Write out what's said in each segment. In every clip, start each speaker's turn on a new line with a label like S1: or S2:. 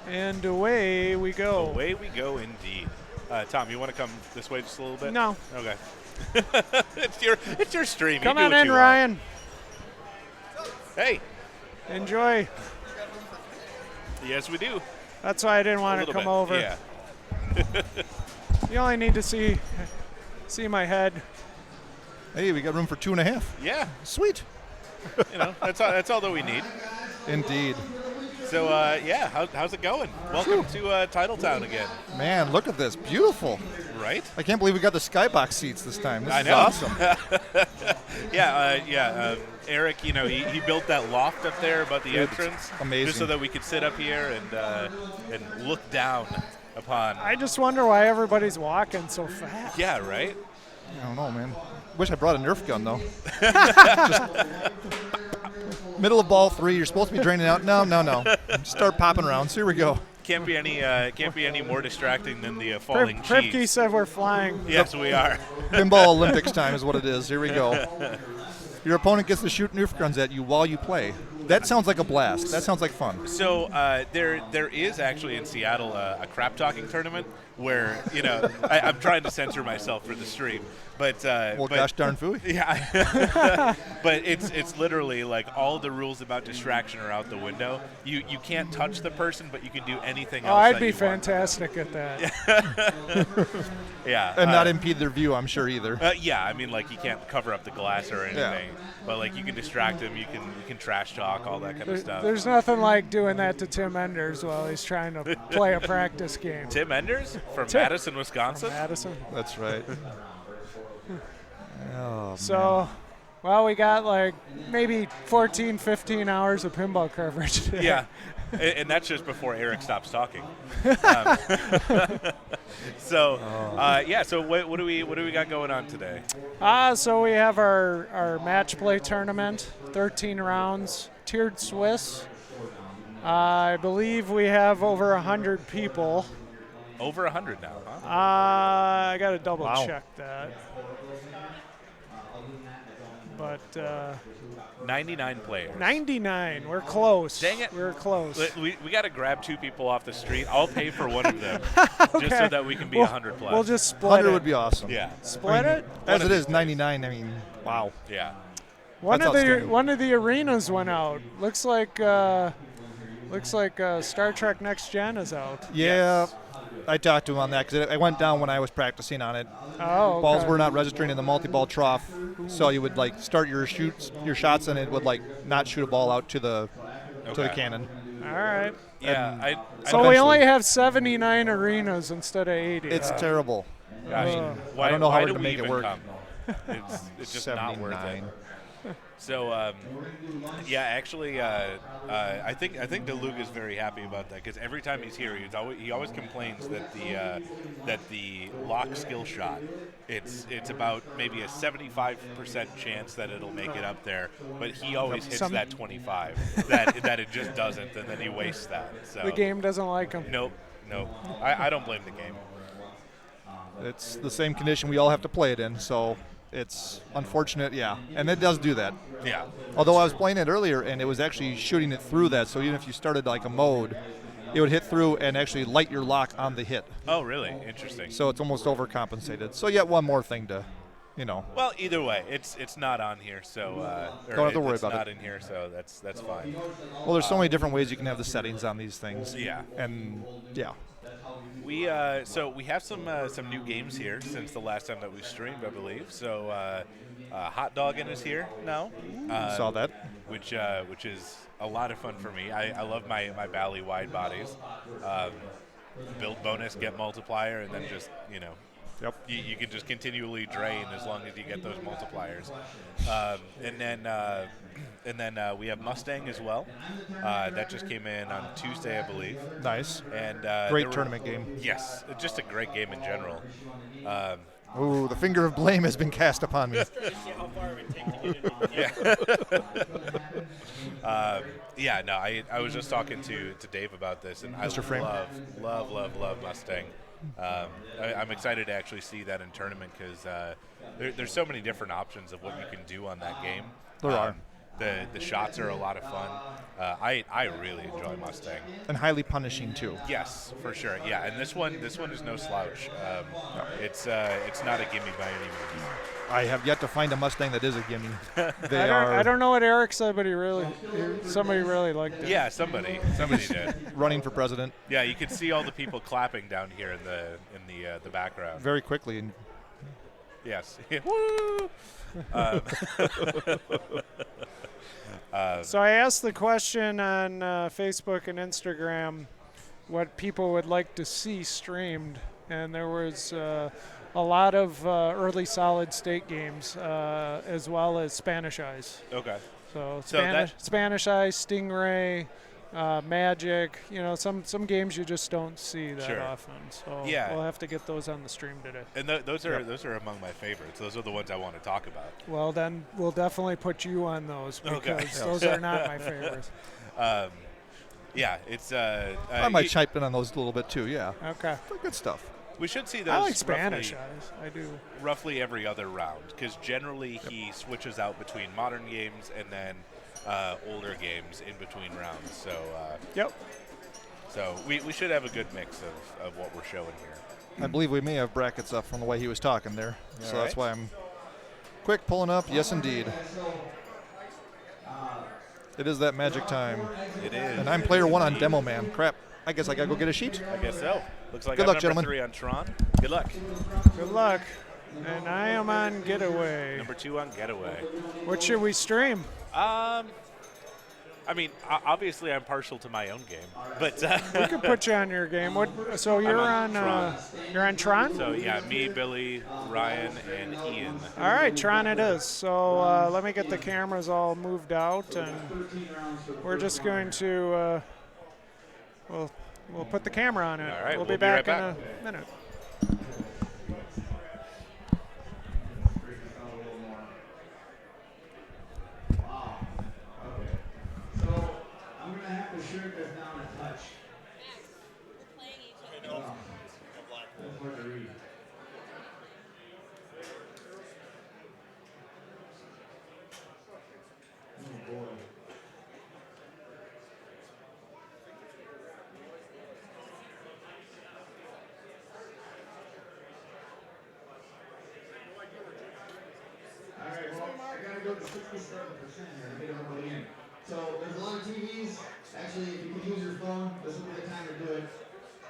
S1: And away we go.
S2: Away we go indeed. Tom, you want to come this way just a little bit?
S1: No.
S2: Okay. it's your stream.
S1: Come
S2: you
S1: on
S2: do what
S1: in,
S2: you want.
S1: Ryan.
S2: Hey.
S1: Enjoy.
S2: Yes, we do.
S1: That's why I didn't want to come over.
S2: Yeah.
S1: You only need to see my head.
S3: Hey, we got room for 2.5.
S2: Yeah.
S3: Sweet.
S2: That's all that we need.
S3: Indeed.
S2: So, how's it going? Welcome to Titletown again.
S3: Man, look at this. Beautiful.
S2: Right?
S3: I can't believe we got the skybox seats this time. This
S2: I
S3: is
S2: know.
S3: awesome.
S2: Eric, he built that loft up there above the entrance.
S3: Amazing.
S2: Just so that we could sit up here and look down upon.
S1: I just wonder why everybody's walking so fast.
S2: Yeah, right?
S3: I don't know, man. Wish I brought a Nerf gun, though. Middle of ball 3, you're supposed to be draining out. No. Start popping around. So here we go.
S2: Can't be any more distracting than the falling
S1: Kripke
S2: cheese.
S1: said we're flying.
S2: Yes, we are.
S3: Pinball Olympics time is what it is. Here we go. Your opponent gets to shoot Nerf guns at you while you play. That sounds like a blast. That sounds like fun.
S2: So there is actually in Seattle a crap talking tournament where I'm trying to censor myself for the stream, but
S3: Gosh darn phooey.
S2: Yeah, but it's literally like all the rules about distraction are out the window. You can't touch the person, but you can do anything else.
S1: Oh, I'd
S2: that
S1: be
S2: you
S1: fantastic at that.
S2: Yeah,
S3: And not impede their view, I'm sure, either.
S2: yeah, I mean, like you can't cover up the glass or anything, but like you can distract him. You can trash talk, all that kind of stuff.
S1: There's nothing like doing that to Tim Enders while he's trying to play a practice game.
S2: Tim Enders from
S1: Tim.
S2: Madison, Wisconsin.
S1: Madison.
S3: That's right. Oh,
S1: So, well, we got like maybe 14, 15 hours of pinball coverage today.
S2: Yeah, and that's just before Eric stops talking. So what do we got going on today?
S1: So we have our match play tournament, 13 rounds, tiered Swiss. I believe we have over 100 people.
S2: Over 100 now, huh?
S1: I got to double
S3: Wow.
S1: check that. But
S2: 99 players.
S1: 99, we're close.
S2: Dang it.
S1: We're close.
S2: We got to grab 2 people off the street. I'll pay for one of them,
S1: Okay.
S2: just so that we can be 100 plus.
S1: We'll just split
S3: 100
S1: it.
S3: would be awesome.
S2: Yeah,
S1: Split it?
S3: As it is, 99, I mean, wow.
S2: yeah.
S1: One
S3: That's
S1: of the
S3: outstanding.
S1: one of the arenas went out. Looks like Star Trek Next Gen is out.
S3: Yeah, I talked to him on that because I went down when I was practicing on it.
S1: Oh, okay.
S3: Balls were not registering in the multi-ball trough, so you would like start your shots and it would like not shoot a ball out to the cannon.
S1: All right.
S2: Yeah, I
S1: So we
S3: eventually-
S1: only have 79 arenas instead of 80.
S3: It's terrible.
S2: I mean, why,
S3: I don't know how
S2: why
S3: we're
S2: do
S3: gonna
S2: we
S3: make it
S2: even
S3: work.
S2: come? It's just not worth it.
S3: 79.
S2: So, actually, I think DeLuga is very happy about that because every time he's here, he always complains that the lock skill shot, it's about maybe a 75% chance that it'll make it up there, but he always hits that 25 that it just doesn't, and then he wastes that. So
S1: the game doesn't like them.
S2: Nope. I don't blame the game.
S3: It's the same condition we all have to play it in, so it's unfortunate, yeah. And it does do that.
S2: Yeah.
S3: Although I was playing it earlier and it was actually shooting it through that, so even if you started like a mode, it would hit through and actually light your lock on the hit.
S2: Oh, really? Interesting.
S3: So it's almost overcompensated. So yet one more thing to,
S2: Well, either way, it's not on here, so
S3: Don't have to worry
S2: it's
S3: about
S2: not
S3: it.
S2: in here, so that's fine.
S3: Well, there's so many different ways you can have the settings on these things.
S2: Yeah.
S3: And yeah.
S2: We have some new games here since the last time that we streamed, I believe. So Hot Doggin' is here now.
S3: Saw that.
S2: Which is a lot of fun for me. I love my Bally wide bodies. Build bonus, get multiplier, and then just
S3: Yep.
S2: you can just continually drain as long as you get those multipliers. And then we have Mustang as well. That just came in on Tuesday, I believe.
S3: Nice.
S2: And
S3: Great tournament game.
S2: Yes, just a great game in general.
S3: Ooh, the finger of blame has been cast upon me.
S2: I was just talking to Dave about this, and
S3: Mr.
S2: I
S3: Frame.
S2: love Mustang. I'm excited to actually see that in tournament because there's so many different options of what you can do on that game.
S3: There are.
S2: The shots are a lot of fun. I really enjoy Mustang.
S3: And highly punishing too.
S2: Yes, for sure. Yeah, and this one is no slouch. It's not a gimme by any means.
S3: I have yet to find a Mustang that is a gimme.
S1: I don't know what Eric said, but somebody really liked it.
S2: Yeah, somebody did.
S3: Running for president.
S2: Yeah, you could see all the people clapping down here in the background.
S3: Very quickly. And
S2: yes. Woo!
S1: So I asked the question on Facebook and Instagram what people would like to see streamed, and there was a lot of early solid state games as well as Spanish Eyes.
S2: Okay.
S1: So Spanish Eyes, Stingray, Magic, some games you just don't see that often. So we'll have to get those on the stream today.
S2: And those are among my favorites. Those are the ones I want to talk about.
S1: Well, then we'll definitely put you on those because those are not my favorites.
S2: Yeah, it's.
S3: I might chime in on those a little bit too. Yeah.
S1: Okay.
S3: Good stuff.
S2: We should see those.
S1: I like Spanish Eyes. I do.
S2: Roughly every other round, because generally he switches out between modern games and then older games in between rounds. So. So we should have a good mix of what we're showing here.
S3: I believe we may have brackets up from the way he was talking there. So that's why I'm quick pulling up. Yes, indeed. It is that magic time.
S2: It is.
S3: And I'm player 1 on Demo Man. Crap. I guess I got to go get a sheet.
S2: I guess so. Looks like
S3: Good
S2: I'm
S3: luck,
S2: number
S3: gentlemen.
S2: 3 on Tron. Good luck.
S1: Good luck. And I am on Getaway.
S2: Number 2 on Getaway.
S1: What should we stream?
S2: I mean, obviously I'm partial to my own game, but
S1: we could put you on your game. So you're on
S2: Tron.
S1: You're on Tron?
S2: So yeah, me, Billy, Ryan, and Ian.
S1: All right, Tron it is. So let me get the cameras all moved out, and we're just going to we'll put the camera on it.
S2: All right,
S1: we'll be back
S2: right
S1: in a minute.
S4: Shrink this down a touch. That's hard to read. Oh boy. Alright, well, I gotta go to 67% here to get everybody in. So there's a lot of TVs. Actually, if you can use your phone, this will be the time to do it.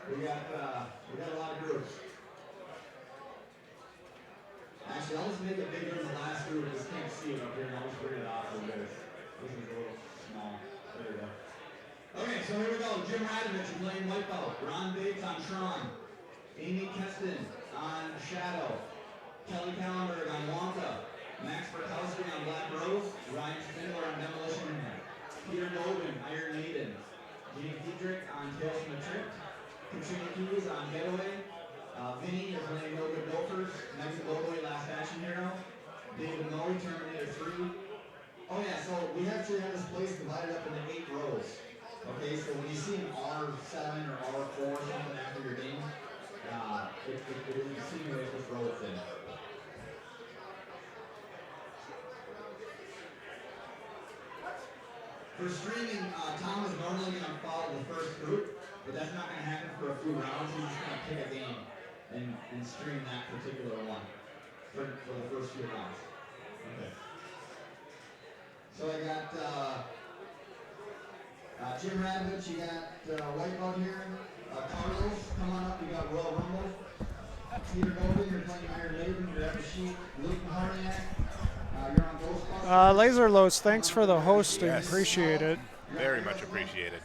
S4: We got a lot of groups. Actually, I'll just make it bigger than the last group. I just can't see it up here. I'll just bring it off a little bit. This is a little small. There we go. Okay, so here we go. Jim Radovich playing Wipeout. Ron Bates on Tron. Amy Keston on Shadow. Kelly Kallenberg on Wonka. Max Berkowski on Black Rose. Ryan Spindler on Demolition Man. Peter Goldman, Iron Maiden. Gene Diedrich on Tales from the Crypt. Katrina Keys on Getaway. Vinny is playing No Good Gophers. Megan Loboy, Last Action Hero. David Murray, Terminator 3. Oh yeah, so we actually have this place divided up into 8 rows. Okay, so when you see an R7 or R4 or something after your name, it simulates which row it's in. For streaming, Tom is normally going to follow the first group, but that's not going to happen for a few rounds. He's just going to pick a game and stream that particular one for the first few rounds. Okay. So I got Jim Radovich, you got Wipeout here. Carlos, come on up, you got Royal Rumble. Peter Golding, you're playing Iron Maiden, you're at the sheet. Luke Mahorniak.
S1: Laserlos, thanks for the hosting.
S2: Yes.
S1: Appreciate it.
S2: Very much appreciated.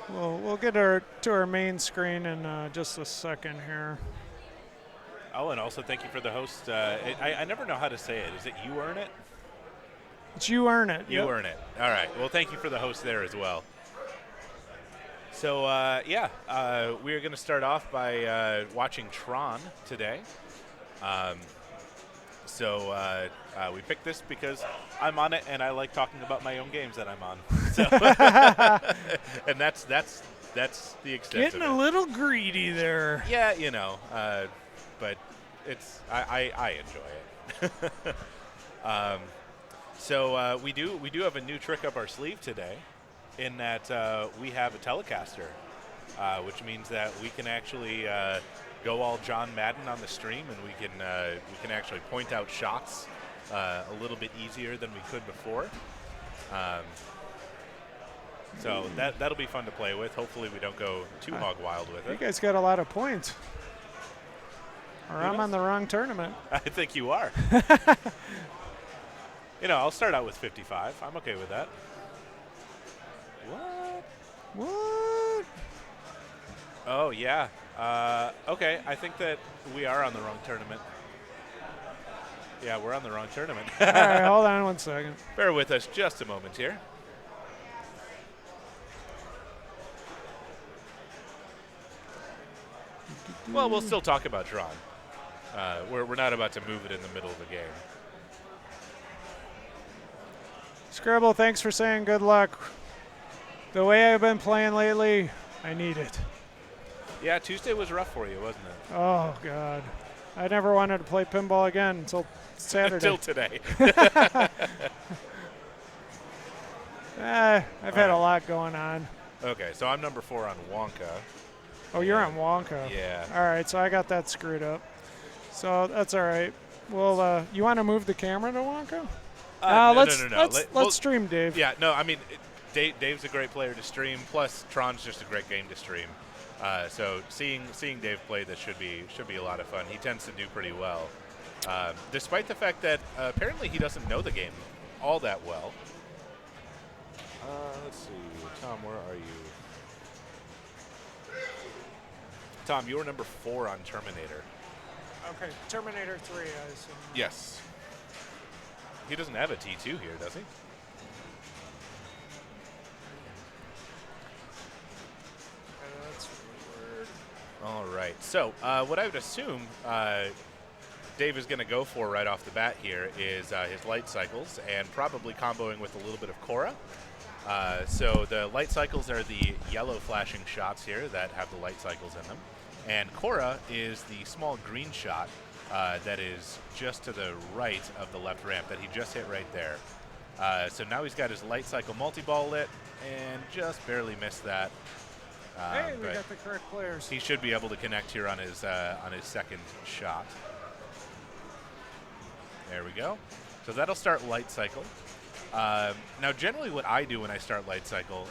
S1: Well, we'll get to our main screen in just a second here.
S2: Oh, and also thank you for the host. I never know how to say it. Is it You Earn It?
S1: It's You Earn It.
S2: You Earn It. All right. Well, thank you for the host there as well. So, we are going to start off by watching Tron today. We picked this because I'm on it, and I like talking about my own games that I'm on. So, and that's the extent
S1: Getting
S2: of it.
S1: a little greedy there.
S2: Yeah, but I enjoy it. So we do have a new trick up our sleeve today, in that we have a Telecaster, which means that we can actually go all John Madden on the stream, and we can actually point out shots a little bit easier than we could before. So that'll be fun to play with. Hopefully we don't go too hog wild with
S1: You
S2: it.
S1: guys got a lot of points. Or I'm on the wrong tournament.
S2: I think you are. I'll start out with 55. I'm okay with that.
S1: What?
S2: Oh, yeah. Okay, I think that we are on the wrong tournament. Yeah, we're on the wrong tournament.
S1: All right, hold on 1 second.
S2: Bear with us just a moment here. Well, we'll still talk about Tron. We're not about to move it in the middle of the game.
S1: Scribble, thanks for saying good luck. The way I've been playing lately, I need it.
S2: Yeah, Tuesday was rough for you, wasn't it?
S1: Oh, God. I never wanted to play pinball again until Saturday.
S2: Until today.
S1: I've had a lot going on.
S2: Okay, so I'm number 4 on Wonka.
S1: Oh, you're on Wonka.
S2: Yeah.
S1: All right, so I got that screwed up. So that's all right. Well, you want to move the camera to Wonka?
S2: No.
S1: Let's stream Dave.
S2: Yeah, no, I mean, Dave's a great player to stream, plus Tron's just a great game to stream. So seeing Dave play this should be a lot of fun. He tends to do pretty well, despite the fact that apparently he doesn't know the game all that well. Let's see, Tom, where are you? Tom, you're number 4 on Terminator.
S1: Okay, Terminator 3, I assume.
S2: Yes. He doesn't have a T2 here, does he?
S1: That's weird.
S2: All right. So what I would assume Dave is going to go for right off the bat here is his light cycles, and probably comboing with a little bit of Cora. So the light cycles are the yellow flashing shots here that have the light cycles in them. And Cora is the small green shot that is just to the right of the left ramp that he just hit right there. So now he's got his light cycle multi-ball lit and just barely missed that.
S1: Hey, we got the correct players.
S2: He should be able to connect here on his second shot. There we go. So that'll start light cycle. Now, generally what I do when I start light cycle,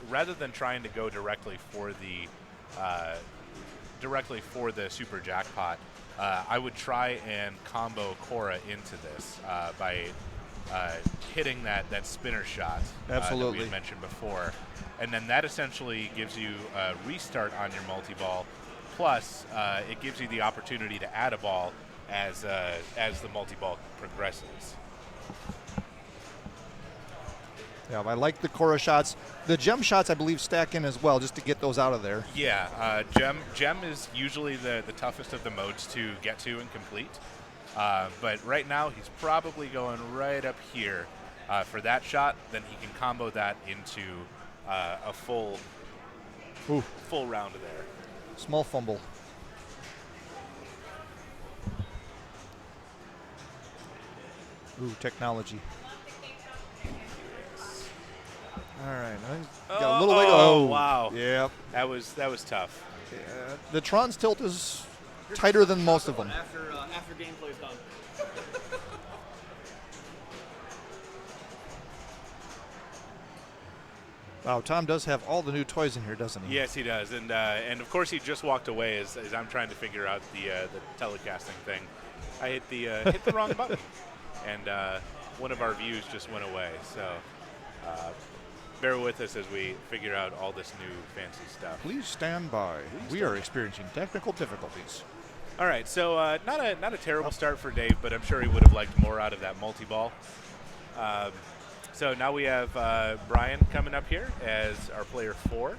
S2: rather than trying to go directly for the super jackpot, I would try and combo Cora into this by hitting that spinner shot that we had mentioned before. And then that essentially gives you a restart on your multi-ball, plus it gives you the opportunity to add a ball as the multi-ball progresses.
S3: Yeah, I like the Cora shots. The gem shots, I believe, stack in as well, just to get those out of there.
S2: Yeah, gem is usually the toughest of the modes to get to and complete. But right now, he's probably going right up here for that shot. Then he can combo that into a full round of there.
S3: Small fumble. Ooh, technology. All right, got a little way to go.
S2: Oh, wow.
S3: Yeah.
S2: That was tough.
S3: Yeah. The Tron's tilt is tighter than most of them.
S5: After gameplay's done.
S3: Wow, Tom does have all the new toys in here, doesn't he?
S2: Yes, he does, and of course he just walked away as I'm trying to figure out the telecasting thing. I hit the wrong button, and one of our views just went away. So bear with us as we figure out all this new fancy stuff.
S3: Please stand by. We are experiencing technical difficulties.
S2: All right, so not a terrible start for Dave, but I'm sure he would have liked more out of that multi-ball. So now we have Brian coming up here as our player 4.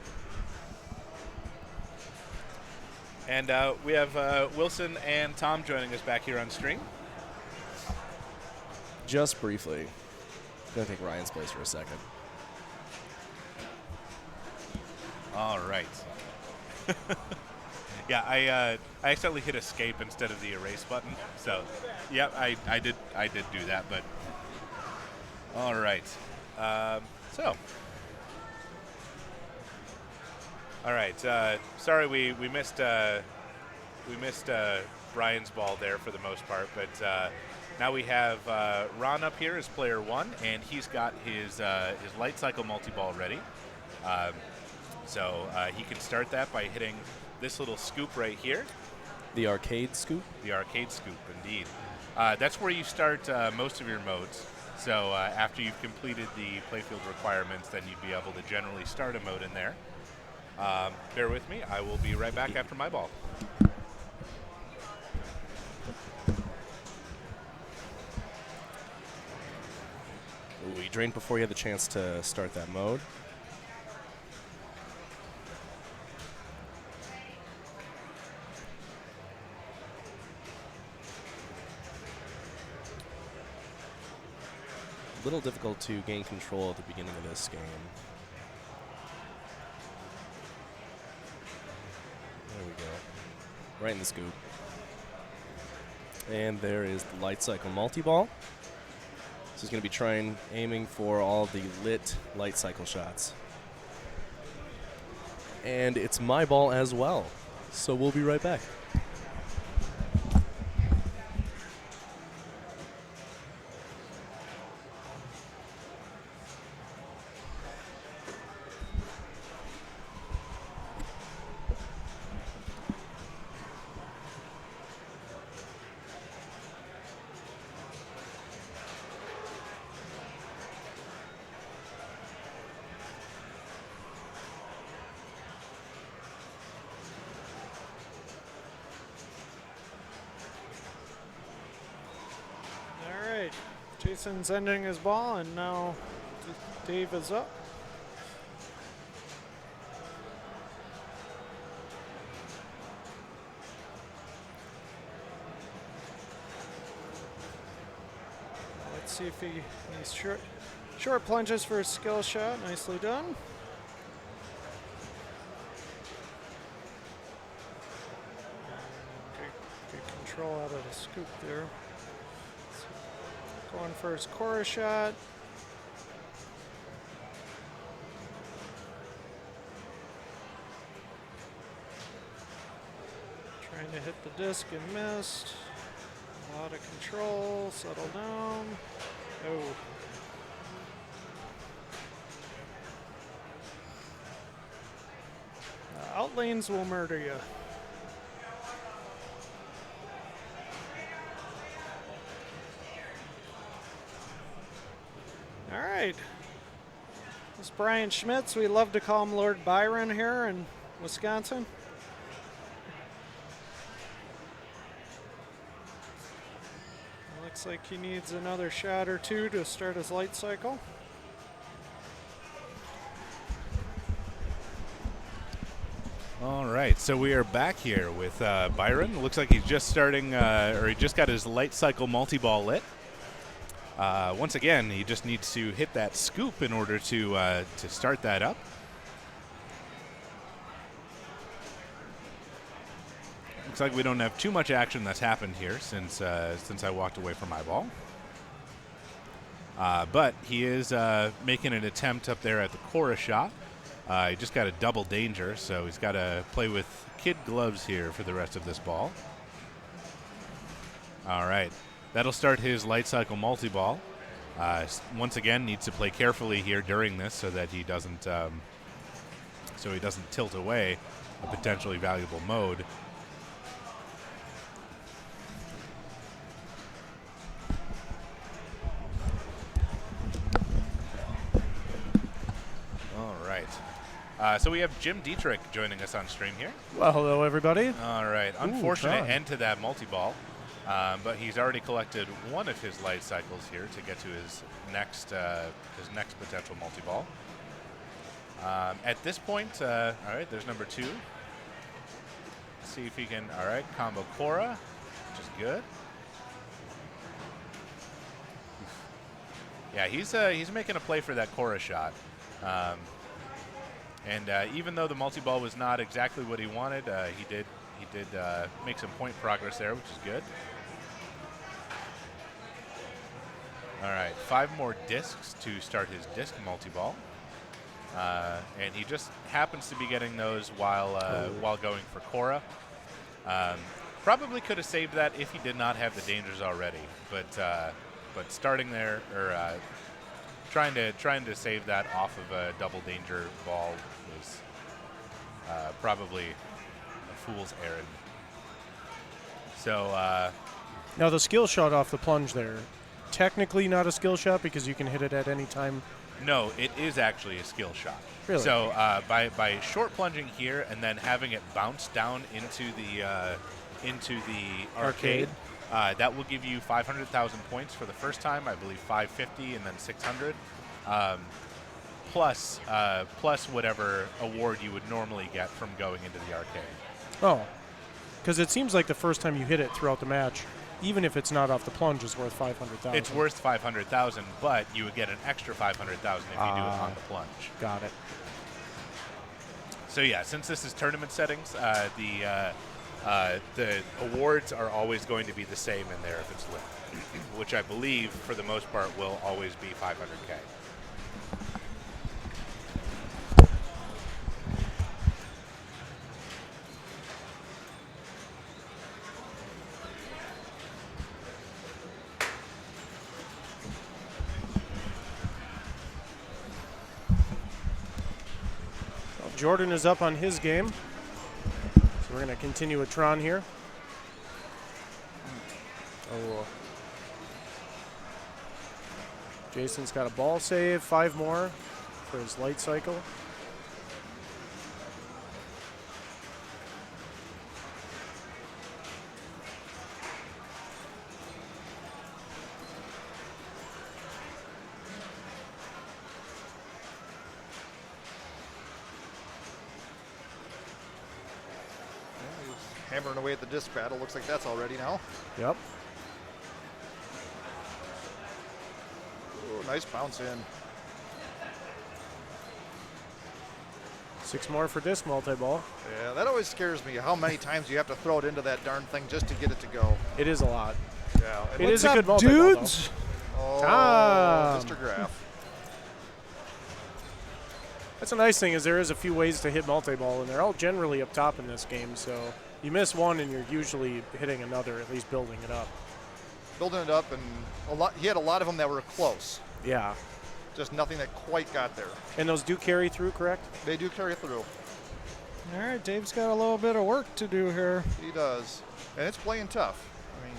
S2: And we have Wilson and Tom joining us back here on stream.
S5: Just briefly. Gonna take Ryan's place for a second.
S2: All right. Yeah, I accidentally hit escape instead of the erase button. So, yeah, I did do that. But all right. So, all right. Sorry, we missed Brian's ball there for the most part, but now we have Ron up here as player 1, and he's got his light cycle multi-ball ready. So he can start that by hitting this little scoop right here.
S5: The arcade scoop?
S2: The arcade scoop, indeed. That's where you start most of your modes. So after you've completed the playfield requirements, then you'd be able to generally start a mode in there. Bear with me. I will be right back after my ball.
S5: Ooh, you drained before you had the chance to start that mode. A little difficult to gain control at the beginning of this game. There we go. Right in the scoop. And there is the light cycle multi-ball. So he's going to be aiming for all the lit light cycle shots. And it's my ball as well. So we'll be right back.
S1: Jason's ending his ball, and now Dave is up. Let's see if he's short plunges for a skill shot. Nicely done. Good control out of the scoop there. Going for his Cora shot. Trying to hit the disc and missed. A lot of control. Settle down. Oh. Outlanes will murder you. All right. This is Brian Schmitz. We love to call him Lord Byron here in Wisconsin. Looks like he needs another shot or two to start his light cycle.
S2: All right, so we are back here with Byron. Looks like he's just starting, or he just got his light cycle multi-ball lit. Once again, he just needs to hit that scoop in order to start that up. Looks like we don't have too much action that's happened here since I walked away from my ball. But he is making an attempt up there at the Cora shot. He just got a double danger, so he's got to play with kid gloves here for the rest of this ball. All right. That'll start his light cycle multi-ball. Once again, needs to play carefully here during this so that he doesn't tilt away a potentially valuable mode. All right. So we have Jim Dietrich joining us on stream here.
S6: Well, hello, everybody.
S2: All right.
S6: Ooh,
S2: Unfortunate
S6: fun.
S2: end to that multi-ball. But he's already collected one of his light cycles here to get to his next potential multi-ball. At this point, all right, there's number 2. Let's see if he can, all right, combo Cora, which is good. Yeah, he's making a play for that Cora shot. And even though the multi-ball was not exactly what he wanted, he he did make some point progress there, which is good. All right, 5 more discs to start his disc multi-ball. And he just happens to be getting those while going for Cora. Probably could have saved that if he did not have the dangers already, but starting there or trying to save that off of a double danger ball was probably a fool's errand. So
S6: now the skill shot off the plunge there, technically not a skill shot because you can hit it at any time.
S2: no, it is actually a skill shot.
S6: Really?
S2: So by short plunging here and then having it bounce down into the arcade, that will give you 500,000 points for the first time. I believe 550 and then 600, plus whatever award you would normally get from going into the arcade.
S6: Oh, because it seems like the first time you hit it throughout the match, even if it's not off the plunge, is worth 500,000.
S2: It's worth 500,000, but you would get an extra 500,000 if you do it on the plunge.
S6: Got it.
S2: So yeah, since this is tournament settings, the awards are always going to be the same in there if it's lit, which I believe for the most part will always be 500K.
S6: Jordan is up on his game. So we're going to continue with Tron here. Oh. Jason's got a ball save, 5 more for his light cycle.
S3: Hammering away at the disc battle. Looks like that's all ready now.
S6: Yep.
S3: Ooh, nice bounce in.
S6: 6 more for disc multi-ball.
S3: Yeah, that always scares me. How many times you have to throw it into that darn thing just to get it to go.
S6: It is a lot.
S3: Yeah.
S6: It is a
S1: What's
S6: good
S1: up,
S6: multi-ball,
S1: dudes?
S3: Oh,
S6: Tom.
S3: Mr. Graff.
S6: That's a nice thing is there is a few ways to hit multi-ball, and they're all generally up top in this game, so you miss one and you're usually hitting another, at least building it up.
S3: Building it up, and he had a lot of them that were close.
S6: Yeah.
S3: Just nothing that quite got there.
S6: And those do carry through, correct?
S3: They do carry through.
S1: All right, Dave's got a little bit of work to do here.
S3: He does. And it's playing tough. I mean,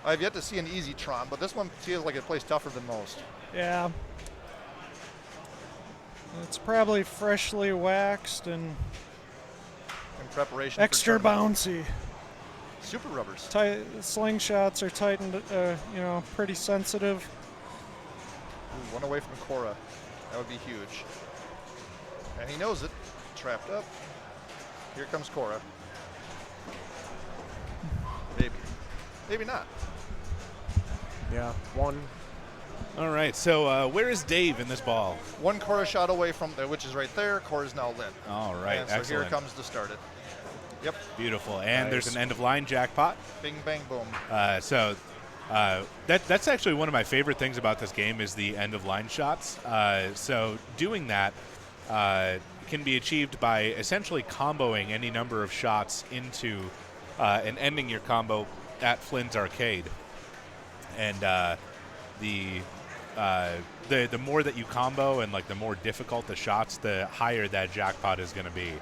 S3: I've yet to see an easy Tron, but this one feels like it plays tougher than most.
S1: Yeah. It's probably freshly waxed and
S3: In preparation
S1: extra
S3: for tournament.
S1: bouncy.
S3: Super rubbers.
S1: Slingshots are tightened, pretty sensitive.
S3: Ooh, one away from Cora. That would be huge. And he knows it. Trapped up. Here comes Cora. Maybe. Maybe not.
S6: Yeah, 1.
S2: All right, so where is Dave in this ball?
S3: One Cora shot away from there, which is right there. Cora's now lit.
S2: All right,
S3: And so
S2: excellent.
S3: here comes to start it. Yep.
S2: Beautiful. And there's
S6: Nice.
S2: an end-of-line jackpot.
S3: Bing, bang, boom.
S2: That's actually one of my favorite things about this game is the end-of-line shots. So doing that can be achieved by essentially comboing any number of shots into and ending your combo at Flynn's arcade. And the more that you combo and like the more difficult the shots, the higher that jackpot is going to be.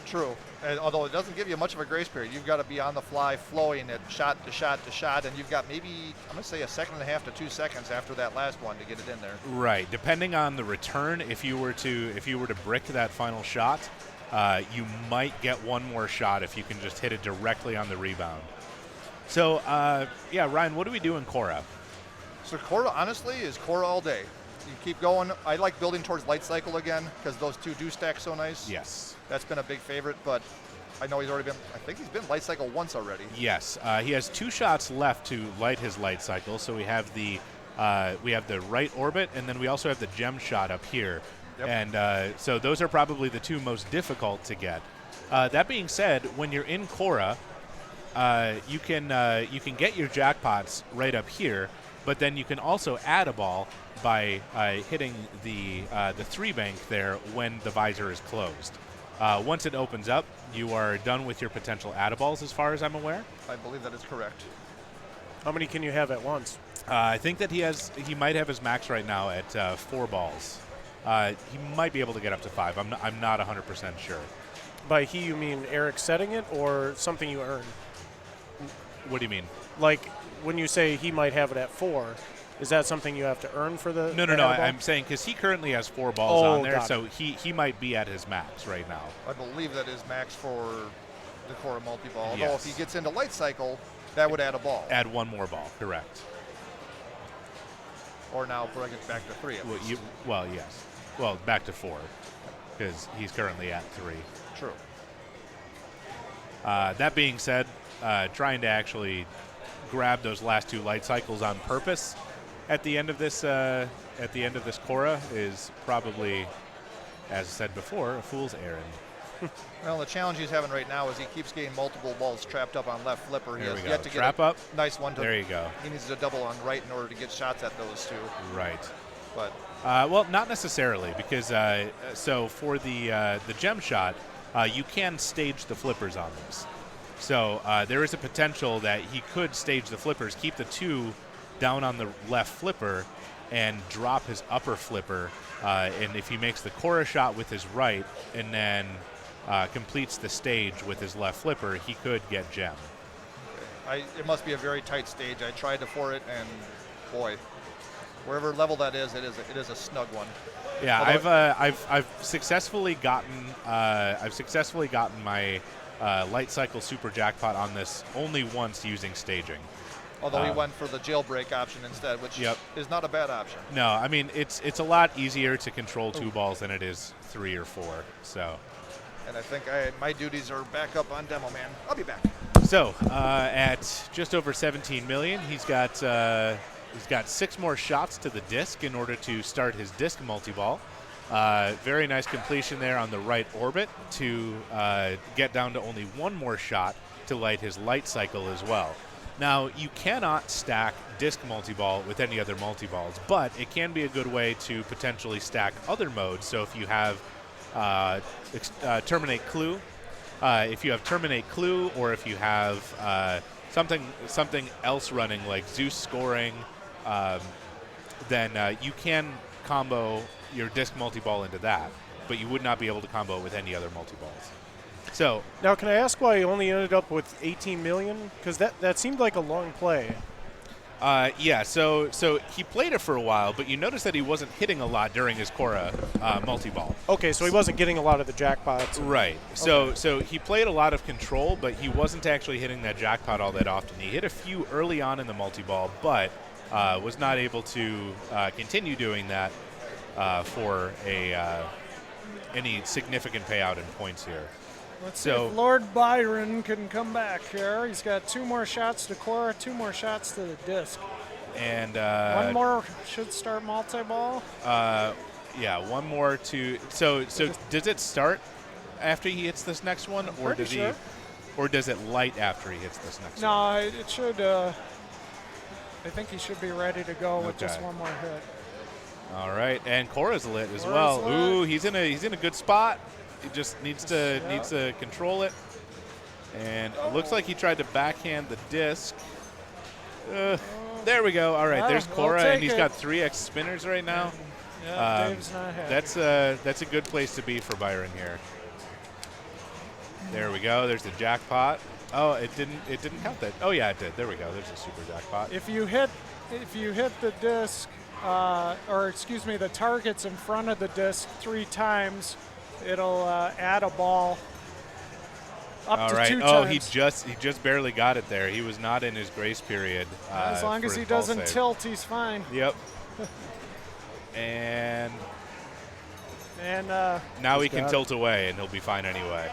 S3: True. And although it doesn't give you much of a grace period, you've got to be on the fly, flowing it shot to shot to shot, and you've got maybe, I'm going to say, 1.5 to 2 seconds after that last one to get it in there.
S2: Right. Depending on the return, if you were to brick that final shot, you might get one more shot if you can just hit it directly on the rebound. So, yeah, Ryan, what do we do in Cora?
S3: So Cora, honestly, is Cora all day. You keep going. I like building towards light cycle again because those two do stack so nice.
S2: Yes.
S3: That's been a big favorite, but I know he's already been, I think he's been light cycle once already.
S2: Yes. He has 2 shots left to light his light cycle. So we have the right orbit, and then we also have the gem shot up here.
S3: Yep.
S2: And so those are probably the 2 most difficult to get. That being said, when you're in Cora, you can get your jackpots right up here, but then you can also add a ball by hitting the 3 bank there when the visor is closed. Once it opens up, you are done with your potential add-a-balls, as far as I'm aware.
S3: I believe that is correct.
S6: How many can you have at once?
S2: I think that he might have his max right now at 4 balls. He might be able to get up to 5. I'm not 100% sure.
S6: By he, you mean Eric setting it or something you earn?
S2: What do you mean?
S6: Like when you say he might have it at 4, is that something you have to earn for the?
S2: No. I'm saying because he currently has 4 balls on there, so he might be at his max right now.
S3: I believe that is max for the Cora multi-ball. Although
S2: Yes.
S3: if he gets into light cycle, that would add a ball.
S2: Add 1 more ball, correct.
S3: Or now bring it back to 3 at least.
S2: Yes. Well, back to 4 because he's currently at 3.
S3: True.
S2: That being said, trying to actually grab those last 2 light cycles on purpose at the end of this Cora is probably, as I said before, a fool's errand.
S3: Well, the challenge he's having right now is he keeps getting multiple balls trapped up on left flipper. He
S2: There
S3: has
S2: we
S3: yet
S2: go.
S3: to
S2: Trap
S3: get a
S2: up.
S3: nice one.
S2: There you go.
S3: He needs to double on right in order to get shots at those 2.
S2: Right.
S3: But
S2: Well, not necessarily, because so for the gem shot, you can stage the flippers on this. So there is a potential that he could stage the flippers, keep the 2 down on the left flipper, and drop his upper flipper. And if he makes the Cora shot with his right and then completes the stage with his left flipper, he could get gem.
S3: it must be a very tight stage. I tried to for it, and boy, wherever level that is, it is a snug one.
S2: Yeah,
S3: Although
S2: I've successfully gotten my light cycle super jackpot on this only once using staging.
S3: Although he went for the jailbreak option instead, which is not a bad option.
S2: No, I mean it's a lot easier to control 2 balls than it is 3 or 4. So.
S3: And I think my duties are back up on Demo Man. I'll be back.
S2: So at just over 17 million, he's got 6 more shots to the disc in order to start his disc multi-ball. Very nice completion there on the right orbit to get down to only 1 more shot to light his light cycle as well. Now, you cannot stack disc multi-ball with any other multi-balls, but it can be a good way to potentially stack other modes. So if you have Terminate Clue, or if you have something else running like Zeus scoring, then you can combo your disc multi-ball into that, but you would not be able to combo it with any other multi-balls. So
S6: now, can I ask why he only ended up with 18 million? Because that seemed like a long play.
S2: Yeah, so he played it for a while, but you notice that he wasn't hitting a lot during his Cora multi-ball.
S6: Okay, so he wasn't getting a lot of the jackpots.
S2: Right. So he played a lot of control, but he wasn't actually hitting that jackpot all that often. He hit a few early on in the multi-ball, but was not able to continue doing that for any significant payout in points here.
S1: Let's see if Lord Byron can come back here. He's got 2 more shots to Cora, 2 more shots to the disc.
S2: And
S1: 1 more should start multi-ball.
S2: Yeah, 1 more to. So does it start after he hits this next one, or does
S1: sure.
S2: or does it light after he hits this next one?
S1: No, it should. I think he should be ready to go with just 1 more hit.
S2: All right, and Cora's lit as
S1: Cora's
S2: well.
S1: lit.
S2: Ooh, he's in a good spot. He just needs to control it. And it looks like he tried to backhand the disc. There we go. All right, there's Cora, and he's got 3x spinners right now.
S1: Yeah, Dave's not happy.
S2: That's a good place to be for Byron here. There we go. There's the jackpot. Oh, it didn't count that. Oh yeah, it did. There we go. There's a super jackpot.
S1: If you hit the disc, or excuse me, the targets in front of the disc 3 times, it'll add a ball up to 2 times.
S2: Oh, he just barely got it there. He was not in his grace period.
S1: As long as he doesn't tilt, he's fine.
S2: Yep. and
S1: now
S2: he can tilt away, and he'll be fine anyway.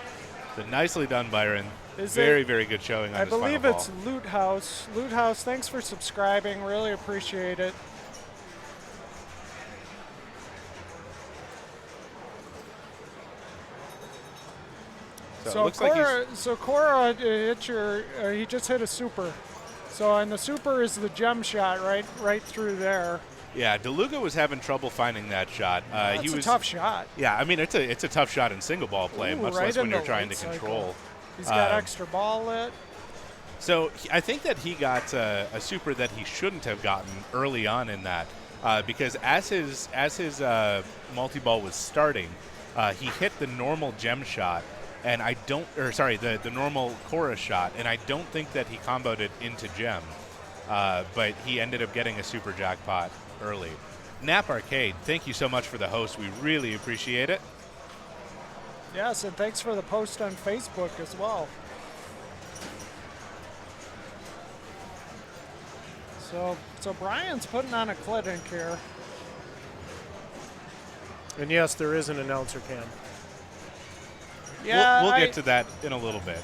S2: So nicely done, Byron. Very good showing on
S1: I
S2: his final
S1: believe it's
S2: ball.
S1: Loot House. Loot House, thanks for subscribing. Really appreciate it.
S2: So, it
S1: So
S2: looks like
S1: Cora, he just hit a super. So and the super is the gem shot right through there.
S2: yeah, DeLuca was having trouble finding that shot.
S1: That's a tough shot.
S2: Yeah, I mean it's a tough shot in single ball play,
S1: Ooh,
S2: much
S1: right
S2: less when
S1: in
S2: you're
S1: the
S2: trying
S1: light
S2: to
S1: cycle.
S2: control.
S1: He's got extra ball lit.
S2: So I think that he got a super that he shouldn't have gotten early on in that, because as his multi-ball was starting, he hit the normal gem shot, and the normal chorus shot, and I don't think that he comboed it into gem, but he ended up getting a super jackpot early. Nap Arcade, thank you so much for the host. We really appreciate it.
S1: Yes, and thanks for the post on Facebook as well. So Brian's putting on a clinic here.
S6: And yes, there is an announcer cam.
S1: Yeah,
S2: we'll get to that in a little bit.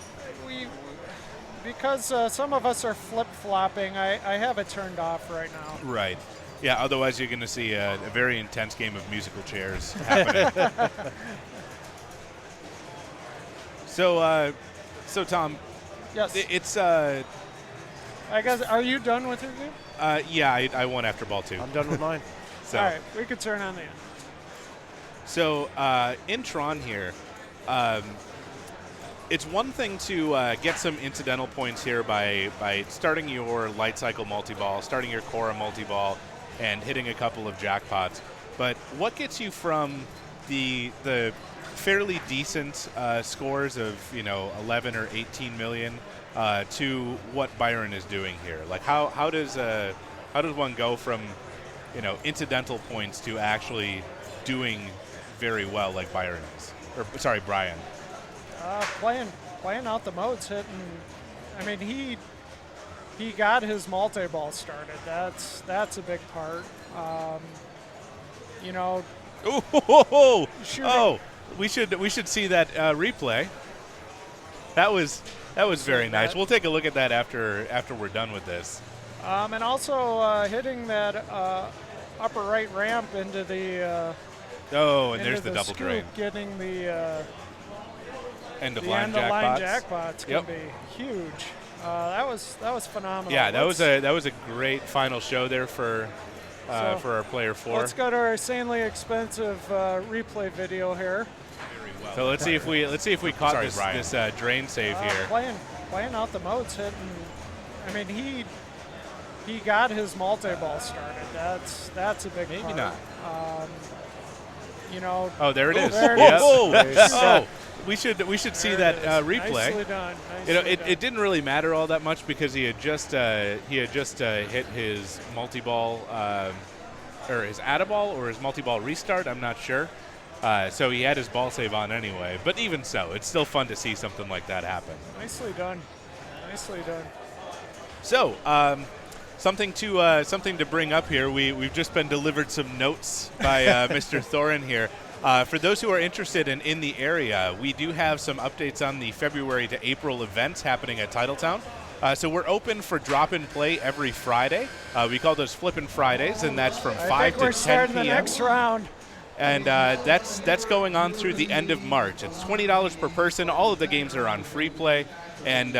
S1: Because some of us are flip-flopping, I have it turned off right now.
S2: Right. Yeah, otherwise you're going to see a very intense game of musical chairs happening. So Tom,
S1: Yes.
S2: it's
S1: I guess, are you done with your game?
S2: yeah, I won after ball 2.
S6: I'm done with mine.
S2: So
S1: All right, we could turn on the end.
S2: so in Tron here, it's one thing to get some incidental points here by starting your light cycle multi-ball, starting your Cora multi-ball, and hitting a couple of jackpots. But what gets you from the fairly decent scores of 11 or 18 million to what Byron is doing here? Like how does one go from incidental points to actually doing very well like Byron is? Or sorry, Brian.
S1: Playing out the modes, hitting. I mean, he got his multi-ball started. That's a big part.
S2: Oh, we should see that replay. That was very nice. We'll take a look at that after we're done with this.
S1: And also hitting that upper right ramp into the.
S2: And there's the double
S1: scoop,
S2: drain.
S1: Getting the
S2: End of
S1: the
S2: line
S1: end of line
S2: jackpots.
S1: jackpots can
S2: Yep.
S1: be huge. That was phenomenal.
S2: Yeah, that was a great final show there for our player 4.
S1: Let's go to our insanely expensive replay video here.
S2: So let's see if we caught
S5: Sorry,
S2: this drain save here.
S1: Playing out the modes, hitting. I mean, he got his multi-ball started. That's a big
S2: Maybe
S1: part.
S2: not.
S1: Oh,
S2: there it is.
S1: there it
S2: Yep.
S1: is.
S2: Oh, we should see that replay.
S1: Nicely done.
S2: It didn't really matter all that much because he had just hit his multi-ball or his add-a-ball or his multi-ball restart. I'm not sure. So he had his ball save on anyway. But even so, it's still fun to see something like that happen.
S1: Nicely done. Nicely done.
S2: So something to bring up here. We've just been delivered some notes by Mr. Thorin here. For those who are interested in the area, we do have some updates on the February to April events happening at Titletown. So we're open for drop-in play every Friday. We call those Flippin' Fridays, and that's from 5 to 10
S1: I think we're starting
S2: p.m.
S1: the next round.
S2: And that's going on through the end of March. It's $20 per person. All of the games are on free play, and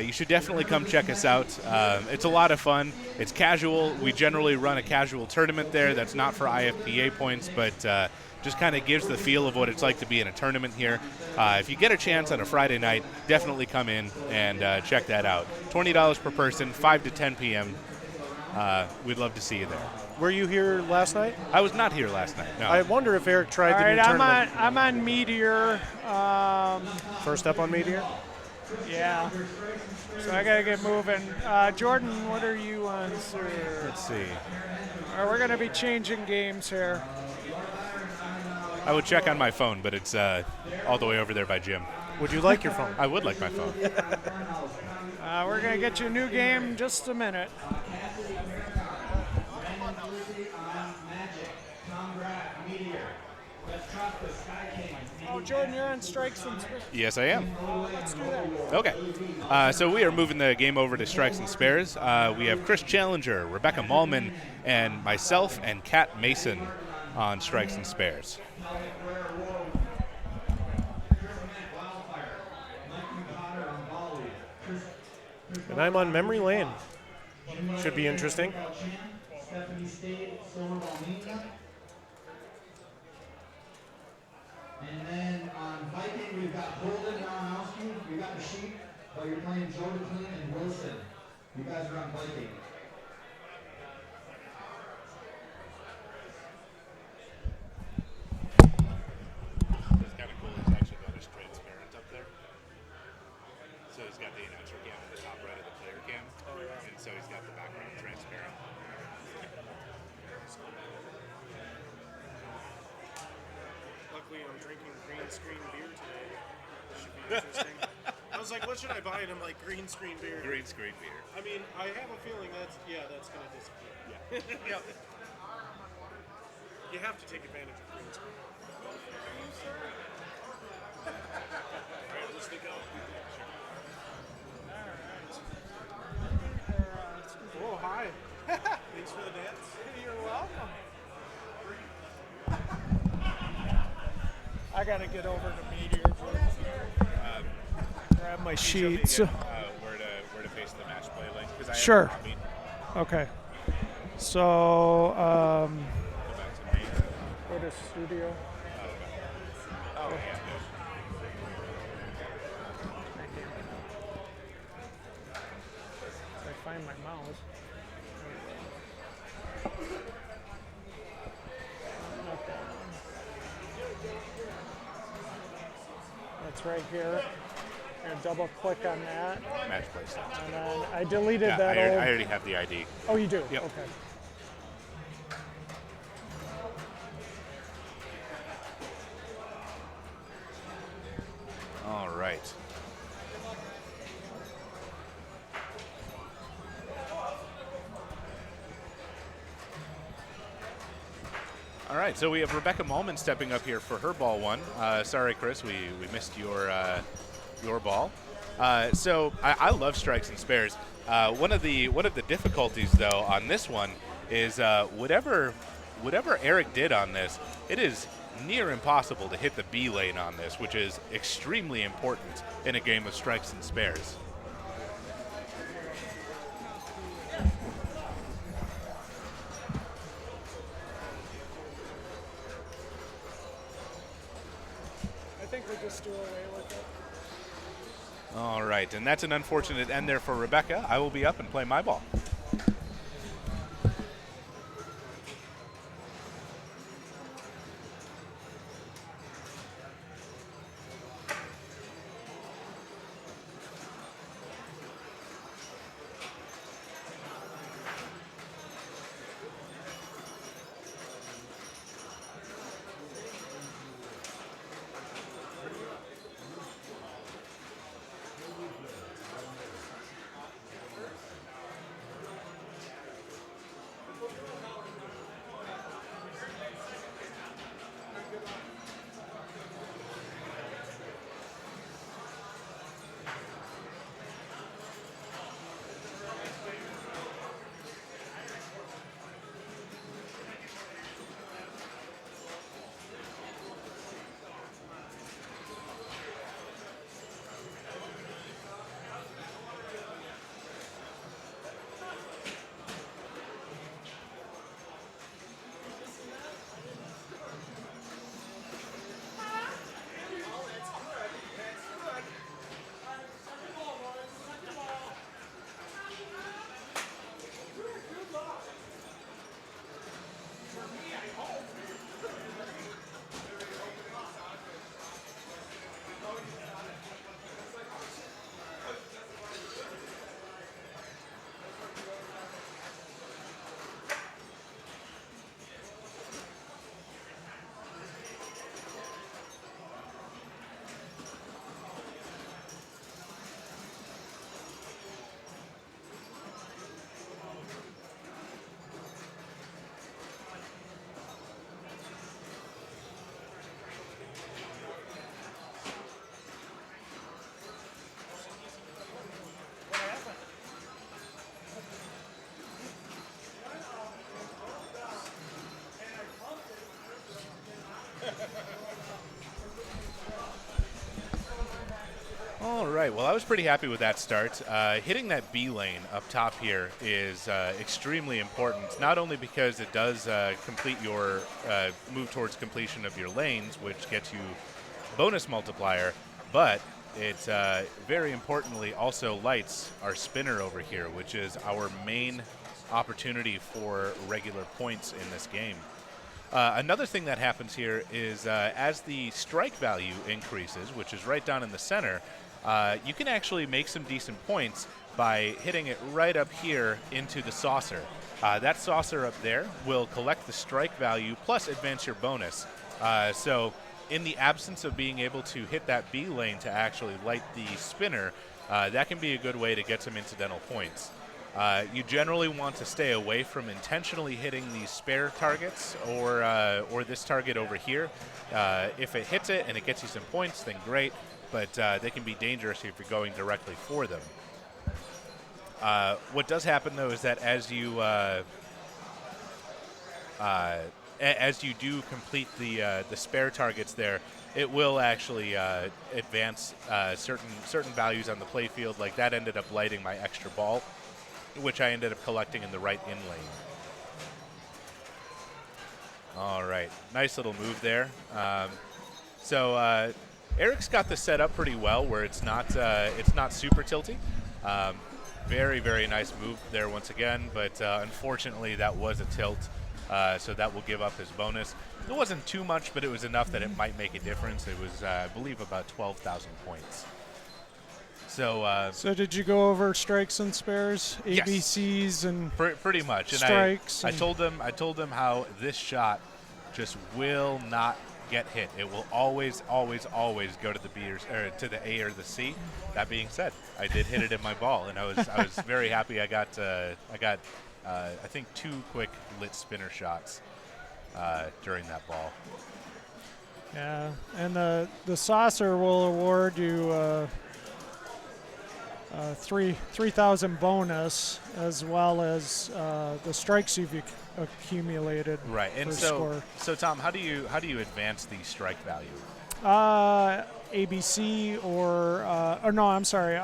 S2: you should definitely come check us out. It's a lot of fun. It's casual. We generally run a casual tournament there that's not for IFPA points, but just kind of gives the feel of what it's like to be in a tournament here. If you get a chance on a Friday night, definitely come in and check that out. $20 per person, 5 to 10 p.m. We'd love to see you there.
S6: Were you here last night?
S2: I was not here last night. No.
S6: I wonder if Eric tried
S1: All
S6: the
S1: right,
S6: new tournament.
S1: I'm on Meteor.
S6: First up on Meteor?
S1: Yeah. So I gotta get moving. Jordan, what are you on, sir?
S2: Let's see.
S1: All right, we're gonna be changing games here.
S2: I would check on my phone, but it's all the way over there by Jim.
S6: Would you like your phone?
S2: I would like my phone.
S1: We're gonna get you a new game in just a minute. Oh, Jordan, you're on Strikes and Spares.
S2: Yes, I am.
S1: Let's do that.
S2: Okay. So we are moving the game over to Strikes and Spares. We have Chris Challenger, Rebecca Malman, and myself and Kat Mason on Strikes and Spares.
S6: And I'm on memory lane. Should be interesting.
S4: Stephanie Stade, Silver Balmina. And then on Viking, we've got Holden Malinowski. You got the sheet, but you're playing Joe DeClean and Wilson. You guys are on Viking.
S2: It's kind of cool. He's actually got his transparent up there. So he's got the announcer cam at the top right of the player cam. Oh, yeah. And so he's got the background transparent.
S6: Luckily, I'm drinking green screen beer today. Should be interesting. I was like, what should I buy? And I'm like, green screen beer.
S2: Green screen beer.
S6: I mean, I have a feeling that's going to disappear.
S2: Yeah. Yep.
S6: You have to take advantage of green screen. Alright, let's go. Oh, hi. Thanks for the dance.
S1: You're welcome. I gotta get over to Meteor. Grab my sheets.
S2: Where to face the match play link? 'Cause I have
S1: Sure.
S2: a copy.
S1: Okay. So,
S2: Go back to me.
S1: go to studio.
S2: Oh, yeah.
S1: I find my mouse. Not that one. That's right here. And double click on that.
S2: Match play stuff.
S1: And then I deleted
S2: Yeah,
S1: that
S2: I
S1: old.
S2: already have the ID.
S1: Oh, you do?
S2: Yep.
S1: Okay.
S2: All right. All right, so we have Rebecca Malman stepping up here for her ball one. Sorry, Chris, we missed your ball. So I love strikes and spares. One of the difficulties though on this one is whatever Eric did on this, it is near impossible to hit the B lane on this, which is extremely important in a game of strikes and spares.
S1: I think we just do away with it.
S2: All right, and that's an unfortunate end there for Rebecca. I will be up and play my ball. right. Well, I was pretty happy with that start. Hitting that B lane up top here is extremely important, not only because it does complete your move towards completion of your lanes, which gets you bonus multiplier, but it very importantly also lights our spinner over here, which is our main opportunity for regular points in this game. Another thing that happens here is as the strike value increases, which is right down in the center, you can actually make some decent points by hitting it right up here into the saucer. That saucer up there will collect the strike value plus advance your bonus. So in the absence of being able to hit that B lane to actually light the spinner, that can be a good way to get some incidental points. You generally want to stay away from intentionally hitting these spare targets or this target over here. If it hits it and it gets you some points, then great, but they can be dangerous if you're going directly for them. What does happen, though, is that as you do complete the spare targets there, it will actually advance certain values on the playfield. Like that ended up lighting my extra ball, which I ended up collecting in the right in lane. All right, nice little move there. So Eric's got this set up pretty well, where it's not super tilty. Very, very nice move there once again, but unfortunately that was a tilt, so that will give up his bonus. It wasn't too much, but it was enough that it might make a difference. It was, I believe, about 12,000 points. So
S1: did you go over strikes and spares,
S2: yes.
S1: ABCs and
S2: pretty much? And
S1: strikes?
S2: I told them how this shot just will not get hit. It will always, always, always go to the B or to the A or the C. That being said, I did hit it in my ball, and I was very happy. I got I think 2 quick lit spinner shots during that ball.
S1: Yeah, and the saucer will award you 3,000 bonus, as well as the strikes you've accumulated.
S2: Right, and so Tom, how do you advance the strike value?
S1: ABC or no, I'm sorry,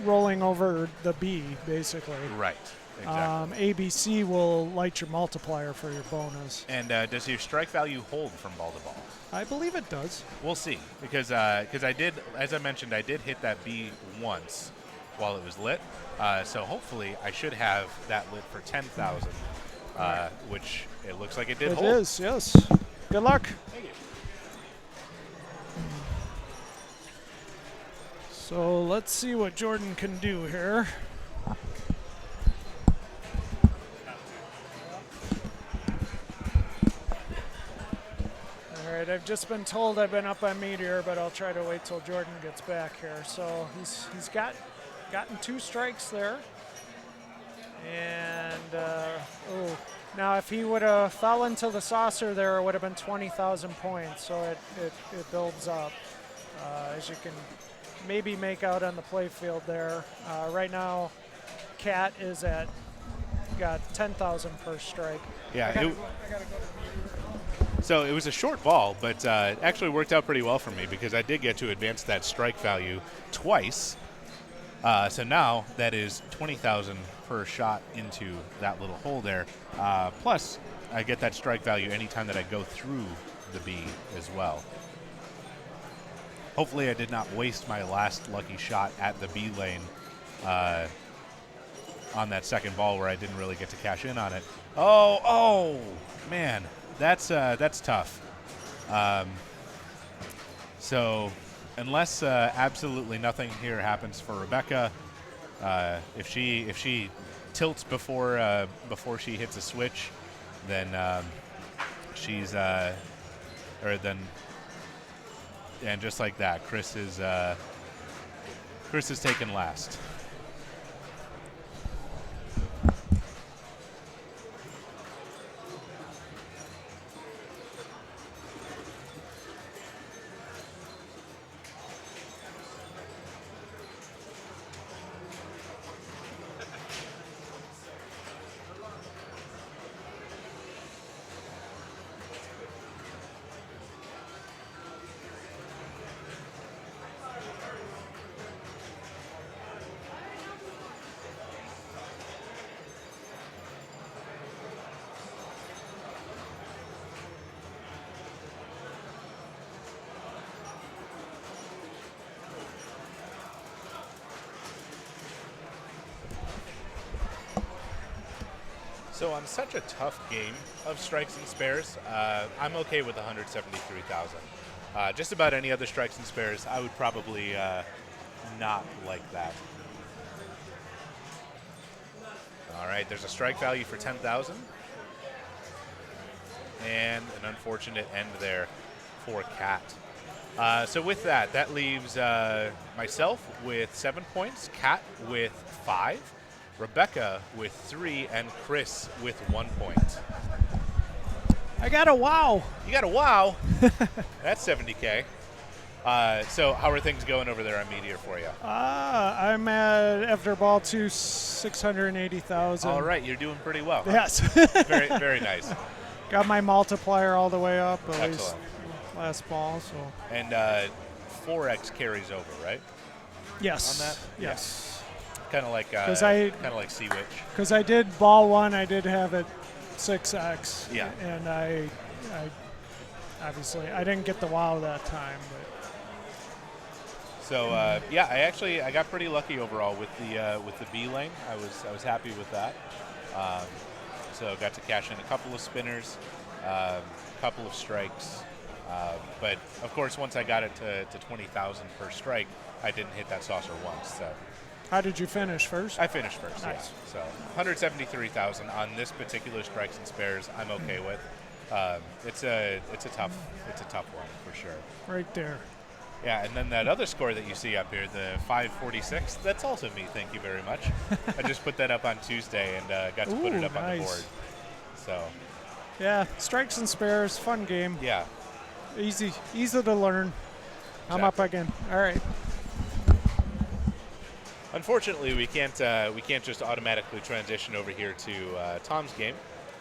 S1: rolling over the B basically.
S2: Right. Exactly.
S1: ABC will light your multiplier for your bonus.
S2: And does your strike value hold from ball to ball?
S1: I believe it does.
S2: We'll see, because I did, as I mentioned, I did hit that B once while it was lit. So hopefully I should have that lit for 10,000, which it looks like it did hold.
S1: It is, yes. Good luck.
S2: Thank you.
S1: So let's see what Jordan can do here. All right, I've just been told I've been up on Meteor, but I'll try to wait till Jordan gets back here. So he's gotten 2 strikes there. And, now if he would have fell into the saucer there, it would have been 20,000 points. So it builds up, as you can maybe make out on the play field there. Right now, Cat is got 10,000 per strike.
S2: Yeah,
S1: I gotta go to Meteor.
S2: so it was a short ball, but it actually worked out pretty well for me, because I did get to advance that strike value twice. So now that is 20,000 per shot into that little hole there. Plus, I get that strike value anytime that I go through the B as well. Hopefully I did not waste my last lucky shot at the B lane on that second ball where I didn't really get to cash in on it. Oh, man, that's tough. So unless absolutely nothing here happens for Rebecca, if she tilts before she hits a switch, then she's and just like that, Chris is taken last. So on such a tough game of strikes and spares, I'm okay with 173,000. Just about any other strikes and spares, I would probably not like that. All right, there's a strike value for 10,000. And an unfortunate end there for Kat. So with that, that leaves myself with 7 points, Kat with 5, Rebecca with 3, and Chris with 1 point.
S1: I got a wow.
S2: You got a wow. That's 70K. So how are things going over there on Meteor for you?
S1: I'm at, after ball 2, 680,000.
S2: All right, you're doing pretty well.
S1: Yes.
S2: Very, very nice.
S1: Got my multiplier all the way up, at least
S2: Excellent.
S1: last ball. So
S2: And 4x carries over, right?
S1: yes.
S2: On that?
S1: Yes.
S2: Kind of like Sea Witch.
S1: Because I did ball 1, I did have it 6x.
S2: Yeah.
S1: And I obviously I didn't get the wow that time, but
S2: So yeah, I got pretty lucky overall with the B lane. I was happy with that. So got to cash in a couple of spinners, a couple of strikes, but of course once I got it to 20,000 per strike, I didn't hit that saucer once. So
S1: how did you finish first?
S2: I finished first.
S1: Nice.
S2: Yeah. So 173,000 on this particular strikes and spares, I'm okay with. It's a tough one for sure.
S1: Right there.
S2: Yeah, and then that other score that you see up here, the 546, that's also me. Thank you very much. I just put that up on Tuesday and got to put it up on the
S1: nice.
S2: board. So
S1: Yeah, strikes and spares, fun game.
S2: yeah,
S1: Easy to learn. I'm up
S2: Exactly.
S1: again. All right.
S2: unfortunately we can't just automatically transition over here to Tom's game.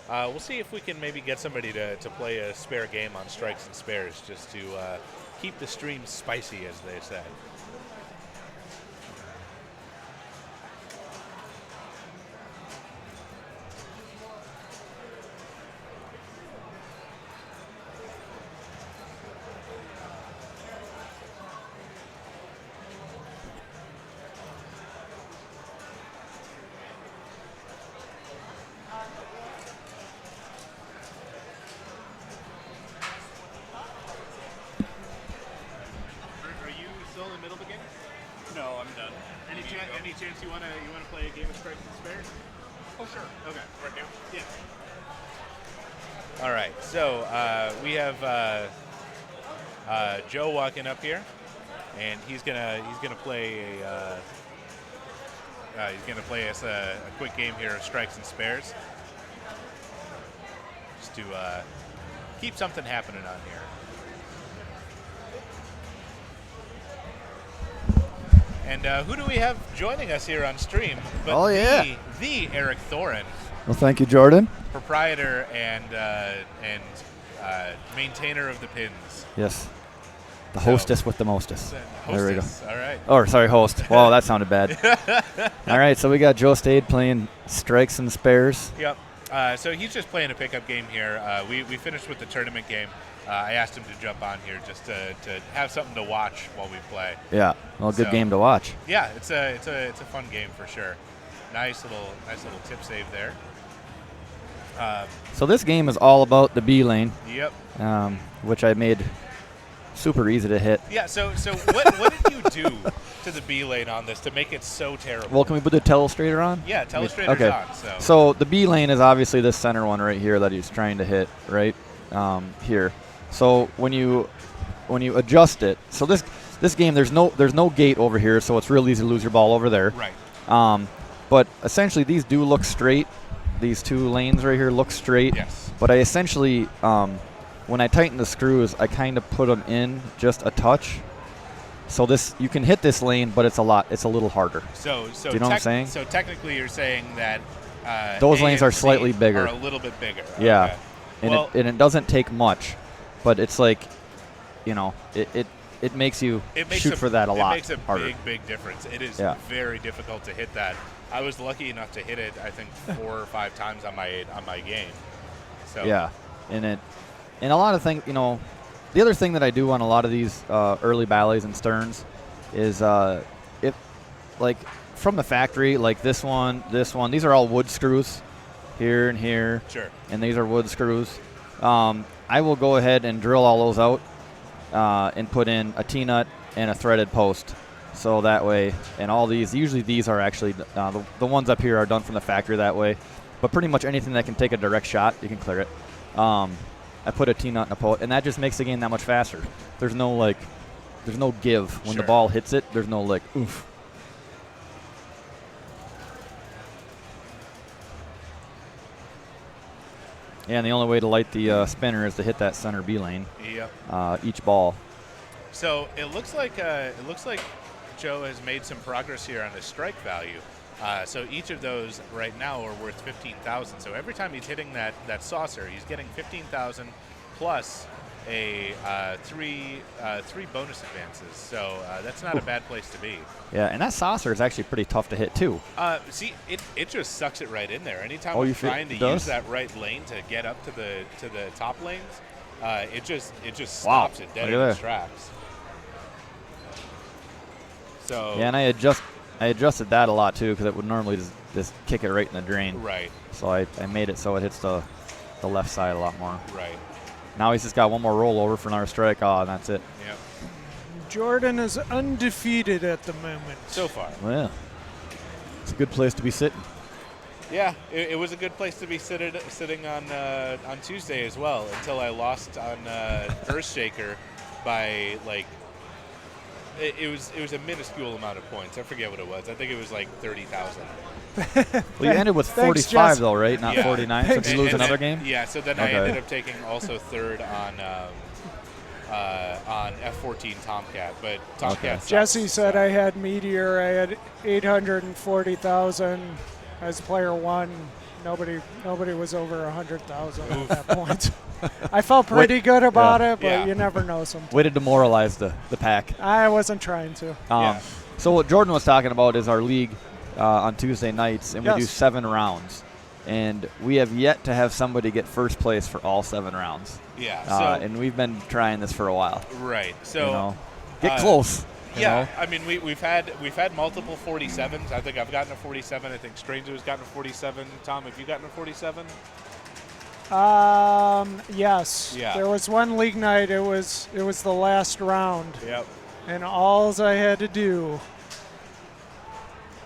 S2: We'll see if we can maybe get somebody to play a spare game on strikes and spares just to keep the stream spicy, as they say. Are you still in the middle of the game?
S7: No, I'm done.
S2: Any chance you wanna play a game of strikes and spares?
S7: Oh, sure.
S2: Okay.
S7: Right now?
S2: Yeah. All right. So we have Joe walking up here, and he's gonna play us a quick game here of strikes and spares, just to keep something happening on here. And who do we have joining us here on stream? But
S8: Oh, yeah.
S2: the Eric Thorin,
S8: Well, thank you, Jordan.
S2: proprietor and maintainer of the pins.
S8: Yes. The hostess with the mostest. There we go.
S2: Hostess. All right.
S8: Oh, sorry, host. Wow, that sounded bad. All right, so we got Joe Stade playing strikes and spares.
S2: Yep. So he's just playing a pickup game here. We finished with the tournament game. I asked him to jump on here just to have something to watch while we play.
S8: Yeah, well, good
S2: So-
S8: game to watch.
S2: Yeah, it's a fun game for sure. Nice little tip save there.
S8: So this game is all about the B lane,
S2: Yep.
S8: which I made super easy to hit.
S2: Yeah. So what did you do to the B lane on this to make it so terrible?
S8: Well, can we put the telestrator on?
S2: Yeah, Telestrator's
S8: Okay.
S2: on.
S8: So the B lane is obviously this center one right here that he's trying to hit, right here. So when you adjust it, so this game there's no gate over here, so it's real easy to lose your ball over there.
S2: Right.
S8: But essentially these do look straight. These two lanes right here look straight.
S2: Yes.
S8: But I essentially, when I tighten the screws, I kind of put them in just a touch. So this you can hit this lane, but it's a little harder.
S2: So
S8: Do you know what I'm saying?
S2: So technically, you're saying that
S8: Those
S2: A
S8: lanes
S2: and
S8: are slightly
S2: C
S8: bigger.
S2: Are a little bit bigger.
S8: Yeah.
S2: Okay.
S8: And
S2: Well-
S8: it doesn't take much, but it's like, it makes you shoot for that a lot
S2: It makes a
S8: harder.
S2: big difference. It is
S8: Yeah.
S2: very difficult to hit that. I was lucky enough to hit it, I think, 4 or 5 times on my game. So
S8: Yeah, and a lot of things, the other thing that I do on a lot of these early ballets and sterns is if, like, from the factory, like this one, these are all wood screws here and here.
S2: Sure.
S8: And these are wood screws. I will go ahead and drill all those out and put in a T-nut and a threaded post. So that way, and all these, usually these are actually, the ones up here are done from the factory that way. But pretty much anything that can take a direct shot, you can clear it. I put a T-nut and a post, and that just makes the game that much faster. There's no give. When the ball hits it, there's no oof. Yeah, and the only way to light the spinner is to hit that center B lane.
S2: Yep.
S8: Each ball.
S2: So it looks like Joe has made some progress here on his strike value. So each of those right now are worth 15,000. So every time he's hitting that saucer, he's getting 15,000 plus a three bonus advances. So that's not a bad place to be.
S8: Yeah, and that saucer is actually pretty tough to hit too.
S2: See, it just sucks it right in there. Anytime
S8: Oh,
S2: I'm
S8: you feel
S2: trying to
S8: it does?
S2: use that right lane to get up to the top lanes, it just
S8: Wow.
S2: stops it dead
S8: Look
S2: in
S8: at
S2: its
S8: that.
S2: tracks. So
S8: Yeah, and I adjusted that a lot too because it would normally just kick it right in the drain.
S2: right,
S8: So I made it so it hits the left side a lot more.
S2: right,
S8: Now he's just got one more rollover for another strike. Oh, and that's it.
S2: yep.
S1: Jordan is undefeated at the moment.
S2: So far,
S8: Well, it's a good place to be sitting.
S2: yeah, it was a good place to be sitting on Tuesday as well until I lost on Earthshaker by It was a minuscule amount of points. I forget what it was. I think it was 30,000.
S8: Well, you ended with
S1: Thanks,
S8: 45
S1: Jess.
S8: though, right? Not
S2: Yeah.
S8: 49. So did you lose
S2: And
S8: another
S2: then-
S8: game?
S2: Yeah. So then I
S8: Okay.
S2: ended up taking also third on F14 Tomcat, but Tomcat. sucks,
S1: Jesse said
S2: so.
S1: I had Meteor. I had 840,000 as player one. Nobody was over 100,000 at that point. I felt pretty good about it, but
S2: Yeah.
S1: you never know sometimes.
S8: Way to demoralize the pack.
S1: I wasn't trying to.
S2: Yeah.
S8: So what Jordan was talking about is our league on Tuesday nights, and we do
S1: Yes.
S8: 7 rounds. And we have yet to have somebody get first place for all 7 rounds.
S2: Yeah. So
S8: And we've been trying this for a while.
S2: right. So
S8: You know, get close. you
S2: yeah,
S8: know?
S2: I mean we've had multiple 47s. I think I've gotten a 47. I think Stranger has gotten a 47. Tom, have you gotten a 47?
S1: Yes.
S2: Yeah.
S1: There was one league night. It was the last round,
S2: Yep.
S1: and all I had to do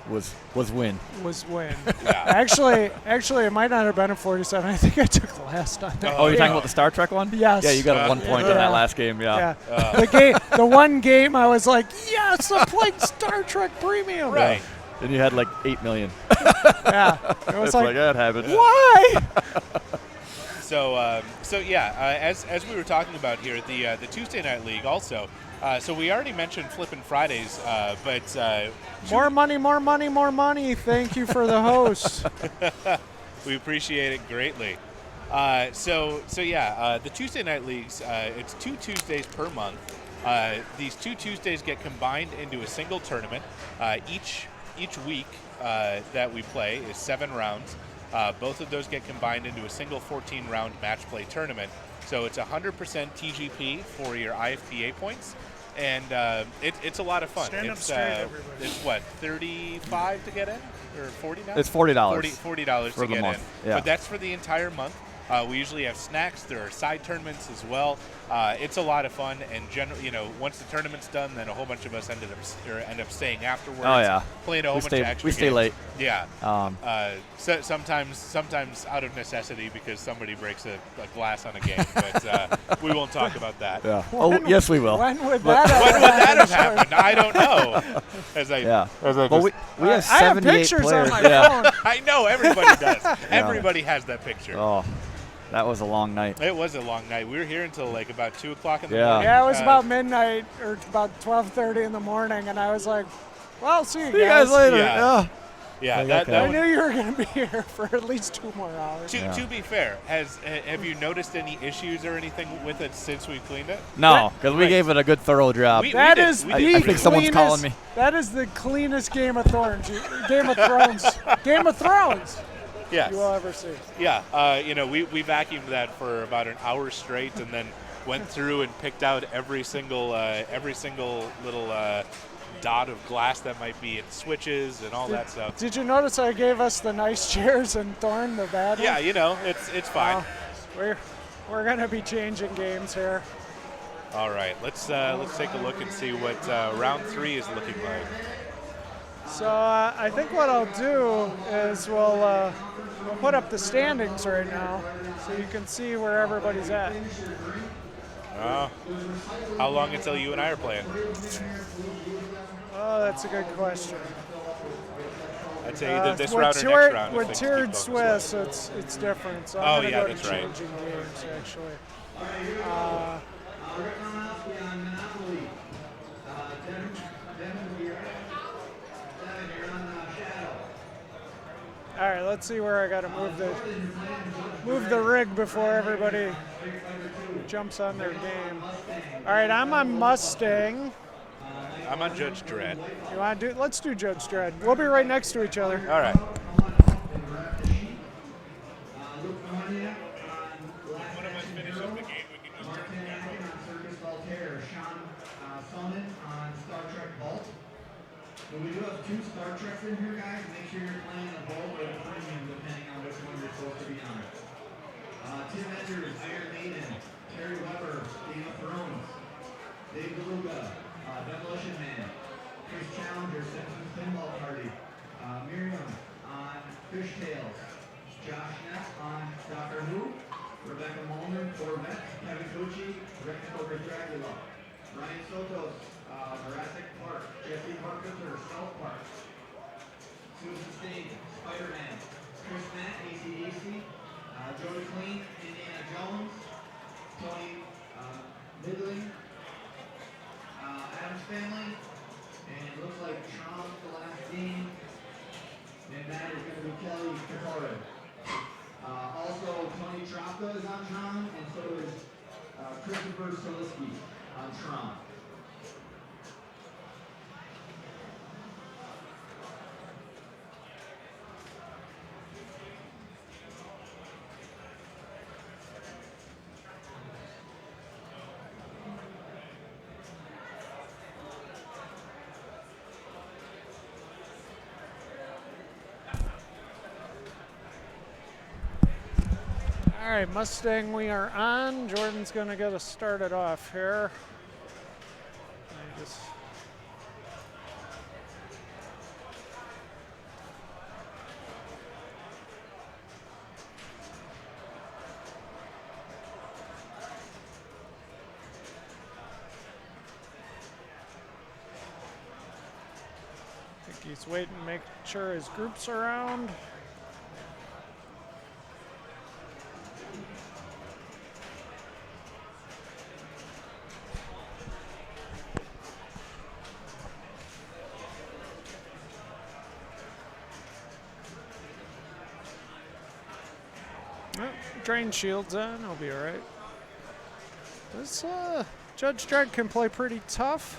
S8: Was win.
S1: was win.
S2: Yeah.
S1: actually, it might not have been a 47. I think I took last on that.
S8: Oh, you're
S2: yeah.
S8: talking about the Star Trek one?
S1: Yes.
S8: Yeah, you got a 1 point in
S1: Yeah.
S8: that last game. Yeah.
S1: Yeah. The one game I was like, yes, I'm playing Star Trek Premium.
S2: Right.
S8: Then you had 8 million.
S1: Yeah. It was
S8: It's
S1: like,
S8: that happened.
S1: why?
S2: So as we were talking about here, the Tuesday night league also. So we already mentioned Flippin' Fridays, but
S1: More money, more money, more money. Thank you for the host.
S2: we appreciate it greatly. The Tuesday night leagues. It's 2 Tuesdays per month. These 2 Tuesdays get combined into a single tournament. Each week that we play is 7 rounds. Both of those get combined into a single 14-round match play tournament. So it's 100% TGP for your IFPA points, and it's a lot of fun.
S1: Stand up
S2: it's,
S1: straight, everybody.
S2: It's what, 35 to get in, or 40 now?
S8: It's $40.
S2: $40
S8: For
S2: to
S8: the
S2: get
S8: month,
S2: in.
S8: yeah.
S2: But that's for the entire month. We usually have snacks. There are side tournaments as well. It's a lot of fun, and once the tournament's done, then a whole bunch of us end up staying afterwards.
S8: Oh, yeah.
S2: Playing a whole bunch of extra
S8: We stay
S2: games.
S8: late.
S2: Yeah.
S8: Um,
S2: So sometimes out of necessity because somebody breaks a glass on a game, but we won't talk about that.
S8: Yeah. Oh, yes, we will.
S1: When would that
S2: When would that have happened? I don't know.
S8: Yeah.
S2: As I
S8: But
S2: just-
S8: we have
S1: I have
S8: 78
S1: pictures
S8: players.
S1: on my
S8: yeah.
S1: phone.
S2: I know everybody does. Everybody has that picture.
S8: Oh, that was a long night.
S2: It was a long night. We were here until about 2 o'clock in the
S8: Yeah.
S2: morning.
S1: Yeah, it was about midnight or about 12:30 in the morning, and I was like, well, see you
S8: See you guys later.
S2: Yeah.
S8: Yeah.
S2: Yeah,
S8: Like,
S2: that,
S8: okay.
S2: that
S1: I
S2: one,
S1: knew you were going to be here for at least 2 more hours.
S2: to be fair, have you noticed any issues or anything with it since we cleaned it?
S8: No, because we
S2: Right.
S8: gave it a good thorough job.
S2: We
S1: That
S2: did.
S1: is
S2: We
S1: the
S2: did
S8: I think
S2: pretty
S8: someone's
S1: cleanest-
S8: calling me.
S1: That is the cleanest Game of Thrones. Game of Thrones. Game of Thrones
S2: Yes.
S1: you will ever see.
S2: Yeah. We vacuumed that for about an hour straight, and then went through and picked out every single little dot of glass that might be in switches and all that stuff.
S1: Did you notice I gave us the nice chairs and Thorn the bad
S2: Yeah,
S1: one?
S2: you know, it's fine.
S1: We're gonna be changing games here.
S2: All right, let's take a look and see what round 3 is looking like.
S1: So I think what I'll do is we'll put up the standings right now, so you can see where everybody's at.
S2: How long until you and I are playing?
S1: Oh, that's a good question.
S2: I'd say either this round or next round.
S1: With tiered Swiss, it's different. So I'm gonna go to changing games, actually. All right, let's see where I got to move the rig before everybody jumps on their game. All right, I'm on Mustang.
S2: I'm on Judge Dredd.
S1: You want to do? Let's do Judge Dredd. We'll be right next to each other.
S2: All right.
S4: We do have 2 Star Treks in here, guys. Make sure you're playing a Vault or a Premium, depending on which one you're supposed to be on. Tim Enders, Iron Maiden, Terry Weber, Game of Thrones, Dave DeLuca, Demolition Man, Chris Challenger, Simpsons Pinball Party, Miriam on Fishtails, Josh Neff on Doctor Who, Rebecca Molnar, Corvette, Kevin Cochi, Rick Coker Dracula, Ryan Sotos, Jurassic Park, Jesse Carpenter, South Park, Susan Sting, Spider-Man, Chris Matt, AC/DC, Jody Clean, Indiana Jones, Tony Midling, Adams Family, and it looks like Trump, the last game, and that is going to be Kelly Kakare. Also, Tony Trapka is on Tron, and so is Christopher Soliski on Tron.
S1: All right, Mustang, we are on. Jordan's going to get us started off here. I think he's waiting to make sure his group's around. Drain shields on, I'll be alright. This Judge Dredd can play pretty tough.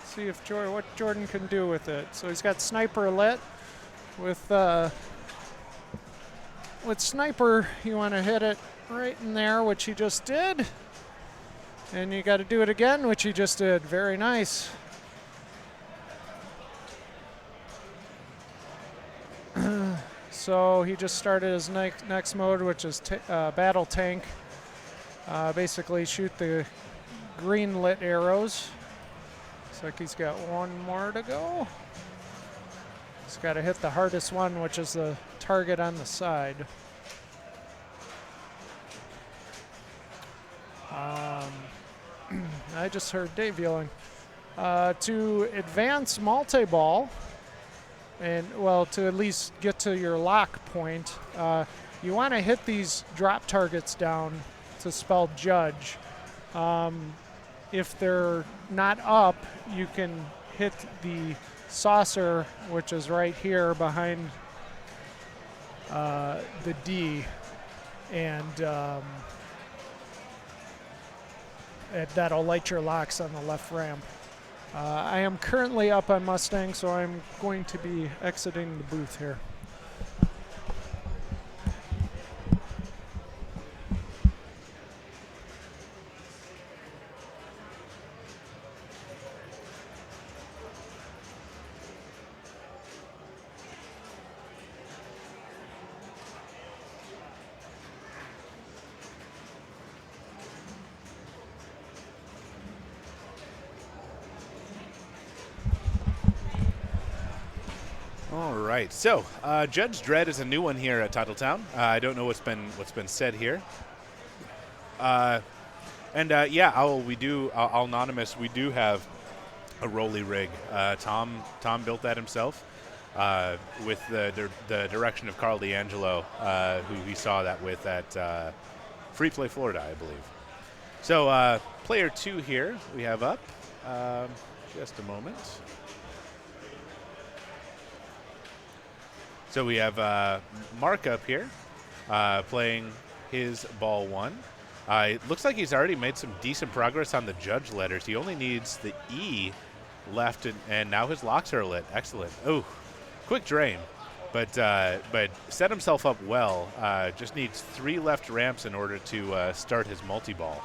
S1: See if what Jordan can do with it. So he's got Sniper lit. With Sniper, you want to hit it right in there, which he just did. And you got to do it again, which he just did. Very nice. So he just started his next mode, which is Battle Tank. Basically shoot the green lit arrows. Looks like he's got one more to go. He's got to hit the hardest one, which is the target on the side. I just heard Dave yelling. To advance multi-ball, and well, to at least get to your lock point, you want to hit these drop targets down to spell judge. If they're not up, you can hit the saucer, which is right here behind the D, and that'll light your locks on the left ramp. I am currently up on Mustang, so I'm going to be exiting the booth here.
S2: All right. So Judge Dredd is a new one here at Titletown. I don't know what's been said here. Yeah, I'll anonymous. We do have a Rolly rig. Tom built that himself with the direction of Carl D'Angelo, who we saw that with at Free Play Florida, I believe. So player 2 here we have up. Just a moment. So we have Mark up here playing his ball 1. It looks like he's already made some decent progress on the judge letters. He only needs the E left, and now his locks are lit. Excellent. Oh, quick drain, but set himself up well. Just needs 3 left ramps in order to start his multi-ball.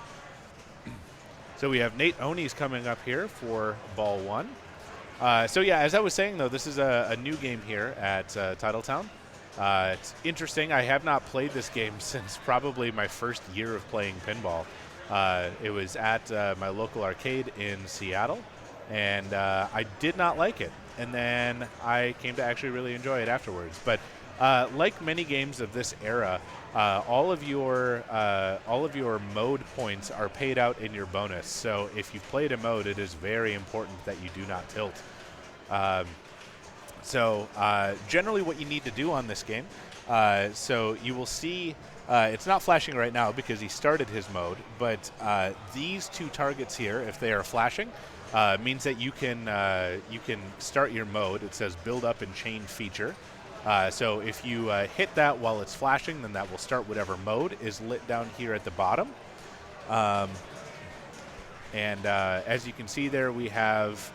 S2: So we have Nate Oni's coming up here for ball 1. So yeah, as I was saying though, this is a new game here at Titletown. It's interesting. I have not played this game since probably my first year of playing pinball. It was at my local arcade in Seattle, and I did not like it. And then I came to actually really enjoy it afterwards. But like many games of this era, all of your mode points are paid out in your bonus. So if you've played a mode, it is very important that you do not tilt. Generally what you need to do on this game, so you will see, it's not flashing right now because he started his mode, but these 2 targets here, if they are flashing, means that you can start your mode. It says build up and chain feature. So if you hit that while it's flashing, then that will start whatever mode is lit down here at the bottom. As you can see there, we have,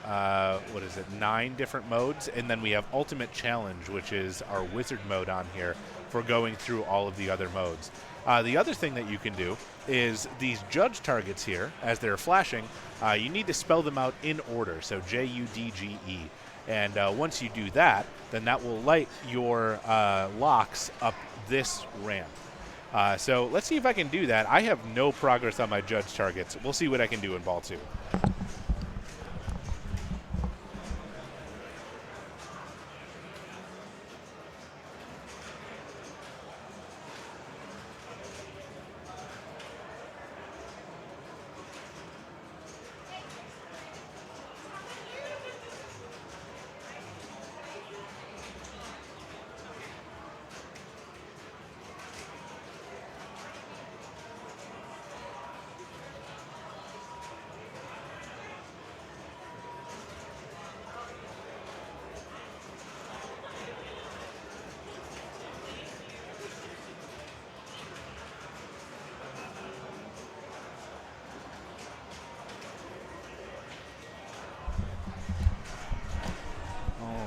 S2: 9 different modes, and then we have Ultimate Challenge, which is our wizard mode on here for going through all of the other modes. The other thing that you can do is these judge targets here, as they're flashing, you need to spell them out in order, so J-U-D-G-E. And once you do that, then that will light your locks up this ramp. So let's see if I can do that. I have no progress on my judge targets. We'll see what I can do in ball 2.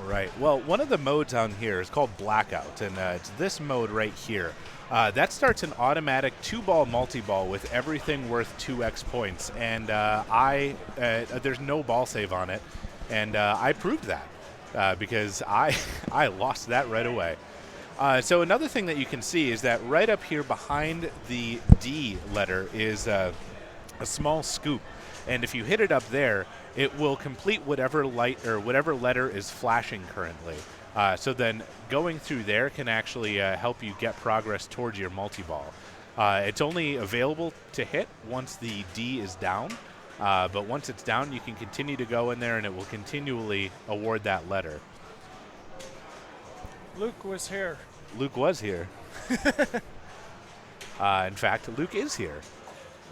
S2: Right. Well, one of the modes on here is called Blackout, and it's this mode right here. That starts an automatic 2-ball multi-ball with everything worth 2x points, and there's no ball save on it, and I proved that because I lost that right away. So another thing that you can see is that right up here behind the D letter is a small scoop, and if you hit it up there, it will complete whatever light or whatever letter is flashing currently. So then going through there can actually help you get progress towards your multi-ball. It's only available to hit once the D is down, but once it's down, you can continue to go in there and it will continually award that letter.
S1: Luke was here.
S2: Luke was here. In fact, Luke is here,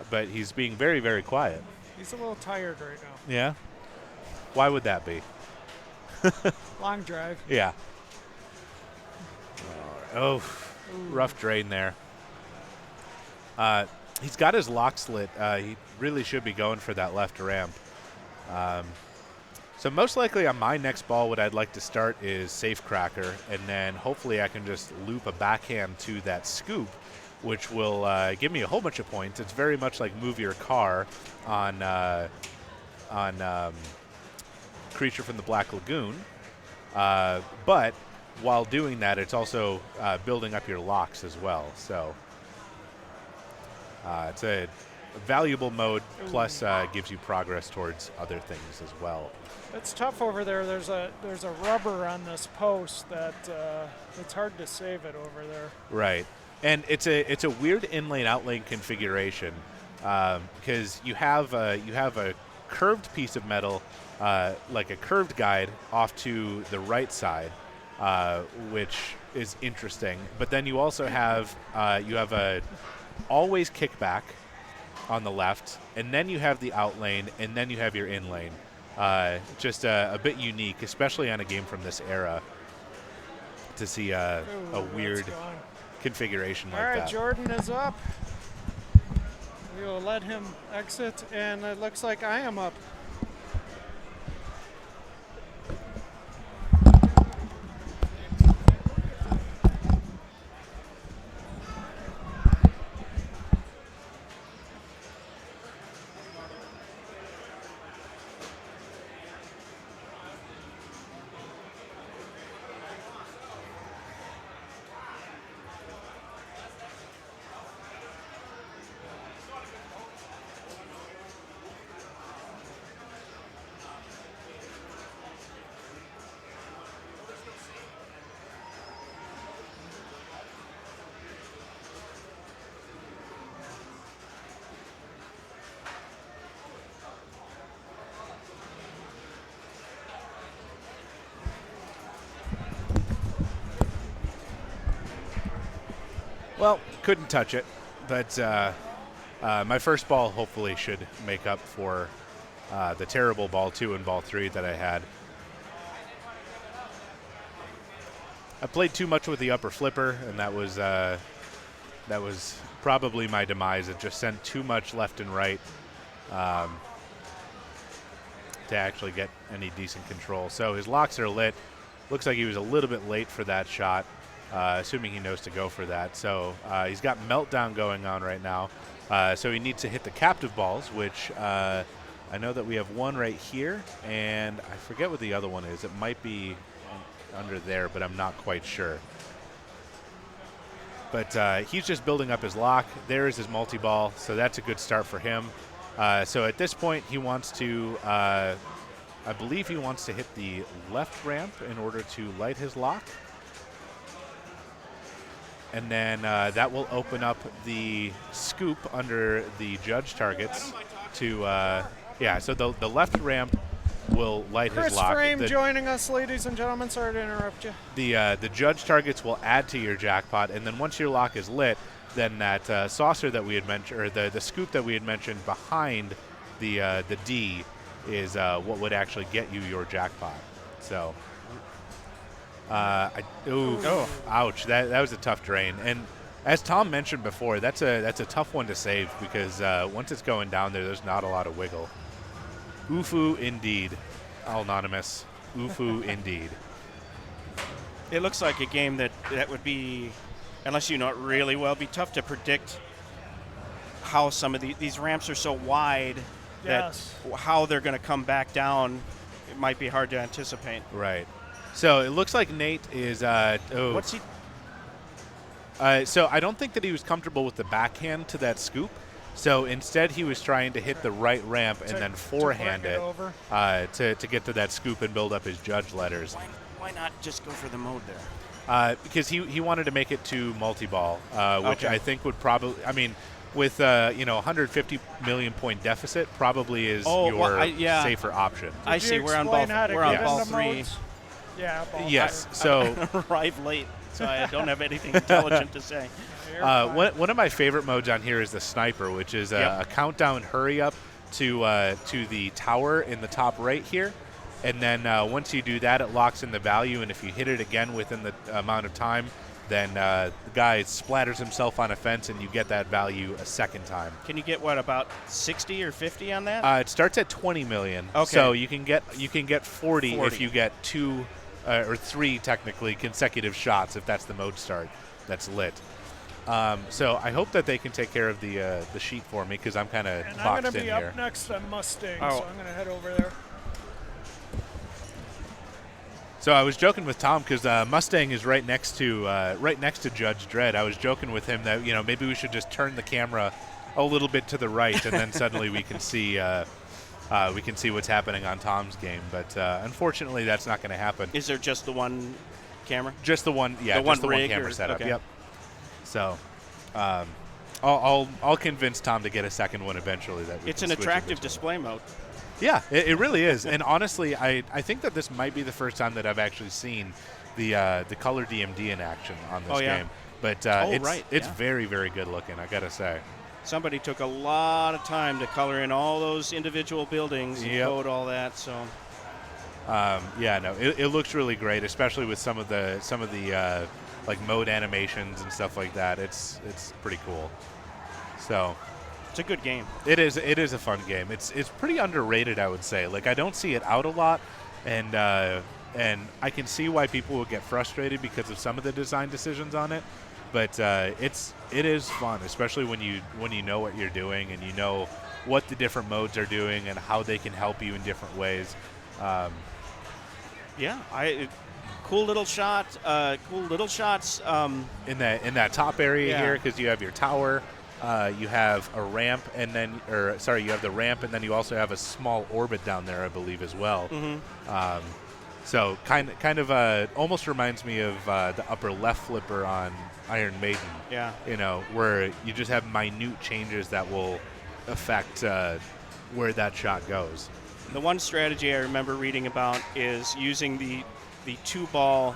S2: but he's being very, very quiet.
S1: He's a little tired right now.
S2: Yeah? Why would that be?
S1: Long drive.
S2: Yeah. Oh, rough drain there. He's got his lock slit. He really should be going for that left ramp. So most likely on my next ball, what I'd like to start is Safe Cracker, and then hopefully I can just loop a backhand to that scoop, which will give me a whole bunch of points. It's very much like Move Your Car on Creature from the Black Lagoon. But while doing that, it's also building up your locks as well. So it's a valuable mode, plus gives you progress towards other things as well.
S1: It's tough over there. There's a rubber on this post that it's hard to save it over there.
S2: Right, and it's a weird in-lane out-lane configuration because you have a curved piece of metal, like a curved guide, off to the right side, which is interesting. But then you also have a always kickback on the left, and then you have the out lane, and then you have your in lane. Just a bit unique, especially on a game from this era, to see a weird configuration like that.
S1: All right, Jordan is up. We will let him exit, and it looks like I am up.
S2: Well, couldn't touch it, but my first ball hopefully should make up for the terrible ball 2 and ball 3 that I had. I played too much with the upper flipper, and that was probably my demise. It just sent too much left and right to actually get any decent control. So his locks are lit. Looks like he was a little bit late for that shot. Assuming he knows to go for that. So he's got Meltdown going on right now. So he needs to hit the captive balls, which I know that we have one right here, and I forget what the other one is. It might be under there, but I'm not quite sure. But he's just building up his lock. There is his multi-ball, so that's a good start for him. So at this point, he wants to, I believe he wants to hit the left ramp in order to light his lock. And then that will open up the scoop under the judge targets to, so the left ramp will light his lock.
S1: Chris Frame joining us, ladies and gentlemen. Sorry to interrupt you.
S2: The judge targets will add to your jackpot, and then once your lock is lit, then that saucer that we had mentioned, or the scoop that we had mentioned behind the D is what would actually get you your jackpot. So... ouch! That was a tough drain, and as Tom mentioned before, that's a tough one to save because once it's going down there's not a lot of wiggle. Oofu indeed, anonymous. Oofu indeed.
S9: It looks like a game that would be, unless you know it really well, be tough to predict how some of these ramps are so wide that how they're going to come back down. It might be hard to anticipate.
S2: Right. So it looks like Nate is.
S9: What's he?
S2: So I don't think that he was comfortable with the backhand to that scoop. So instead, he was trying to hit the right ramp and then forehand it to get to that scoop and build up his judge letters.
S9: Why not just go for the mode there?
S2: Because he wanted to make it to multi-ball, which I think would probably. I mean, with 150 million point deficit, probably is safer option.
S9: I see. We're on ball 3.
S1: Yeah.
S2: Yes. So
S9: arrived late, so I don't have anything intelligent to say.
S2: One of my favorite modes on here is the sniper, which is a countdown hurry up to the tower in the top right here, and then once you do that, it locks in the value, and if you hit it again within the amount of time, then the guy splatters himself on a fence, and you get that value a second time.
S9: Can you get about 60 or 50 on that?
S2: It starts at 20 million.
S9: Okay.
S2: So you can get 40 if you get 2 or 3 technically consecutive shots if that's the mode start that's lit. So I hope that they can take care of the sheet for me because I'm kind of boxed in here.
S1: I'm going to be up next on Mustang, so I'm going to head over there.
S2: So I was joking with Tom because Mustang is right next to Judge Dredd. I was joking with him that maybe we should just turn the camera a little bit to the right, and then suddenly we can see what's happening on Tom's game. But unfortunately, that's not going to happen.
S9: Is there just the one camera?
S2: Just the one, yeah,
S9: the
S2: just
S9: one
S2: the one
S9: rig
S2: camera
S9: or-
S2: setup.
S9: okay.
S2: Yep. So, I'll convince Tom to get a second one eventually. That we
S9: It's
S2: can
S9: an
S2: switch
S9: attractive
S2: between.
S9: display mode.
S2: Yeah, it really is. And honestly, I think that this might be the first time that I've actually seen the color DMD in action on this
S9: Oh, yeah.
S2: game. But
S9: right,
S2: it's
S9: yeah.
S2: very, very good looking, I gotta say.
S9: Somebody took a lot of time to color in all those individual buildings and
S2: Yep.
S9: code all that. So
S2: Yeah, no, it looks really great, especially with some of the like mode animations and stuff like that. It's pretty cool. So
S9: it's a good game.
S2: it is a fun game. It's pretty underrated, I would say. Like I don't see it out a lot, and I can see why people will get frustrated because of some of the design decisions on it. But it is fun, especially when you know what you're doing and you know what the different modes are doing and how they can help you in different ways.
S9: Cool little shot. Cool little shots.
S2: In that top area
S9: Yeah.
S2: here, because you have your tower, you have a ramp, and then you have the ramp, and then you also have a small orbit down there, I believe, as well.
S9: Mm-hmm.
S2: So kind of almost reminds me of the upper left flipper on Iron Maiden.
S9: Yeah.
S2: You know, where you just have minute changes that will affect where that shot goes.
S9: The one strategy I remember reading about is using the 2-ball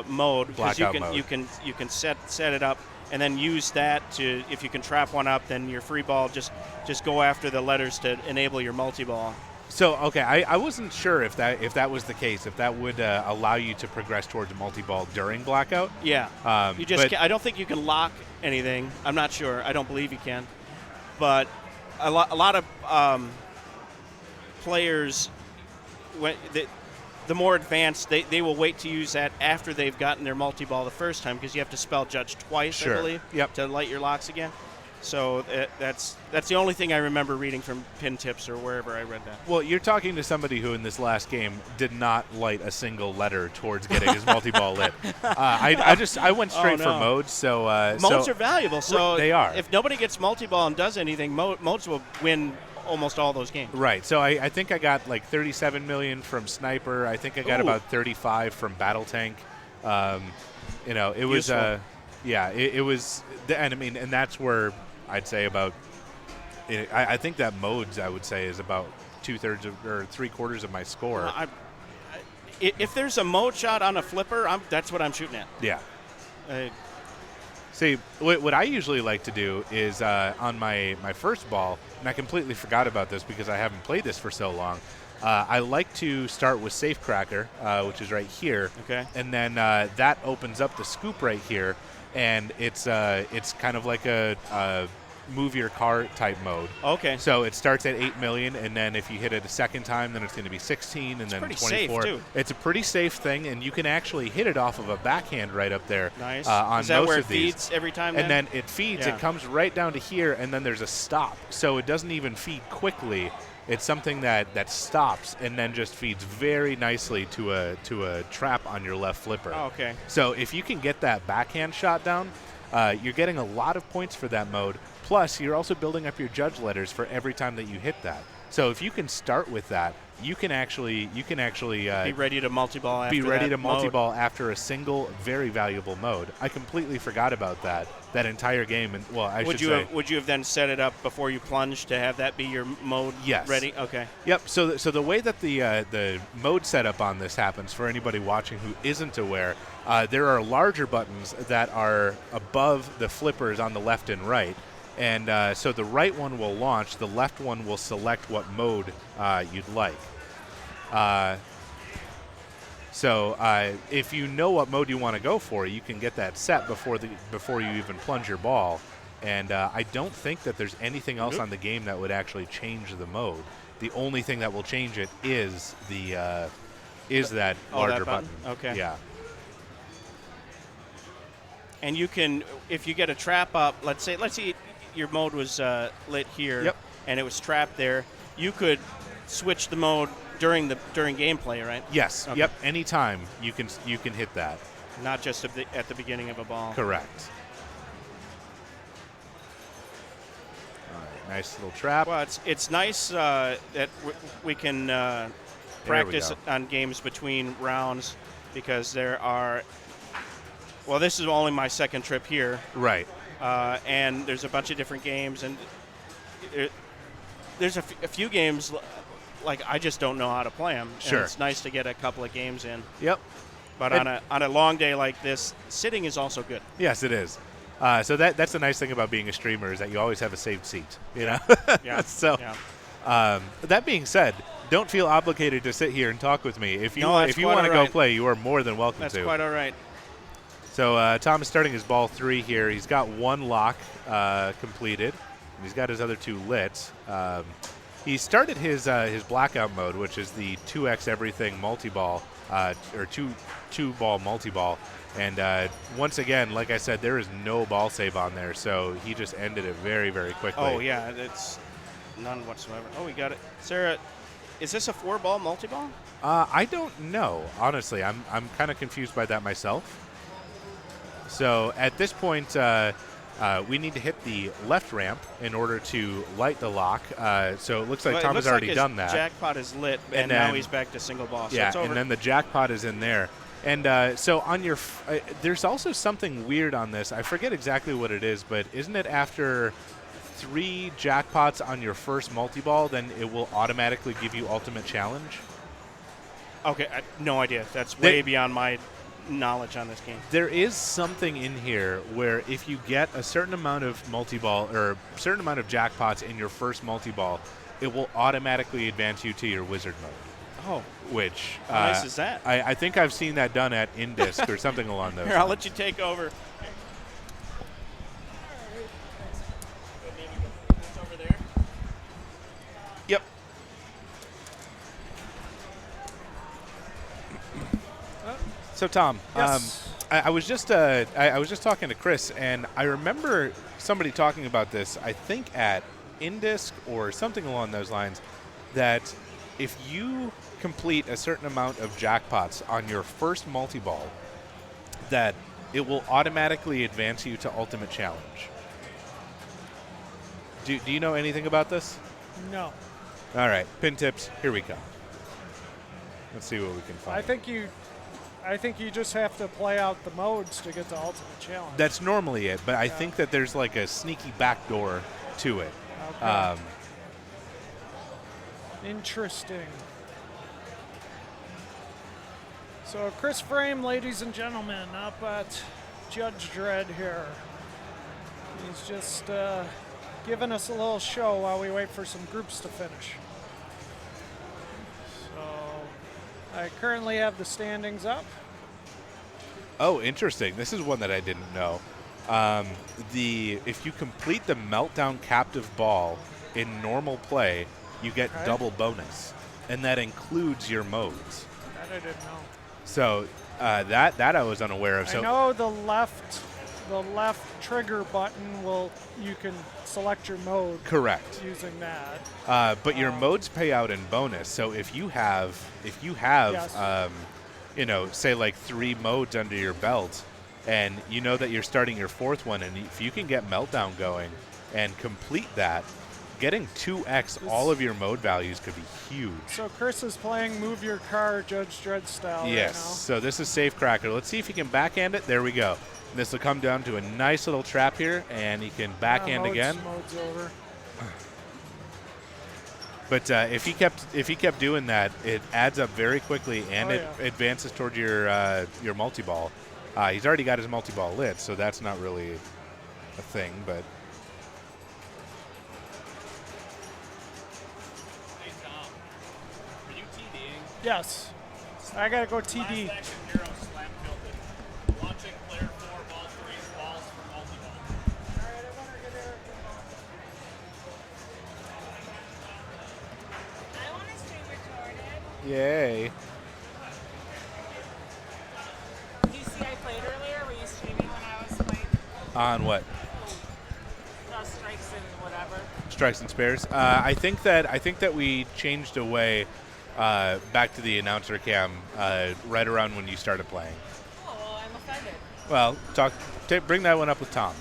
S9: mode, because
S2: Blackout mode.
S9: you can set it up and then use that to, if you can trap one up, then your free ball just go after the letters to enable your multi-ball.
S2: So okay, I wasn't sure if that was the case, if that would allow you to progress towards a multi-ball during blackout.
S9: Yeah. You just
S2: but-
S9: I don't think you can lock anything. I'm not sure. I don't believe you can. But a lot of players, when the more advanced, they will wait to use that after they've gotten their multi-ball the first time, because you have to spell judge twice,
S2: Sure.
S9: I believe,
S2: Yep.
S9: to light your locks again. So that's the only thing I remember reading from Pin Tips or wherever I read that.
S2: Well, you're talking to somebody who in this last game did not light a single letter towards getting his multi-ball lit. I went straight for
S9: no.
S2: modes. So
S9: Modes are valuable, so
S2: they are.
S9: If nobody gets multi-ball and does anything, modes will win almost all those games.
S2: Right. So I think I got like 37 million from Sniper. I think I got
S9: Ooh.
S2: about 35 from Battle Tank. You know, it was
S9: Useful.
S2: it was, and I mean, and that's where I'd say about. I think that modes, I would say, is about 2/3 or 3/4 of my score.
S9: If there's a mode shot on a flipper, that's what I'm shooting at.
S2: Yeah.
S9: Uh,
S2: See, what I usually like to do is on my first ball, and I completely forgot about this because I haven't played this for so long. I like to start with Safecracker, which is right here.
S9: Okay.
S2: And then that opens up the scoop right here, and it's kind of like a move your car type mode.
S9: Okay.
S2: So it starts at 8 million, and then if you hit it a second time, then it's going to be 16, and then
S9: pretty
S2: 24.
S9: safe, too.
S2: It's a pretty safe thing, and you can actually hit it off of a backhand right up there.
S9: Nice.
S2: On
S9: Is that
S2: most
S9: where
S2: of
S9: it
S2: these.
S9: feeds every time?
S2: And then it feeds.
S9: Yeah.
S2: It comes right down to here, and then there's a stop. So it doesn't even feed quickly. It's something that stops and then just feeds very nicely to a trap on your left flipper.
S9: Oh, okay.
S2: So if you can get that backhand shot down, you're getting a lot of points for that mode. Plus, you're also building up your judge letters for every time that you hit that. So if you can start with that, you can actually
S9: be ready to multi-ball after
S2: be ready
S9: that
S2: to
S9: mode.
S2: multi-ball after a single very valuable mode. I completely forgot about that entire game. And well, I should say.
S9: Would you have then set it up before you plunge to have that be your mode
S2: Yes.
S9: ready? Okay.
S2: Yep. So the way that the mode setup on this happens, for anybody watching who isn't aware, there are larger buttons that are above the flippers on the left and right. And so the right one will launch, the left one will select what mode you'd like. So if you know what mode you want to go for, you can get that set before you even plunge your ball. And I don't think that there's anything else on the game that would actually change the mode. The only thing that will change it is that larger
S9: that button? Okay.
S2: Yeah.
S9: And you can, if you get a trap up, let's say your mode was lit here,
S2: Yep.
S9: and it was trapped there, you could switch the mode during gameplay, right?
S2: Yes.
S9: Okay.
S2: Yep. Anytime you can hit that.
S9: Not just at the beginning of a ball.
S2: Correct. Nice little trap.
S9: Well, it's nice that we can practice on games between rounds because there are. Well, this is only my second trip here.
S2: Right.
S9: And there's a bunch of different games, and there's a few games like I just don't know how to play them.
S2: Sure.
S9: And it's nice to get a couple of games in.
S2: Yep.
S9: But on a long day like this, sitting is also good.
S2: Yes, it is. So that's the nice thing about being a streamer is that you always have a saved seat. You know.
S9: Yeah.
S2: So, that being said, don't feel obligated to sit here and talk with me. If you want to go play, you are more than welcome to.
S9: That's quite all right.
S2: So Tom is starting his ball 3 here. He's got 1 lock completed, and he's got his other 2 lit. He started his blackout mode, which is the 2x everything multi-ball, or two ball multi-ball. And once again, like I said, there is no ball save on there, so he just ended it very, very quickly.
S9: Oh, yeah, it's none whatsoever. Oh, we got it. Sarah, is this a 4-ball multi-ball?
S2: I don't know, honestly. I'm kind of confused by that myself. So at this point, we need to hit the left ramp in order to light the lock. So it looks like Tom has already done that.
S9: Jackpot is lit, and now he's back to single ball. So
S2: yeah,
S9: it's over.
S2: and then the jackpot is in there. And so on your there's also something weird on this. I forget exactly what it is, but isn't it after 3 jackpots on your first multi-ball, then it will automatically give you ultimate challenge?
S9: Okay, no idea. That's way beyond my knowledge on this game.
S2: There is something in here where if you get a certain amount of multi-ball or a certain amount of jackpots in your first multi-ball, it will automatically advance you to your wizard mode.
S9: Oh.
S2: Which
S9: how nice is that?
S2: I think I've seen that done at Indisc or something along those
S9: lines. Here, I'll let you take over. Over there.
S2: Yep. So Tom,
S1: yes.
S2: I was just talking to Chris, and I remember somebody talking about this. I think at Indisc or something along those lines, that if you complete a certain amount of jackpots on your first multi-ball, that it will automatically advance you to Ultimate Challenge. Do you know anything about this?
S1: No.
S2: All right, pin tips, here we come. Let's see what we can find.
S1: I think you just have to play out the modes to get to Ultimate Challenge.
S2: That's normally it, but I think that there's like a sneaky backdoor to it.
S1: Okay. Interesting. So Chris Frame, ladies and gentlemen, up at Judge Dredd here. He's just giving us a little show while we wait for some groups to finish. So I currently have the standings up.
S2: Oh, interesting. This is one that I didn't know. If you complete the Meltdown Captive Ball in normal play, you get double bonus, and that includes your modes.
S1: That I didn't know.
S2: So that I was unaware of. So
S1: I know the left trigger button you can select your mode.
S2: Correct.
S1: Using that.
S2: But your modes pay out in bonus. So if you have
S1: yes.
S2: Say like 3 modes under your belt, and you know that you're starting your 4th one, and if you can get Meltdown going and complete that, getting 2x all of your mode values could be huge.
S1: So Chris is playing Move Your Car Judge Dredd style
S2: yes,
S1: right now.
S2: So this is Safe Cracker. Let's see if he can backhand it. There we go. This will come down to a nice little trap here, and he can backhand again.
S1: Mode's over.
S2: But if he kept doing that, it adds up very quickly, and it advances toward your multi-ball. He's already got his multi-ball lit, so that's not really a thing. But
S7: hey Tom, are you TDing?
S1: Yes, I gotta go TD.
S7: Last action hero slam tilted. Launching player 4 ball 3's balls for multi-ball.
S1: All right, I better get Eric involved.
S10: I want to stream recorded.
S2: yay!
S10: Did you see I played earlier? Were you streaming when I was playing?
S2: On what?
S10: Strikes and whatever.
S2: Strikes and spares. I think that we changed away back to the announcer cam right around when you started playing.
S10: Oh, well, I'm offended.
S2: Well, bring that one up with Tom.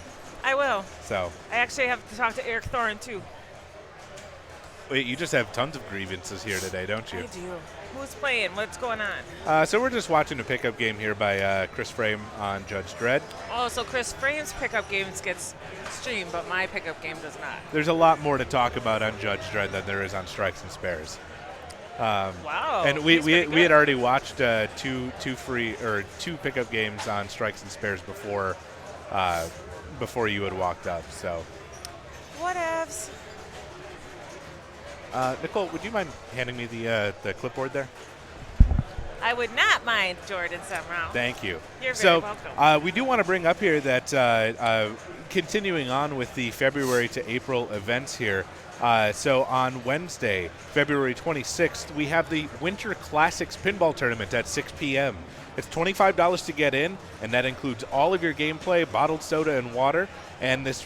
S10: I will.
S2: So
S10: I actually have to talk to Eric Thorin, too.
S2: Wait, you just have tons of grievances here today, don't you?
S10: I do. Who's playing? What's going on?
S2: So we're just watching a pickup game here by Chris Frame on Judge Dredd.
S10: Oh, so Chris Frame's pickup games gets streamed, but my pickup game does not.
S2: There's a lot more to talk about on Judge Dredd than there is on Strikes and Spares.
S10: Wow.
S2: And we had already watched two pickup games on Strikes and Spares before you had walked up. So.
S10: Whatevs.
S2: Nicole, would you mind handing me the clipboard there?
S10: I would not mind, Jordan Semrau.
S2: Thank you.
S10: You're very welcome.
S2: We do want to bring up here that continuing on with the February to April events here, so on Wednesday, February 26th, we have the Winter Classics Pinball Tournament at 6 p.m. It's $25 to get in, and that includes all of your gameplay, bottled soda, and water. And this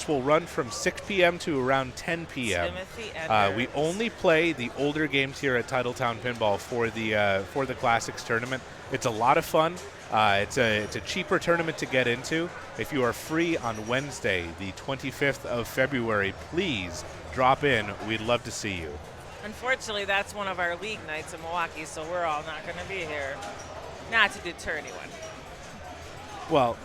S2: will run from 6 p.m. to around 10 p.m. We only play the older games here at Titletown Pinball for the Classics tournament. It's a lot of fun. It's a cheaper tournament to get into. If you are free on Wednesday, the 25th of February, please drop in. We'd love to see you.
S10: Unfortunately, that's one of our league nights in Milwaukee, so we're all not going to be here. Not to deter anyone.
S2: Well,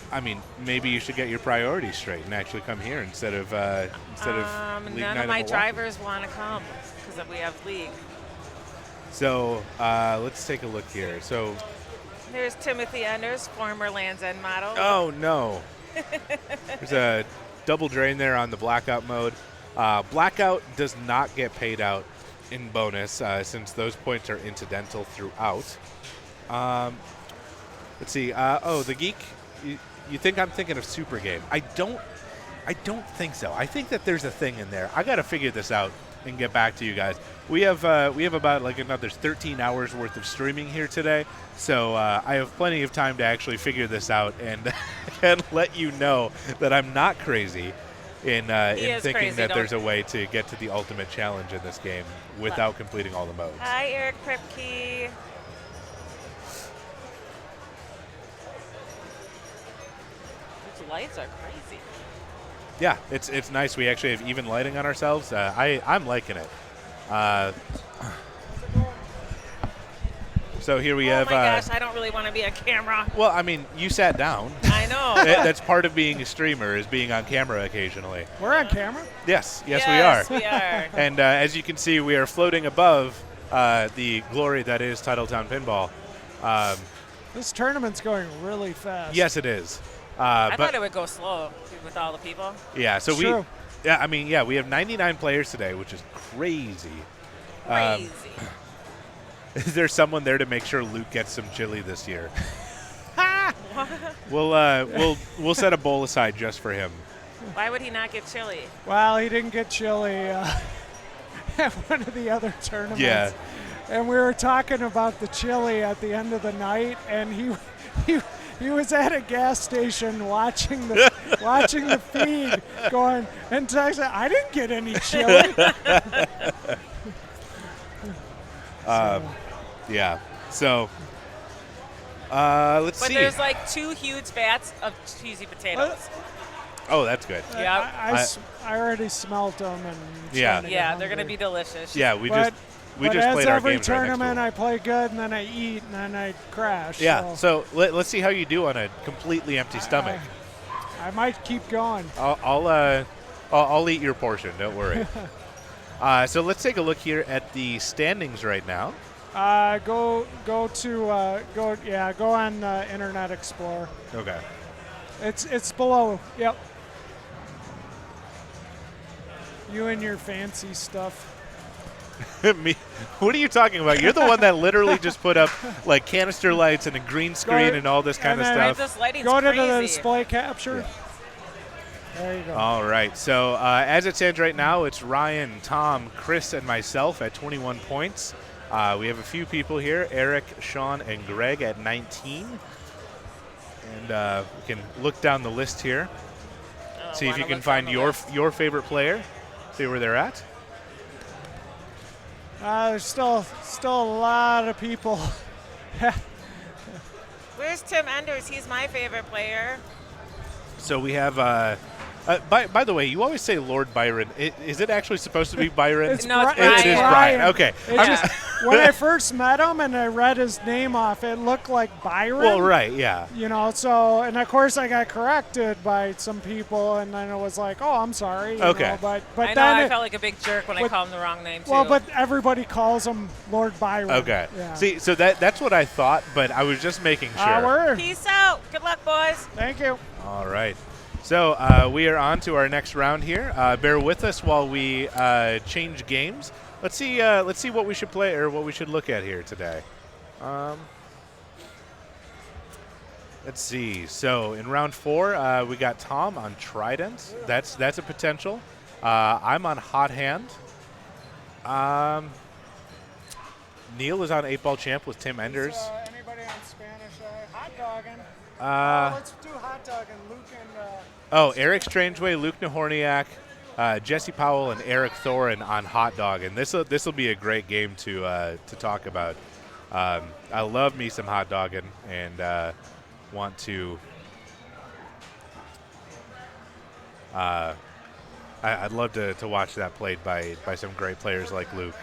S2: I mean, maybe you should get your priorities straight and actually come here instead of league
S10: none
S2: night
S10: of my
S2: in Milwaukee.
S10: drivers want to come because we have league.
S2: So let's take a look here. So
S10: there's Timothy Enders, former Land's End model.
S2: Oh no, there's a double drain there on the blackout mode. Blackout does not get paid out in bonus since those points are incidental throughout. Let's see. The Geek. You think I'm thinking of Super Game? I don't think so. I think that there's a thing in there. I got to figure this out and get back to you guys. We have about like another 13 hours worth of streaming here today, so I have plenty of time to actually figure this out and and let you know that I'm not crazy in thinking
S10: crazy,
S2: that there's a way to get to the ultimate challenge in this game without completing all the modes.
S10: Hi, Eric Kripke. These lights are crazy.
S2: Yeah, it's nice. We actually have even lighting on ourselves. I'm liking it. So here we have.
S10: Oh my gosh, I don't really want to be on camera.
S2: Well, I mean, you sat down.
S10: I know.
S2: That's part of being a streamer, is being on camera occasionally.
S1: We're on camera?
S2: Yes, we are.
S10: Yes, we are.
S2: And as you can see, we are floating above the glory that is Titletown Pinball.
S1: This tournament's going really fast.
S2: Yes, it is.
S10: I thought it would go slow with all the people.
S2: Yeah, so
S1: True.
S2: we have 99 players today, which is crazy.
S10: Crazy.
S2: Is there someone there to make sure Luke gets some chili this year? We'll set a bowl aside just for him.
S10: Why would he not get chili?
S1: Well, he didn't get chili at one of the other tournaments.
S2: Yeah.
S1: And we were talking about the chili at the end of the night, and he was at a gas station watching the feed, going, and I said, I didn't get any chili.
S2: Yeah. So, let's
S10: But
S2: see.
S10: there's like 2 huge vats of cheesy potatoes.
S2: Oh, that's good.
S10: Yeah.
S1: I already smelt them, and
S10: Yeah, they're gonna be delicious.
S2: Yeah, we just
S1: as
S2: played our
S1: every
S2: games right next to
S1: tournament,
S2: them.
S1: I play good, and then I eat, and then I crash.
S2: Yeah. So let's see how you do on a completely empty stomach.
S1: I might keep going.
S2: I'll eat your portion. Don't worry. So let's take a look here at the standings right now.
S1: Go on Internet Explorer.
S2: Okay.
S1: It's below. Yep. You and your fancy stuff.
S2: Me? What are you talking about? You're the one that literally just put up like canister lights and a green screen and all this kind of stuff.
S10: This lighting's
S1: Go to
S10: crazy.
S1: the display capture. There you go.
S2: All right. So as it stands right now, it's Ryan, Tom, Chris, and myself at 21 points. We have a few people here, Eric, Sean, and Greg at 19. And we can look down the list here. See if you can find your favorite player. See where they're at.
S1: There's still a lot of people.
S10: Where's Tim Enders? He's my favorite player.
S2: So we have By the way, you always say Lord Byron. Is it actually supposed to be Byron?
S1: It's
S10: No, it's
S2: It is
S10: Brian.
S2: Brian. Okay.
S1: It just, when I first met him and I read his name off, it looked like Byron.
S2: Well, right, yeah.
S1: You know, so, and of course I got corrected by some people, and then it was like, oh, I'm sorry. You
S2: Okay.
S1: know, but
S10: I know,
S1: then
S10: I
S1: it,
S10: felt like a big jerk when I
S1: but-
S10: called him the wrong name, too.
S1: well, but everybody calls him Lord Byron.
S2: Okay.
S1: Yeah.
S2: See, so that's what I thought, but I was just making sure.
S1: We're,
S10: Peace out. Good luck, boys.
S1: thank you.
S2: All right. So we are on to our next round here. Bear with us while we change games. Let's see what we should play or what we should look at here today. Let's see. So in round 4, we got Tom on Trident. That's a potential. I'm on Hot Hand. Neil is on 8-Ball Champ with Tim Enders.
S1: Anybody on Spanish? Hot dogging. Let's do hot dogging. Luke and.
S2: Eric Strangeway, Luke Nahorniak, Jesse Powell, and Eric Thorin on Hot Dog, and this will be a great game to talk about. I love me some hot dogging, and want to. I'd love to watch that played by some great players like Luke.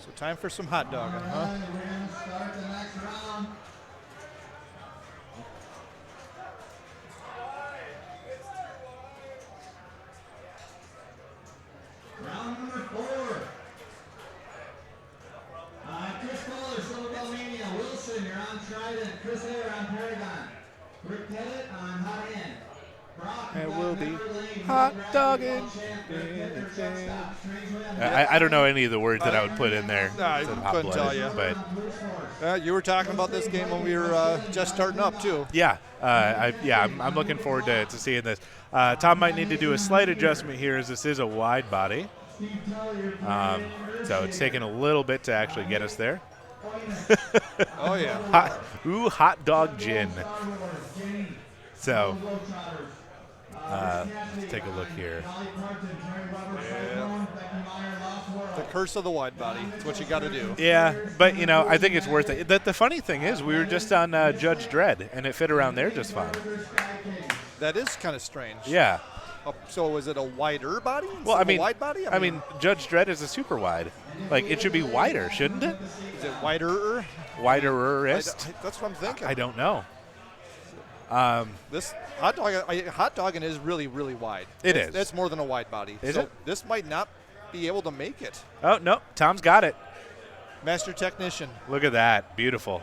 S3: So time for some hot dogging, huh?
S4: We're going to start the next round. Round number 4. Chris Fuller, Silver Bell Mania. Wilson, you're on Trident. Chris Hare on Paragon. Rick Pettit on Hot End. Brock,
S2: It
S4: you've got
S2: will be
S4: Pepper Lane,
S2: hot
S4: Brad
S2: dogging.
S4: Ball Champ, Rick Pettit, shortstop. Strangeway on
S2: I don't know any of the words that I would put in there.
S3: I
S2: Said
S3: couldn't
S2: hot-blooded,
S3: tell you.
S2: But
S3: You were talking about this game when we were just starting up, too.
S2: yeah, I'm looking forward to seeing this. Tom might need to do a slight adjustment here, as this is a wide body. So it's taken a little bit to actually get us there.
S3: Oh, yeah.
S2: Hot dog gin. So let's take a look here.
S3: The curse of the wide body. It's what you got to do.
S2: Yeah, but, I think it's worth it. The funny thing is we were just on Judge Dredd, and it fit around there just fine.
S3: That is kind of strange.
S2: Yeah.
S3: So is it a wider body?
S2: Well, I
S3: instead of
S2: mean,
S3: a wide body?
S2: I mean, Judge Dredd is a super wide. Like, it should be wider, shouldn't it?
S3: Is it wider?
S2: Wider-ist?
S3: That's what I'm thinking.
S2: I don't know.
S3: This hot dogging is really, really wide.
S2: It is.
S3: That's more than a wide body.
S2: Is
S3: so
S2: it?
S3: This might not be able to make it.
S2: Oh, no, Tom's got it.
S3: Master technician.
S2: Look at that. Beautiful.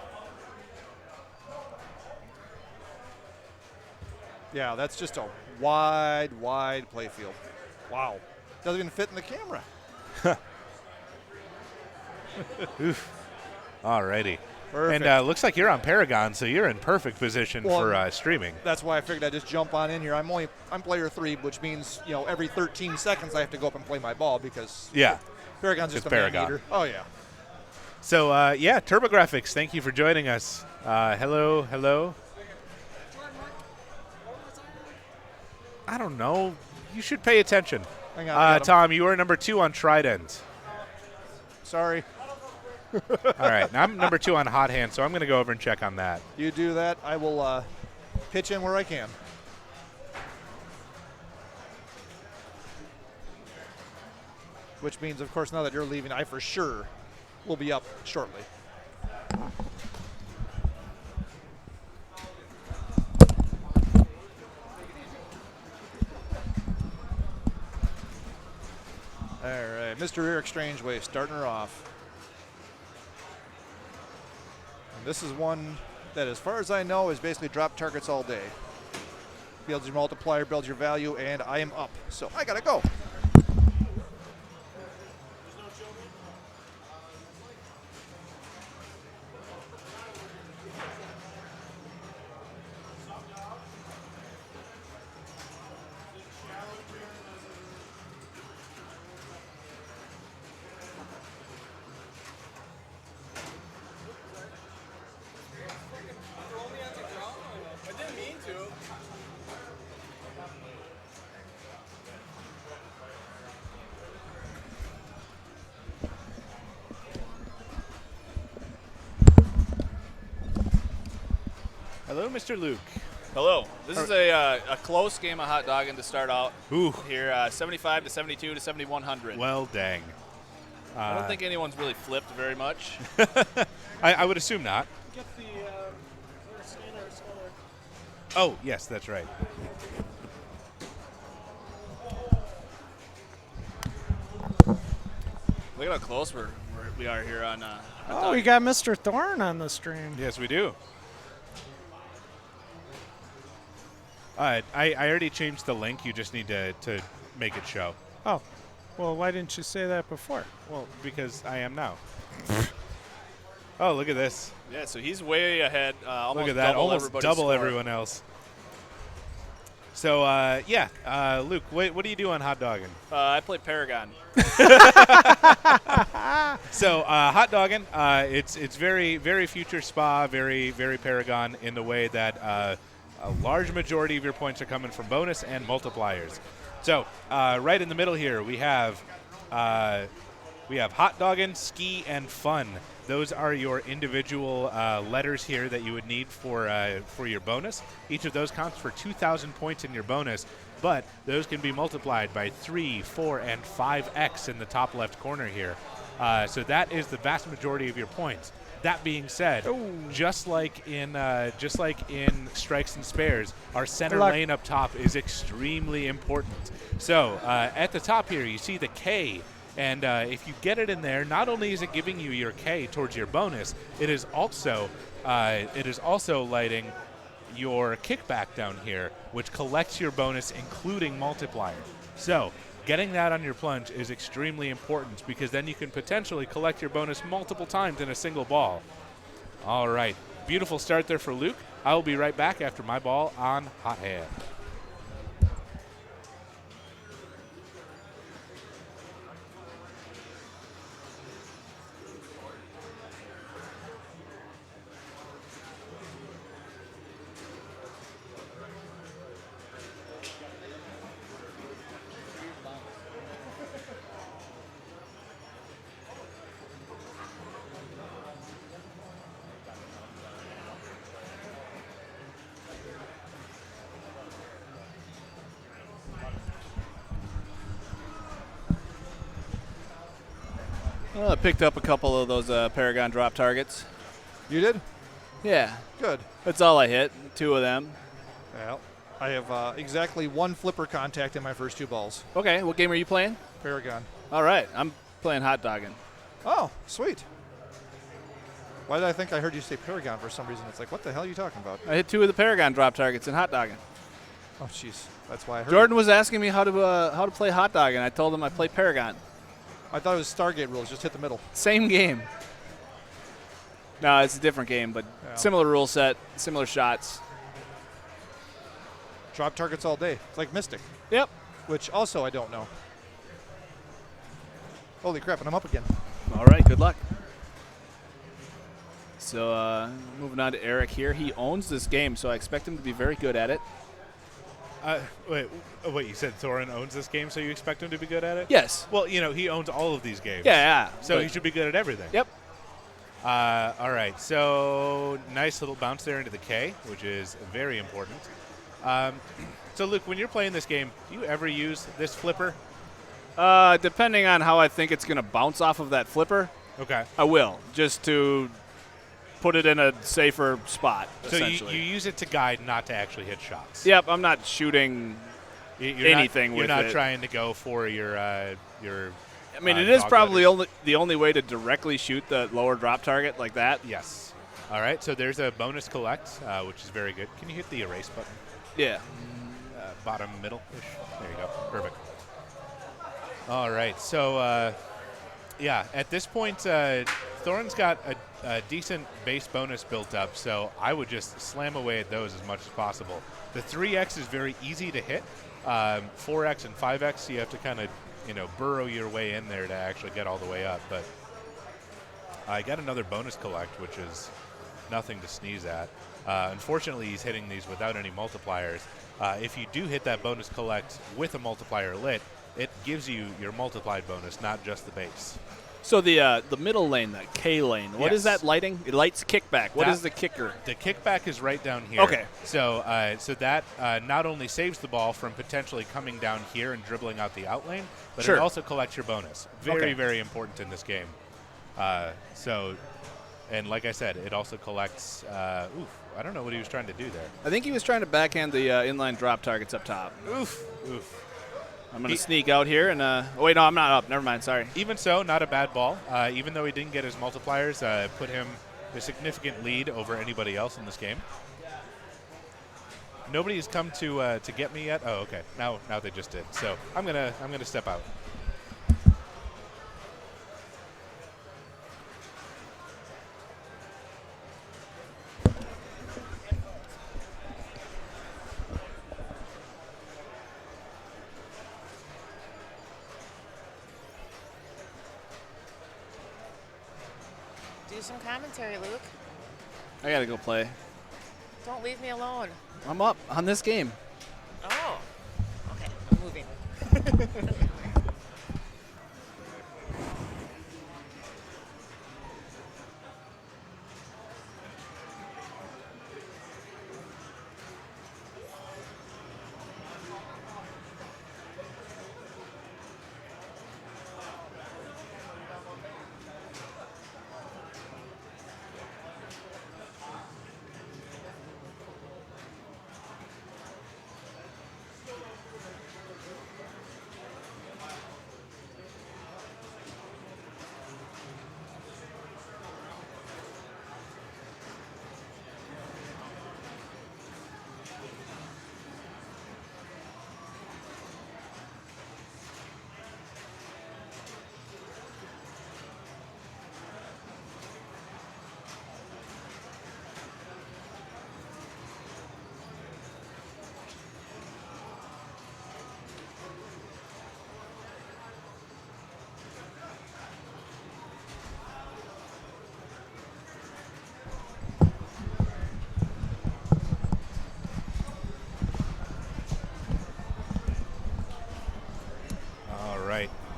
S3: Yeah, that's just a wide play field. Wow. Doesn't even fit in the camera.
S2: Oof. Alrighty.
S3: Perfect.
S2: And looks like you're on Paragon, so you're in perfect position for streaming.
S3: That's why I figured I'd just jump on in here. I'm player 3, which means every 13 seconds I have to go up and play my ball because Paragon's just
S2: It's
S3: a
S2: Paragon.
S3: man-eater. Oh yeah.
S2: So TurboGrafx, thank you for joining us. Hello. I don't know. You should pay attention.
S3: Hang on, I got him.
S2: Tom, you are number 2 on Trident.
S3: Sorry.
S2: All right. Now I'm number 2 on Hot Hand, so I'm going to go over and check on that.
S3: You do that. I will pitch in where I can. Which means, of course, now that you're leaving, I for sure will be up shortly. All right, Mr. Eric Strangeway starting her off. And this is one that, as far as I know, is basically drop targets all day. Builds your multiplier, builds your value, and I am up. So I gotta go.
S2: Hello, Mr. Luke.
S7: Hello. This is a close game of hot dogging to start out.
S2: Ooh.
S7: Here, 75 to 72 to 7100.
S2: Well, dang.
S7: I don't think anyone's really flipped very much.
S2: I would assume not.
S6: Get the scanner smaller.
S2: Oh, yes, that's right.
S7: Look at how close we are here on.
S1: Oh, we got Mr. Thorne on the stream.
S2: Yes, we do. I already changed the link. You just need to make it show.
S1: Oh, well, why didn't you say that before?
S2: Well, because I am now. Oh, look at this.
S7: Yeah, so he's way ahead. Almost
S2: Look at that.
S7: double
S2: Almost
S7: everybody's
S2: double
S7: score.
S2: everyone else. So, Luke, what do you do on hot dogging?
S7: I play Paragon.
S2: So, hot dogging, it's very, very future spa, very, very Paragon in the way that a large majority of your points are coming from bonus and multipliers. So, right in the middle here, we have hot dogging, ski, and fun. Those are your individual letters here that you would need for your bonus. Each of those counts for 2,000 points in your bonus, but those can be multiplied by 3, 4, and 5x in the top left corner here. So that is the vast majority of your points. That being said, just like in strikes and spares, our center lane up top is extremely important. So at the top here, you see the K. And if you get it in there, not only is it giving you your K towards your bonus, it is also lighting your kickback down here, which collects your bonus, including multiplier. So getting that on your plunge is extremely important because then you can potentially collect your bonus multiple times in a single ball. All right, beautiful start there for Luke. I will be right back after my ball on hot hand.
S7: Well, I picked up a couple of those Paragon drop targets.
S3: You did?
S7: Yeah.
S3: Good.
S7: That's all I hit. 2 of them.
S3: Well, I have exactly 1 flipper contact in my first 2 balls.
S7: Okay, what game are you playing?
S3: Paragon.
S7: All right, I'm playing hot dogging.
S3: Oh, sweet. Why did I think I heard you say Paragon for some reason? It's like, what the hell are you talking about?
S7: I hit 2 of the Paragon drop targets in hot dogging.
S3: Oh, jeez. That's why I heard
S7: Jordan was asking me how to play hot dogging. I told him I play Paragon.
S3: I thought it was Stargate rules. Just hit the middle.
S7: Same game. No, it's a different game, but similar rule set, similar shots.
S3: Drop targets all day. It's like Mystic.
S7: Yep.
S3: Which also I don't know. Holy crap, and I'm up again.
S7: All right, good luck. So moving on to Eric here. He owns this game, so I expect him to be very good at it.
S2: Wait, you said Thorin owns this game, so you expect him to be good at it?
S7: Yes.
S2: Well, he owns all of these games.
S7: Yeah.
S2: So he should be good at everything.
S7: Yep.
S2: All right, so nice little bounce there into the K, which is very important. So, Luke, when you're playing this game, do you ever use this flipper?
S7: Depending on how I think it's going to bounce off of that flipper,
S2: Okay.
S7: I will, just to put it in a safer spot,
S2: So you
S7: essentially.
S2: use it to guide, not to actually hit shots.
S7: Yep, I'm not shooting anything with it.
S2: You're not trying to go for your
S7: I mean, it is probably the only way to directly shoot the lower drop target like that.
S2: Yes. All right, so there's a bonus collect, which is very good. Can you hit the erase button?
S7: Yeah.
S2: Bottom middle-ish. There you go. Perfect. All right, so, at this point, Thorin's got a decent base bonus built up, so I would just slam away at those as much as possible. The 3X is very easy to hit. 4X and 5X, you have to kind of, burrow your way in there to actually get all the way up. But I got another bonus collect, which is nothing to sneeze at. Unfortunately, he's hitting these without any multipliers. If you do hit that bonus collect with a multiplier lit, it gives you your multiplied bonus, not just the base.
S11: So the middle lane, that K lane, what is
S2: Yes.
S11: that lighting? It lights kickback. What is the kicker?
S2: The kickback is right down here.
S11: Okay.
S2: So that not only saves the ball from potentially coming down here and dribbling out the out lane, but
S11: Sure.
S2: it also collects your bonus. Very, very important in this game. And like I said, it also collects. I don't know what he was trying to do there.
S11: I think he was trying to backhand the inline drop targets up top.
S2: Oof.
S11: I'm going to sneak out here and oh wait, no, I'm not up. Never mind. Sorry.
S2: Even so, not a bad ball. Even though he didn't get his multipliers, put him a significant lead over anybody else in this game. Nobody's come to get me yet. Oh, okay. Now they just did. So I'm gonna step out.
S10: Do some commentary, Luke.
S11: I got to go play.
S10: Don't leave me alone.
S11: I'm up on this game.
S10: Oh. Okay, I'm moving.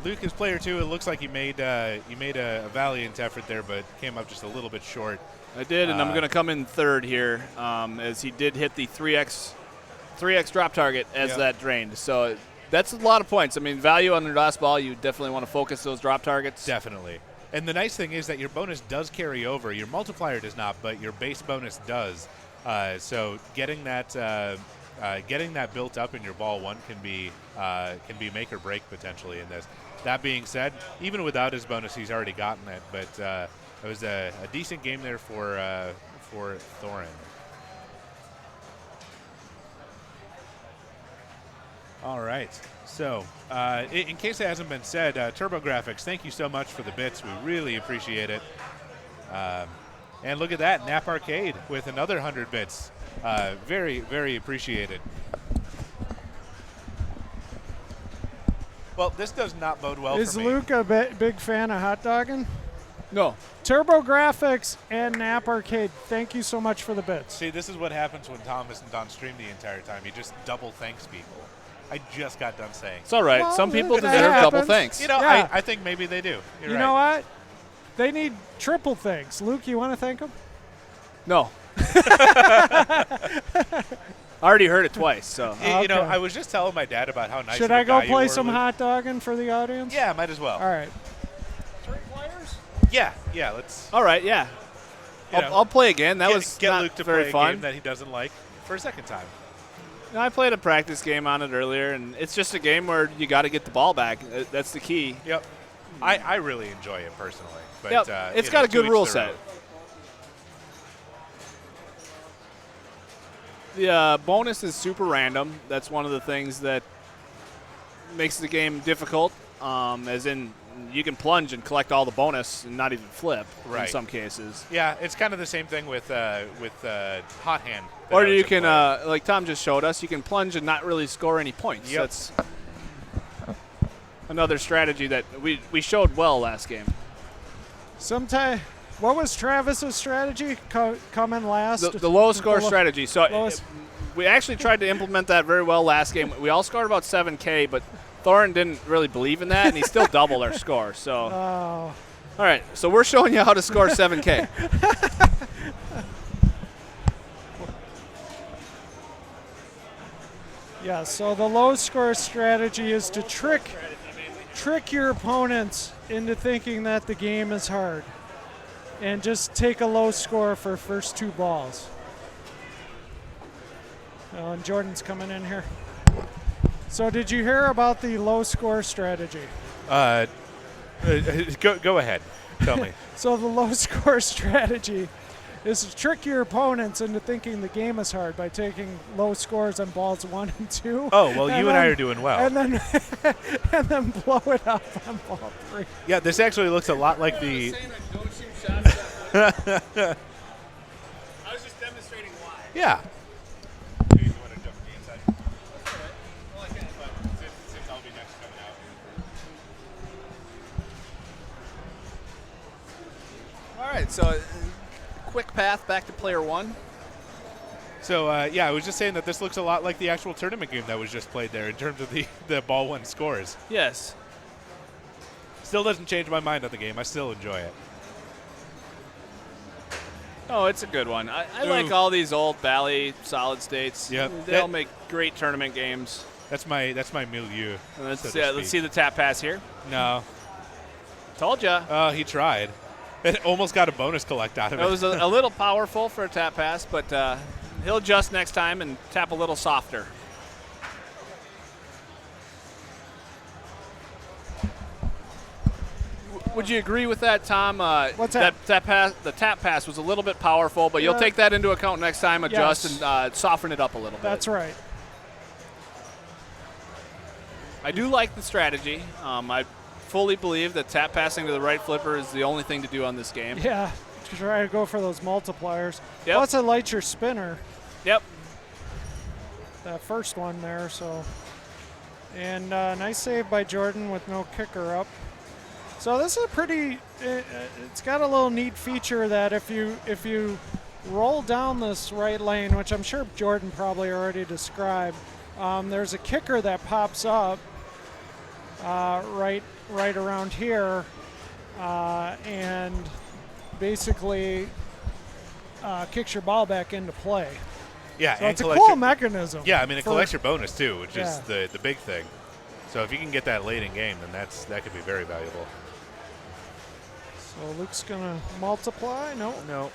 S2: Luke is player 2. It looks like you made a valiant effort there, but came up just a little bit short.
S11: I did, and I'm going to come in third here, as he did hit the 3x drop target as that drained. So that's a lot of points. I mean, value on the last ball, you definitely want to focus those drop targets.
S2: Definitely. And the nice thing is that your bonus does carry over. Your multiplier does not, but your base bonus does. So getting that built up in your ball one can be make or break potentially in this. That being said, even without his bonus, he's already gotten it. But it was a decent game there for Thorin. All right. So, in case it hasn't been said, TurboGrafx, thank you so much for the bits. We really appreciate it. And look at that, Nap Arcade with another 100 bits. Very, very appreciated. Well, this does not bode well
S1: Is
S2: for me.
S1: Luke a big fan of hot dogging?
S11: No.
S1: TurboGrafx and Nap Arcade, thank you so much for the bits.
S2: See, this is what happens when Tom isn't on stream the entire time. He just double thanks people. I just got done saying.
S11: It's all right.
S1: Well,
S11: some people
S1: that
S11: deserve double
S1: happens.
S11: thanks.
S2: You know,
S1: Yeah.
S2: I think maybe they do. You're
S1: You
S2: right.
S1: know what? They need triple thanks. Luke, you want to thank them?
S11: No. I already heard it twice, so.
S2: You know,
S1: Okay.
S2: I was just telling my dad about how nice
S1: Should
S2: of a
S1: I go
S2: guy you
S1: play
S2: were,
S1: some
S2: Luke.
S1: hot dogging for the audience?
S2: Yeah, might as well.
S1: All right.
S7: 3 players?
S2: Yeah, let's.
S11: All right, yeah.
S2: You know,
S11: I'll play again. That was
S2: get
S11: not
S2: Luke to
S11: very
S2: play a
S11: fun.
S2: game that he doesn't like for a second time.
S11: No, I played a practice game on it earlier, and it's just a game where you got to get the ball back. That's the key.
S2: Yep. I really enjoy it personally. But,
S11: Yep. It's
S2: you
S11: got
S2: know,
S11: a good
S2: to each
S11: rule
S2: their
S11: set.
S2: own.
S11: The bonus is super random. That's one of the things that makes the game difficult, as in you can plunge and collect all the bonus and not even flip in
S2: Right.
S11: some cases.
S2: Yeah, it's kind of the same thing with Hot Hand. that
S11: Or
S2: I was
S11: you
S2: gonna
S11: can,
S2: play.
S11: like Tom just showed us, you can plunge and not really score any points.
S2: Yep.
S11: That's another strategy that we showed well last game.
S1: What was Travis's strategy? Come in last?
S11: The low score
S1: The lo-
S11: strategy. So
S1: lowest-
S11: we actually tried to implement that very well last game. We all scored about 7K, but Thorin didn't really believe in that, and he still doubled our score. So
S1: Oh,
S11: All right, so we're showing you how to score 7K.
S1: Yeah, so the low score strategy is to trick your opponents into thinking that the game is hard and just take a low score for first 2 balls. Oh, and Jordan's coming in here. So did you hear about the low score strategy?
S2: Go ahead. Tell me.
S1: So the low score strategy is to trick your opponents into thinking the game is hard by taking low scores on balls 1 and 2.
S2: Oh, well, you and I are doing well.
S1: And then and then blow it up on ball 3.
S2: Yeah, this actually looks a lot like the.
S7: I was just demonstrating why.
S2: Yeah.
S11: All right, so quick path back to player 1.
S2: So, I was just saying that this looks a lot like the actual tournament game that was just played there in terms of the ball 1 scores.
S11: Yes.
S2: Still doesn't change my mind on the game. I still enjoy it.
S11: Oh, it's a good one. I like all these old Valley solid states.
S2: Yep.
S11: They all make great tournament games.
S2: That's my milieu.
S11: Let's see the tap pass here.
S2: No.
S11: Told ya.
S2: Oh, he tried. It almost got a bonus collect out of it.
S11: It was a little powerful for a tap pass, but he'll adjust next time and tap a little softer. Would you agree with that, Tom?
S1: What's that?
S11: The tap pass was a little bit powerful, but you'll take that into account next time, adjust,
S1: Yes.
S11: and soften it up a little bit.
S1: That's right.
S11: I do like the strategy. I fully believe that tap passing to the right flipper is the only thing to do on this game.
S1: Yeah, to try to go for those multipliers.
S11: Yep.
S1: Plus, it lights your spinner.
S11: Yep.
S1: That first one there, so. And nice save by Jordan with no kicker up. So this is a pretty, it's got a little neat feature that if you roll down this right lane, which I'm sure Jordan probably already described, there's a kicker that pops up right around here, and basically kicks your ball back into play.
S2: Yeah,
S1: so
S2: and
S1: it's a cool mechanism.
S2: Yeah, I mean, it collects your bonus too, which
S1: Yeah.
S2: is the big thing. So if you can get that late in game, then that could be very valuable.
S1: So Luke's gonna multiply. No.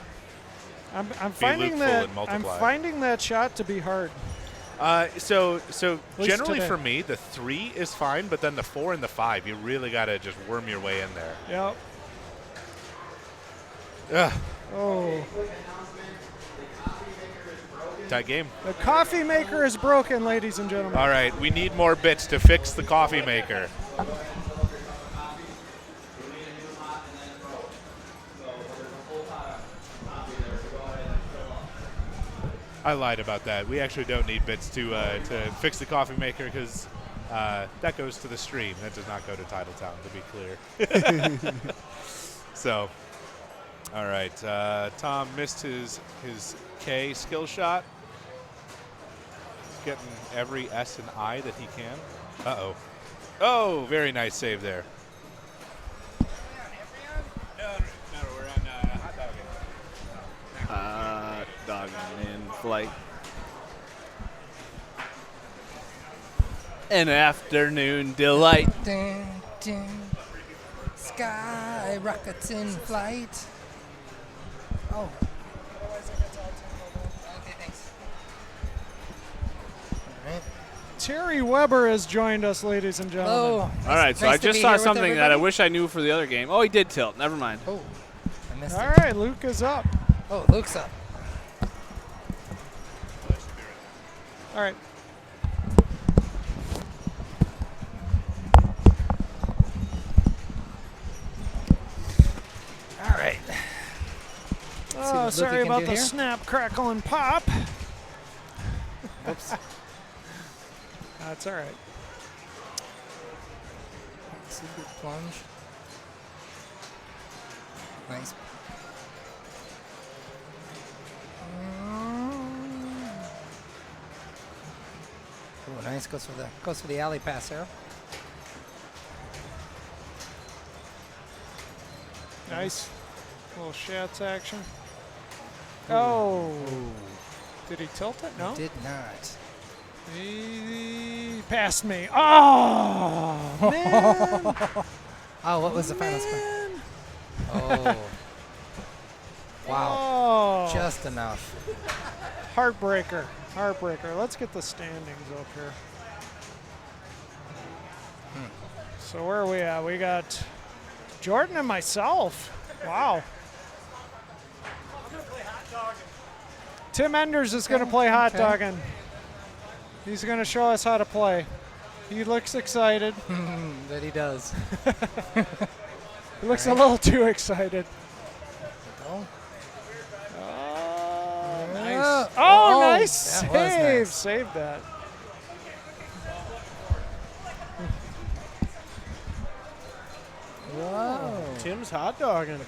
S1: I'm
S2: Be
S1: finding
S2: Luke
S1: that
S2: full and
S1: I'm
S2: multiply.
S1: finding that shot to be hard.
S2: So
S1: least
S2: generally
S1: today.
S2: for me, the 3 is fine, but then the 4 and the 5, you really got to just worm your way in there.
S1: Yep.
S2: Ugh.
S1: Oh.
S2: Tight game.
S1: The coffee maker is broken, ladies and gentlemen.
S2: All right, we need more bits to fix the coffee maker. I lied about that. We actually don't need bits to fix the coffee maker because that goes to the stream. That does not go to Titletown, to be clear. So, all right. Tom missed his K skill shot. He's getting every S and I that he can. Uh-oh. Oh, very nice save there. No, we're on hot dogging.
S11: Dogging in flight. An afternoon delight.
S12: Dun, dun. Sky rockets in flight. Oh. Okay, thanks. All right.
S1: Terry Weber has joined us, ladies and gentlemen.
S12: Hello.
S11: All right, so
S12: Nice
S11: I
S12: to
S11: just
S12: be
S11: saw
S12: here with
S11: something that I
S12: everybody.
S11: wish I knew for the other game. Oh, he did tilt. Never mind.
S12: Oh, I missed
S1: All
S12: it.
S1: right, Luke is up.
S12: Oh, Luke's up.
S1: All right.
S12: All right.
S1: Oh,
S12: what
S1: sorry
S12: Luke can
S1: about
S12: do
S1: the
S12: here.
S1: snap, crackle, and pop.
S12: Oops.
S1: That's all right.
S12: That's a good plunge. Nice. Oh, nice. Goes for the alley pass there.
S1: Nice. Little Schatz action. Oh. Did he tilt it? No.
S12: Did not.
S1: He passed me. Oh, man.
S12: Oh, what was the final score? Oh. Wow.
S1: Oh.
S12: Just enough.
S1: Heartbreaker. Heartbreaker. Let's get the standings up here. So where are we at? We got Jordan and myself. Wow. Tim Enders is going to play hot dogging. He's going to show us how to play. He looks excited.
S12: That he does.
S1: He looks a little too excited.
S12: Go.
S1: Nice. Oh, nice
S12: that was
S1: save.
S12: nice.
S1: Saved that.
S12: Whoa.
S6: Tim's hot dogging.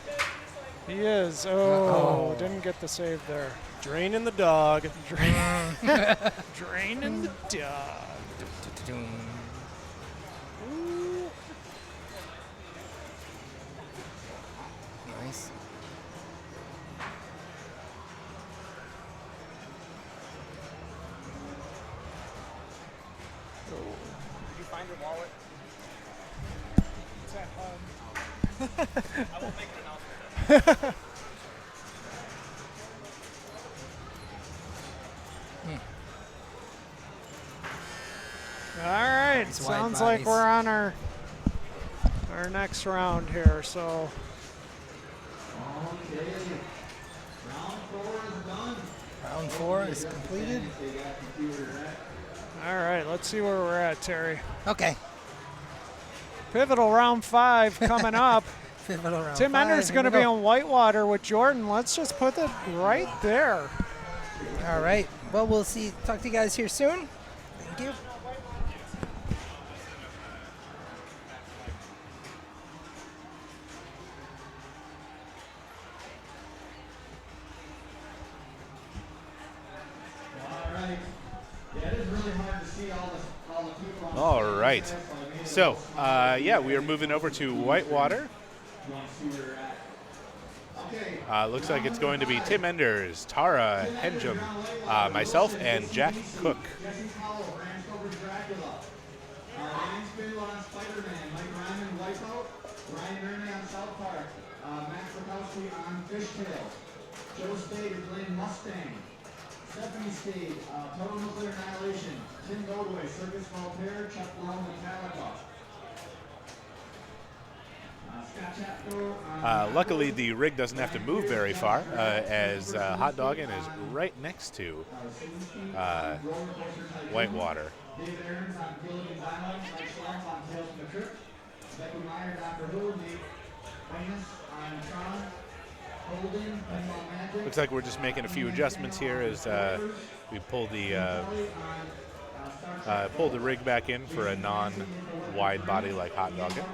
S1: He is. Oh, didn't get the save there.
S6: Draining the dog.
S1: Draining the dog.
S12: Nice.
S1: Did you find your wallet? It's at home.
S7: I will make an announcement.
S1: All right.
S12: These wide
S1: Sounds like
S12: bodies.
S1: we're on our next round here. So
S4: Okay. Round 4 is done.
S12: Round 4 is completed.
S1: all right, let's see where we're at, Terry.
S12: Okay.
S1: Pivotal round 5 coming up.
S12: Pivotal round
S1: Tim
S12: 5.
S1: Ender's
S12: Here
S1: going to
S12: we
S1: be
S12: go.
S1: on Whitewater with Jordan. Let's just put it right there.
S12: All right. Well, we'll see. Talk to you guys here soon. Thank you.
S4: All right. Yeah, it is really hard to see all the people on
S2: All
S4: stage
S2: right.
S4: there, so I made it
S2: So, yeah, we are moving over to Whitewater.
S4: You want to see where you're at. Okay.
S2: Looks like it's going to be Tim Enders, Tara Henjum, myself, and Jack Cook.
S4: Jesse Powell, Rams covers Dracula. Ryan Spindle on Spider-Man. Mike Ryman, Wipeout. Ryan Gurney on South Park. Max Rakowski on Fishtail. Joe Spade is playing Mustang. Stephanie Spade, Total Nuclear Annihilation. Tim Goldway, Circus Voltaire. Chuck Long, Metallica. Scott Chapko.
S2: Luckily, the rig doesn't have to move very far, as Hot Doggin is right next to Whitewater.
S4: David Aarons on Gilligan's Island. Mike Schlamp on Tales from the Crypt. Becky Meyer, Dr. Who. Nate Waynes on Tron. Holden, Pinball Magic.
S2: Looks like we're just making a few adjustments here as we pull the rig back in for a non-wide body like Hot Doggin.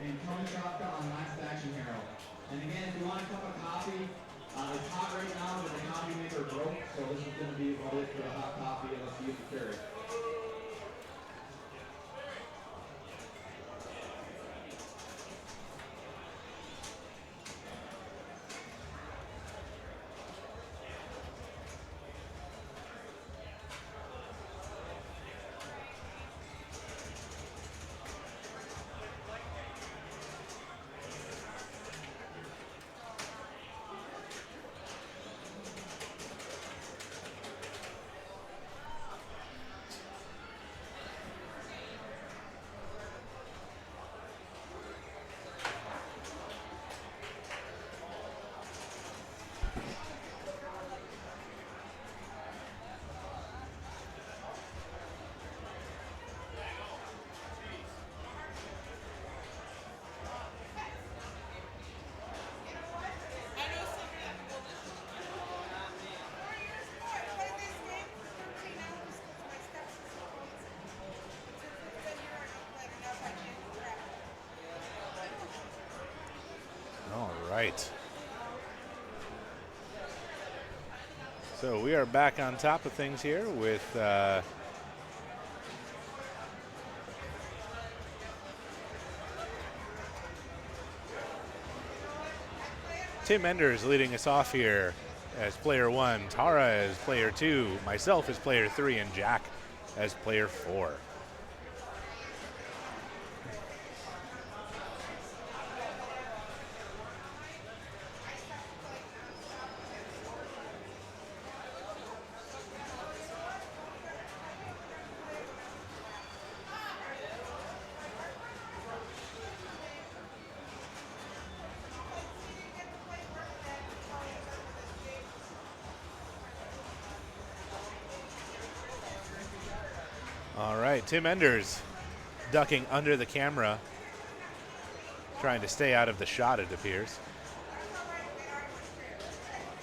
S4: And Tony Kafka on Last Action Hero. And again, if you want a cup of coffee, it's hot right now, but the coffee maker broke, so this is going to be about it for the hot coffee unless you use the Keurig.
S2: All right. So we are back on top of things here with Tim Enders leading us off here as player 1, Tara as player 2, myself as player 3, and Jack as player 4. All right, Tim Enders ducking under the camera, trying to stay out of the shot, it appears.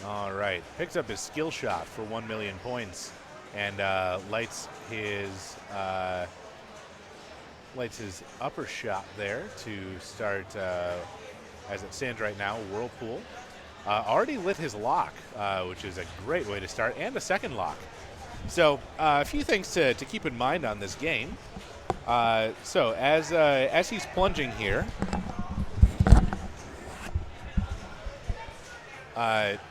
S2: All right, picks up his skill shot for 1 million points and lights his upper shot there to start, as it stands right now, Whirlpool. Already lit his lock, which is a great way to start, and a second lock. So a few things to keep in mind on this game. So as he's plunging here,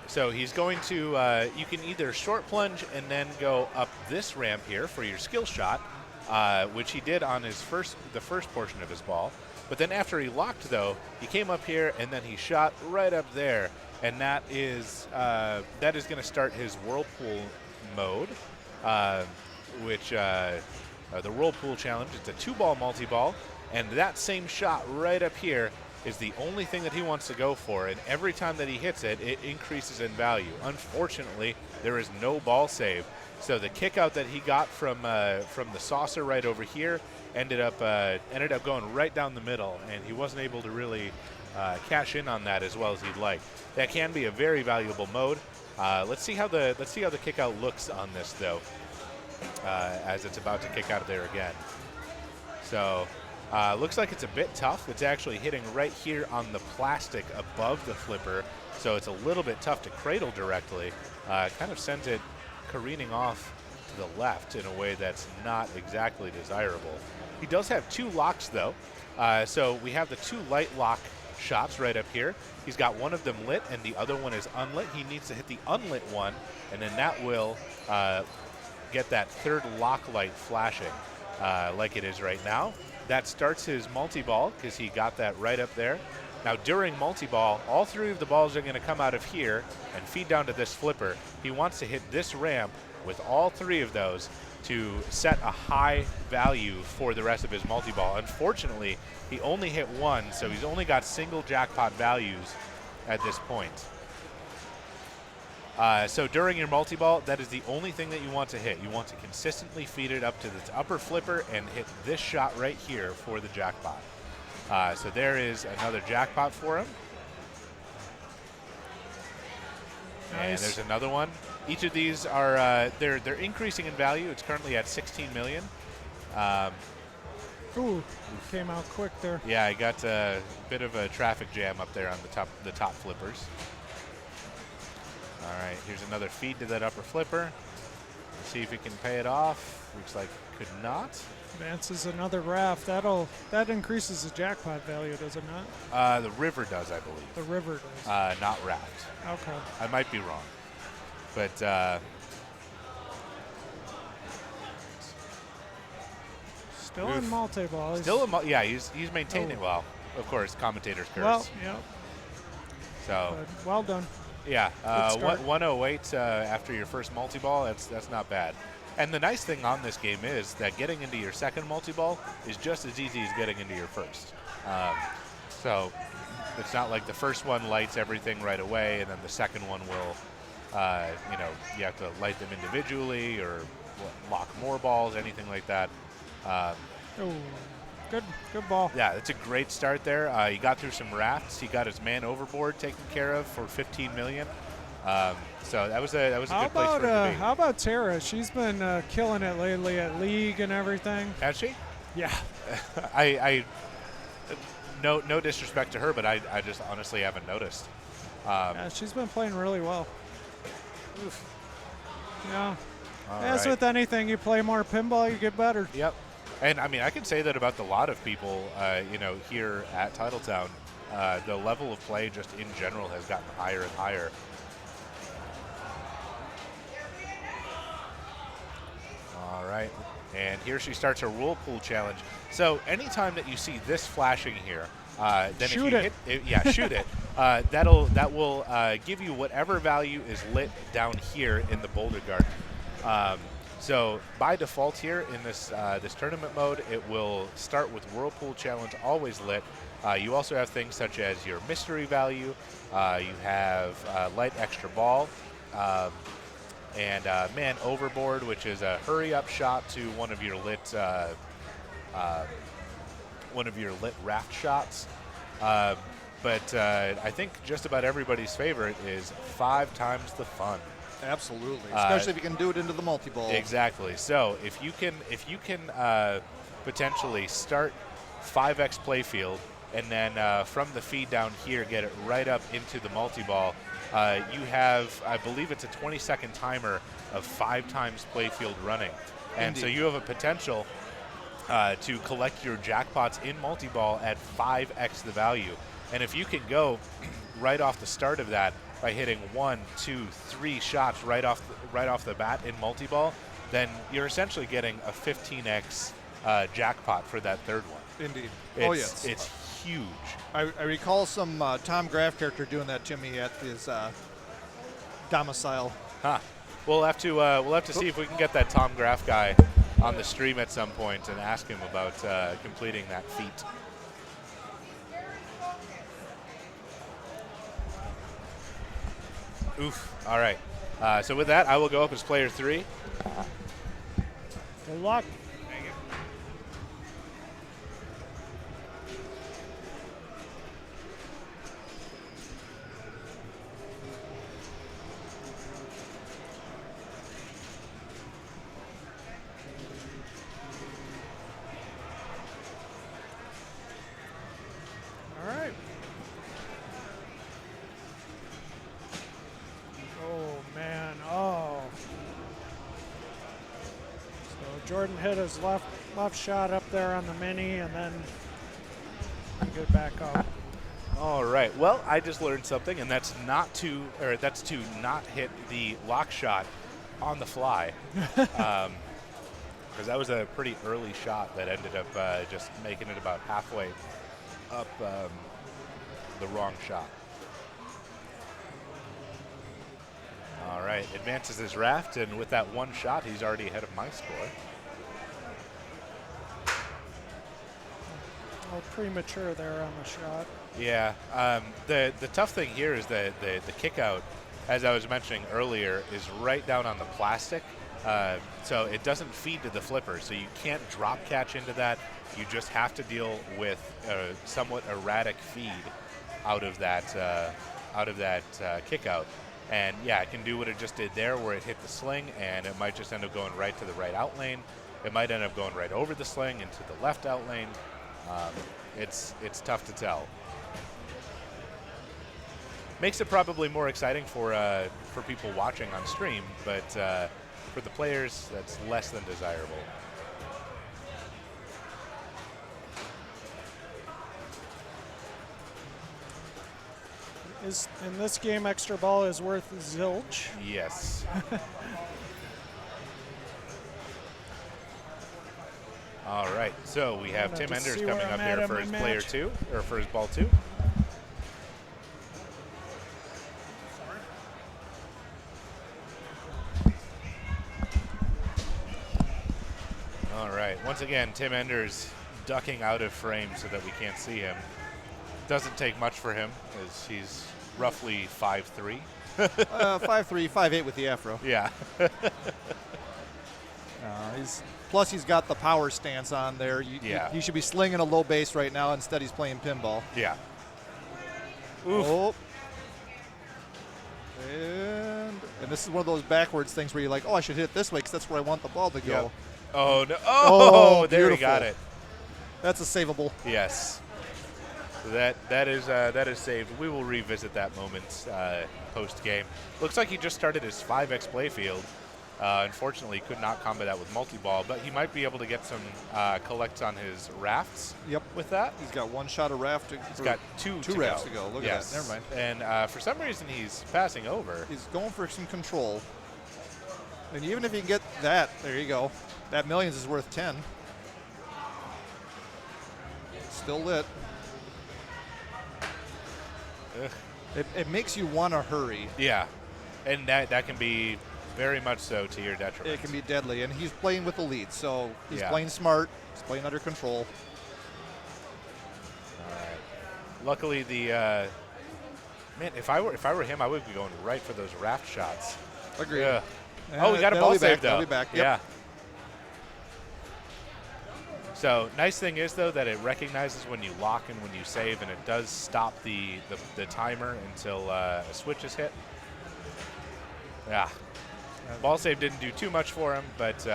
S2: so he's going to, you can either short plunge and then go up this ramp here for your skill shot, which he did on his the first portion of his ball. But then after he locked, though, he came up here and then he shot right up there, and that is going to start his Whirlpool mode. Which the Whirlpool Challenge. It's a 2-ball multi-ball, and that same shot right up here is the only thing that he wants to go for, and every time that he hits it, it increases in value. Unfortunately, there is no ball save, so the kick out that he got from the saucer right over here ended up going right down the middle, and he wasn't able to really cash in on that as well as he'd like. That can be a very valuable mode. Let's see how the kick out looks on this, though, as it's about to kick out of there again. So looks like it's a bit tough. It's actually hitting right here on the plastic above the flipper, so it's a little bit tough to cradle directly. Kind of sends it careening off to the left in a way that's not exactly desirable. He does have 2 locks, though. So we have the 2 light lock shots right up here. He's got one of them lit and the other one is unlit. He needs to hit the unlit one, and then that will get that third lock light flashing like it is right now. That starts his multi-ball because he got that right up there. Now during multi-ball, all 3 of the balls are going to come out of here and feed down to this flipper. He wants to hit this ramp with all 3 of those to set a high value for the rest of his multi-ball. Unfortunately, he only hit 1, so he's only got single jackpot values at this point. So during your multi-ball, that is the only thing that you want to hit. You want to consistently feed it up to the upper flipper and hit this shot right here for the jackpot. So there is another jackpot for him. Nice. And there's another one. Each of these are they're increasing in value. It's currently at 16 million.
S1: Ooh, came out quick there.
S2: Yeah, I got a bit of a traffic jam up there on the top flippers. All right, here's another feed to that upper flipper. Let's see if it can pay it off. Looks like could not.
S1: Advances another raft. That increases the jackpot value, does it not?
S2: The river does, I believe.
S1: The river does.
S2: Not raft.
S1: Okay.
S2: I might be wrong, but
S1: still in multi-ball.
S2: Still in yeah, he's maintained it well. Of course, commentators curse.
S1: Well, yeah.
S2: So
S1: but well done.
S2: Yeah, 108 after your first multi-ball. That's not bad. And the nice thing on this game is that getting into your second multi-ball is just as easy as getting into your first. So it's not like the first one lights everything right away, and then the second one will, you have to light them individually or lock more balls, anything like that.
S1: Oh, good ball.
S2: Yeah, it's a great start there. He got through some rafts. He got his man overboard taken care of for 15 million. So that was a good place for him to be.
S1: How about Tara? She's been killing it lately at League and everything.
S2: Has she?
S1: Yeah.
S2: I no disrespect to her, but I just honestly haven't noticed.
S1: Yeah, she's been playing really well. Oof. Yeah.
S2: As
S1: with anything, you play more pinball, you get better.
S2: Yep. And I mean, I can say that about a lot of people, here at Titletown. the level of play just in general has gotten higher and higher. All right, and here she starts her whirlpool challenge. So anytime that you see this flashing here, then
S1: Shoot
S2: if you
S1: it.
S2: shoot it. That will give you whatever value is lit down here in the boulder garden. So by default here in this this tournament mode, it will start with whirlpool challenge always lit. You also have things such as your mystery value. You have light extra ball. And man overboard, which is a hurry up shot to one of your lit raft shots. But I think just about everybody's favorite is 5 times the fun.
S3: Absolutely, especially if you can do it into the multi-ball.
S2: Exactly. So if you can potentially start 5x playfield and then from the feed down here get it right up into the multi-ball. You have, I believe it's a 20-second timer of 5 times playfield running. And so you have a potential to collect your jackpots in multi-ball at 5x the value. And if you can go right off the start of that by hitting 1, 2, 3 shots right off the bat in multi-ball, then you're essentially getting a 15x jackpot for that third one.
S3: Indeed.
S2: It's huge.
S3: I recall some Tom Graff character doing that to me at his domicile.
S2: Huh. We'll have to see if we can get that Tom Graff guy on the stream at some point and ask him about completing that feat. Oof. All right. So with that, I will go up as player 3.
S1: Good luck.
S2: Thank you.
S1: All right. Oh, man. Oh. So Jordan hit his left shot up there on the mini and then get back up.
S2: All right. Well, I just learned something, and that's to not hit the lock shot on the fly, because that was a pretty early shot that ended up just making it about halfway up the wrong shot. All right, advances his raft, and with that one shot, he's already ahead of my score.
S1: A little premature there on the shot.
S2: Yeah, the tough thing here is the kick out, as I was mentioning earlier, is right down on the plastic, so it doesn't feed to the flipper, so you can't drop catch into that. You just have to deal with a somewhat erratic feed out of that kick out. And yeah, it can do what it just did there, where it hit the sling, and it might just end up going right to the right out lane. It might end up going right over the sling into the left out lane. It's tough to tell. Makes it probably more exciting for people watching on stream, but for the players, that's less than desirable.
S1: In this game, extra ball is worth zilch.
S2: Yes. All right, so we have Tim Enders coming up here for his player 2, or for his ball 2. All right, once again, Tim Enders ducking out of frame so that we can't see him. Doesn't take much for him, as he's roughly 5'3".
S3: 5'3", 5'8" with the afro.
S2: Yeah.
S3: Plus he's got the power stance on there. You should be slinging a low base right now. Instead, he's playing pinball.
S2: Yeah.
S3: Oof. Oh. And this is one of those backwards things where you're like, oh, I should hit it this way because that's where I want the ball to go.
S2: Yep. Oh, no. Oh, there he got it.
S3: That's a savable.
S2: Yes. That is saved. We will revisit that moment post game. Looks like he just started his 5x playfield. Unfortunately, could not combo that with multi-ball, but he might be able to get some collects on his rafts.
S3: Yep.
S2: With that,
S3: he's got one shot of raft.
S2: He's got two
S3: rafts to go. Look at that. Never mind.
S2: And for some reason, he's passing over.
S3: He's going for some control. And even if you can get that, there you go. That millions is worth 10. Still lit. It makes you want to hurry.
S2: Yeah, and that can be very much so to your detriment.
S3: It can be deadly, and he's playing with the lead, so he's playing smart. He's playing under control.
S2: All right. Luckily, the man, if I were him, I would be going right for those raft shots.
S3: Agreed.
S2: Yeah. Oh, we got a ball save though.
S3: That'll be back. Yep.
S2: Yeah. So nice thing is though that it recognizes when you lock and when you save, and it does stop the timer until a switch is hit. Yeah. Ball save didn't do too much for him, but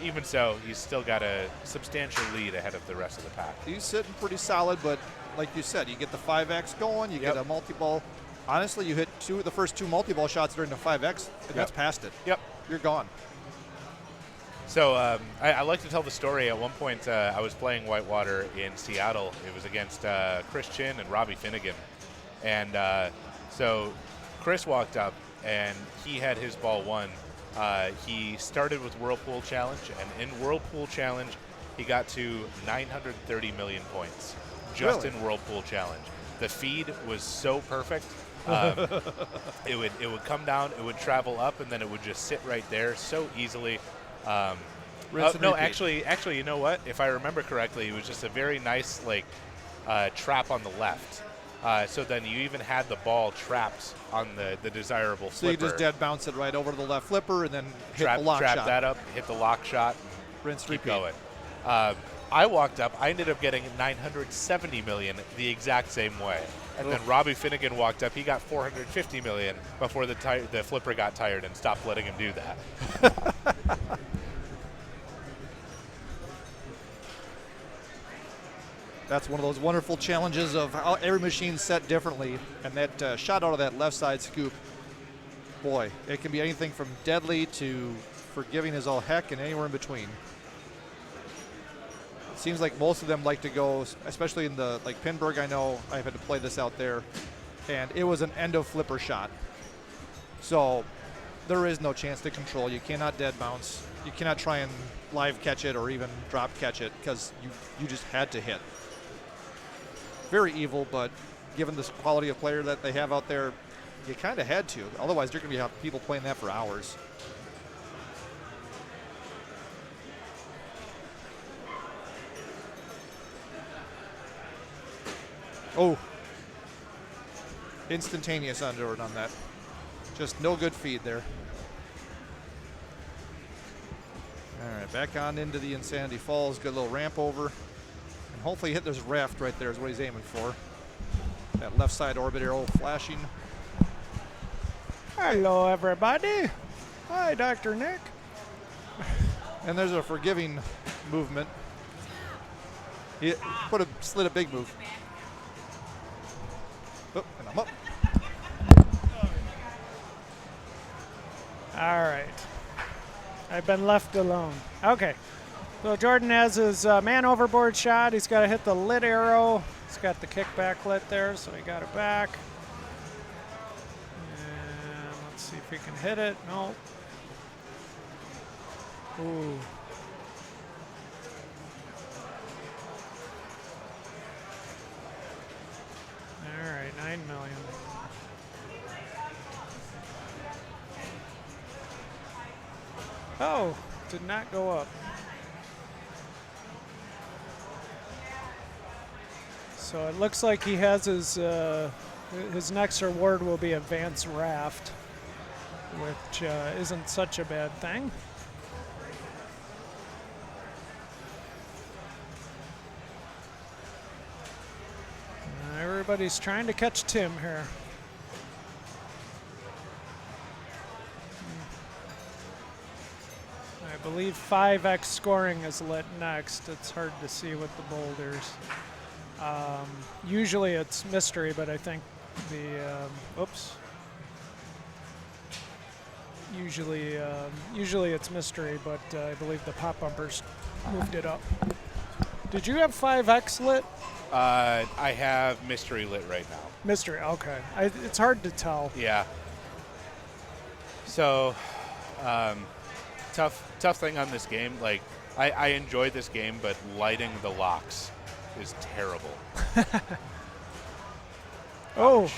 S2: even so, he's still got a substantial lead ahead of the rest of the pack.
S3: He's sitting pretty solid, but like you said, you get the 5X going, you get a multi-ball. Honestly, you hit the first two multi-ball shots during the 5X, and that's past it.
S2: Yep.
S3: You're gone.
S2: So I like to tell the story. At one point, I was playing Whitewater in Seattle. It was against Chris Chin and Robbie Finnegan. And so Chris walked up, and he had his ball won. He started with Whirlpool Challenge, and in Whirlpool Challenge, he got to 930 million points just in Whirlpool Challenge. The feed was so perfect. It would come down, it would travel up, and then it would just sit right there so easily. No, actually, you know what? If I remember correctly, it was just a very nice trap on the left. So then you even had the ball trapped on the desirable flipper.
S3: So you just dead bounce it right over to the left flipper and then hit the lock
S2: trap
S3: shot.
S2: that up, hit the lock shot,
S3: rinse,
S2: keep
S3: repeat.
S2: going. I walked up. I ended up getting 970 million the exact same way. And then Robbie Finnegan walked up. He got 450 million before the flipper got tired and stopped letting him do that.
S3: That's one of those wonderful challenges of how every machine's set differently. And that shot out of that left side scoop, boy, it can be anything from deadly to forgiving as all heck and anywhere in between. It seems like most of them like to go, especially in the, like Pinburg, I know I've had to play this out there, and it was an end of flipper shot. So there is no chance to control. You cannot dead bounce. You cannot try and live catch it or even drop catch it because you just had to hit. Very evil, but given this quality of player that they have out there, you kind of had to. Otherwise, you're going to be people playing that for hours. Oh, instantaneous underward on that. Just no good feed there. All right, back on into the Insanity Falls. Good little ramp over. And hopefully hit this raft right there is what he's aiming for. That left side orbit arrow flashing.
S1: Hello, everybody. Hi, Dr. Nick.
S3: And there's a forgiving movement. He slid a big move. Oh, and I'm up.
S1: All right. I've been left alone. Okay. So Jordan has his man overboard shot. He's got to hit the lit arrow. He's got the kickback lit there, so he got it back. And let's see if he can hit it. No. Ooh. All right, 9 million. Oh, did not go up. So it looks like he has his next reward will be Advanced Raft, which isn't such a bad thing. Everybody's trying to catch Tim here. I believe 5X scoring is lit next. It's hard to see with the boulders. Usually it's mystery, but I think the, oops. usually it's mystery, but I believe the pop bumpers moved it up. Did you have 5X lit?
S2: I have mystery lit right now.
S1: Mystery, okay. It's hard to tell.
S2: Yeah. So, tough thing on this game. Like, I enjoy this game, but lighting the locks is terrible.
S1: Oh,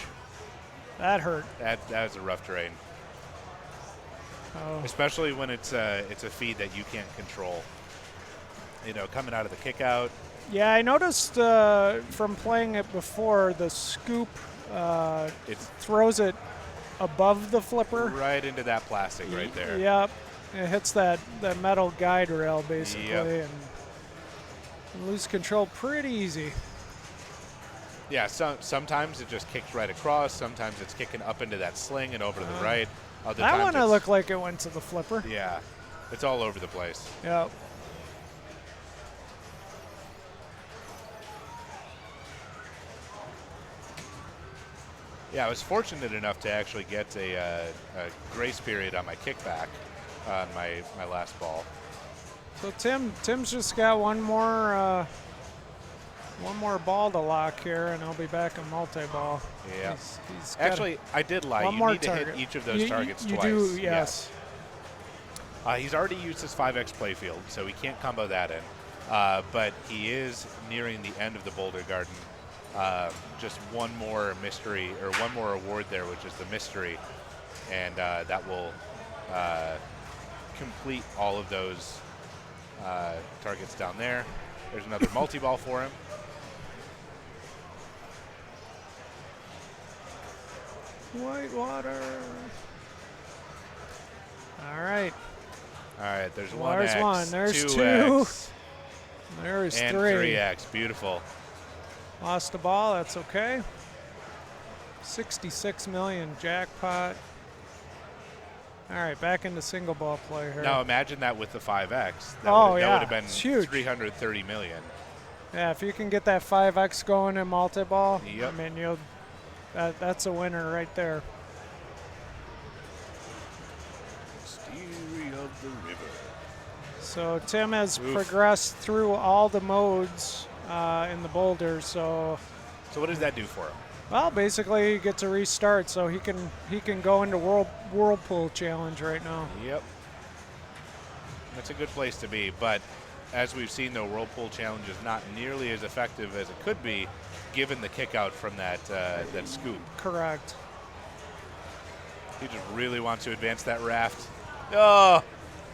S1: that hurt.
S2: That was a rough terrain.
S1: Oh.
S2: Especially when it's a feed that you can't control. You know, coming out of the kick out.
S1: Yeah, I noticed from playing it before, the scoop
S2: It
S1: throws it above the flipper.
S2: right into that plastic right there.
S1: Yep. It hits that metal guide rail, basically,
S2: Yep.
S1: and you lose control pretty easy.
S2: Yeah, sometimes it just kicks right across. Sometimes it's kicking up into that sling and over to the right. Other
S1: That
S2: times
S1: one, it
S2: it's-
S1: looked like it went to the flipper.
S2: Yeah, it's all over the place.
S1: Yep.
S2: Yeah, I was fortunate enough to actually get a grace period on my kickback on my last ball.
S1: So Tim's just got one more ball to lock here, and I'll be back in multi-ball.
S2: Yeah.
S1: He's got
S2: Actually, I did lie.
S1: one
S2: You
S1: more
S2: need to
S1: target.
S2: hit each of those
S1: You-
S2: targets
S1: you
S2: twice.
S1: do, yes.
S2: He's already used his 5X playfield, so he can't combo that in. But he is nearing the end of the Boulder Garden. Just one more mystery, or one more award there, which is the mystery. And that will complete all of those targets down there. There's another multi-ball for him.
S1: Whitewater. All right.
S2: All right, there's
S1: Well,
S2: 1X,
S1: there's one. There's
S2: 2X,
S1: There's
S2: and 3X. Beautiful.
S1: Lost the ball. That's okay. 66 million jackpot. All right, back into single ball play here.
S2: Now imagine that with the 5X. That
S1: Oh,
S2: would
S1: yeah,
S2: have been
S1: it's huge.
S2: 330 million.
S1: Yeah, if you can get that 5X going in multi-ball,
S2: Yep.
S1: I mean, that's a winner right there.
S2: Mystery of the river.
S1: So Tim has
S2: Oof.
S1: progressed through all the modes in the boulder. So
S2: what does that do for him?
S1: Well, basically, he gets a restart, so he can go into Whirlpool Challenge right now.
S2: Yep. That's a good place to be, but as we've seen, the Whirlpool Challenge is not nearly as effective as it could be, given the kick out from that scoop.
S1: Correct.
S2: He just really wants to advance that raft. Oh!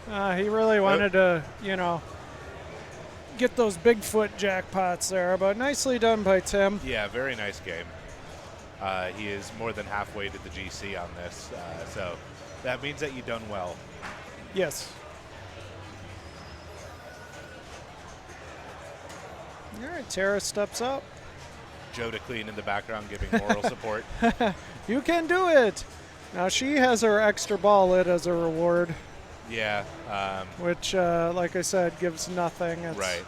S1: He really wanted to, get those Bigfoot jackpots there, but nicely done by Tim.
S2: Yeah, very nice game. He is more than halfway to the GC on this, so that means that you've done well.
S1: Yes. All right, Tara steps up.
S2: Joe DeClean in the background giving moral support.
S1: You can do it. Now she has her extra ball lit as a reward.
S2: Yeah.
S1: Which, like I said, gives nothing. It's,
S2: right.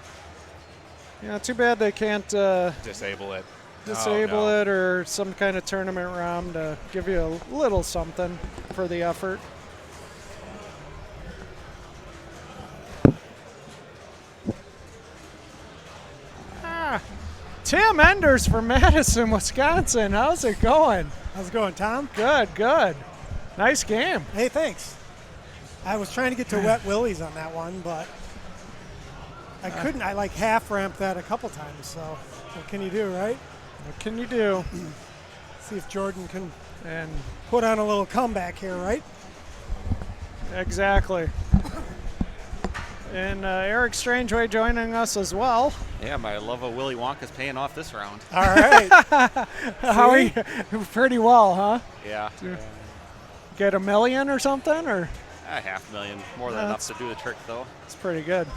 S1: Yeah, too bad they can't
S2: Disable it.
S1: disable it or some kind of tournament round to give you a little something for the effort. Tim Enders from Madison, Wisconsin. How's it going?
S13: How's it going, Tom?
S1: Good, good. Nice game.
S13: Hey, thanks. I was trying to get to Wet Willies on that one, but I couldn't. I like half ramped that a couple times, so what can you do, right?
S1: What can you do?
S13: See if Jordan can put on a little comeback here, right?
S1: Exactly. And Eric Strangeway joining us as well.
S14: Yeah, my love of Willy Wonka's paying off this round.
S13: All right.
S1: How are you? Pretty well, huh?
S14: Yeah.
S1: Get $1 million or something, or?
S14: $500,000, more than enough to do the trick, though.
S1: It's pretty good.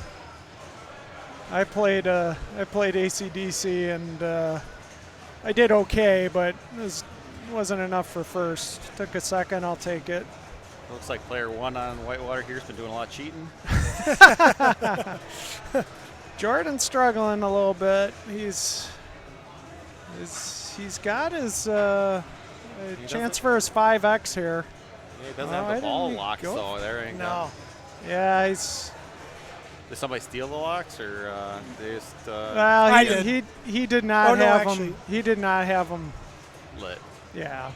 S1: I played AC/DC and I did okay, but it wasn't enough for first. Took a second. I'll take it.
S14: Looks like player one on Whitewater here's been doing a lot of cheating.
S1: Jordan's struggling a little bit. He's got his chance for his 5X here.
S14: Yeah, he doesn't have the ball locks,
S1: go?
S14: though. There ain't
S13: No.
S1: Yeah, he's.
S14: Did somebody steal the locks, or they just
S1: Well,
S13: I did.
S1: he did not
S13: Oh, no,
S1: have
S13: actually.
S1: them. He did not have them.
S14: lit?
S1: Yeah.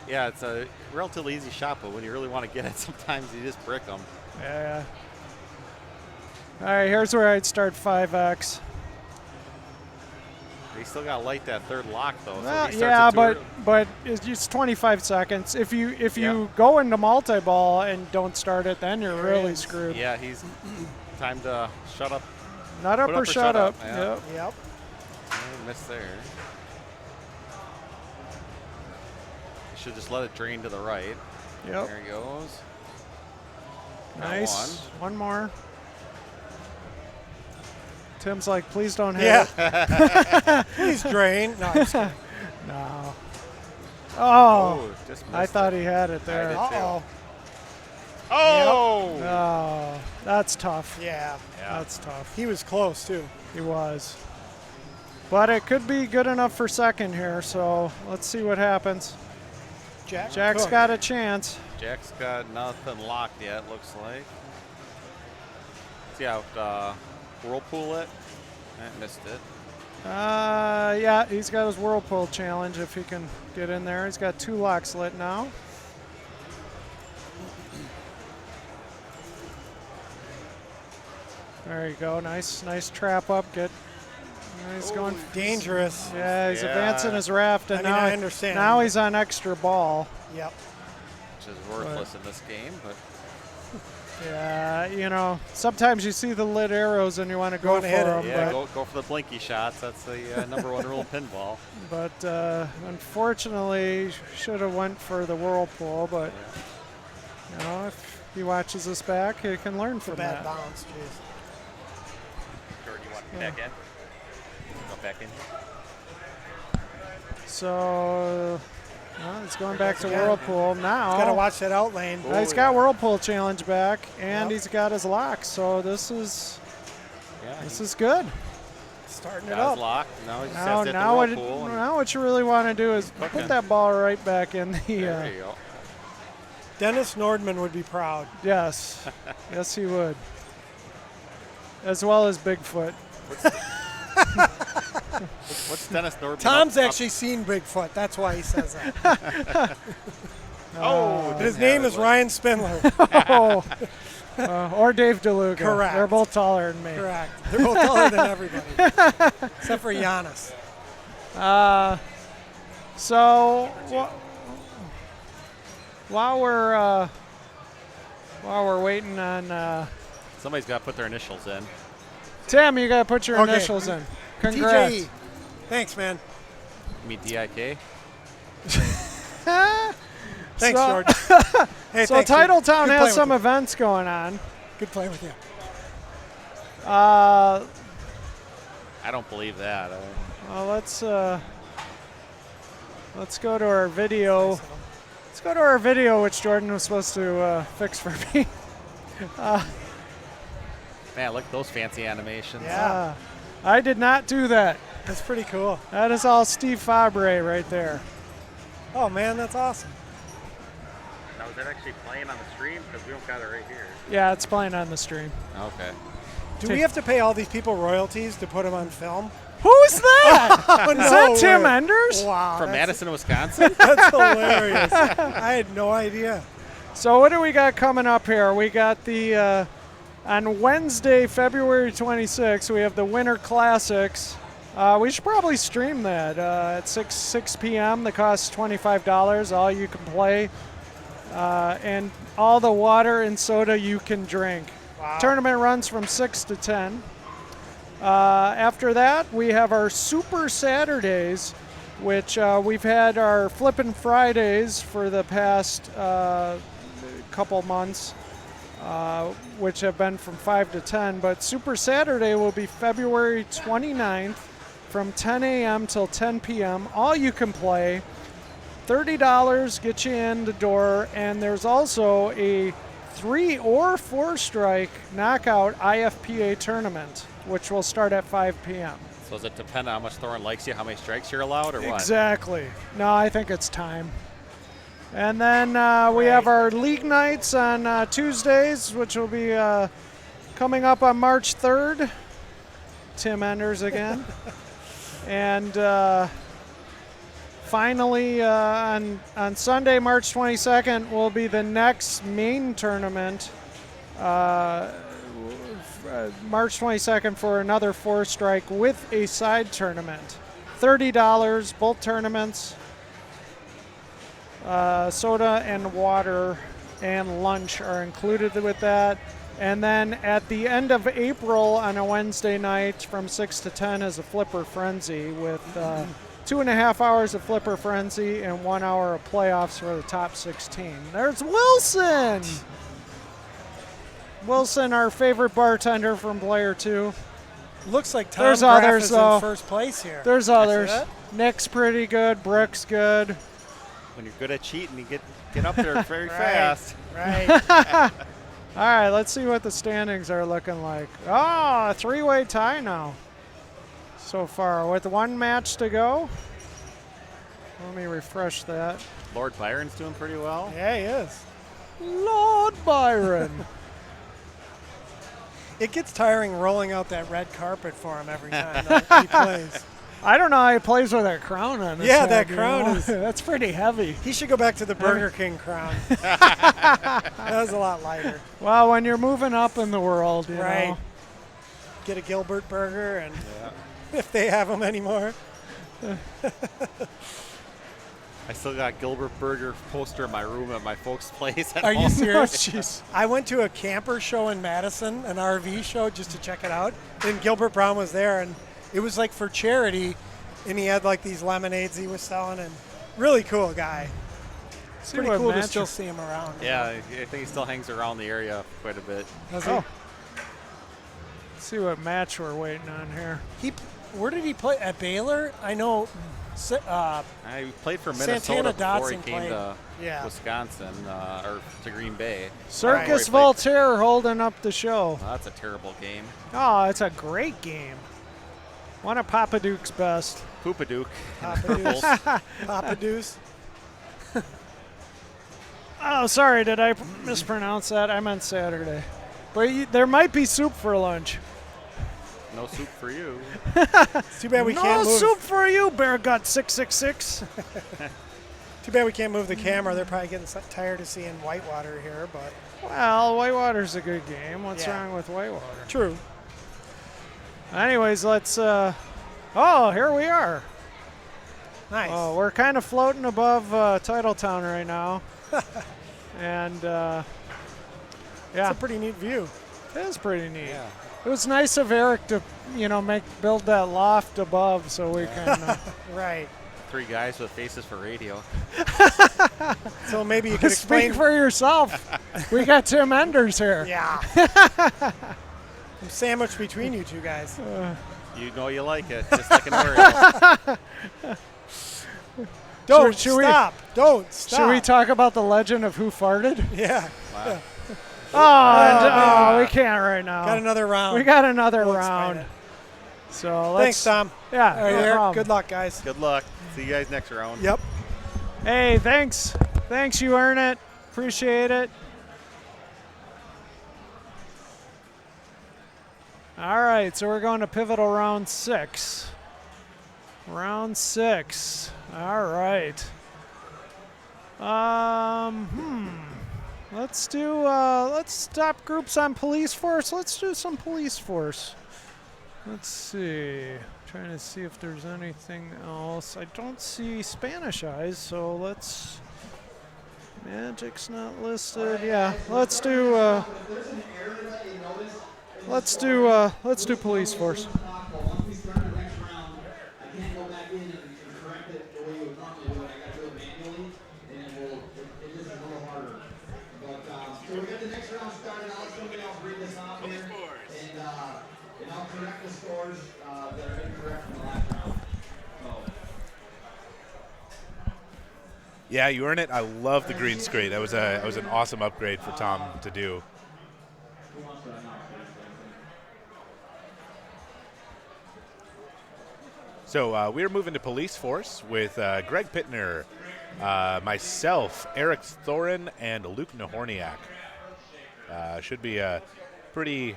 S14: Yeah, it's a relatively easy shot, but when you really want to get it, sometimes you just brick them.
S1: Yeah. All right, here's where I'd start 5x.
S14: You still got to light that third lock, though. So
S1: Well,
S14: if he
S1: yeah,
S14: starts
S1: but it's 25 seconds. If you
S14: Yeah.
S1: go into multi-ball and don't start it, then you're really screwed.
S14: Yeah, he's time to shut up.
S1: Not up
S14: Put
S1: or shut up.
S14: Yeah.
S1: Yep.
S13: Yep.
S14: Missed there. Should just let it drain to the right.
S1: Yep.
S14: There he goes. Got
S1: Nice. One more. Tim's like, please don't hit
S13: Yeah.
S1: it.
S13: Please drain. No, I'm just kidding.
S1: No. Oh,
S14: just
S1: I
S14: missed
S1: thought
S14: it.
S1: he had it there.
S13: Uh-oh.
S14: Oh!
S1: Oh, that's tough.
S13: Yeah.
S1: That's tough.
S13: He was close, too.
S1: He was. But it could be good enough for second here, so let's see what happens. Jack's
S13: Cook.
S1: got a chance.
S14: Jack's got nothing locked yet, looks like. See how Whirlpool it? Missed it.
S1: Yeah, he's got his Whirlpool challenge if he can get in there. He's got 2 locks lit now. There you go. Nice trap up. He's going
S13: dangerous.
S1: Yeah, he's
S14: Yeah.
S1: advancing his raft, and
S13: I mean, I understand.
S1: now he's on extra ball.
S13: Yep.
S14: Which is worthless in this game, but
S1: Yeah, sometimes you see the lit arrows and you want to go for them.
S14: yeah, go for the blinky shots. That's the number one rule of pinball.
S1: But unfortunately, should have went for the Whirlpool. But if he watches this back, he can learn from
S13: Bad
S1: that.
S13: bounce, jeez.
S14: Jordan, you want to back in? Go back in.
S1: So he's going back to
S13: Again.
S1: Whirlpool now.
S13: He's got to watch that out lane.
S1: He's got Whirlpool challenge back, and he's got his locks. So this is good.
S13: Starting it
S14: Got his
S13: up.
S14: lock. Now he just has to hit the
S1: Now
S14: Whirlpool.
S1: what you really want to do is
S14: Cooking.
S1: put that ball right back in the.
S14: There you go.
S13: Dennis Nordman would be proud.
S1: Yes, yes, he would. As well as Bigfoot.
S14: What's Dennis Nordman?
S13: Tom's actually seen Bigfoot. That's why he says that. His name is Ryan Spindler.
S1: Or Dave DeLuca.
S13: Correct.
S1: They're both taller than me.
S13: Correct. They're both taller than everybody, except for Giannis.
S1: So while we're waiting on
S14: Somebody's got to put their initials in.
S1: Tim, you got to put your
S13: Okay.
S1: initials in. Congrats.
S13: TJE. Thanks, man.
S14: You mean DIK?
S13: Thanks,
S1: So-
S13: George. Hey,
S1: So
S13: thanks,
S1: Titletown
S13: Good playing
S1: has
S13: with
S1: some
S13: you.
S1: events going on.
S13: Good playing with you.
S14: I don't believe that.
S1: Well, let's go to our video. Let's go to our video, which Jordan was supposed to fix for me.
S14: Man, look at those fancy animations.
S13: Yeah.
S1: I did not do that.
S13: That's pretty cool.
S1: That is all Steve Fabre right there.
S13: Oh, man, that's awesome.
S14: Now, is that actually playing on the stream? Because we don't got it right here.
S1: Yeah, it's playing on the stream.
S14: Okay.
S13: Do we have to pay all these people royalties to put them on film?
S1: Who's that?
S13: Oh,
S1: Is
S13: no
S1: that Tim
S13: way.
S1: Enders?
S13: Wow.
S14: From
S13: that's-
S14: Madison, Wisconsin?
S13: That's hilarious. I had no idea.
S1: So what do we got coming up here? We got the on Wednesday, February 26th, we have the Winter Classics. We should probably stream that at 6 p.m. The cost is $25. All you can play, and all the water and soda you can drink.
S13: Wow.
S1: Tournament runs from 6 to 10. After that, we have our Super Saturdays, which we've had our Flippin' Fridays for the past couple months, which have been from 5 to 10. But Super Saturday will be February 29th from 10 a.m. till 10 p.m. All you can play. $30 get you in the door, and there's also a 3 or 4 strike knockout IFPA tournament, which will start at 5 p.m.
S14: So does it depend on how much Thorin likes you, how many strikes you're allowed, or what?
S1: Exactly. No, I think it's time. And then we have our league nights on Tuesdays, which will be coming up on March 3rd. Tim Enders again. And finally, on Sunday, March 22nd, will be the next main tournament. March 22nd for another 4-strike with a side tournament. $30, both tournaments. Soda and water and lunch are included with that. And then at the end of April on a Wednesday night from 6 to 10 is a Flipper Frenzy with 2.5 hours of Flipper Frenzy and 1 hour of playoffs for the top 16. There's Wilson! Wilson, our favorite bartender from Player 2.
S13: Looks like Tom
S1: There's
S13: Graff
S1: others,
S13: is
S1: though.
S13: in first place here.
S1: There's others. Nick's pretty good. Brick's good.
S14: When you're good at cheating, you get up there very
S13: Right.
S14: fast.
S13: Right.
S1: All right, let's see what the standings are looking like. Oh, a 3-way tie now so far with 1 match to go. Let me refresh that.
S14: Lord Byron's doing pretty well.
S13: Yeah, he is.
S1: Lord Byron.
S13: It gets tiring rolling out that red carpet for him every time that he plays.
S1: I don't know how he plays with that crown on his
S13: Yeah,
S1: head,
S13: that
S1: you
S13: crown
S1: know?
S13: is.
S1: That's pretty heavy.
S13: He should go back to the Burger King crown. That was a lot lighter.
S1: Well, when you're moving up in the world, you
S13: Right.
S1: know.
S13: Get a Gilbert burger, and if they have them anymore.
S14: I still got Gilbert Burger poster in my room at my folks' place. At
S13: Are you
S14: home.
S13: serious?
S1: Jeez.
S13: I went to a camper show in Madison, an RV show, just to check it out. And Gilbert Brown was there, and it was like for charity. And he had like these lemonades he was selling, and really cool guy. It's
S1: See
S13: pretty
S1: what
S13: cool to
S1: match-
S13: still see him around.
S14: Yeah, I think he still hangs around the area quite a bit.
S13: Does he?
S1: Oh. Let's see what match we're waiting on here.
S13: Where did he play? At Baylor? I know.
S14: I played for Minnesota
S13: Santana
S14: before he
S13: Dotson
S14: came
S13: played.
S14: to
S13: Yeah.
S14: Wisconsin or to Green Bay.
S1: Circus
S14: Before he played-
S1: Voltaire holding up the show.
S14: Oh, that's a terrible game.
S1: Oh, it's a great game. One of Papa Duke's best.
S14: Poopadook.
S13: Papa Deuce. Papa Deuce.
S1: Oh, sorry, did I mispronounce that? I meant Saturday. But there might be soup for lunch.
S14: No soup for you.
S13: It's too bad we can't
S1: No
S13: move.
S1: soup for you, Bear Gut 666.
S13: Too bad we can't move the camera. They're probably getting tired of seeing Whitewater here, but
S1: Well, Whitewater's a good game. What's
S13: Yeah.
S1: wrong with Whitewater?
S13: true.
S1: Anyways, let's. Oh, here we are.
S13: Nice.
S1: Oh, we're kind of floating above Titletown right now. And yeah,
S13: It's a pretty neat view.
S1: it is pretty neat.
S14: Yeah.
S1: It was nice of Eric to, build that loft above so we can.
S13: Right.
S14: 3 guys with faces for radio.
S13: So maybe you could
S1: Speak
S13: explain.
S1: for yourself. We got Tim Enders here.
S13: Yeah. I'm sandwiched between you two guys.
S14: You know you like it, just like an Oreo.
S13: Don't
S1: should we-
S13: stop. Don't stop.
S1: Should we talk about the legend of who farted?
S13: Yeah.
S14: Wow.
S1: Oh, we can't right now.
S13: Got another round.
S1: We got another
S13: We'll explain
S1: round.
S13: it.
S1: So let's.
S13: Thanks, Tom.
S1: Yeah.
S13: All right,
S1: no
S13: Eric,
S1: problem.
S13: good luck, guys.
S14: Good luck. See you guys next round.
S13: Yep.
S1: Hey, thanks. Thanks, you earn it. Appreciate it. All right, so we're going to pivotal round 6. Round 6. All right. Let's stop groups on police force. Let's do some police force. Let's see. Trying to see if there's anything else. I don't see Spanish eyes, so let's. Magic's not listed. Yeah, let's do. Let's do police force.
S4: Once we start the next round, I can't go back in and correct it the way you would normally do it. I got to do it manually, and it just is a little harder. But so we got the next round started. I'll let somebody else read this out here, and I'll correct the scores that are incorrect from the last round.
S2: Yeah, you earn it. I love the green screen. That was an awesome upgrade for Tom to do. So we are moving to police force with Greg Pittner myself, Eric Thorin, and Luke Nahorniak. Should be a pretty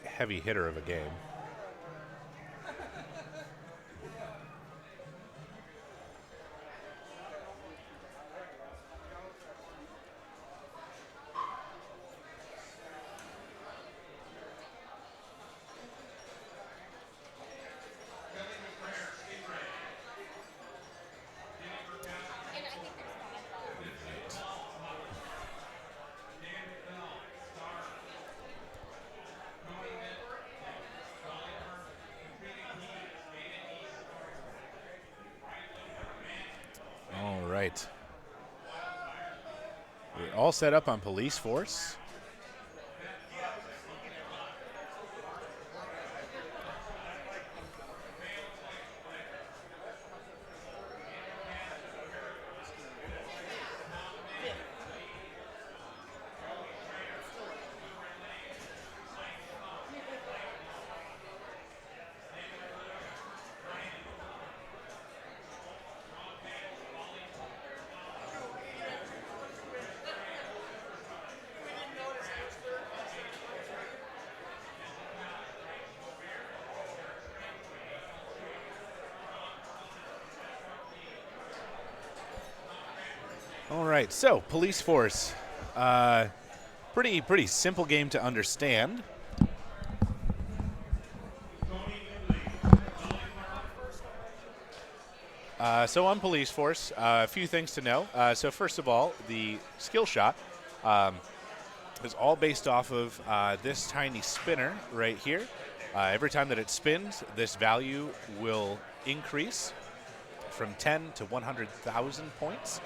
S2: heavy hitter of a game. All right. We're all set up on police force. All right, so police force, pretty simple game to understand. So on police force, a few things to know. So first of all, the skill shot is all based off of this tiny spinner right here. Every time that it spins, this value will increase from 10 to 100,000 points.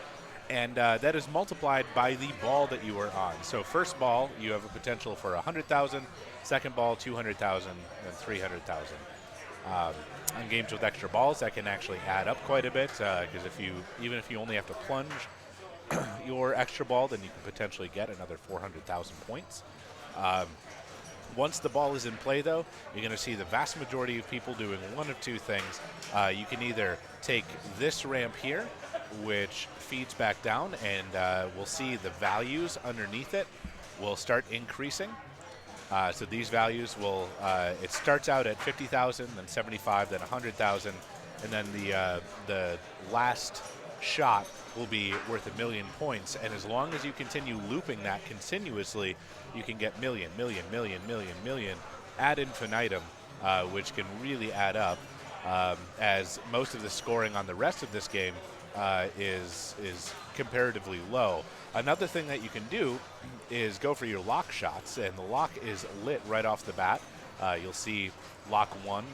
S2: And that is multiplied by the ball that you are on. So first ball, you have a potential for 100,000. Second ball, 200,000, and 300,000. On games with extra balls, that can actually add up quite a bit. Because even if you only have to plunge your extra ball, then you can potentially get another 400,000 points. Once the ball is in play, though, you're going to see the vast majority of people doing one of two things. You can either take this ramp here, which feeds back down, and we'll see the values underneath it will start increasing. So these values will, it starts out at 50,000, then 75, then 100,000, and then the last shot will be worth 1,000,000 points. And as long as you continue looping that continuously, you can get million ad infinitum, which can really add up, as most of the scoring on the rest of this game is comparatively low. Another thing that you can do is go for your lock shots, and the lock is lit right off the bat. You'll see lock 1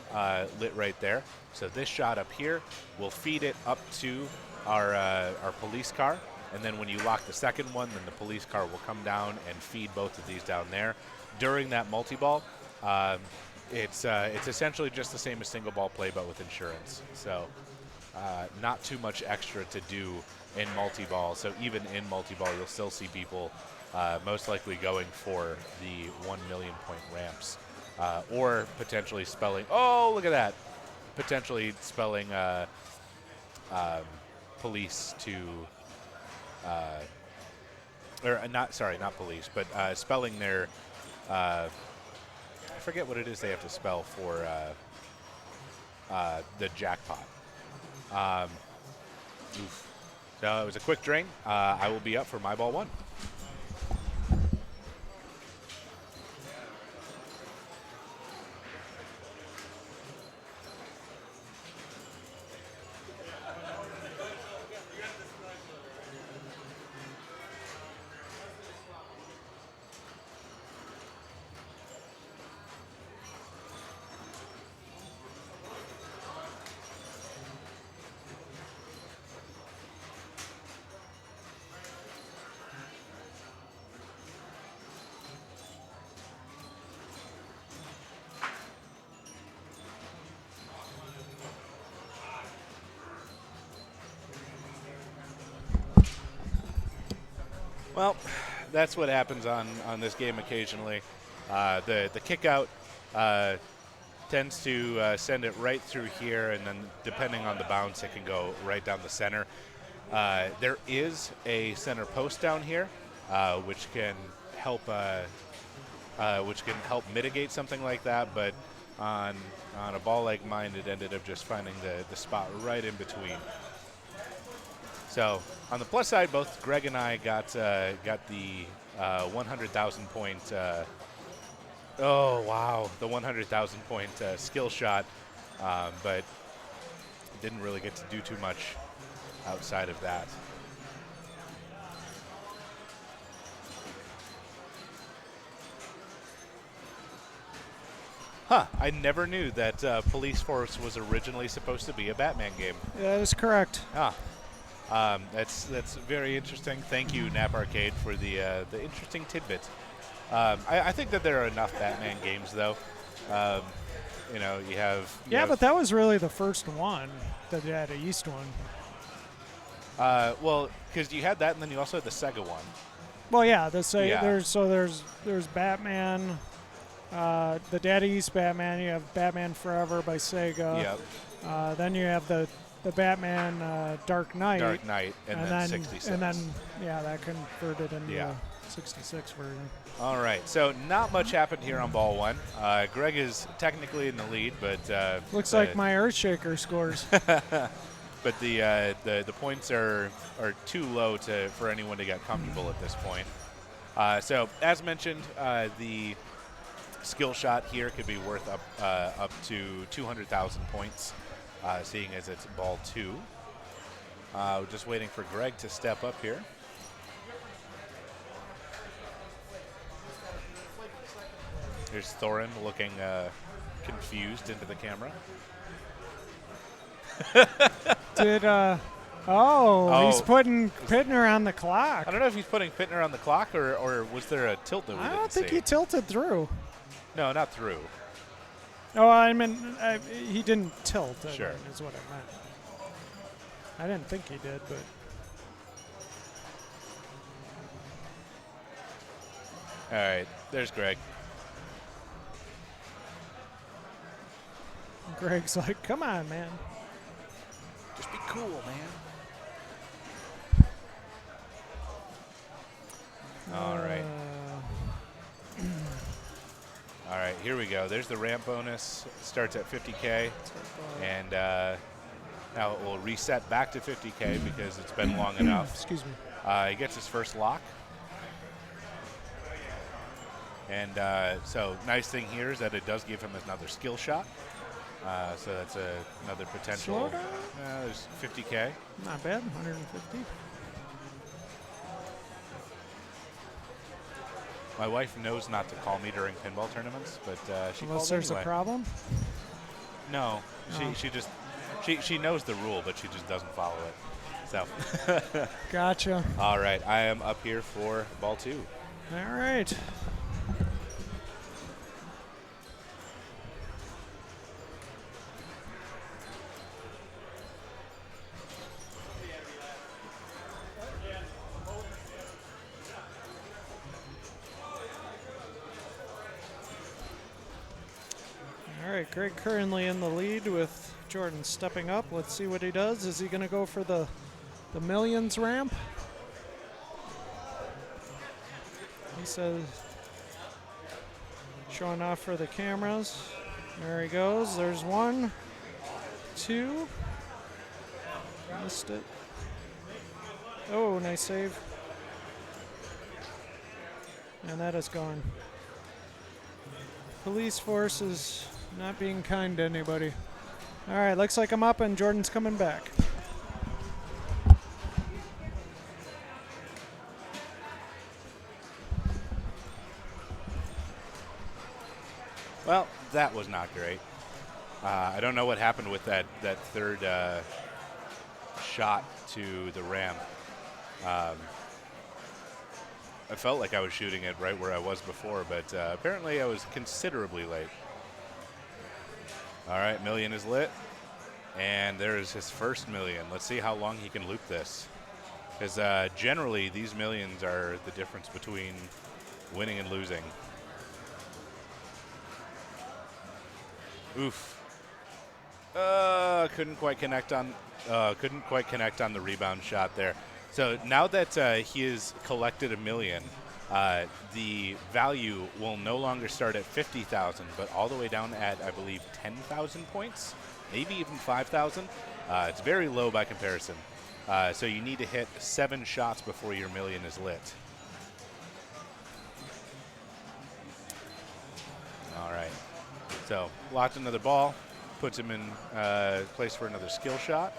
S2: lit right there. So this shot up here will feed it up to our police car, and then when you lock the second one, then the police car will come down and feed both of these down there. During that multi-ball, it's essentially just the same as single ball play, but with insurance. So not too much extra to do in multi-ball. So even in multi-ball, you'll still see people most likely going for the 1,000,000 point ramps, or potentially spelling. Oh, look at that! Potentially spelling police to, or not police, but spelling their. I forget what it is they have to spell for the jackpot. So it was a quick drain. I will be up for my ball 1. Well, that's what happens on this game occasionally. The kick out tends to send it right through here, and then depending on the bounce, it can go right down the center. There is a center post down here, which can help mitigate something like that. But on a ball like mine, it ended up just finding the spot right in between. So on the plus side, both Greg and I got the 100,000 point. Oh wow, the 100,000 point skill shot, but didn't really get to do too much outside of that. Huh, I never knew that Police Force was originally supposed to be a Batman game.
S1: Yeah, that is correct.
S2: That's very interesting. Thank you, Nap Arcade, for the interesting tidbit. I think that there are enough Batman games, though. You know, you have...
S1: But that was really the first one, the Data East one.
S2: Well, because you had that, and then you also had the Sega one.
S1: Well, yeah, there's Batman, the Data East Batman. You have Batman Forever by Sega.
S2: Yep.
S1: Then you have the Batman Dark Knight.
S2: Dark Knight, and then 66.
S1: And then, that converted into the 66 version.
S2: All right, so not much happened here on ball one. Greg is technically in the lead, but
S1: looks like my Earthshaker scores.
S2: But the points are too low for anyone to get comfortable at this point. So as mentioned, the skill shot here could be worth up to 200,000 points, seeing as it's ball two. Just waiting for Greg to step up here. Here's Thorin looking confused into the camera.
S1: He's putting Pittner on the clock.
S2: I don't know if he's putting Pittner on the clock or was there a tilt that we didn't see?
S1: I don't think he tilted through.
S2: No, not through.
S1: Oh, I mean, he didn't tilt.
S2: Sure.
S1: Is what I meant. I didn't think he did, but.
S2: All right, there's Greg.
S1: Greg's like, come on, man.
S2: Just be cool, man. All right. All right, here we go. There's the ramp bonus. It starts at 50K. And now it will reset back to 50K because it's been long enough.
S1: Excuse me.
S2: He gets his first lock. And so nice thing here is that it does give him another skill shot. So that's another potential. There's 50K.
S1: Not bad, 150.
S2: My wife knows not to call me during pinball tournaments, but she
S1: Unless
S2: calls
S1: there's
S2: anyway.
S1: a problem?
S2: No,
S1: Oh.
S2: she knows the rule, but she just doesn't follow it. So.
S1: Gotcha.
S2: All right, I am up here for ball two.
S1: All right. All right, Greg currently in the lead with Jordan stepping up. Let's see what he does. Is he going to go for the millions ramp? He says, showing off for the cameras. There he goes. There's 1, 2. Missed it. Oh, nice save. And that is gone. Police force is not being kind to anybody. All right, looks like I'm up and Jordan's coming back.
S2: Well, that was not great. I don't know what happened with that third shot to the ramp. I felt like I was shooting it right where I was before, but apparently I was considerably late. All right, million is lit, and there's his first million. Let's see how long he can loop this, because generally these millions are the difference between winning and losing. Oof. Couldn't quite connect on the rebound shot there. So now that he has collected $1 million, the value will no longer start at 50,000, but all the way down at, I believe, 10,000 points, maybe even 5,000. It's very low by comparison. So you need to hit 7 shots before your $1 million is lit. All right. So locked another ball, puts him in place for another skill shot.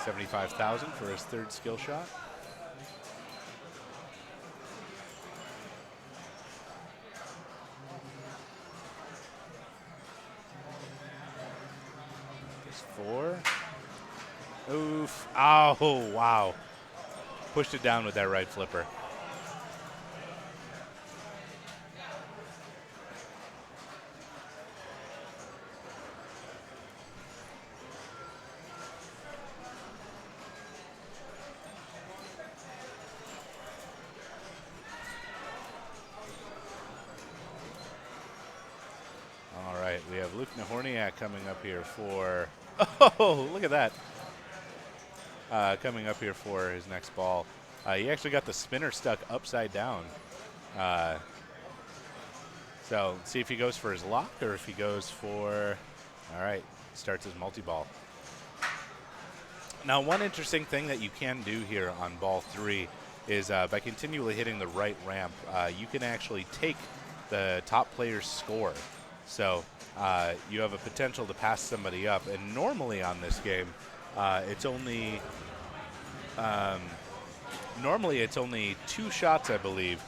S2: 75,000 for his 3rd skill shot. There's 4. Oof. Oh, wow. Pushed it down with that right flipper. We have Luke Nahorniak coming up here for, oh, look at that. Coming up here for his next ball. He actually got the spinner stuck upside down. So let's see if he goes for his lock or if he goes for, all right, starts his multi-ball. Now, one interesting thing that you can do here on ball 3 is by continually hitting the right ramp, you can actually take the top player's score. So you have a potential to pass somebody up, and normally on this game, it's only 2 shots, I believe,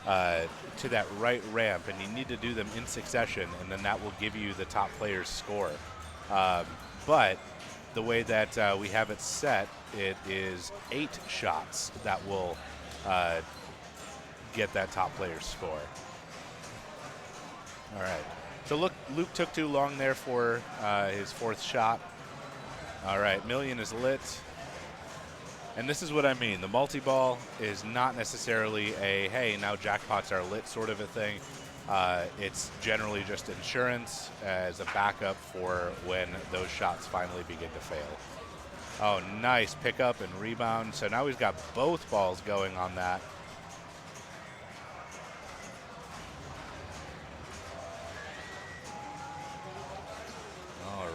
S2: to that right ramp, and you need to do them in succession, and then that will give you the top player's score. But the way that we have it set, it is 8 shots that will get that top player's score. All right. So look, Luke took too long there for his 4th shot. All right, $1 million is lit. And this is what I mean. The multi-ball is not necessarily a, hey, now jackpots are lit sort of a thing. It's generally just insurance as a backup for when those shots finally begin to fail. Oh, nice pickup and rebound. So now we've got both balls going on that.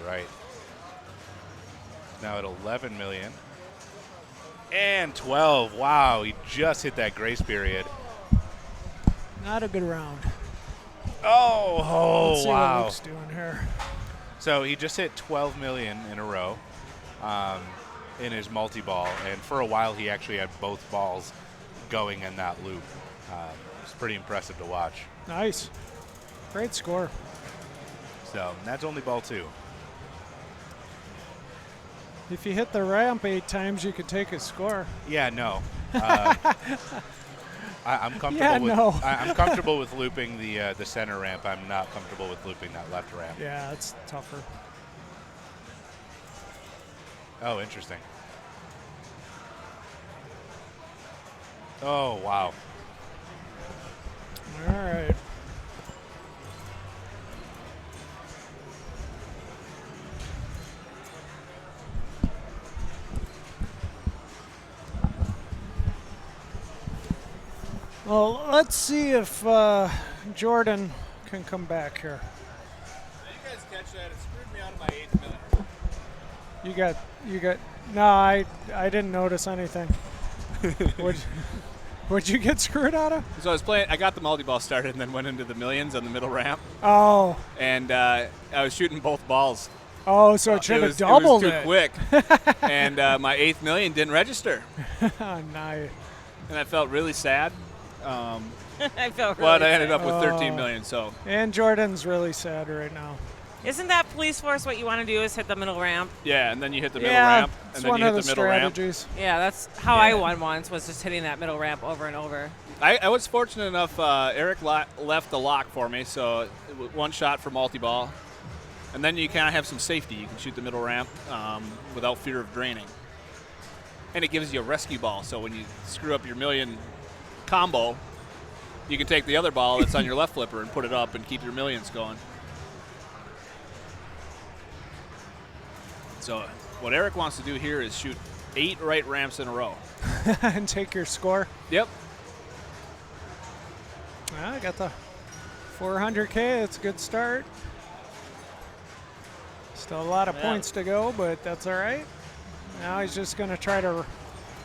S2: Right. Now at 11 million. And 12. Wow, he just hit that grace period.
S1: Not a good round.
S2: Oh,
S1: Let's see
S2: wow.
S1: what Luke's doing here.
S2: So he just hit 12 million in a row in his multi-ball. And for a while, he actually had both balls going in that loop. It's pretty impressive to watch.
S1: Nice. Great score.
S2: So that's only ball 2.
S1: If you hit the ramp 8 times, you could take a score.
S2: Yeah, no. I'm comfortable
S1: Yeah,
S2: with
S1: no.
S2: I'm comfortable with looping the center ramp. I'm not comfortable with looping that left ramp.
S1: Yeah, it's tougher.
S2: Oh, interesting. Oh, wow.
S1: All right. Well, let's see if Jordan can come back here.
S11: You guys catch that? It screwed me out of my 8th million.
S1: You got. No, I didn't notice anything. What'd you get screwed out of?
S11: So I was playing. I got the multi-ball started and then went into the millions on the middle ramp.
S1: Oh.
S11: And I was shooting both balls.
S1: Oh, so it should have doubled
S11: it. Was too quick. And my 8th million didn't register.
S1: Nice.
S11: And I felt really sad.
S10: I felt really
S11: But I ended
S10: sad.
S11: up with 13 million. So.
S1: And Jordan's really sad right now.
S10: Isn't that police force what you want to do is hit the middle ramp?
S11: Yeah, and then you hit the middle ramp.
S1: It's
S11: And then
S1: one
S11: you
S1: of
S11: hit
S1: the
S11: the middle ramp.
S1: strategies.
S10: Yeah, that's how I won once, was just hitting that middle ramp over and over.
S11: I was fortunate enough, Eric left the lock for me, so 1 shot for multi-ball. And then you kind of have some safety. You can shoot the middle ramp without fear of draining. And it gives you a rescue ball, so when you screw up your million combo, you can take the other ball that's on your left flipper and put it up and keep your millions going. So what Eric wants to do here is shoot 8 right ramps in a row.
S1: And take your score.
S11: Yep.
S1: I got the 400K. That's a good start. Still a lot of points to go, but that's all right. Now he's just going to try to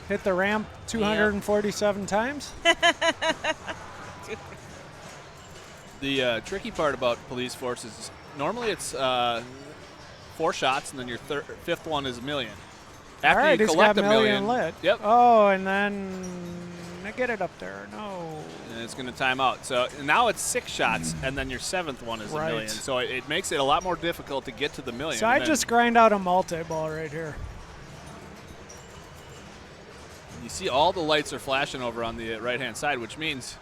S1: hit the ramp 247 times.
S11: The tricky part about police forces is normally it's 4 shots, and then your 5th one is $1 million. After
S1: all right,
S11: you
S1: he's
S11: collect
S1: got
S11: $1
S1: million lit.
S11: Yep.
S1: Oh, and then get it up there. No.
S11: And it's going to time out. So now it's 6 shots, and then your 7th one is $1 million. So it makes it a lot more difficult to get to the $1 million.
S1: So I just grind out a multi-ball right here.
S11: You see all the lights are flashing over on the right-hand side, which means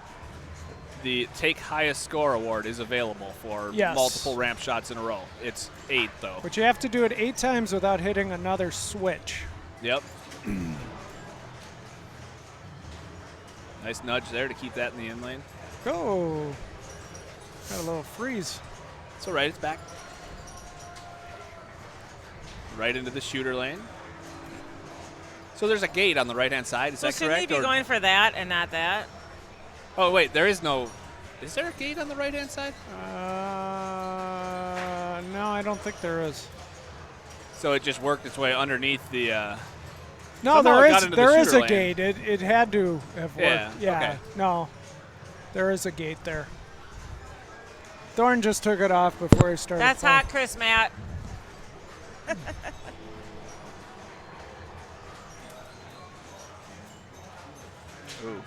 S11: the take highest score award is available for multiple ramp shots in a row. It's 8, though.
S1: But you have to do it 8 times without hitting another switch.
S11: Yep. Nice nudge there to keep that in the in lane.
S1: Go. Got a little freeze.
S11: It's all right. It's back. Right into the shooter lane. So there's a gate on the right-hand side. Is that correct?
S10: Shouldn't he be going for that and not that?
S11: Oh, wait. There is no... Is there a gate on the right-hand side?
S1: No, I don't think there is.
S11: So it just worked its way underneath the...
S1: No, there is a gate. It had to have worked. Yeah.
S11: Okay.
S1: No, there is a gate there. Thorne just took it off before he started.
S10: That's hot, Chris Matt.
S11: Ooh.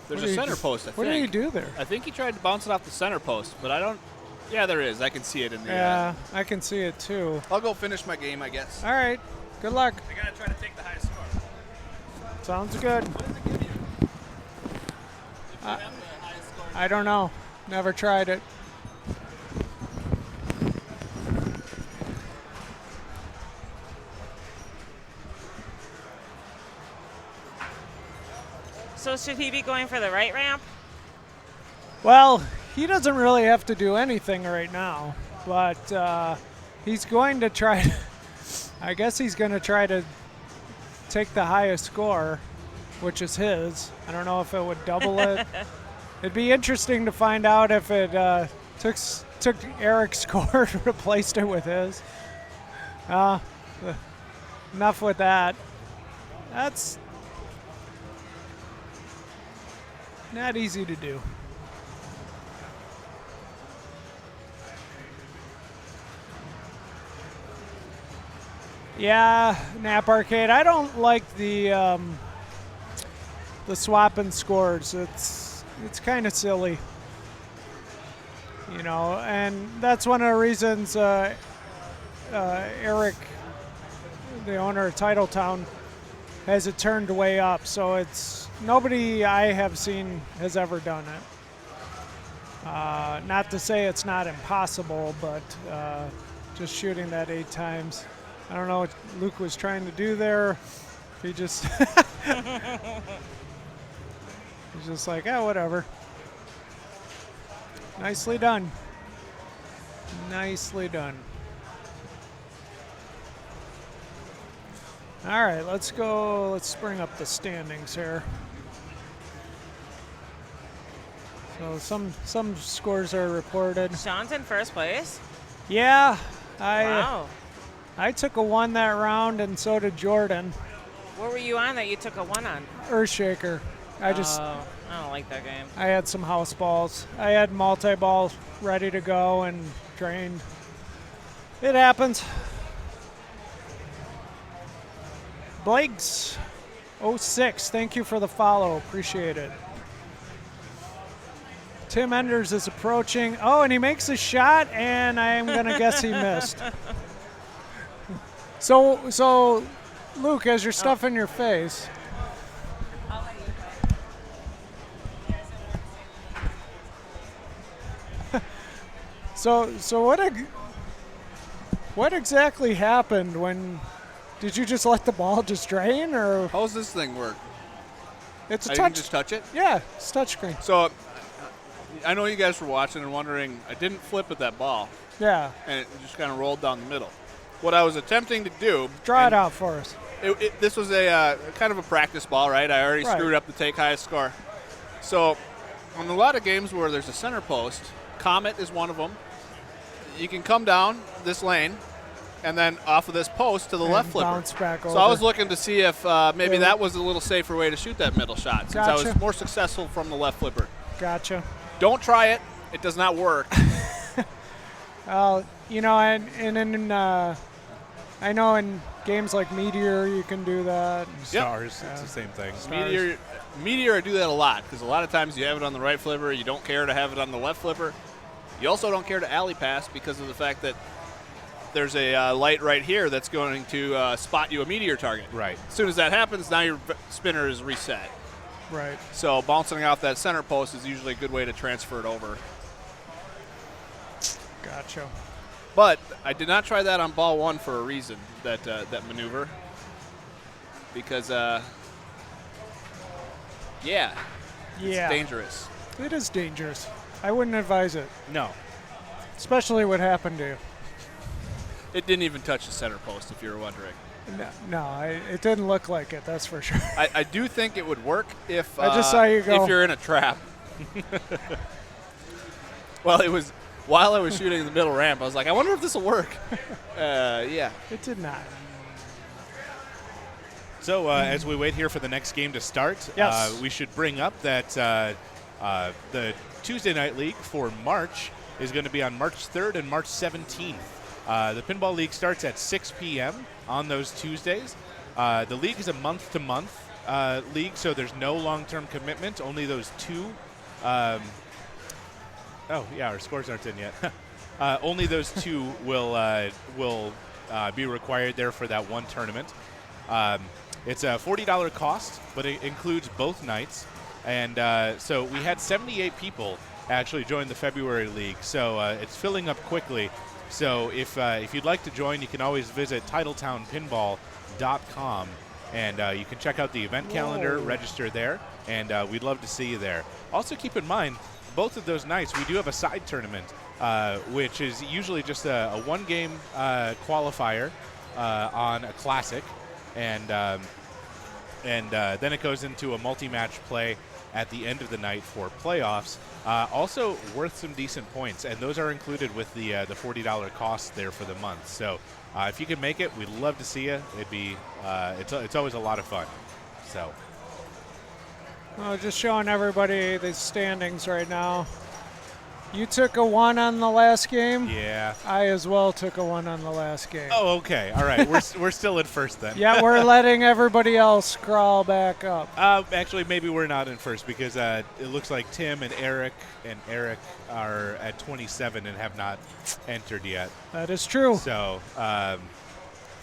S11: There's a center post, I think.
S1: What did he do there?
S11: I think he tried to bounce it off the center post, but I don't... Yeah, there is. I can see it in the...
S1: Yeah, I can see it too.
S11: I'll go finish my game, I guess.
S1: All right. Good luck.
S11: I got to try to take the highest score.
S1: Sounds good. I don't know. Never tried it.
S10: So should he be going for the right ramp?
S1: Well, he doesn't really have to do anything right now, but he's going to try. I guess he's going to try to take the highest score, which is his. I don't know if it would double it. It'd be interesting to find out if it took Eric's score and replaced it with his. Enough with that. That's not easy to do. Yeah, Nap Arcade. I don't like the swapping scores. It's kind of silly, you know. And that's one of the reasons Eric, the owner of Titletown, has it turned way up. So it's nobody I have seen has ever done it. Not to say it's not impossible, but just shooting that 8 times. I don't know what Luke was trying to do there. He just he's just like, whatever. Nicely done. Nicely done. All right, let's go. Let's bring up the standings here. So some scores are reported.
S10: Sean's in first place.
S1: Yeah,
S10: Wow.
S1: I took a 1 that round, and so did Jordan.
S10: What were you on that you took a 1 on?
S1: Earthshaker. I
S10: don't like that game.
S1: I had some house balls. I had multi-balls ready to go and drained. It happens. Blake's 06, thank you for the follow. Appreciate it. Tim Enders is approaching. Oh, and he makes a shot, and I'm going to guess he missed. So, Luke, as you're stuffing your face. So what exactly happened when? Did you just let the ball just drain, or?
S11: How does this thing work?
S1: It's a
S11: You
S1: touch.
S11: can just touch it?
S1: Yeah, it's touchscreen.
S11: So, I know you guys were watching and wondering, I didn't flip at that ball.
S1: Yeah.
S11: And it just kind of rolled down the middle. what I was attempting to do.
S1: Draw it out for us.
S11: This was a kind of a practice ball, right? I already
S1: Right.
S11: screwed up the take highest score. So on a lot of games where there's a center post, Comet is one of them. You can come down this lane and then off of this post to the
S1: And
S11: left flipper.
S1: bounce back
S11: So
S1: over.
S11: I was looking to see if maybe
S1: Yeah.
S11: that was a little safer way to shoot that middle shot, since I was
S1: Gotcha.
S11: more successful from the left flipper.
S1: Gotcha.
S11: Don't try it. It does not work.
S1: You know, I know in games like Meteor you can do that.
S2: Stars,
S1: Yeah.
S2: it's the same thing.
S11: Meteor, I do that a lot because a lot of times you have it on the right flipper. You don't care to have it on the left flipper. You also don't care to alley pass because of the fact that there's a light right here that's going to spot you a Meteor target.
S2: Right.
S11: As soon as that happens, now your spinner is reset.
S1: Right.
S11: So bouncing off that center post is usually a good way to transfer it over.
S1: Gotcha.
S11: But I did not try that on ball one for a reason, that maneuver. Because, it's dangerous.
S1: It is dangerous. I wouldn't advise it.
S2: No.
S1: Especially what happened to you.
S11: It didn't even touch the center post, if you were wondering.
S1: No, it didn't look like it, that's for sure.
S11: I do think it would work if
S1: I just saw you go.
S11: if you're in a trap. Well, it was while I was shooting the middle ramp. I was like, I wonder if this will work. Yeah.
S1: It did not.
S2: So as we wait here for the next game to start,
S1: Yes.
S2: we should bring up that the Tuesday Night League for March is going to be on March 3rd and March 17th. The Pinball League starts at 6 p.m. on those Tuesdays. The league is a month-to-month league, so there's no long-term commitment, only those two. Our scores aren't in yet. Only those two will be required there for that one tournament. It's a $40 cost, but it includes both nights. And so we had 78 people actually join the February League, so it's filling up quickly. So if you'd like to join, you can always visit TitletownPinball.com, and you can check out the event calendar, register there, and we'd love to see you there. Also keep in mind, both of those nights, we do have a side tournament, which is usually just a one-game qualifier on a classic, and then it goes into a multi-match play at the end of the night for playoffs. Also worth some decent points, and those are included with the $40 cost there for the month. So if you can make it, we'd love to see you. It'd be it's always a lot of fun. So.
S1: Well, just showing everybody the standings right now. You took a 1 on the last game.
S2: Yeah.
S1: I as well took a 1 on the last game.
S2: Oh, okay. All right. We're still in first then.
S1: Yeah, we're letting everybody else crawl back up.
S2: Actually, maybe we're not in first because it looks like Tim and Eric are at 27 and have not entered yet.
S1: That is true.
S2: So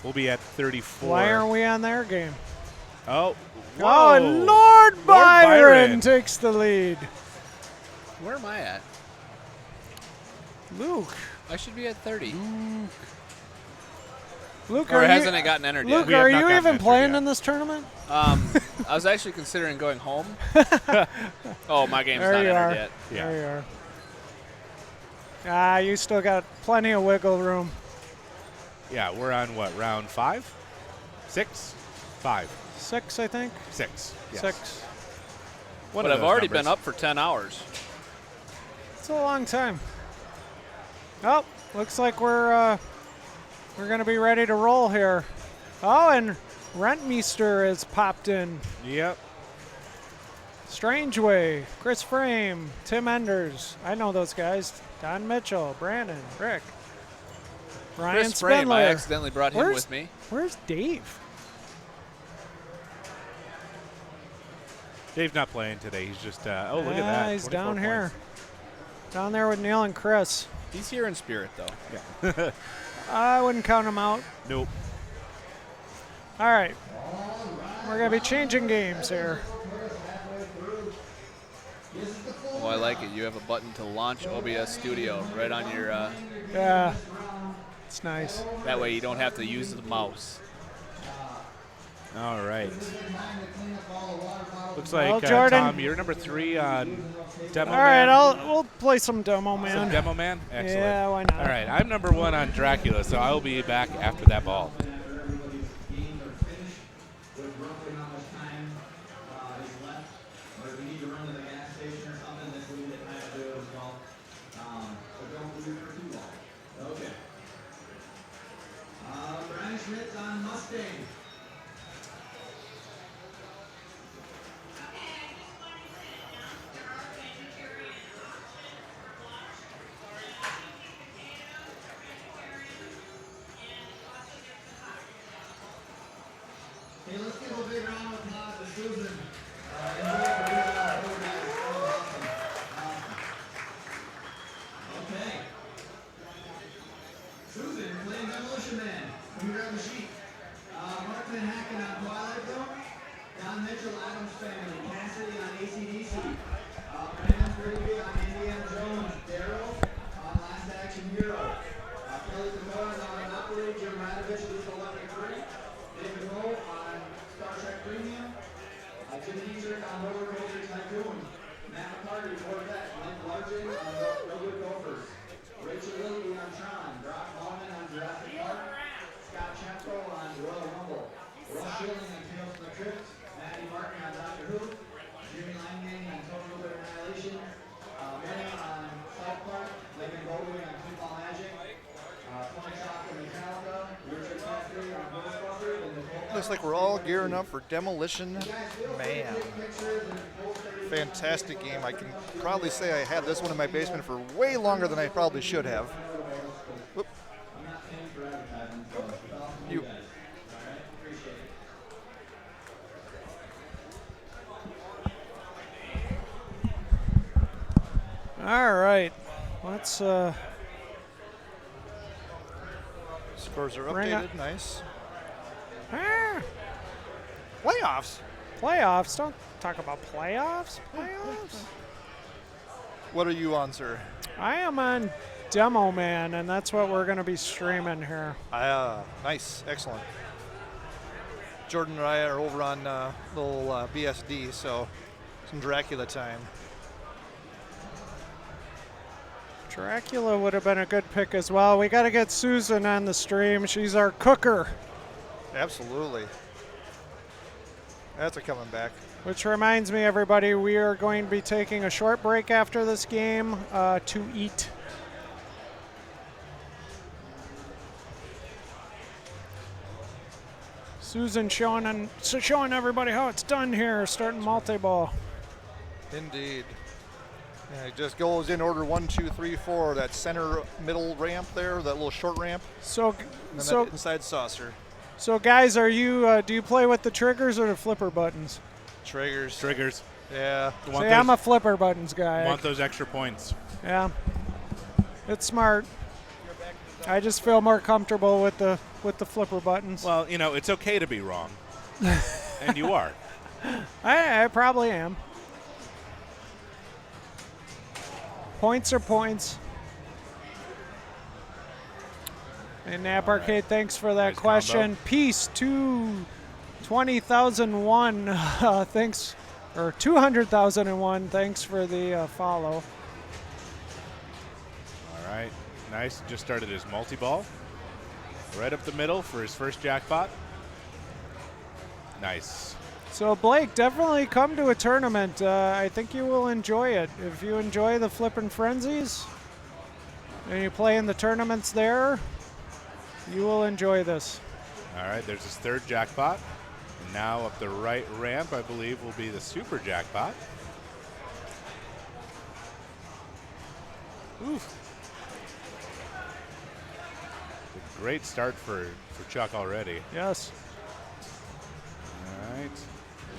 S2: we'll be at 34.
S1: Why aren't we on their game?
S2: Oh.
S1: Whoa.
S2: Whoa.
S1: Lord Byron
S2: Byron
S1: takes the lead.
S11: Where am I at?
S1: Luke.
S11: I should be at 30.
S1: Luke,
S11: or
S1: are
S11: hasn't
S1: you,
S11: it gotten entered
S1: Luke,
S11: yet?
S1: are you even playing in this tournament?
S11: I was actually considering going home. Oh, my game's
S1: there
S11: not
S1: you
S11: entered
S1: are.
S11: yet.
S1: Yeah. There you are. You still got plenty of wiggle room.
S2: Yeah, we're on what, round 5? 6? 5.
S1: 6, I think.
S2: 6. Yes.
S1: 6.
S11: But I've already been up for 10 hours.
S1: It's a long time. Oh, looks like we're going to be ready to roll here. Oh, and Rentmeester has popped in.
S2: Yep.
S1: Strangeway, Chris Frame, Tim Enders. I know those guys. Don Mitchell, Brandon, Rick, Ryan
S11: Chris Frame, I
S1: Spindler.
S11: accidentally brought him with me.
S1: Where's Dave?
S2: Dave's not playing today. He's just, oh, look at that.
S1: He's
S2: 24
S1: down
S2: points.
S1: here. Down there with Neil and Chris.
S11: He's here in spirit, though.
S2: Yeah.
S1: I wouldn't count him out.
S2: Nope.
S1: All right. We're going to be changing games here.
S11: Oh, I like it. You have a button to launch OBS Studio right on your...
S1: Yeah. It's nice.
S11: That way you don't have to use the mouse.
S2: All right. Looks
S1: Well,
S2: like,
S1: Jordan.
S2: Tom, you're number 3 on Demo
S1: All right,
S2: Man.
S1: we'll play some Demo Man.
S2: Some Demo Man? Excellent.
S1: Yeah, why not?
S2: All right, I'm number 1 on Dracula, so I will be back after that ball.
S4: Schmitz on Mustang. Hey, let's give a big round of applause to Susan. Okay. Susan, playing Demolition Man. Can you grab the sheet? Mark Van Hacken on Twilight Zone. Don Mitchell, Adam's Family. Cassidy on AC/DC. Brandon Brady on Indiana Jones. Daryl on Last Action Hero. Kelly Kamora on Monopoly. Jim Radovich, Luke Electric 3. David Moe on Star Trek Premium. Jim Dietrich on Roller Coaster Tycoon. Matt McCarty, Corvette. Mike Larkin on No Good Gophers. Rachel Lilly on Tron. Brock Ballman on Jurassic Park. Scott Chapko on Royal Rumble. Ross Schilling on Tales from the Crypt. Matty Martin on Doctor Who. Jimmy Langdon on Total Good Annihilation. Miriam on South Park. Lincoln Goldwing on Football Magic. Tony Shock on Metallica. Richard Cassidy on Ghostbusters. And Nicole.
S3: Looks like we're all gearing up for Demolition Man. Fantastic game. I can probably say I had this one in my basement for way longer than I probably should have. Whoop. You.
S1: All right, let's
S3: Scores are
S1: bring
S3: updated.
S1: up-
S3: Nice.
S1: Playoffs. Playoffs. Don't talk about playoffs. Playoffs.
S3: What are you on, sir?
S1: I am on Demo Man, and that's what we're going to be streaming here.
S3: Nice. Excellent. Jordan and I are over on little BSD, so some Dracula time.
S1: Dracula would have been a good pick as well. We got to get Susan on the stream. She's our cooker.
S3: Absolutely. That's a coming back.
S1: Which reminds me, everybody, we are going to be taking a short break after this game to eat. Susan showing everybody how it's done here, starting multi-ball.
S3: Indeed. And it just goes in order 1, 2, 3, 4. That center middle ramp there, that little short ramp.
S1: So,
S3: and then that inside saucer.
S1: So, guys, are you? Do you play with the triggers or the flipper buttons?
S3: Triggers.
S2: Triggers.
S3: Yeah.
S1: See, I'm a flipper buttons guy.
S2: Want those extra points.
S1: Yeah. It's smart. I just feel more comfortable with the flipper buttons.
S2: Well, you know, it's okay to be wrong. And you are.
S1: I probably am. Points are points. And Nap Arcade, thanks for that question.
S2: Combo.
S1: Peace to 20,001. Thanks, or 200,001. Thanks for the follow.
S2: All right. Nice. Just started his multi-ball. Right up the middle for his first jackpot. Nice.
S1: So, Blake, definitely come to a tournament. I think you will enjoy it. If you enjoy the Flippin' Frenzies and you play in the tournaments there, you will enjoy this.
S2: All right, there's his third jackpot. And now up the right ramp, I believe, will be the super jackpot. Oof. A great start for Chuck already.
S1: Yes.
S2: All right.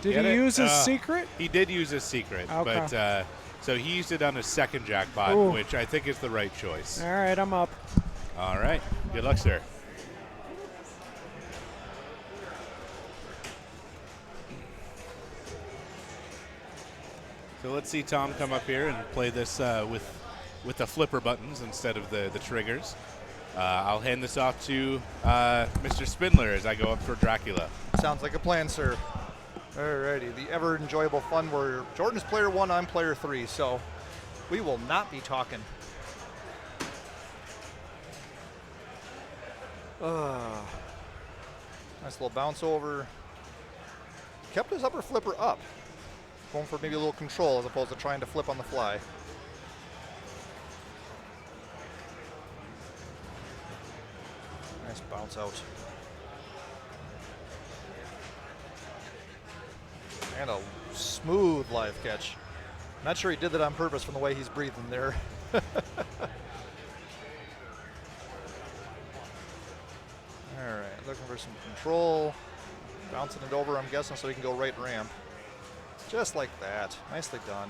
S1: Did
S2: Get
S1: he
S2: it?
S1: use his secret?
S2: He did use his secret,
S1: Okay.
S2: but so he used it on his second jackpot,
S1: Ooh.
S2: which I think is the right choice.
S1: All right, I'm up.
S2: All right. Good luck, sir. So let's see Tom come up here and play this with the flipper buttons instead of the triggers. I'll hand this off to Mr. Spindler as I go up for Dracula.
S3: Sounds like a plan, sir. Alrighty, the ever enjoyable fun where Jordan's player 1, I'm player 3, so we will not be talking. Nice little bounce over. Kept his upper flipper up. Going for maybe a little control as opposed to trying to flip on the fly. Nice bounce out. And a smooth live catch. Not sure he did that on purpose from the way he's breathing there. All right, looking for some control. Bouncing it over, I'm guessing, so he can go right ramp. Just like that. Nicely done.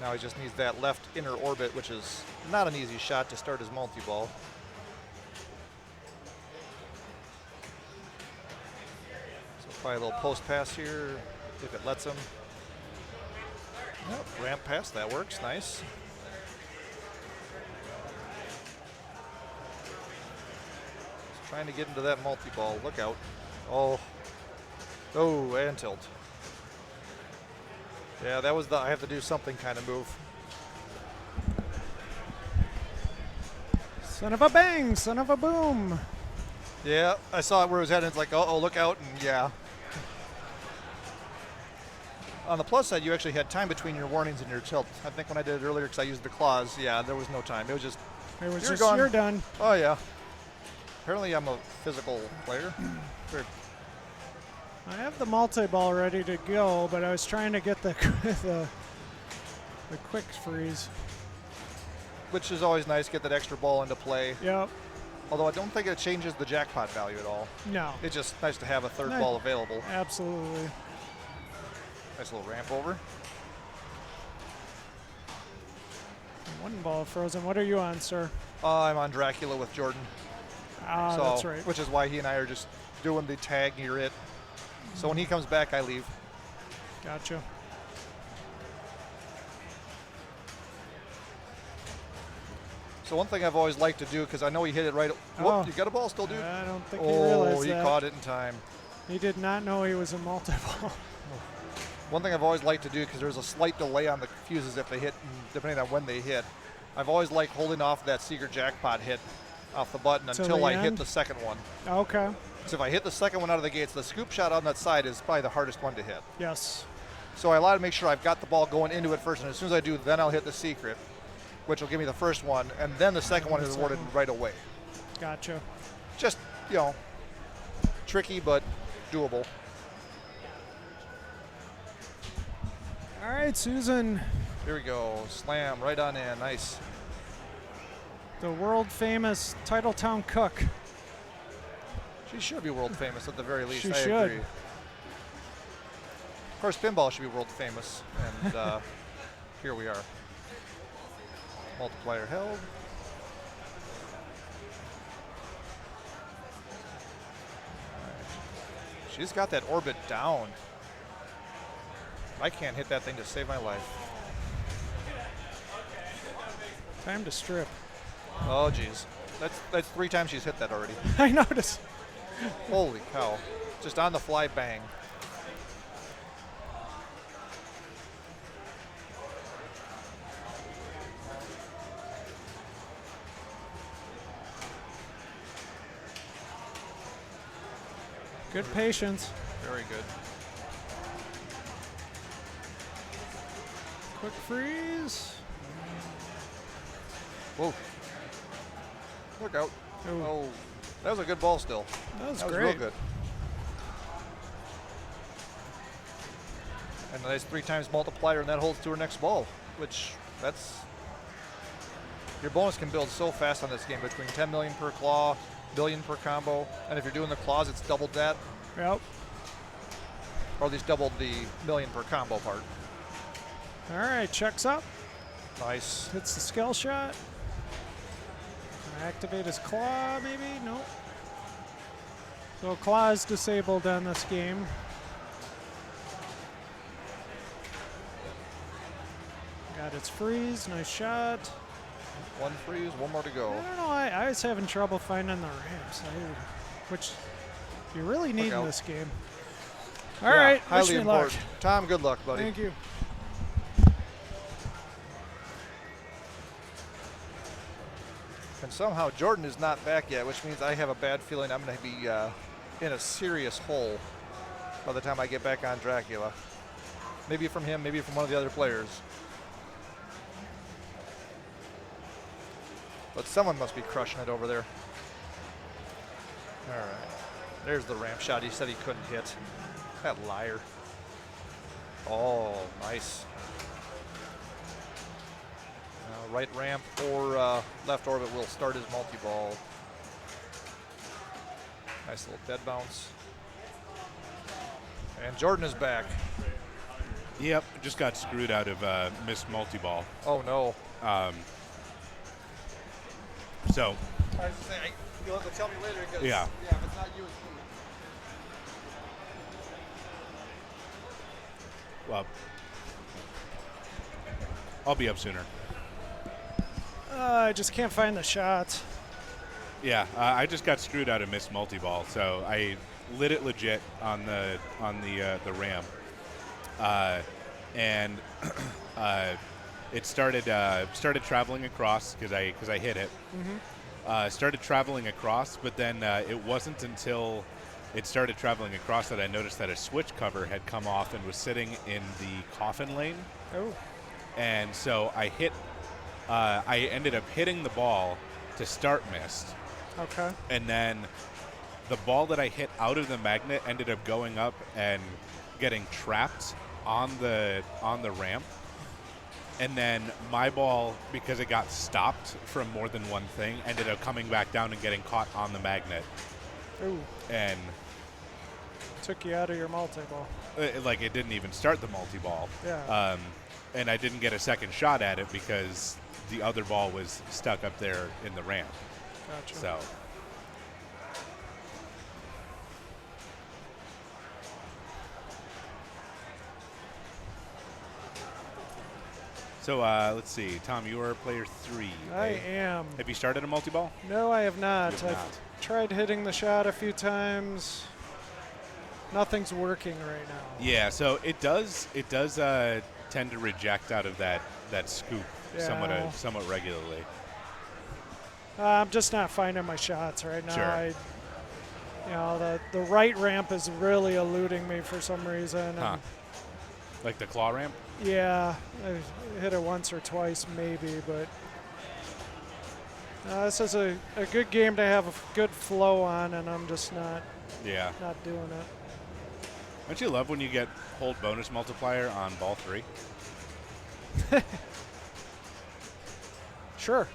S3: Now he just needs that left inner orbit, which is not an easy shot to start his multi-ball. So probably a little post pass here, if it lets him. Yep, ramp pass, that works, nice. He's trying to get into that multi-ball, look out. Oh, and tilt. Yeah, that was the I have to do something kind of move.
S1: Son of a bang, son of a boom.
S3: Yeah, I saw it where it was heading. It's like, oh, look out, and yeah. On the plus side, you actually had time between your warnings and your tilt. I think when I did it earlier, because I used the claws, yeah, there was no time. It was just,
S1: you're done.
S3: Oh, yeah. Apparently, I'm a physical player.
S1: I have the multi-ball ready to go, but I was trying to get the quick freeze.
S3: Which is always nice, get that extra ball into play.
S1: Yep.
S3: Although I don't think it changes the jackpot value at all.
S1: No.
S3: It's just nice to have a third ball available.
S1: Absolutely.
S3: Nice little ramp over.
S1: One ball frozen. What are you on, sir?
S3: I'm on Dracula with Jordan.
S1: Ah,
S3: so,
S1: that's right.
S3: Which is why he and I are just doing the tag, you're it. So when he comes back, I leave.
S1: Gotcha.
S3: So one thing I've always liked to do, because I know he hit it right. Whoop, you got a ball still, dude?
S1: I don't think he realized
S3: he
S1: that.
S3: caught it in time.
S1: He did not know he was a multi-ball.
S3: One thing I've always liked to do, because there's a slight delay on the fuses if they hit, depending on when they hit. I've always liked holding off that secret jackpot hit off the button until I hit the second one.
S1: Okay.
S3: So if I hit the second one out of the gates, the scoop shot on that side is probably the hardest one to hit.
S1: Yes.
S3: So I like to make sure I've got the ball going into it first, and as soon as I do, then I'll hit the secret, which will give me the first one, and then the second one is awarded right away.
S1: Gotcha.
S3: Just, you know, tricky but doable.
S1: All right, Susan.
S3: Here we go. Slam right on in. Nice.
S1: The world famous Titletown cook.
S3: She should be world famous at the very least.
S1: She
S3: I
S1: should.
S3: agree. Of course, pinball should be world famous, and here we are. Multiplier held. Right. She's got that orbit down. I can't hit that thing to save my life.
S1: Time to strip.
S3: Oh, geez. That's 3 times she's hit that already.
S1: I noticed.
S3: Holy cow. Just on the fly bang.
S1: Good patience.
S3: Very good.
S1: Quick freeze.
S3: Whoa. Look out.
S1: Ooh.
S3: Oh, that was a good ball still.
S1: That was
S3: real
S1: great.
S3: good. And a nice 3 times multiplier, and that holds to her next ball, which that's, your bonus can build so fast on this game, between 10 million per claw, billion per combo, and if you're doing the claws, it's doubled that.
S1: Yep.
S3: Or at least doubled the million per combo part.
S1: All right, checks up.
S3: Nice.
S1: Hits the skill shot. Activate his claw, maybe? Nope. So claw is disabled on this game. Got its freeze, nice shot.
S3: One freeze, one more to go.
S1: I don't know. I was having trouble finding the ramps, which you really need in this game. All right, wish
S3: highly
S1: me luck.
S3: important. Tom, good luck, buddy.
S1: Thank you.
S3: And somehow Jordan is not back yet, which means I have a bad feeling I'm going to be in a serious hole by the time I get back on Dracula. Maybe from him, maybe from one of the other players. But someone must be crushing it over there. All right. There's the ramp shot he said he couldn't hit. That liar. Oh, nice. Right ramp or left orbit will start his multi-ball. Nice little dead bounce. And Jordan is back.
S2: Yep, just got screwed out of missed multi-ball.
S3: Oh, no.
S2: So.
S3: I was saying, you'll have to tell me later because
S2: Yeah,
S3: if it's not you, it's me.
S2: Well, I'll be up sooner.
S1: I just can't find the shots.
S2: Yeah, I just got screwed out of missed multi-ball, so I lit it legit on the ramp, and it started traveling across because I hit it. Started traveling across, but then it wasn't until it started traveling across that I noticed that a switch cover had come off and was sitting in the coffin lane.
S1: Oh.
S2: And so I ended up hitting the ball to start missed.
S1: Okay.
S2: And then the ball that I hit out of the magnet ended up going up and getting trapped on the ramp. And then my ball, because it got stopped from more than one thing, ended up coming back down and getting caught on the magnet.
S1: Ooh.
S2: And
S1: took you out of your multi-ball.
S2: Like it didn't even start the multi-ball.
S1: Yeah.
S2: And I didn't get a second shot at it because the other ball was stuck up there in the ramp.
S1: Gotcha.
S2: So let's see. Tom, you are player 3.
S1: I am.
S2: Have you started a multi-ball?
S1: No, I have not.
S2: You have not.
S1: I've tried hitting the shot a few times. Nothing's working right now.
S2: Yeah, so it does tend to reject out of that scoop
S1: Yeah.
S2: somewhat regularly.
S1: I'm just not finding my shots right now.
S2: Sure.
S1: The right ramp is really eluding me for some reason.
S2: Huh. Like the claw ramp?
S1: Yeah, I hit it once or twice maybe, but this is a good game to have a good flow on, and I'm just not doing it.
S2: Don't you love when you get hold bonus multiplier on ball 3?
S1: Sure.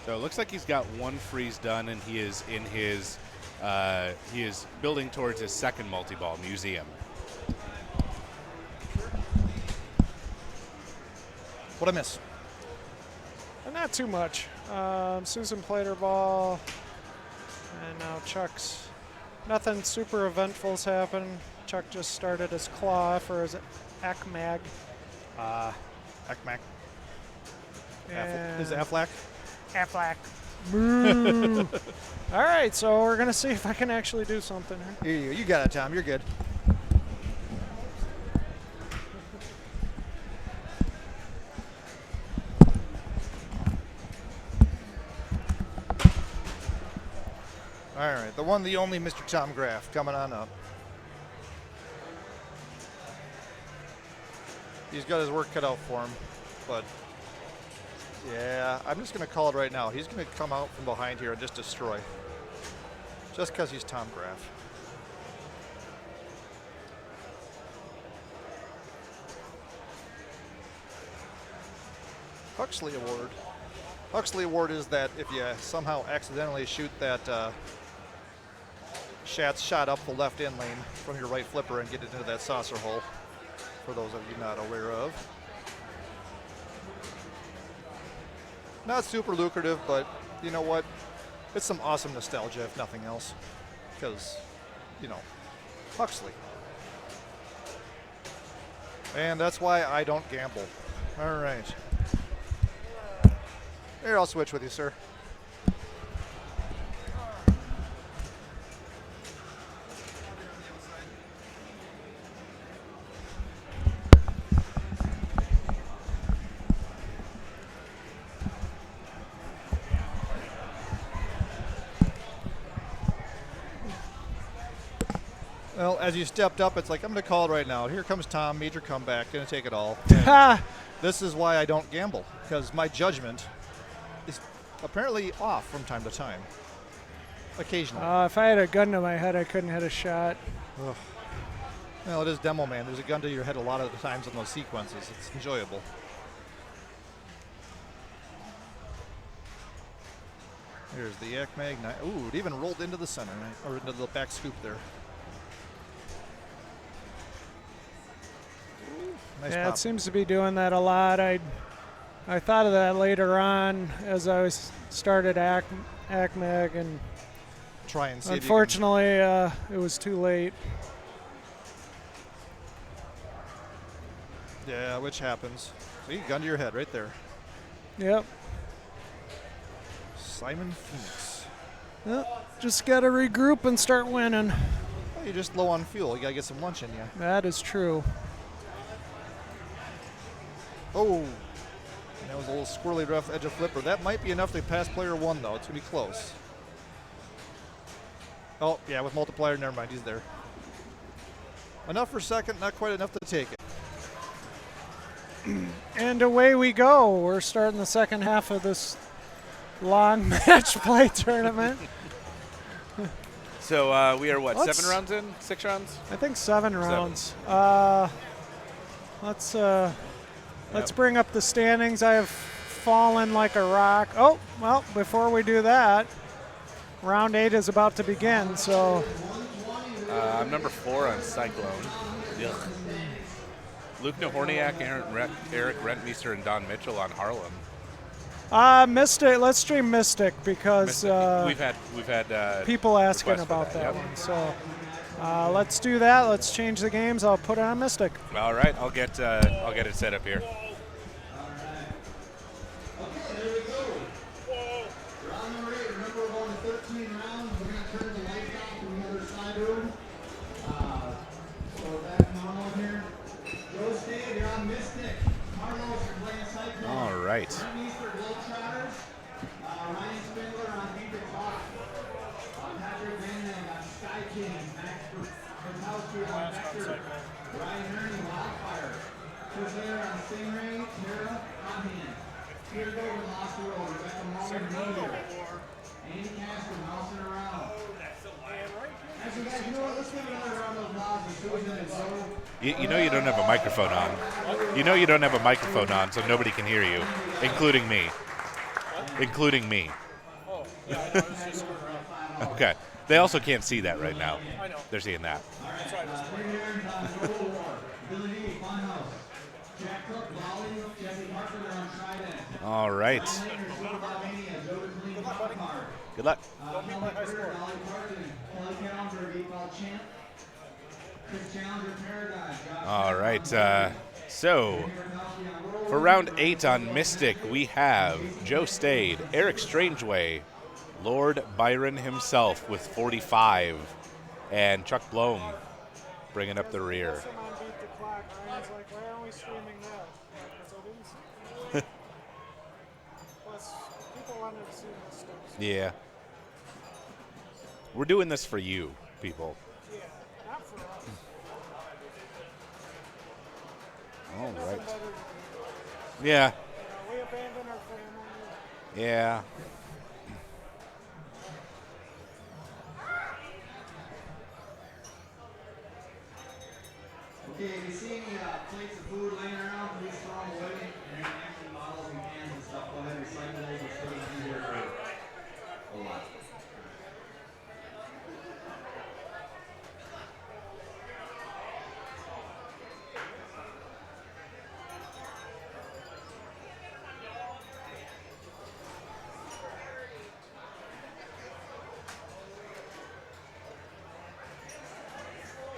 S2: So it looks like he's got one freeze done, and he is in his he is building towards his second multi-ball museum.
S3: What'd I miss?
S1: Not too much. Susan played her ball, and now Chuck's. Nothing super eventful's happened. Chuck just started his claw for his ACMAG.
S3: ACMAG. Is it Affleck?
S1: Affleck. Moo. All right, so we're going to see if I can actually do something here.
S3: Here you go. You got it, Tom. You're good. All right, the one, the only Mr. Tom Graff coming on up. He's got his work cut out for him, but yeah, I'm just going to call it right now. He's going to come out from behind here and just destroy. Just because he's Tom Graff. Huxley Award. Huxley Award is that if you somehow accidentally shoot that shot up the left end lane from your right flipper and get it into that saucer hole, for those of you not aware of. Not super lucrative, but you know what? It's some awesome nostalgia, if nothing else. Because Huxley. And that's why I don't gamble. All right. Here, I'll switch with you, sir. Well, as you stepped up, it's like, I'm going to call it right now. Here comes Tom, major comeback, going to take it all. This is why I don't gamble, because my judgment is apparently off from time to time. Occasionally.
S1: If I had a gun to my head, I couldn't hit a shot.
S3: Ugh. Well, it is Demo Man. There's a gun to your head a lot of the times in those sequences. It's enjoyable. Here's the Ekmag. Ooh, it even rolled into the center, right? Or into the back scoop there. Nice
S1: yeah,
S3: pop.
S1: it seems to be doing that a lot. I thought of that later on as I started ACMAG, and
S3: try and see.
S1: Unfortunately, it was too late.
S3: Yeah, which happens. See, gun to your head right there.
S1: Yep.
S3: Simon Phoenix.
S1: Yep. Just got to regroup and start winning.
S3: Well, you're just low on fuel. You got to get some lunch in you.
S1: That is true.
S3: Oh, that was a little squirrely rough edge of flipper. That might be enough to pass player one, though. It's going to be close. Oh, yeah, with multiplier, never mind. He's there. Enough for second, not quite enough to take it.
S1: And away we go. We're starting the second half of this long match play tournament.
S2: So we are, what, 7 rounds in? 6 rounds?
S1: I think 7 rounds. Let's bring up the standings. I have fallen like a rock. Oh, well, before we do that, round 8 is about to begin, so.
S2: I'm number 4 on Cyclone. Ugh. Luke Nahorniak, Eric Rentmeester, and Don Mitchell on Harlem.
S1: Mystic. Let's stream Mystic because
S2: we've had
S1: people asking about that one. So let's do that. Let's change the games. I'll put it on Mystic.
S2: All right, I'll get it set up here. All right. You know you don't have a microphone on. You know you don't have a microphone on, so nobody can hear you, including me. Including me. Okay. They also can't see that right now.
S6: I know.
S2: They're seeing that. All right. Good luck. All right. So, for round 8 on Mystic, we have Joe Stade, Eric Strangeway, Lord Byron himself with 45, and Chuck Blome bringing up the rear. Yeah. We're doing this for you, people.
S1: Yeah, not for us.
S2: All right. Yeah.
S1: We abandoned our family.
S2: Yeah.
S4: Okay, if you see any plates of food laying around, please throw them away. And any empty bottles and cans and stuff, go ahead and recycle those. We're still going to be here for a lot.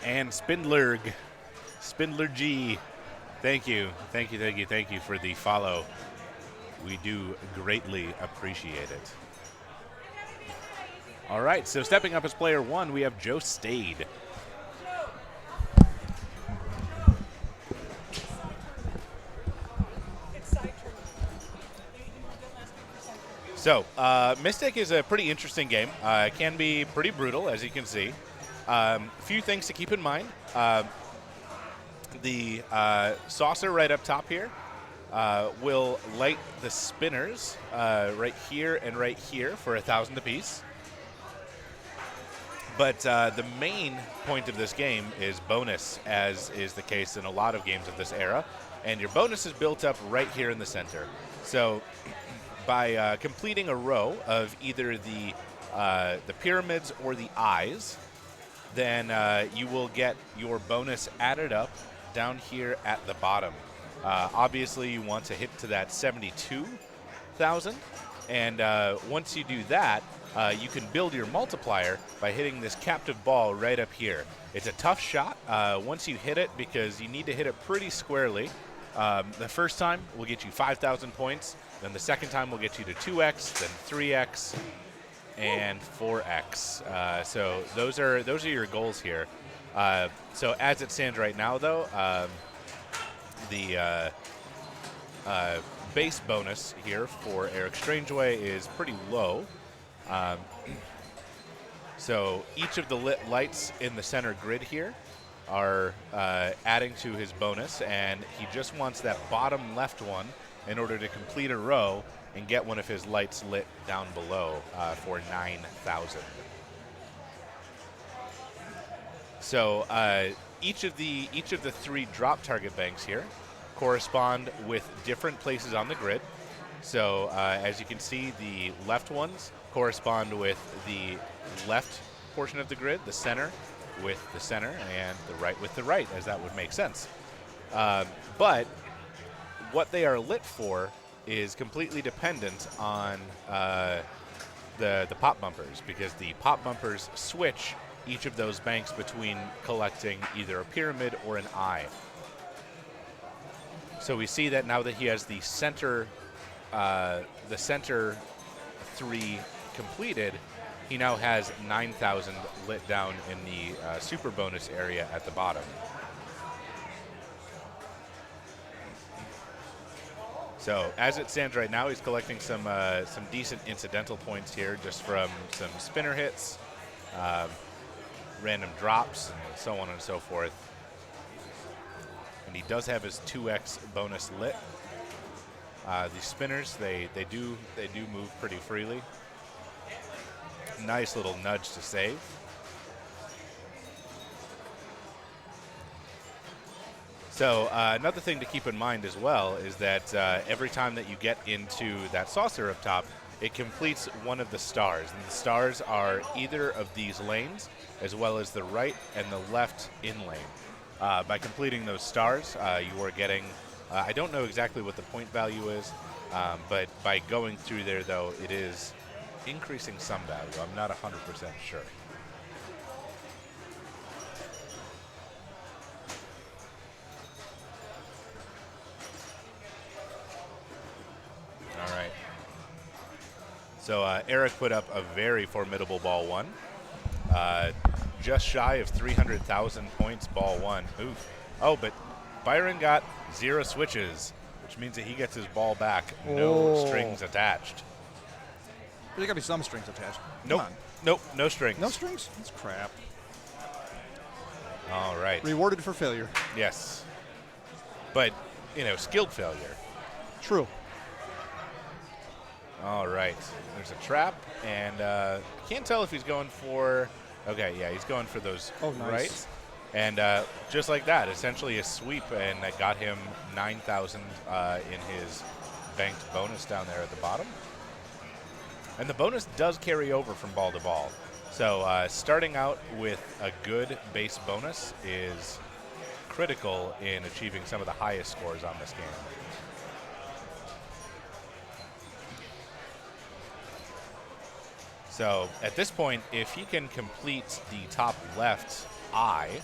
S2: And Spindler G, thank you for the follow. We do greatly appreciate it. All right, so stepping up as player 1, we have Joe Stade. So, Mystic is a pretty interesting game. It can be pretty brutal, as you can see. A few things to keep in mind. The saucer right up top here will light the spinners right here and right here for 1,000 apiece. But the main point of this game is bonus, as is the case in a lot of games of this era. And your bonus is built up right here in the center. So by completing a row of either the pyramids or the eyes, then you will get your bonus added up down here at the bottom. Obviously, you want to hit to that 72,000. And once you do that, you can build your multiplier by hitting this captive ball right up here. It's a tough shot once you hit it, because you need to hit it pretty squarely. The first time will get you 5,000 points. Then the second time will get you to 2x, then 3x, and 4x. So those are your goals here. So as it stands right now, though, the base bonus here for Eric Strangeway is pretty low. So each of the lit lights in the center grid here are adding to his bonus, and he just wants that bottom left one in order to complete a row and get one of his lights lit down below for 9,000. So each of the 3 drop target banks here correspond with different places on the grid. So as you can see, the left ones correspond with the left portion of the grid, the center with the center, and the right with the right, as that would make sense. But what they are lit for is completely dependent on the pop bumpers, because the pop bumpers switch each of those banks between collecting either a pyramid or an eye. So we see that now that he has the center 3 completed, he now has 9,000 lit down in the super bonus area at the bottom. So as it stands right now, he's collecting some decent incidental points here just from some spinner hits, random drops, and so on and so forth. And he does have his 2x bonus lit. The spinners, they do move pretty freely. Nice little nudge to save. So another thing to keep in mind as well is that every time that you get into that saucer up top, it completes one of the stars. And the stars are either of these lanes, as well as the right and the left in lane. By completing those stars, you are getting, I don't know exactly what the point value is, but by going through there, though, it is increasing some value. I'm not 100% sure. All right. So Eric put up a very formidable ball 1. Just shy of 300,000 points, ball 1. Oof. Oh, but Byron got 0 switches, which means that he gets his ball back. No strings attached.
S3: There's got to be some strings attached.
S2: Nope. Nope, no strings.
S3: No strings? That's crap.
S2: All right.
S3: Rewarded for failure.
S2: Yes. But, skilled failure.
S3: True.
S2: All right. There's a trap, and can't tell if he's going for... Okay, yeah, he's going for those rights. And just like that, essentially a sweep, and that got him 9,000 in his banked bonus down there at the bottom. And the bonus does carry over from ball to ball. So starting out with a good base bonus is critical in achieving some of the highest scores on this game. So at this point, if he can complete the top left eye,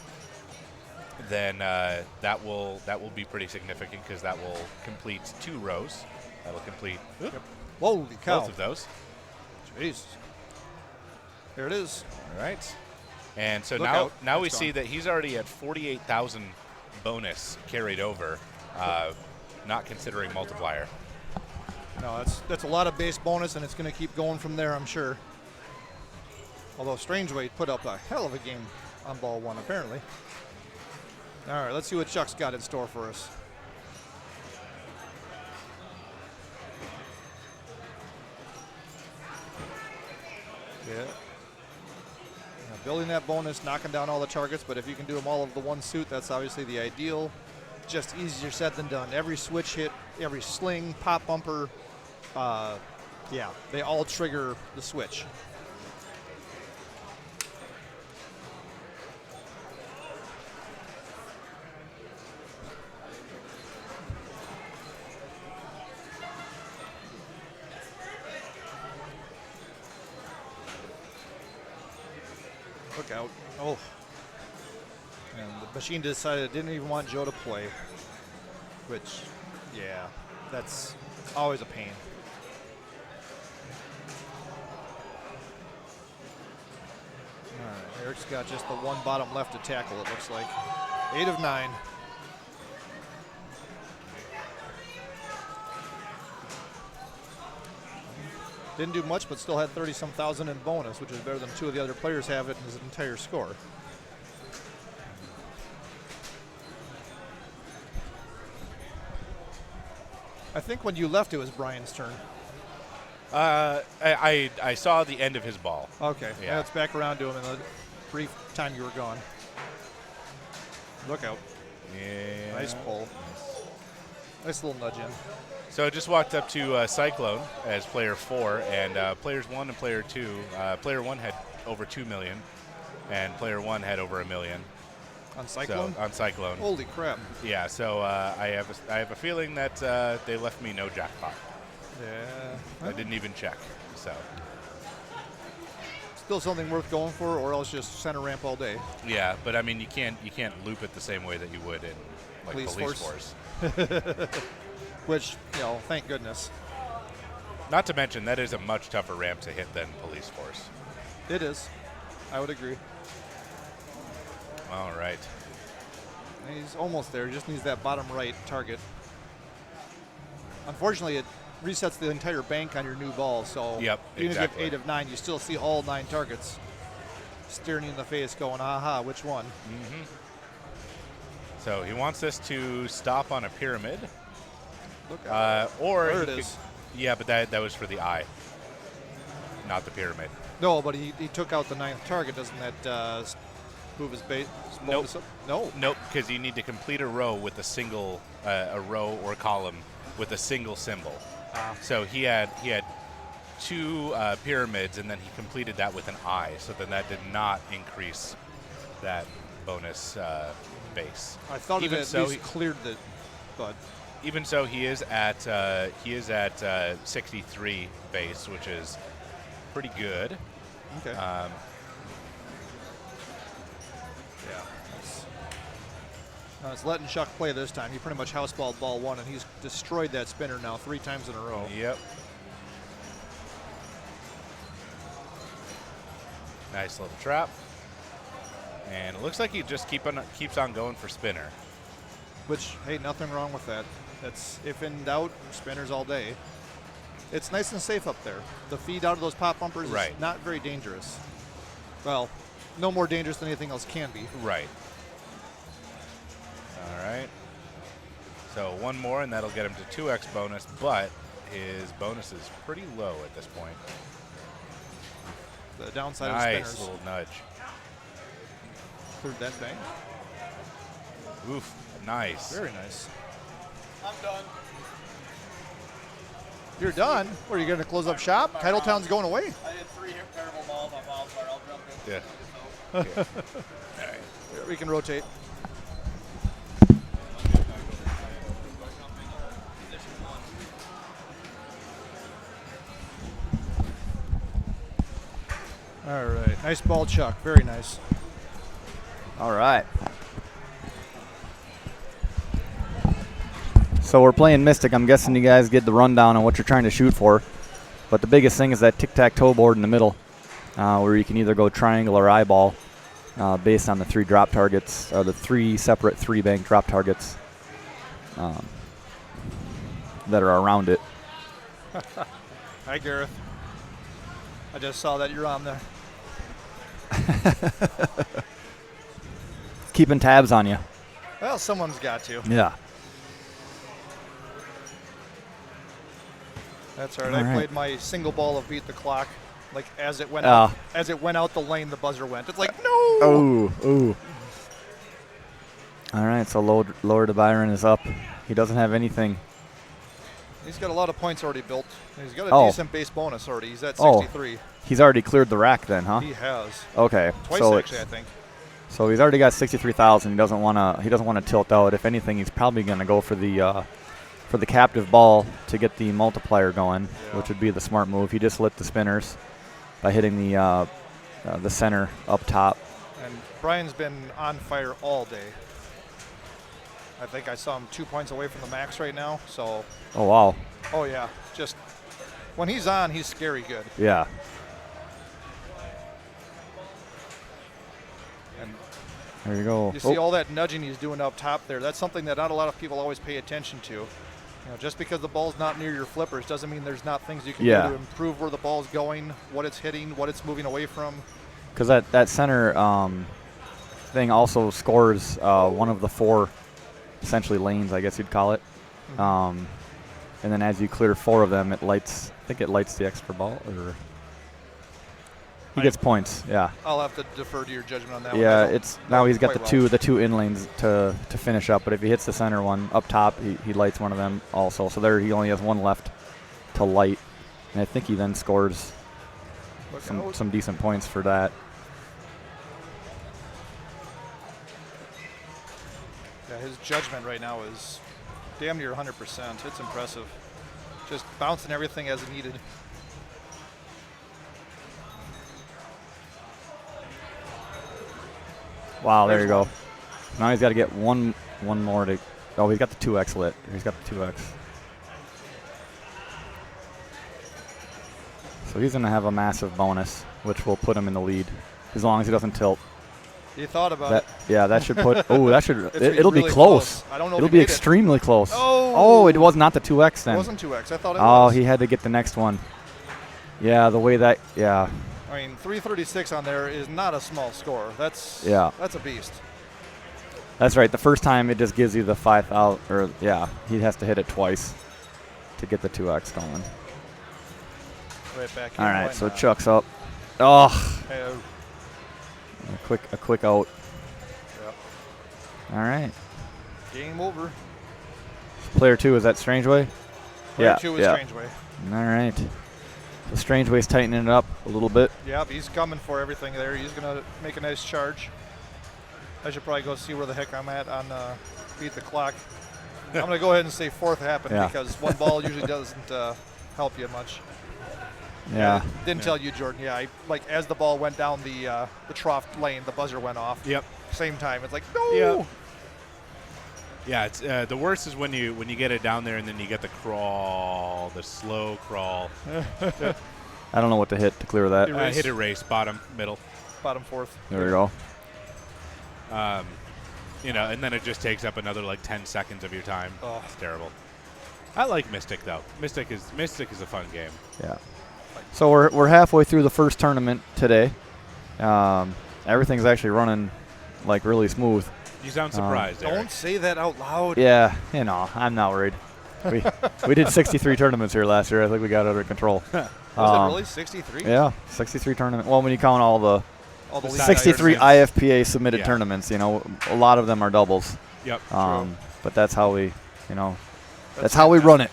S2: then that will be pretty significant because that will complete 2 rows. That'll complete
S3: Holy cow.
S2: both of those.
S3: Jeez. There it is.
S2: All right. And so
S3: Look
S2: now
S3: out.
S2: now we
S3: That's
S2: see
S3: gone.
S2: that he's already at 48,000 bonus carried over, not considering multiplier.
S3: No, that's a lot of base bonus, and it's going to keep going from there, I'm sure. Although Strangeway put up a hell of a game on ball 1, apparently. All right, let's see what Chuck's got in store for us. Yeah. Now building that bonus, knocking down all the targets, but if you can do them all of the one suit, that's obviously the ideal. Just easier said than done. Every switch hit, every sling, pop bumper, yeah, they all trigger the switch. Look out. Oh. And the machine decided it didn't even want Joe to play. Which, yeah, that's always a pain. All right, Eric's got just the one bottom left to tackle, it looks like. 8 of 9. Didn't do much, but still had 30-some thousand in bonus, which is better than 2 of the other players have it in his entire score. I think when you left, it was Brian's turn.
S2: I saw the end of his ball.
S3: Okay,
S2: Yeah.
S3: now it's back around to him in the brief time you were gone. Look out.
S2: Yeah.
S3: Nice pull. Nice little nudge in.
S2: So I just walked up to Cyclone as player 4, and players 1 and player 2. Player 1 had over 2 million, and player 1 had over 1 million.
S3: On Cyclone?
S2: So, on Cyclone.
S3: Holy crap.
S2: Yeah, so I have a feeling that they left me no jackpot.
S3: Yeah.
S2: I didn't even check. So
S3: Still something worth going for, or else just center ramp all day.
S2: yeah, but I mean you can't loop it the same way that you would in like police force.
S3: Which, you know, thank goodness.
S2: Not to mention that is a much tougher ramp to hit than police force.
S3: It is. I would agree.
S2: All right.
S3: He's almost there. He just needs that bottom right target. Unfortunately, it resets the entire bank on your new ball, so
S2: Yep,
S3: even
S2: exactly.
S3: if you have 8 of 9, you still see all 9 targets staring you in the face going, aha, which one?
S2: Mm-hmm. So he wants us to stop on a pyramid.
S3: Look out.
S2: Or
S3: There
S2: he
S3: it
S2: could-
S3: is.
S2: Yeah, but that was for the eye, not the pyramid.
S3: No, but he took out the 9th target. Doesn't that move his base?
S2: Nope.
S3: No.
S2: Nope, because you need to complete a row with a single, a row or column with a single symbol. So he had 2 pyramids, and then he completed that with an eye. So then that did not increase that bonus base.
S3: I thought
S2: even
S3: it at
S2: so
S3: least cleared the, but
S2: even so, he is at 63 base, which is pretty good.
S3: okay.
S2: Um,
S3: Yeah. It's letting Chuck play this time. He pretty much houseballed ball 1, and he's destroyed that spinner now 3 times in a row.
S2: Yep. Nice little trap. And it looks like he just keeps on going for spinner.
S3: Which, hey, nothing wrong with that. That's, if in doubt, spinners all day. It's nice and safe up there. The feed out of those pop bumpers
S2: Right.
S3: is not very dangerous. Well, no more dangerous than anything else can be.
S2: Right. All right. So one more, and that'll get him to 2x bonus, but his bonus is pretty low at this point.
S3: The downside of
S2: Nice
S3: spinners.
S2: little nudge.
S3: Cleared that bank.
S2: Oof. Nice.
S3: Very nice.
S7: I'm done.
S3: You're done? What, are you going to close up shop? Titletown's going away?
S7: I did 3 terrible balls on wildfire. I'll jump in.
S2: Yeah.
S7: So.
S2: Okay. All right.
S3: Here, we can rotate. All right. Nice ball, Chuck. Very nice.
S8: All right. So we're playing Mystic. I'm guessing you guys get the rundown on what you're trying to shoot for. But the biggest thing is that tic-tac-toe board in the middle, where you can either go triangle or eyeball based on the 3 drop targets, or the 3 separate 3-bank drop targets that are around it.
S3: Hi, Gareth. I just saw that you're on there.
S8: Keeping tabs on you.
S3: Well, someone's got to.
S8: Yeah.
S3: That's all right.
S8: All
S3: I
S8: right.
S3: played my single ball of Beat the Clock. Like as it went out the lane, the buzzer went. It's like, no!
S8: Ooh. All right, so Lord of Byron is up. He doesn't have anything.
S3: He's got a lot of points already built. He's got a decent base bonus already. He's at 63.
S8: He's already cleared the rack then, huh?
S3: He has.
S8: Okay.
S3: Twice
S8: so
S3: actually, I think.
S8: So he's already got 63,000. He doesn't want to tilt out. If anything, he's probably going to go for the captive ball to get the multiplier going, which would be the smart move. He just lit the spinners by hitting the center up top.
S3: And Brian's been on fire all day. I think I saw him 2 points away from the max right now. So.
S8: Oh wow.
S3: Oh yeah, just when he's on, he's scary good.
S8: Yeah.
S3: And
S8: there you go.
S3: You see all that nudging he's doing up top there. That's something that not a lot of people always pay attention to. You know, just because the ball's not near your flippers doesn't mean there's not things you can do to improve where the ball's going, what it's hitting, what it's moving away from.
S8: Because that center thing also scores one of the 4 essentially lanes, I guess you'd call it. And then as you clear 4 of them, it lights. I think it lights the extra ball, or he gets points. Yeah.
S3: I'll have to defer to your judgment on that.
S8: Yeah,
S3: one.
S8: it's now he's got the two in lanes to finish up. But if he hits the center one up top, he lights one of them also. So there he only has 1 left to light, and I think he then scores some decent points for that.
S3: Yeah, his judgment right now is damn near 100%. It's impressive. Just bouncing everything as needed.
S8: Wow, there you go. Now he's got to get one more to. Oh, he's got the 2x lit. He's got the 2x. So he's going to have a massive bonus, which will put him in the lead, as long as he doesn't tilt.
S3: You thought about
S8: that,
S3: it.
S8: Yeah, that should put. Oh, that should.
S3: It'll
S8: be close.
S3: I don't know.
S8: It'll be extremely close.
S3: Oh,
S8: it was not the 2x then.
S3: It wasn't 2x. I thought it was.
S8: Oh, he had to get the next one. Yeah, the way that. Yeah.
S3: I mean, 336 on there is not a small score. That's a beast.
S8: That's right. The first time it just gives you the 5,000, or he has to hit it twice to get the 2x going.
S3: Right back.
S8: All right, so Chuck's up. Oh.
S3: Hey-o.
S8: A quick out.
S3: Yep.
S8: All right.
S3: Game over.
S8: Player 2 is that Strangeway?
S3: Player 2 is Strangeway.
S8: All right. So Strangeway's tightening it up a little bit.
S3: Yep, he's coming for everything there. He's going to make a nice charge. I should probably go see where the heck I'm at on Beat the Clock. I'm going to go ahead and say 4th happened because one ball usually doesn't help you much.
S8: Yeah.
S3: Didn't tell you, Jordan. Yeah, as the ball went down the trough lane, the buzzer went off.
S2: Yep.
S3: Same time. It's like, no.
S2: Yep. Yeah, it's the worst is when you get it down there and then you get the crawl, the slow crawl.
S8: I don't know what to hit to clear that.
S2: Hit erase, bottom, middle.
S3: Bottom 4th.
S8: There we go.
S2: And then it just takes up another like 10 seconds of your time.
S3: Oh.
S2: It's terrible. I like Mystic though. Mystic is a fun game.
S8: Yeah. So we're halfway through the first tournament today. Everything's actually running like really smooth.
S2: You sound surprised.
S3: Don't say that out loud.
S8: Yeah, I'm not worried. We did 63 tournaments here last year. I think we got it under control.
S3: Was it really 63?
S8: Yeah, 63 tournaments. Well, when you count all the 63
S3: tournaments.
S8: IFPA submitted tournaments, a lot of them are doubles.
S2: Yep.
S8: But that's how we, that's how we run it.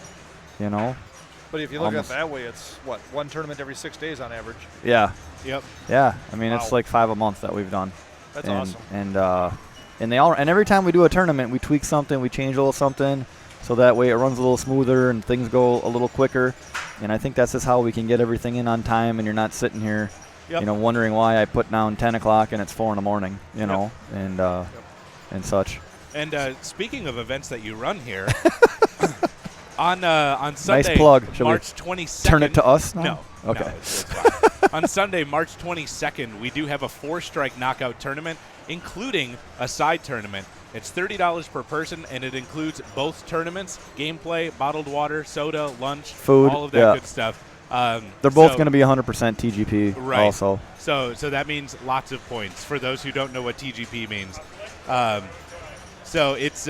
S3: But if you look at it that way, it's one tournament every 6 days on average.
S8: Yeah.
S2: Yep.
S8: Yeah. I mean, it's like 5 a month that we've done.
S3: That's awesome.
S8: And every time we do a tournament, we tweak something, we change a little something, so that way it runs a little smoother and things go a little quicker. And I think that's just how we can get everything in on time, and you're not sitting here, wondering why I put down 10 o'clock and it's 4 in the morning, and such.
S2: And speaking of events that you run here, on Sunday,
S8: nice plug. Should
S2: March
S8: we
S2: 22nd.
S8: turn it to us now?
S2: No.
S8: Okay.
S2: No, it's fine. On Sunday, March 22nd, we do have a 4-strike knockout tournament, including a side tournament. It's $30 per person, and it includes both tournaments: gameplay, bottled water, soda, lunch,
S8: food,
S2: all of that good stuff.
S8: They're both going to be 100% TGP
S2: right.
S8: also.
S2: So that means lots of points for those who don't know what TGP means. So it's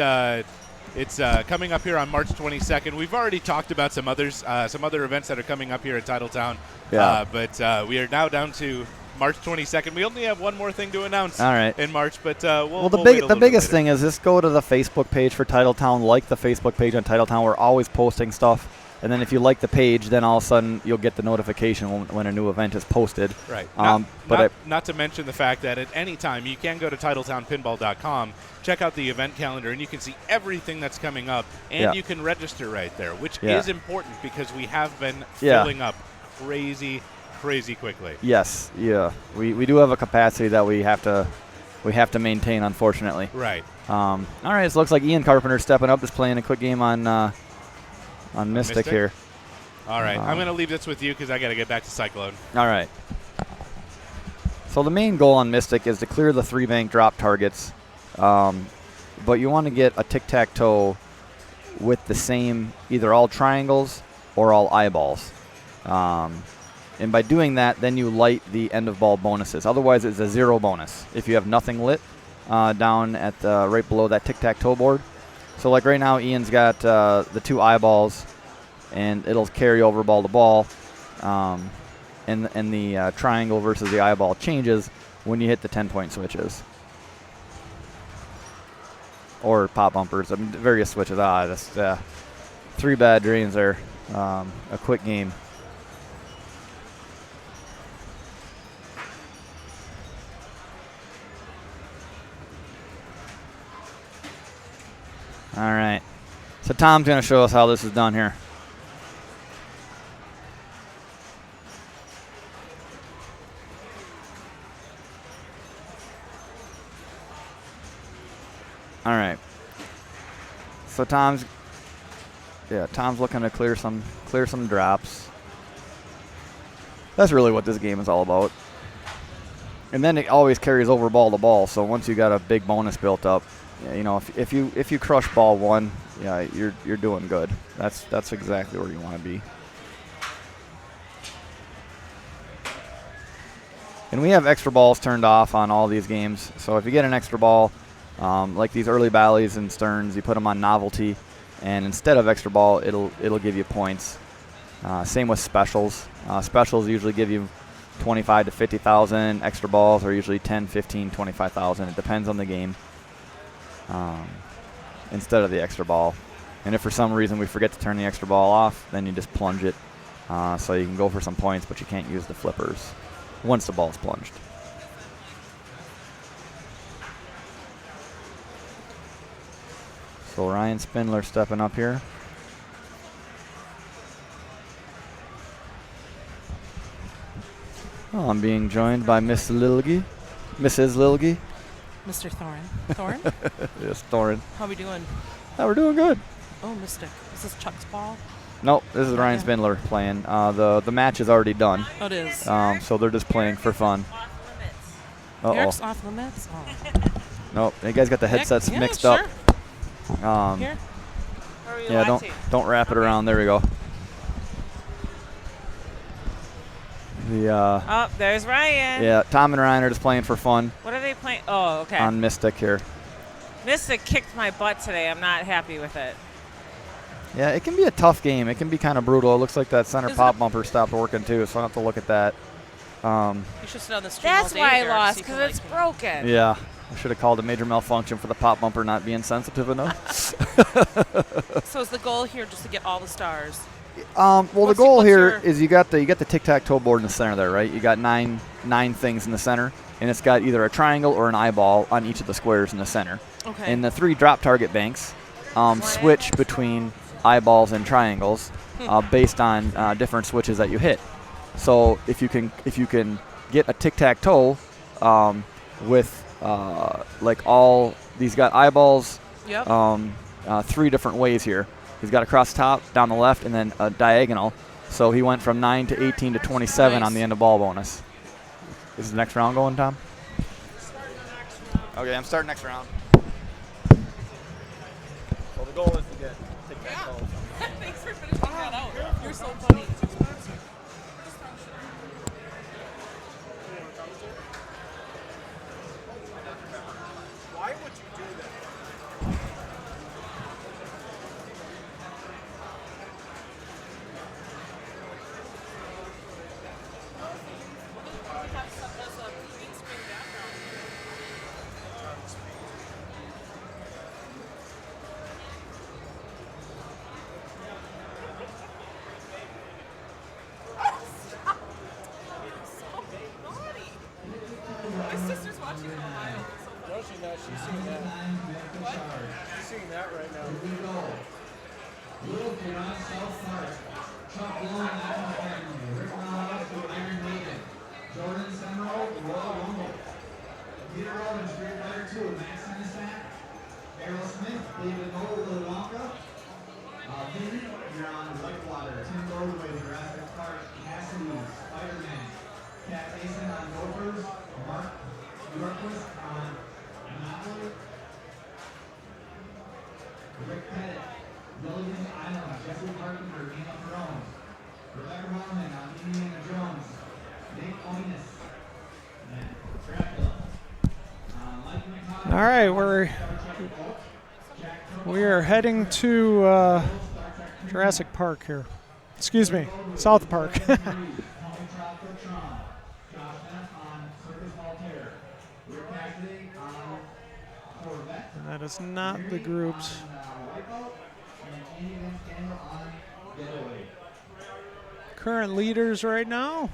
S2: coming up here on March 22nd. We've already talked about some other events that are coming up here at Titletown.
S8: Yeah.
S2: But we are now down to March 22nd. We only have one more thing to announce in March, but
S8: the biggest thing is just go to the Facebook page for Titletown, like the Facebook page on Titletown. We're always posting stuff. And then if you like the page, then all of a sudden you'll get the notification when a new event is posted.
S2: Right. Not to mention the fact that at any time you can go to TitletownPinball.com, check out the event calendar, and you can see everything that's coming up, and you can register right there, which is important because we have been filling up crazy quickly.
S8: Yes. Yeah. We do have a capacity that we have to maintain, unfortunately.
S2: Right.
S8: All right. So it looks like Ian Carpenter's stepping up, just playing a quick game on Mystic here.
S2: All right. I'm going to leave this with you because I got to get back to Cyclone.
S8: All right. So the main goal on Mystic is to clear the 3-bank drop targets, but you want to get a tic-tac-toe with the same either all triangles or all eyeballs. And by doing that, then you light the end of ball bonuses. Otherwise, it's a 0 bonus if you have nothing lit down at right below that tic-tac-toe board. So like right now, Ian's got the 2 eyeballs, and it'll carry over ball to ball. And the triangle versus the eyeball changes when you hit the 10-point switches. Or pop bumpers, various switches. That's 3 bad drains there. A quick game. All right. So Tom's going to show us how this is done here. All right. So Tom's looking to clear some drops. That's really what this game is all about. And then it always carries over ball to ball. So once you got a big bonus built up, you know, if you crush ball 1, yeah, you're doing good. That's exactly where you want to be. And we have extra balls turned off on all these games. So if you get an extra ball, like these early valleys and sterns, you put them on novelty, and instead of extra ball, it'll give you points. Same with specials. Specials usually give you 25 to 50,000. Extra balls are usually 10, 15, 25,000. It depends on the game. Instead of the extra ball. And if for some reason we forget to turn the extra ball off, then you just plunge it. So you can go for some points, but you can't use the flippers once the ball's plunged. So Ryan Spindler stepping up here. Oh, I'm being joined by Mrs. Lilge.
S15: Mr. Thorne.
S8: Yes, Thorne.
S15: How are we doing?
S8: Oh, we're doing good.
S15: Oh, Mystic. Is this Chuck's ball?
S8: Nope, this is Ryan Spindler playing. The match is already done.
S15: Oh, it is.
S8: So they're just playing for fun.
S15: Eric's off limits? Oh.
S8: Nope, you guys got the headsets mixed up.
S15: Here?
S8: Yeah, don't wrap it around. There we go.
S10: Oh, there's Ryan.
S8: Yeah, Tom and Ryan are just playing for fun.
S10: What are they playing? Oh, okay.
S8: On Mystic here.
S10: Mystic kicked my butt today. I'm not happy with it.
S8: Yeah, it can be a tough game. It can be kind of brutal. It looks like that center pop bumper stopped working too, so I'll have to look at that.
S15: You should sit on the stream
S10: That's
S15: all day
S10: why I
S15: there
S10: lost,
S15: so you
S10: because it's broken.
S8: Yeah, I should have called a major malfunction for the pop bumper not being sensitive enough.
S15: So is the goal here just to get all the stars?
S8: Well, the goal here is you got the tic-tac-toe board in the center there, right? You got nine things in the center, and it's got either a triangle or an eyeball on each of the squares in the center.
S15: Okay.
S8: And the 3 drop target banks switch between eyeballs and triangles based on different switches that you hit. So if you can get a tic-tac-toe with like all these got eyeballs,
S15: Yep.
S8: 3 different ways here. He's got across top, down the left, and then a diagonal. So he went from 9 to 18 to 27 on the end of ball bonus. Is the next round going, Tom? Okay, I'm starting next round.
S5: Well, the goal is to get tic-tac-toe.
S15: Thanks for finishing that out. You're so funny.
S6: Why would you do that?
S15: My sister's watching on mine.
S6: No, she's not. She's seeing that.
S15: What?
S6: She's seeing that right now.
S4: Little kid on South Park. Chuck Long, National Academy. Rick Miles to Iron Maiden. Jordan Semrau, Royal Rumble. Peter Rollins, Street Fighter 2, Max Hennessy. Errol Smith, David Noel, Willy Wonka. Peyton, you're on Whitewater. Tim Goldway, Jurassic Park. Cassidy, Spider-Man. Cat Mason on Gophers. Mark Yorquist on Monopoly. Rick Pettit, Milligan Island, Jeffrey Carpenter, Game of Thrones. Rebecca Roman on Indiana Jones. Nate Oinus, and Dracula. Mike McConnell.
S1: All right, we are heading to Jurassic Park here. Excuse me, South Park. And that is not the groups. Current leaders right now.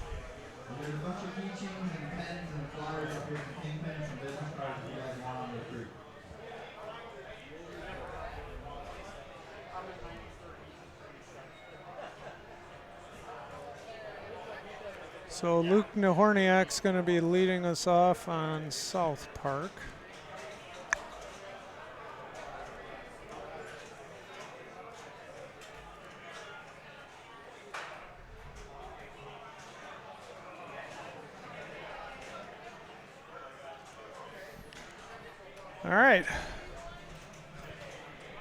S4: There's a bunch of keychains and pens and flyers up here for kingpins and business cards if you guys want on the recruit.
S1: So Luke Nahorniak's going to be leading us off on South Park. All right.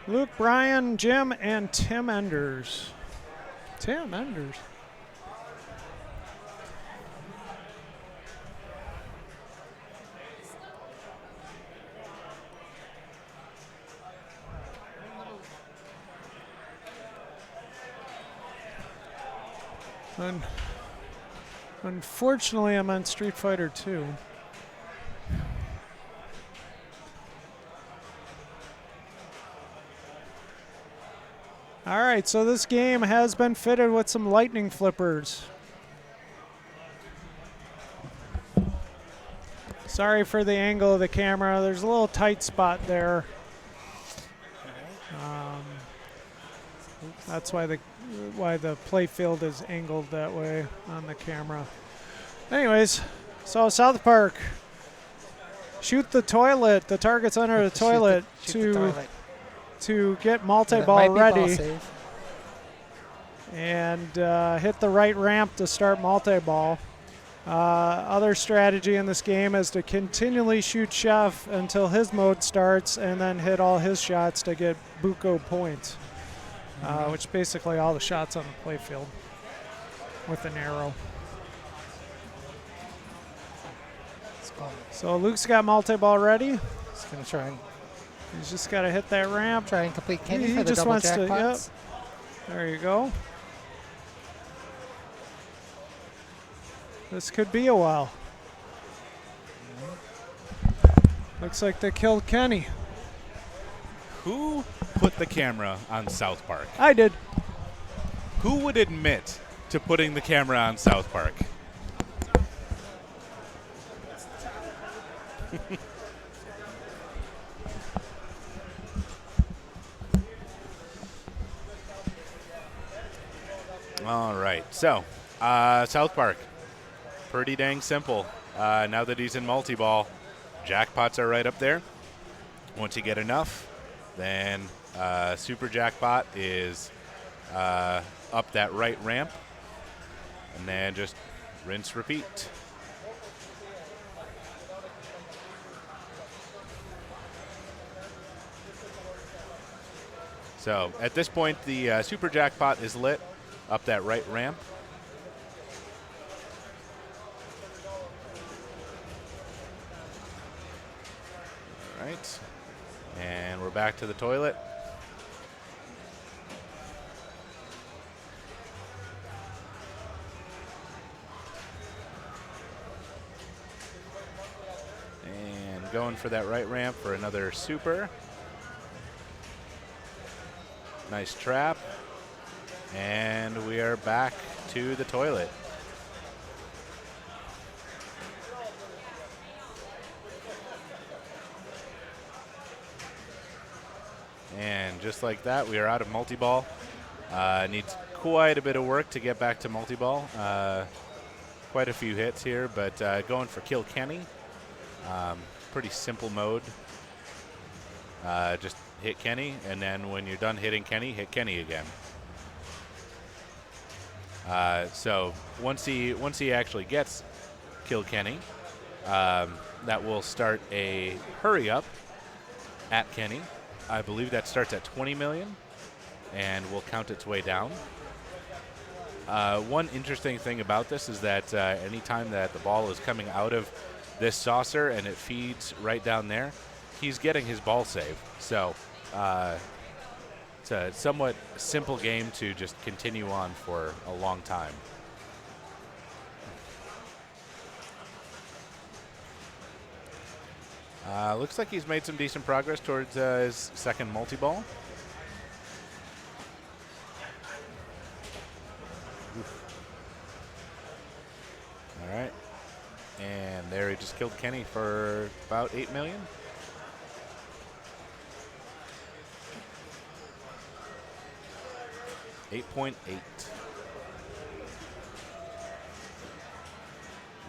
S1: Luke, Brian, Jim, and Tim Enders. Tim Enders. Unfortunately, I'm on Street Fighter 2. All right, so this game has been fitted with some lightning flippers. Sorry for the angle of the camera. There's a little tight spot there. That's why the play field is angled that way on the camera. Anyways, so South Park. Shoot the toilet. The target's under the toilet to get multi-ball ready. And hit the right ramp to start multi-ball. Other strategy in this game is to continually shoot Chef until his mode starts and then hit all his shots to get Buko points, which basically all the shots on the playfield with an arrow. So Luke's got multi-ball ready.
S12: He's going to try and...
S1: He's just got to hit that ramp.
S12: Try and complete Kenny
S1: he
S12: for the
S1: just
S12: double
S1: wants to,
S12: jackpots.
S1: yep. There you go. This could be a while. Looks like they killed Kenny.
S2: Who put the camera on South Park?
S1: I did.
S2: Who would admit to putting the camera on South Park? All right, so South Park, pretty dang simple. Now that he's in multi-ball, jackpots are right up there. Once you get enough, Then super jackpot is up that right ramp, and then just rinse, repeat. So at this point, the super jackpot is lit up that right ramp. All right, and we're back to the toilet. And going for that right ramp for another super. Nice trap. And we are back to the toilet. And just like that, we are out of multi-ball. Needs quite a bit of work to get back to multi-ball. Quite a few hits here, but going for Kill Kenny. Pretty simple mode. Just hit Kenny, and then when you're done hitting Kenny, hit Kenny again. So once he actually gets Kill Kenny, that will start a hurry up at Kenny. I believe that starts at 20 million and will count its way down. One interesting thing about this is that anytime that the ball is coming out of this saucer and it feeds right down there, he's getting his ball save. So it's a somewhat simple game to just continue on for a long time. Looks like he's made some decent progress towards his second multi-ball. All right. And there he just killed Kenny for about 8 million. $8.8.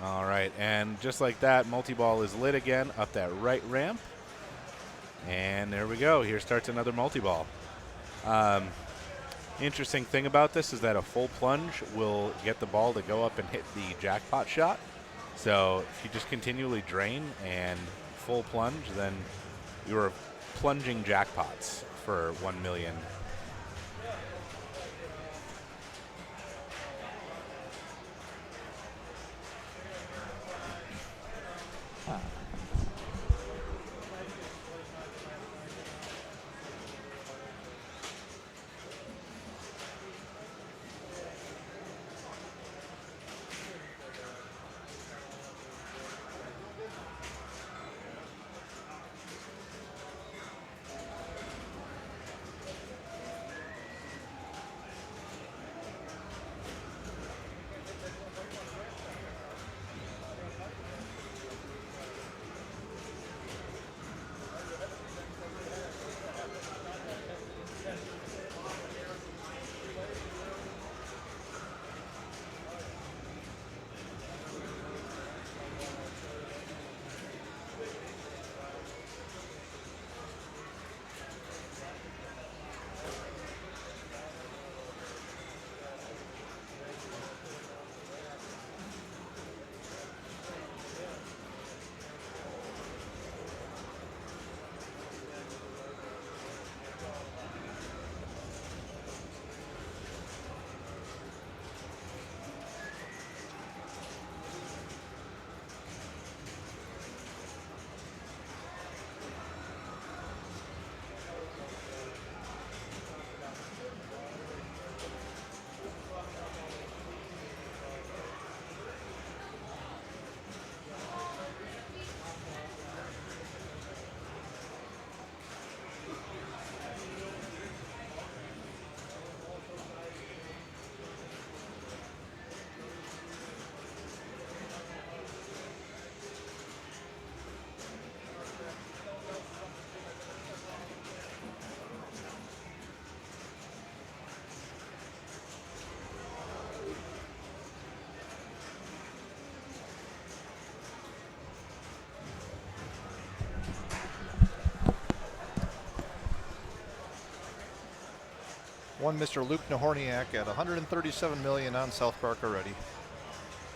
S2: All right, and just like that, multi-ball is lit again up that right ramp. And there we go. Here starts another multi-ball. Interesting thing about this is that a full plunge will get the ball to go up and hit the jackpot shot. So if you just continually drain and full plunge, then you're plunging jackpots for 1 million.
S3: One Mr. Luke Nahorniak at 137 million on South Park already.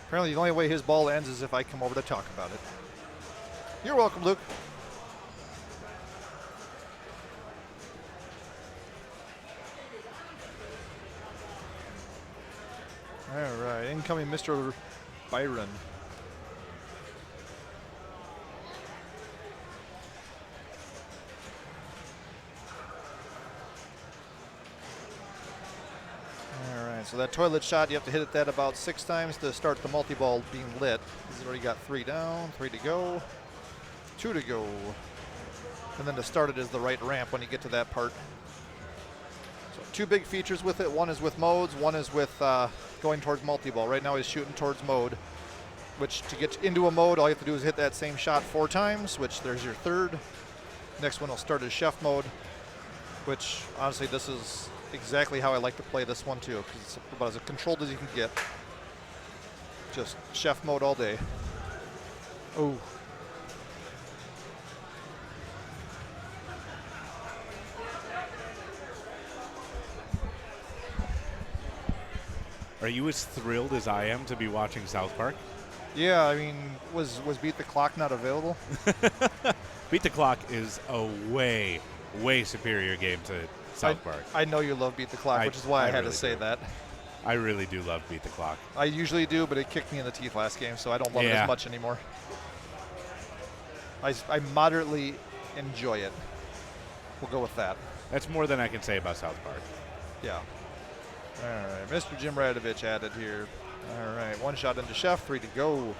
S3: Apparently the only way his ball ends is if I come over to talk about it. You're welcome, Luke. All right, incoming Mr. Byron. All right, so that toilet shot, you have to hit it that about 6 times to start the multi-ball being lit. He's already got 3 down, 3 to go, 2 to go. And then to start it is the right ramp when you get to that part. So 2 big features with it. One is with modes, one is with going towards multi-ball. Right now he's shooting towards mode, which to get into a mode, all you have to do is hit that same shot 4 times, which there's your 3rd. Next one will start as chef mode, which honestly this is exactly how I like to play this one too, because it's about as controlled as you can get. Just chef mode all day. Oh.
S2: Are you as thrilled as I am to be watching South Park?
S3: Yeah, I mean, was Beat the Clock not available?
S2: Beat the Clock is a way, way superior game to South Park.
S3: I know you love Beat the Clock, which is why I had to say that.
S2: I really do love Beat the Clock.
S3: I usually do, but it kicked me in the teeth last game, so I don't love it as much anymore. I moderately enjoy it. We'll go with that.
S2: That's more than I can say about South Park.
S3: Yeah. All right, Mr. Jim Radovich added here. All right, 1 shot into chef, 3 to go.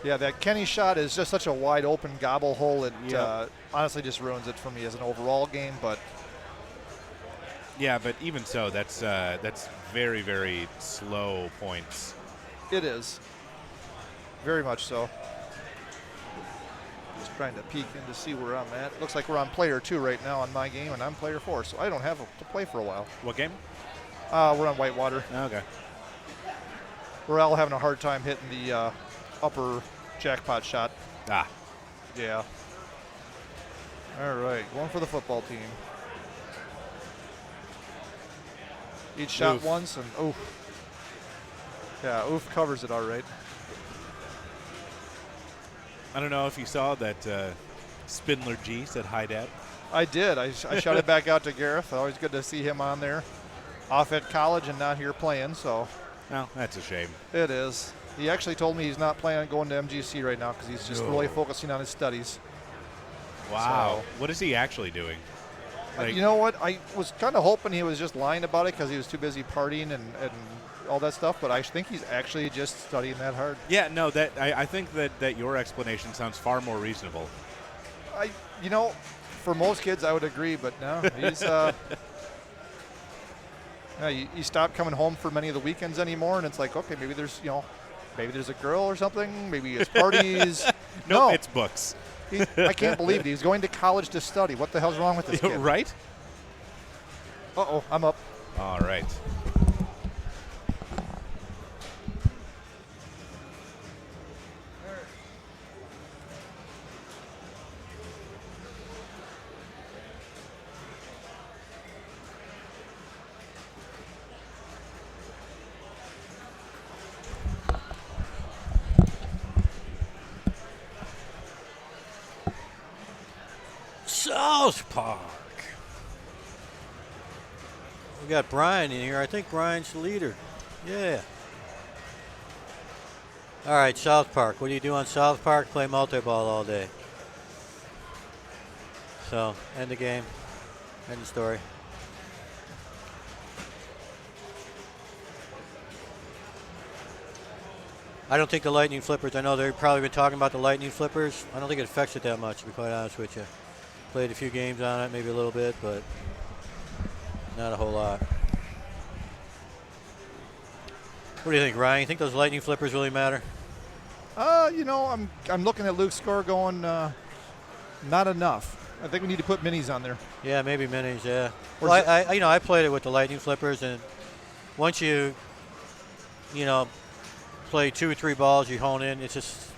S3: Yeah, that Kenny shot is just such a wide open gobble hole. It honestly just ruins it for me as an overall game. But
S2: yeah, but even so, that's very, very slow points.
S3: It is. Very much so. Just trying to peek in to see where I'm at. Looks like we're on player 2 right now on my game, and I'm player 4, so I don't have to play for a while.
S2: What game?
S3: We're on Whitewater.
S2: Okay.
S3: We're all having a hard time hitting the upper jackpot shot.
S2: Ah.
S3: Yeah. All right, going for the football team. Each shot
S2: Oof.
S3: once, and oof. Yeah, oof covers it all right.
S2: I don't know if you saw that Spindler G said hi, Dad.
S3: I did. I shouted back out to Gareth. Always good to see him on there. Off at college and not here playing, so.
S2: Well, that's a shame.
S3: It is. He actually told me he's not planning on going to MGC right now because he's just really focusing on his studies.
S2: Wow.
S3: So,
S2: what is he actually doing? Like,
S3: you know what? I was kind of hoping he was just lying about it because he was too busy partying and all that stuff, but I think he's actually just studying that hard.
S2: Yeah, no, I think that your explanation sounds far more reasonable.
S3: You know, for most kids I would agree, but no, he's you stop coming home for many of the weekends anymore, and it's like, okay, maybe there's a girl or something, maybe it's parties.
S2: No, it's books.
S3: I can't believe it. He was going to college to study. What the hell's wrong with this kid?
S2: Right?
S3: Uh-oh, I'm up.
S2: All right.
S16: South Park. We got Brian in here. I think Brian's the leader. Yeah. All right, South Park. What do you do on South Park? Play multi-ball all day. So, end the game. End the story. I don't think the lightning flippers, I know they've probably been talking about the lightning flippers. I don't think it affects it that much, to be quite honest with you. Played a few games on it, maybe a little bit, but not a whole lot. What do you think, Ryan? You think those lightning flippers really matter?
S3: You know, I'm looking at Luke's score going, not enough. I think we need to put minis on there.
S16: Yeah, maybe minis, yeah. Well, I played it with the lightning flippers, and once you play 2 or 3 balls, you hone in. It's just,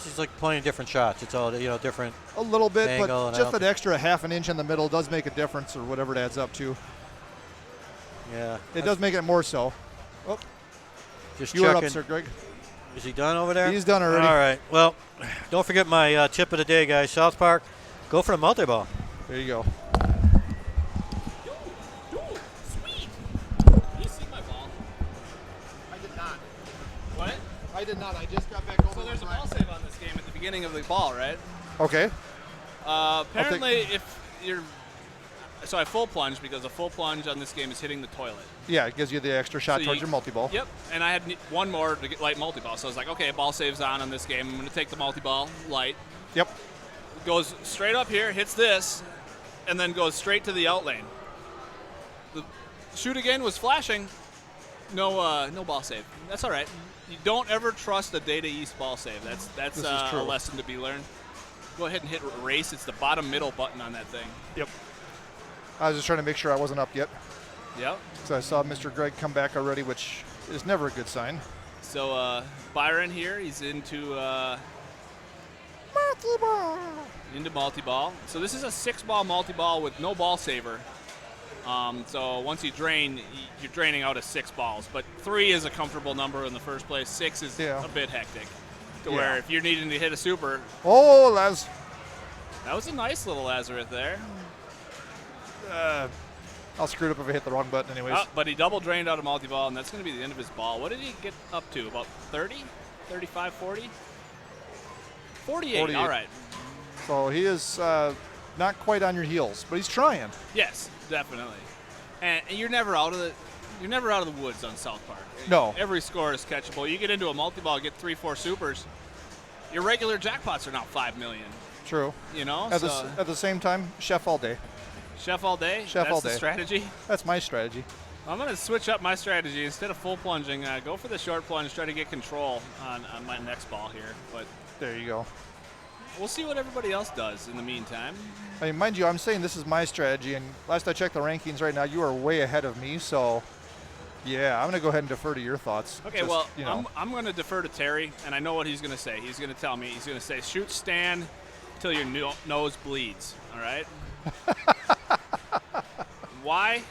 S16: It's like playing different shots. It's all different.
S3: A little bit,
S16: angle
S3: but
S16: and
S3: just
S16: out.
S3: that extra half an inch in the middle does make a difference, or whatever it adds up to.
S16: Yeah.
S3: It does make it more so. Oh,
S16: Just
S3: you are up,
S16: checking.
S3: Sir Greg.
S16: Is he done over there?
S3: He's done already.
S16: All right. Well, don't forget my tip of the day, guys. South Park, go for the multi-ball.
S3: There you go.
S11: What?
S3: I did not. I just got back over.
S11: So there's a ball save on this game at the beginning of the ball, right?
S3: Okay.
S11: Apparently, if you're... So I full plunge because a full plunge on this game is hitting the toilet.
S3: Yeah, it gives you the extra shot
S11: So
S3: towards
S11: you-
S3: your multi-ball.
S11: Yep, and I had one more to get light multi-ball. So I was like, okay, ball save's on this game. I'm going to take the multi-ball light.
S3: Yep.
S11: Goes straight up here, hits this, and then goes straight to the out lane. The shoot again was flashing. No ball save. That's all right. You don't ever trust a Data East ball save. That's
S3: This is
S11: a
S3: true.
S11: lesson to be learned. Go ahead and hit race. It's the bottom middle button on that thing.
S3: Yep. I was just trying to make sure I wasn't up yet.
S11: Yep.
S3: So I saw Mr. Greg come back already, which is never a good sign.
S11: So Byron here, he's into multi-ball. So this is a 6-ball multi-ball with no ball saver. So once you drain, you're draining out of 6 balls. But 3 is a comfortable number in the first place. 6 is a bit hectic. To where if you're needing to hit a super.
S3: Oh, Laz.
S11: That was a nice little Lazarus there.
S3: I'll screw it up if I hit the wrong button anyways.
S11: But he double drained out of multi-ball, and that's going to be the end of his ball. What did he get up to? About 30? 35, 40? 48. All right.
S3: So he is not quite on your heels, but he's trying.
S11: Yes, definitely. And you're never out of the woods on South Park.
S3: No.
S11: Every score is catchable. You get into a multi-ball, get 3-4 supers. Your regular jackpots are now 5 million.
S3: True.
S11: You know.
S3: At the same time, chef all day.
S11: Chef all day.
S3: Chef
S11: That's
S3: all day.
S11: the strategy.
S3: That's my strategy.
S11: I'm going to switch up my strategy. Instead of full plunging, go for the short plunge, try to get control on my next ball here. But
S3: there you go.
S11: We'll see what everybody else does in the meantime.
S3: I mean, mind you, I'm saying this is my strategy, and last I checked the rankings right now, you are way ahead of me, so yeah, I'm going to go ahead and defer to your thoughts.
S11: Okay,
S3: Just,
S11: well,
S3: you know.
S11: I'm going to defer to Terry, and I know what he's going to say. He's going to tell me, he's going to say, shoot stand till your nose bleeds, all right? Why?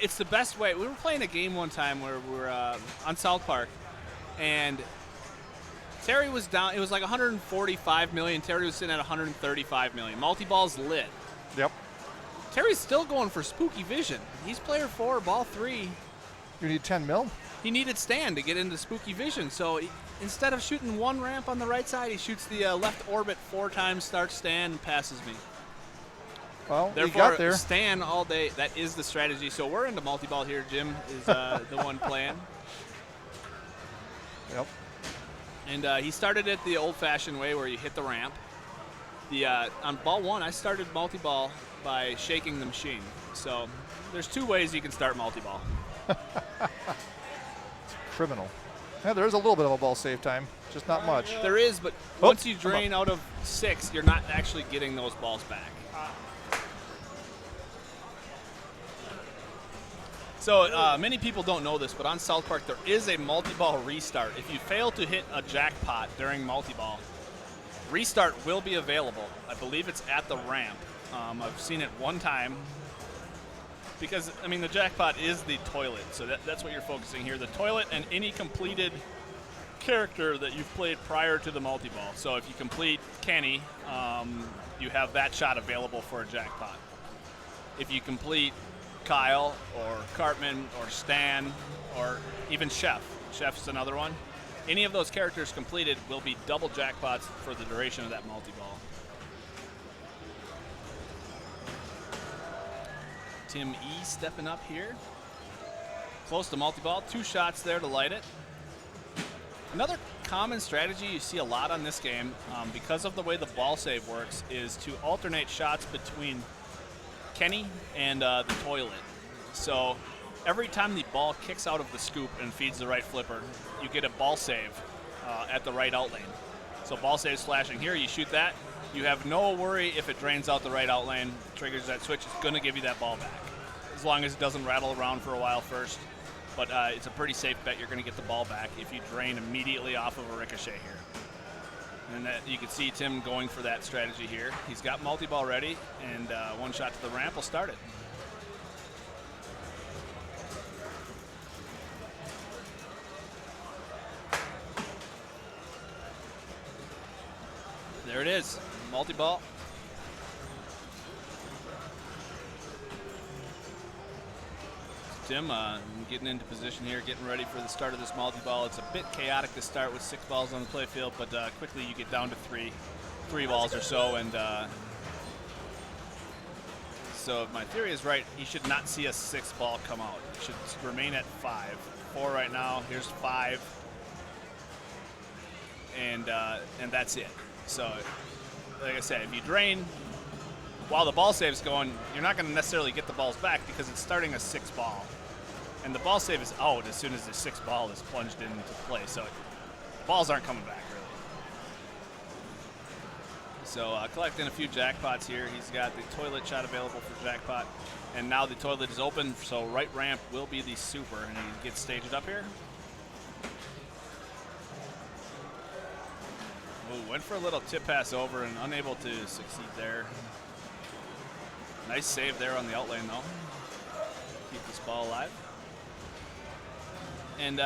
S11: It's the best way. We were playing a game one time where we were on South Park, and Terry was down. It was like 145 million. Terry was sitting at 135 million. Multi-ball's lit.
S3: Yep.
S11: Terry's still going for Spooky Vision. He's player 4, ball 3.
S3: You need 10 mil?
S11: He needed stand to get into Spooky Vision. So instead of shooting one ramp on the right side, he shoots the left orbit 4 times, starts stand, and passes me.
S3: Well,
S11: therefore,
S3: you got there.
S11: stand all day. That is the strategy. So we're into multi-ball here. Jim is the one playing.
S3: Yep.
S11: And he started it the old-fashioned way where you hit the ramp. On ball 1, I started multi-ball by shaking the machine. So there's 2 ways you can start multi-ball.
S3: Criminal. Yeah, there is a little bit of a ball save time, just not much.
S11: There is, but once you drain out of 6, you're not actually getting those balls back. So many people don't know this, but on South Park there is a multi-ball restart. If you fail to hit a jackpot during multi-ball, restart will be available. I believe it's at the ramp. I've seen it one time. Because, I mean, the jackpot is the toilet, so that's what you're focusing here. The toilet and any completed character that you've played prior to the multi-ball. So if you complete Kenny, you have that shot available for a jackpot. If you complete Kyle or Cartman or Stan or even Chef. Chef's another one. Any of those characters completed will be double jackpots for the duration of that multi-ball. Tim E stepping up here. Close to multi-ball. 2 shots there to light it. Another common strategy you see a lot on this game, because of the way the ball save works, is to alternate shots between Kenny and the toilet. So every time the ball kicks out of the scoop and feeds the right flipper, you get a ball save at the right out lane. So ball save's flashing here, you shoot that, you have no worry if it drains out the right out lane, triggers that switch, it's going to give you that ball back. As long as it doesn't rattle around for a while first. But it's a pretty safe bet you're going to get the ball back if you drain immediately off of a ricochet here. And that you can see Tim going for that strategy here. He's got multi-ball ready, and one shot to the ramp will start it. There it is, multi-ball. Tim getting into position here, getting ready for the start of this multi-ball. It's a bit chaotic to start with 6 balls on the play field, but quickly you get down to three balls or so. And so if my theory is right, he should not see a 6th ball come out. It should remain at 5. 4 right now, here's 5. And that's it. So, like I said, if you drain while the ball save's going, you're not going to necessarily get the balls back because it's starting a 6 ball. And the ball save is out as soon as the 6th ball is plunged into play. So the balls aren't coming back, really. So collecting a few jackpots here. He's got the toilet shot available for jackpot. And now the toilet is open, so right ramp will be the super. And he gets staged up here. Ooh, went for a little tip pass over and unable to succeed there. Nice save there on the outlane, though. Keep this ball alive. And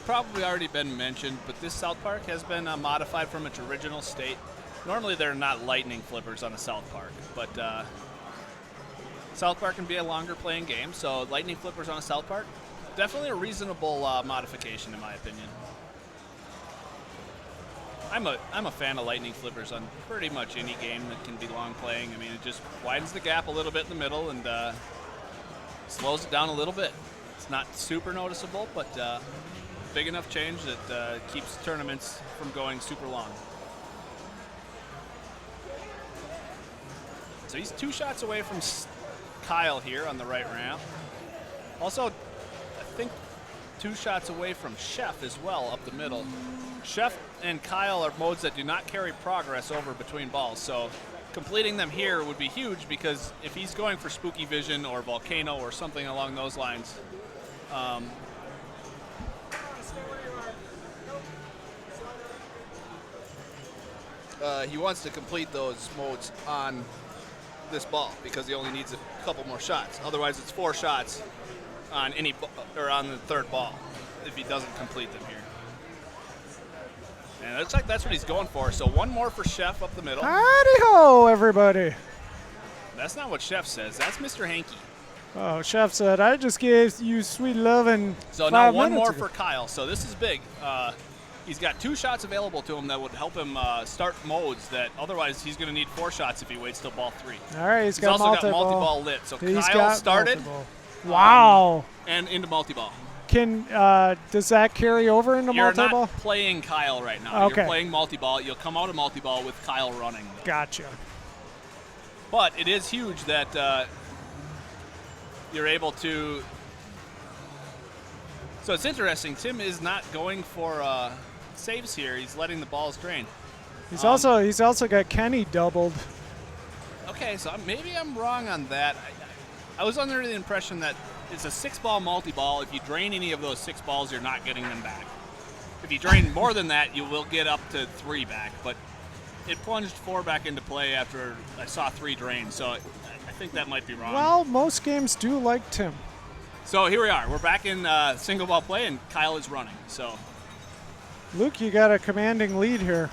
S11: probably already been mentioned, but this South Park has been modified from its original state. Normally they're not lightning flippers on a South Park, but South Park can be a longer playing game, so lightning flippers on a South Park, definitely a reasonable modification in my opinion. I'm a fan of lightning flippers on pretty much any game that can be long playing. I mean, it just widens the gap a little bit in the middle and slows it down a little bit. It's not super noticeable, but big enough change that keeps tournaments from going super long. So he's 2 shots away from Kyle here on the right ramp. Also, I think 2 shots away from Chef as well up the middle. Chef and Kyle are modes that do not carry progress over between balls, so completing them here would be huge because if he's going for Spooky Vision or Volcano or something along those lines, he wants to complete those modes on this ball because he only needs a couple more shots. Otherwise, it's 4 shots on any or on the 3rd ball if he doesn't complete them here. And it looks like that's what he's going for. So 1 more for Chef up the middle.
S1: Howdy-ho, everybody.
S11: That's not what Chef says. That's Mr. Hanky.
S1: Oh, Chef said, I just gave you sweet loving.
S11: So now 1 more for Kyle. So this is big. He's got 2 shots available to him that would help him start modes that otherwise he's going to need 4 shots if he waits till ball 3.
S1: All right, he's got
S11: also got multi-ball lit. So Kyle started.
S1: Wow.
S11: And into multi-ball.
S1: Can does that carry over into multi-ball?
S11: You're not playing Kyle right now.
S1: Okay.
S11: You're playing multi-ball. You'll come out of multi-ball with Kyle running.
S1: Gotcha.
S11: But it is huge that you're able to. So it's interesting. Tim is not going for saves here. He's letting the balls drain.
S1: He's also got Kenny doubled.
S11: Okay, so maybe I'm wrong on that. I was under the impression that it's a 6-ball multi-ball. If you drain any of those 6 balls, you're not getting them back. If you drain more than that, you will get up to 3 back. But it plunged 4 back into play after I saw 3 drain. So I think that might be wrong.
S1: Well, most games do like Tim.
S11: So here we are. We're back in single ball play, and Kyle is running. So,
S1: Luke, you got a commanding lead here.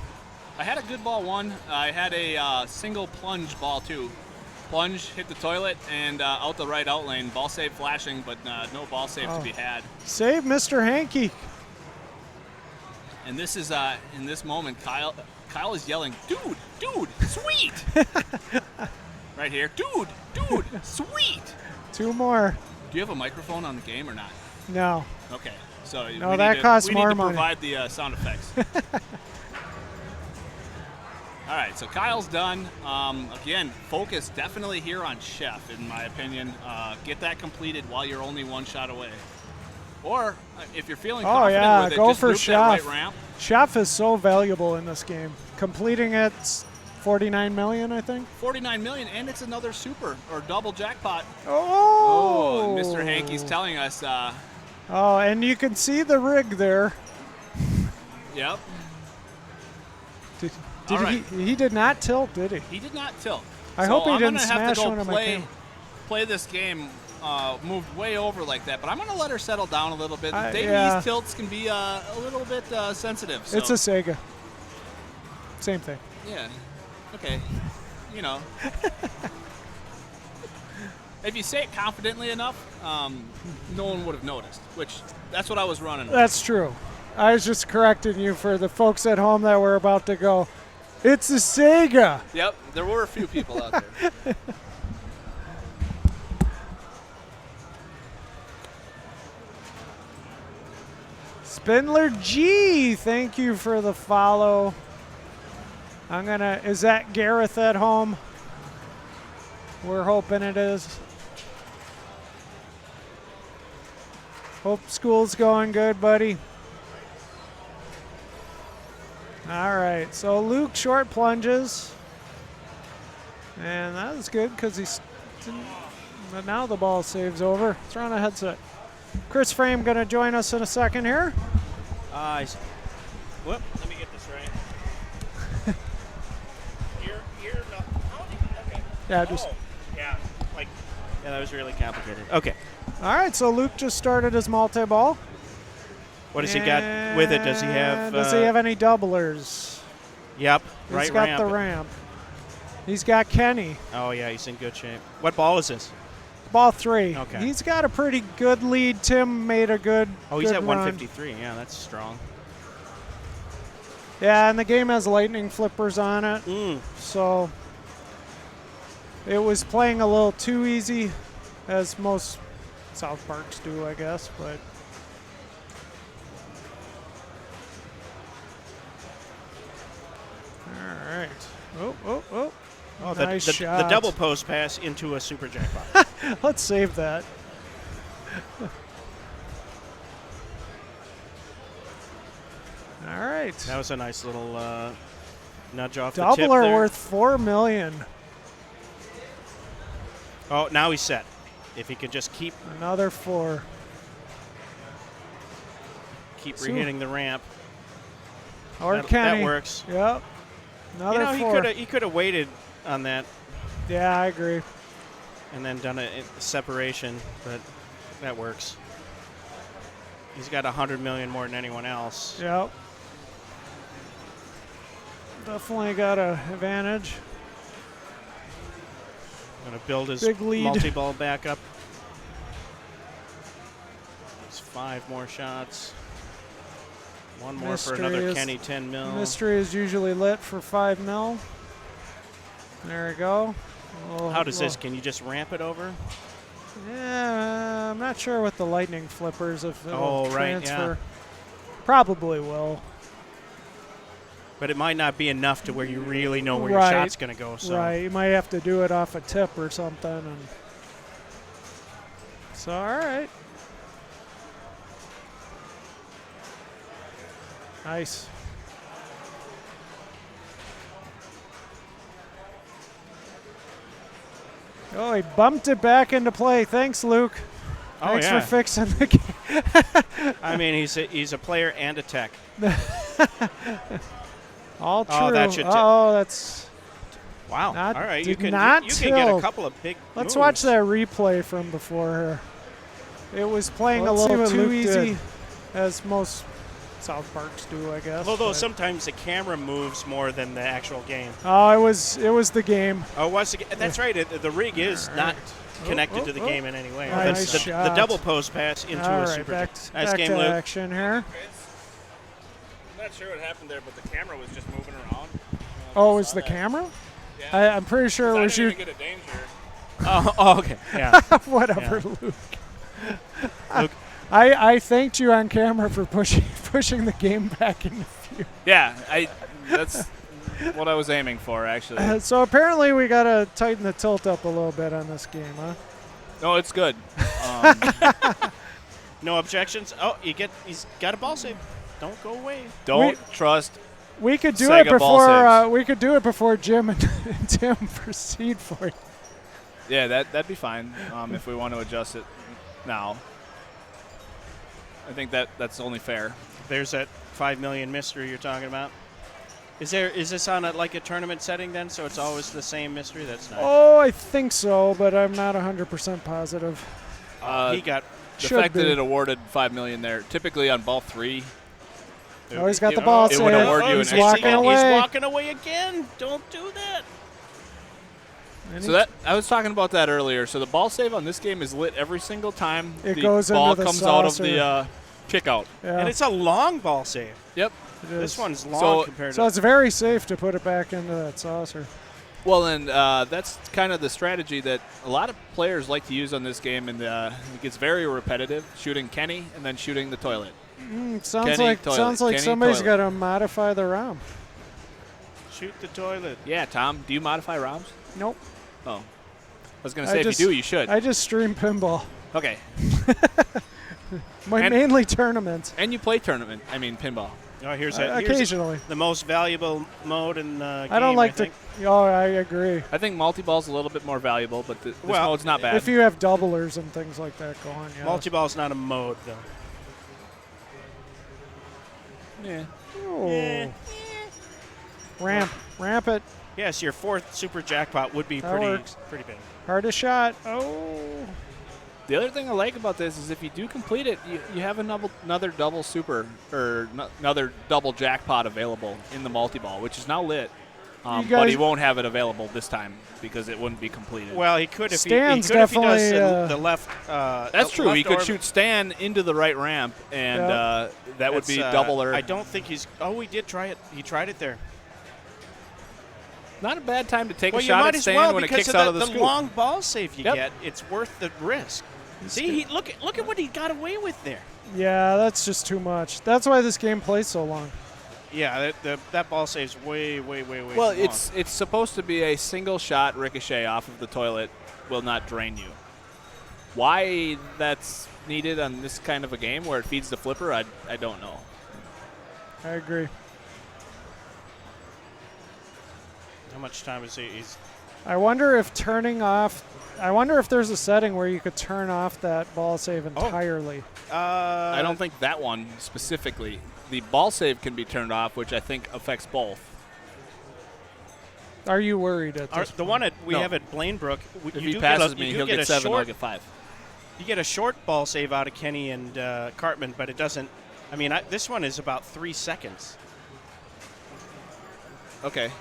S11: I had a good ball 1. I had a single plunge ball 2. Plunge, hit the toilet, and out the right out lane. Ball save flashing, but no ball save to be had.
S1: Save Mr. Hanky.
S11: And this is in this moment, Kyle is yelling, dude, sweet. Right here, dude, sweet.
S1: 2 more.
S11: Do you have a microphone on the game or not?
S1: No.
S11: Okay, so
S1: no, that costs more money.
S11: We need to provide the sound effects. All right, so Kyle's done. Again, focus definitely here on Chef, in my opinion. Get that completed while you're only 1 shot away. Or if you're feeling confident with it,
S1: go
S11: just
S1: for
S11: loop
S1: Chef.
S11: that right ramp.
S1: Chef is so valuable in this game. Completing it's 49 million, I think.
S11: 49 million, and it's another super or double jackpot.
S1: Oh,
S11: Mr. Hanky's telling us.
S1: Oh, and you can see the rig there.
S11: Yep.
S1: Did
S11: All right.
S1: he did not tilt, did he?
S11: He did not tilt.
S1: I
S11: So
S1: hope he
S11: I'm
S1: didn't
S11: gonna have
S1: smash
S11: to go
S1: one of my
S11: play this game moved way over like that, but I'm going to let her settle down a little bit. Davies
S1: yeah.
S11: tilts can be a little bit sensitive. So.
S1: It's a Sega. Same thing.
S11: Yeah. Okay. You know. If you say it confidently enough, no one would have noticed, which that's what I was running with.
S1: That's true. I was just correcting you for the folks at home that were about to go, it's a Sega.
S11: Yep, there were a few people out there.
S1: Spindler G, thank you for the follow. Is that Gareth at home? We're hoping it is. Hope school's going good, buddy. All right, so Luke short plunges. And that was good because but now the ball saves over. Let's run a headset. Chris Frame going to join us in a second here.
S9: Whoop, let me get this right. Here, no. Okay.
S1: Yeah, just.
S9: Yeah, that was really complicated. Okay.
S1: All right, so Luke just started his multi-ball.
S9: What does he got with it? Does he have?
S1: Does he have any doublers?
S9: Yep.
S1: He's got the ramp. He's got Kenny.
S9: Oh yeah, he's in good shape. What ball is this?
S1: Ball 3.
S9: Okay.
S1: He's got a pretty good lead. Tim made a good.
S9: Oh, he's
S1: good
S9: at
S1: run.
S9: 153. Yeah, that's strong.
S1: Yeah, and the game has lightning flippers on it. So it was playing a little too easy, as most South Parks do, I guess. But all right.
S9: Oh,
S1: nice
S9: the
S1: shot.
S9: double post pass into a super jackpot.
S1: Let's save that. All right.
S9: That was a nice little nudge off the tip
S1: Doubler
S9: there.
S1: worth $4 million.
S9: Oh, now he's set. If he could just keep
S1: Another 4.
S9: re-hitting the ramp.
S1: Or
S9: that
S1: Kenny.
S9: That works.
S1: Yep. Another 4.
S9: He could have waited on that.
S1: Yeah, I agree.
S9: And then done a separation, but that works. He's got 100 million more than anyone else.
S1: Yep. Definitely got an advantage.
S9: Going to build his
S1: Big lead.
S9: multi-ball back up. It's 5 more shots. One more for another Kenny 10 mil.
S1: Mystery is usually lit for 5 mil. There we go.
S9: How does this? Can you just ramp it over?
S1: Yeah, I'm not sure with the lightning flippers if it'll transfer.
S9: Yeah.
S1: Probably will.
S9: But it might not be enough to where you really know where
S1: Right.
S9: your shot's going to go. So.
S1: Right, you might have to do it off a tip or something. And so, all right. Nice. Oh, he bumped it back into play. Thanks, Luke.
S9: Oh,
S1: Thanks
S9: yeah.
S1: for fixing the game.
S9: I mean, he's a player and a tech.
S1: All true.
S9: Oh, that should
S1: that's.
S9: Wow.
S1: Not,
S9: all right,
S1: did
S9: you can
S1: not
S9: you can get a
S1: tilt.
S9: couple of big
S1: Let's
S9: moves.
S1: watch that replay from before here. It was playing a
S13: Let's see
S1: little
S13: what
S1: too
S13: Luke
S1: easy,
S13: did.
S1: as most South Parks do, I guess.
S9: Although
S1: but-
S9: sometimes the camera moves more than the actual game.
S1: Oh, it was the game.
S9: Oh, it was that's right. The rig is not connected to the game in any way.
S1: Nice
S9: the
S1: shot.
S9: double post pass into
S1: All
S9: a
S1: right,
S9: super.
S1: back,
S9: Nice
S1: back
S9: game,
S1: to
S9: Luke.
S1: action here.
S7: I'm not sure what happened there, but the camera was just moving around.
S1: Oh, it was the camera?
S7: Yeah.
S1: I'm pretty sure it was
S7: I
S1: you.
S7: didn't even get a danger.
S9: Oh, okay. Yeah.
S1: Whatever,
S9: Yeah.
S1: Luke.
S9: Luke.
S1: I thanked you on camera for pushing the game back into view.
S11: Yeah, that's what I was aiming for, actually.
S1: So apparently we gotta tighten the tilt up a little bit on this game, huh?
S11: No, it's good.
S9: No objections. Oh, he's got a ball save. Don't go away.
S11: Don't trust.
S1: We could do
S11: Sega
S1: it
S11: ball
S1: before.
S11: saves.
S1: We could do it before Jim and Tim proceed for it.
S11: Yeah, that'd be fine if we want to adjust it now. I think that's only fair.
S9: There's that 5 million mystery you're talking about. Is this on like a tournament setting then? So it's always the same mystery. That's nice.
S1: Oh, I think so, but I'm not 100% positive.
S9: He got
S11: the
S1: should
S11: fact
S1: be.
S11: that it awarded $5 million there. Typically on ball 3.
S1: Oh, he's got the ball
S11: It would
S1: saved.
S11: award you an
S1: He's
S11: extra
S1: walking
S11: ball.
S1: away.
S9: He's walking away again. Don't do that.
S11: So that I was talking about that earlier. So the ball save on this game is lit every single time
S1: It
S11: the
S1: goes
S11: ball
S1: into the
S11: comes out of
S1: saucer.
S11: the kick out.
S1: Yeah.
S9: And it's a long ball save.
S11: Yep.
S1: It
S9: This
S1: is.
S9: one's long compared
S1: So
S9: to.
S1: it's very safe to put it back into that saucer.
S11: Well, and that's kind of the strategy that a lot of players like to use on this game, and it gets very repetitive, shooting Kenny and then shooting the toilet.
S1: Sounds
S11: Kenny,
S1: like
S11: toilet. Kenny,
S1: somebody's
S11: toilet.
S1: got to modify the ROM.
S9: Shoot the toilet.
S11: Yeah, Tom, do you modify ROMs?
S1: Nope.
S11: Oh. I was going to say, if you do, you should.
S1: I just stream pinball.
S11: Okay.
S1: Mainly tournaments.
S11: And you play pinball.
S9: Oh, here's
S1: occasionally.
S9: the most valuable mode in the game.
S1: I don't like
S9: I think.
S1: to. Oh, I agree.
S11: I think multi-ball's a little bit more valuable, but this mode's not bad.
S1: If you have doublers and things like that going, yeah.
S9: Multi-ball's not a mode, though.
S11: Yeah.
S1: Oh. Ramp it.
S9: Yes, your fourth super jackpot would be
S1: That
S9: pretty
S1: works.
S9: big.
S1: Hardest shot. Oh.
S11: The other thing I like about this is if you do complete it, you have another double super or another double jackpot available in the multi-ball, which is now lit. But he won't have it available this time because it wouldn't be completed.
S9: Well, he could if
S1: Stan's
S9: he does
S1: definitely,
S9: the left.
S11: That's true. He could shoot Stan into the right ramp, and that would be double or.
S9: I don't think he's. Oh, he did try it. He tried it there.
S11: Not a bad time to take
S9: Well,
S11: a
S9: you
S11: shot
S9: might
S11: at
S9: as
S11: Stan
S9: well
S11: when it
S9: because
S11: kicks
S9: of
S11: out of the
S9: the
S11: scoop.
S9: long ball save you
S11: Yep.
S9: get. It's worth the risk. See, look at what he got away with there.
S1: Yeah, that's just too much. That's why this game plays so long.
S9: Yeah, that ball save's way.
S11: Well,
S9: too long.
S11: it's supposed to be a single shot ricochet off of the toilet will not drain you. Why that's needed on this kind of a game where it feeds the flipper, I don't know.
S1: I agree.
S9: How much time is he?
S1: I wonder if turning off. I wonder if there's a setting where you could turn off that ball save entirely.
S11: I don't think that one specifically. The ball save can be turned off, which I think affects both.
S1: Are you worried at this
S9: The one we
S11: No.
S9: have at Blainbrook,
S11: If he passes me, he'll get 7, I'll get 5.
S9: You get a short ball save out of Kenny and Cartman, but it doesn't. I mean, this one is about 3 seconds.
S11: Okay.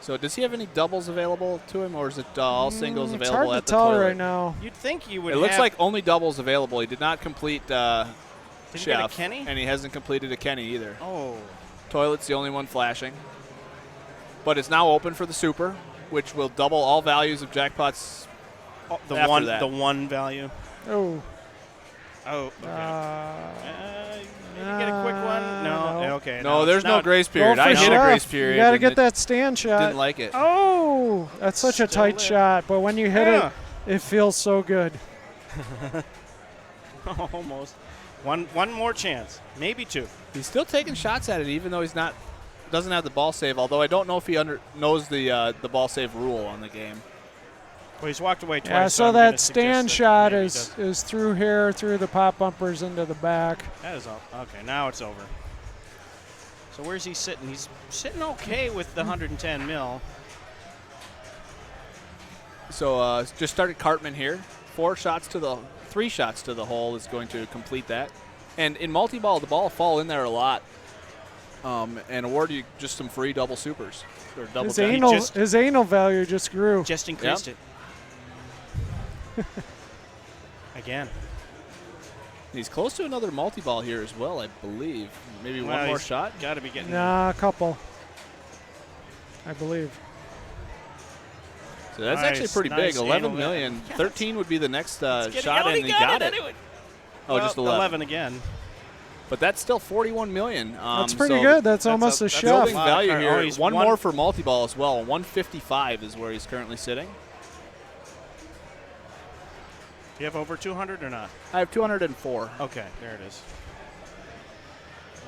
S11: So does he have any doubles available to him, or is it all singles
S1: it's
S11: available
S1: hard
S11: at
S1: to
S11: the
S1: tell
S11: toilet?
S1: right now.
S9: You'd think you would.
S11: It looks
S9: have-
S11: like only doubles available. He did not complete
S9: Did he get a
S11: Chef,
S9: Kenny?
S11: and he hasn't completed a Kenny either.
S9: Oh.
S11: Toilet's the only one flashing. But it's now open for the super, which will double all values of jackpots.
S9: The
S11: after
S9: one,
S11: that.
S9: the one value.
S1: Oh.
S9: Oh. Okay. You get a quick one? No. Okay.
S11: No, there's no grace period.
S1: Go for
S11: I hit a
S1: Chef.
S11: grace period.
S1: You got to
S11: and
S1: get
S11: it
S1: that stand shot.
S11: Didn't like it.
S1: Oh, that's such a tight shot. But when you hit it, it feels so good.
S9: Almost. One more chance, maybe 2.
S11: He's still taking shots at it, even though doesn't have the ball save. Although I don't know if he knows the ball save rule on the game.
S9: Well, he's walked away twice.
S1: Yeah, so
S9: I'm gonna
S1: that
S9: suggest
S1: stand
S9: that
S1: shot
S9: maybe he
S1: is through here, through the pop bumpers into the back.
S9: That is all. Okay, now it's over. So where's he sitting? He's sitting okay with the 110 mil.
S11: So just started Cartman here. 3 shots to the hole is going to complete that. And in multi-ball, the ball will fall in there a lot and award you just some free double supers. Or double
S1: His anal value just grew.
S9: Just increased it. Again.
S11: He's close to another multi-ball here as well, I believe. Maybe
S9: Well,
S11: one more
S9: he's
S11: shot?
S9: Got to be getting.
S1: Nah, a couple. I believe.
S11: So that's
S9: Nice,
S11: actually pretty
S9: nice
S11: big. 11
S9: anal
S11: million.
S9: Yeah,
S11: 13 would be the next shot,
S9: he
S11: and he got it.
S9: anyway.
S11: Oh,
S9: Well,
S11: just 11.
S9: 11 again.
S11: But that's still 41 million.
S1: That's pretty
S11: so
S1: good. That's almost a chef.
S11: Building value
S9: Oh,
S11: here.
S9: he's
S11: One
S9: one-
S11: more for multi-ball as well. 155 is where he's currently sitting.
S9: Do you have over 200 or not?
S11: I have 204.
S9: Okay, there it is.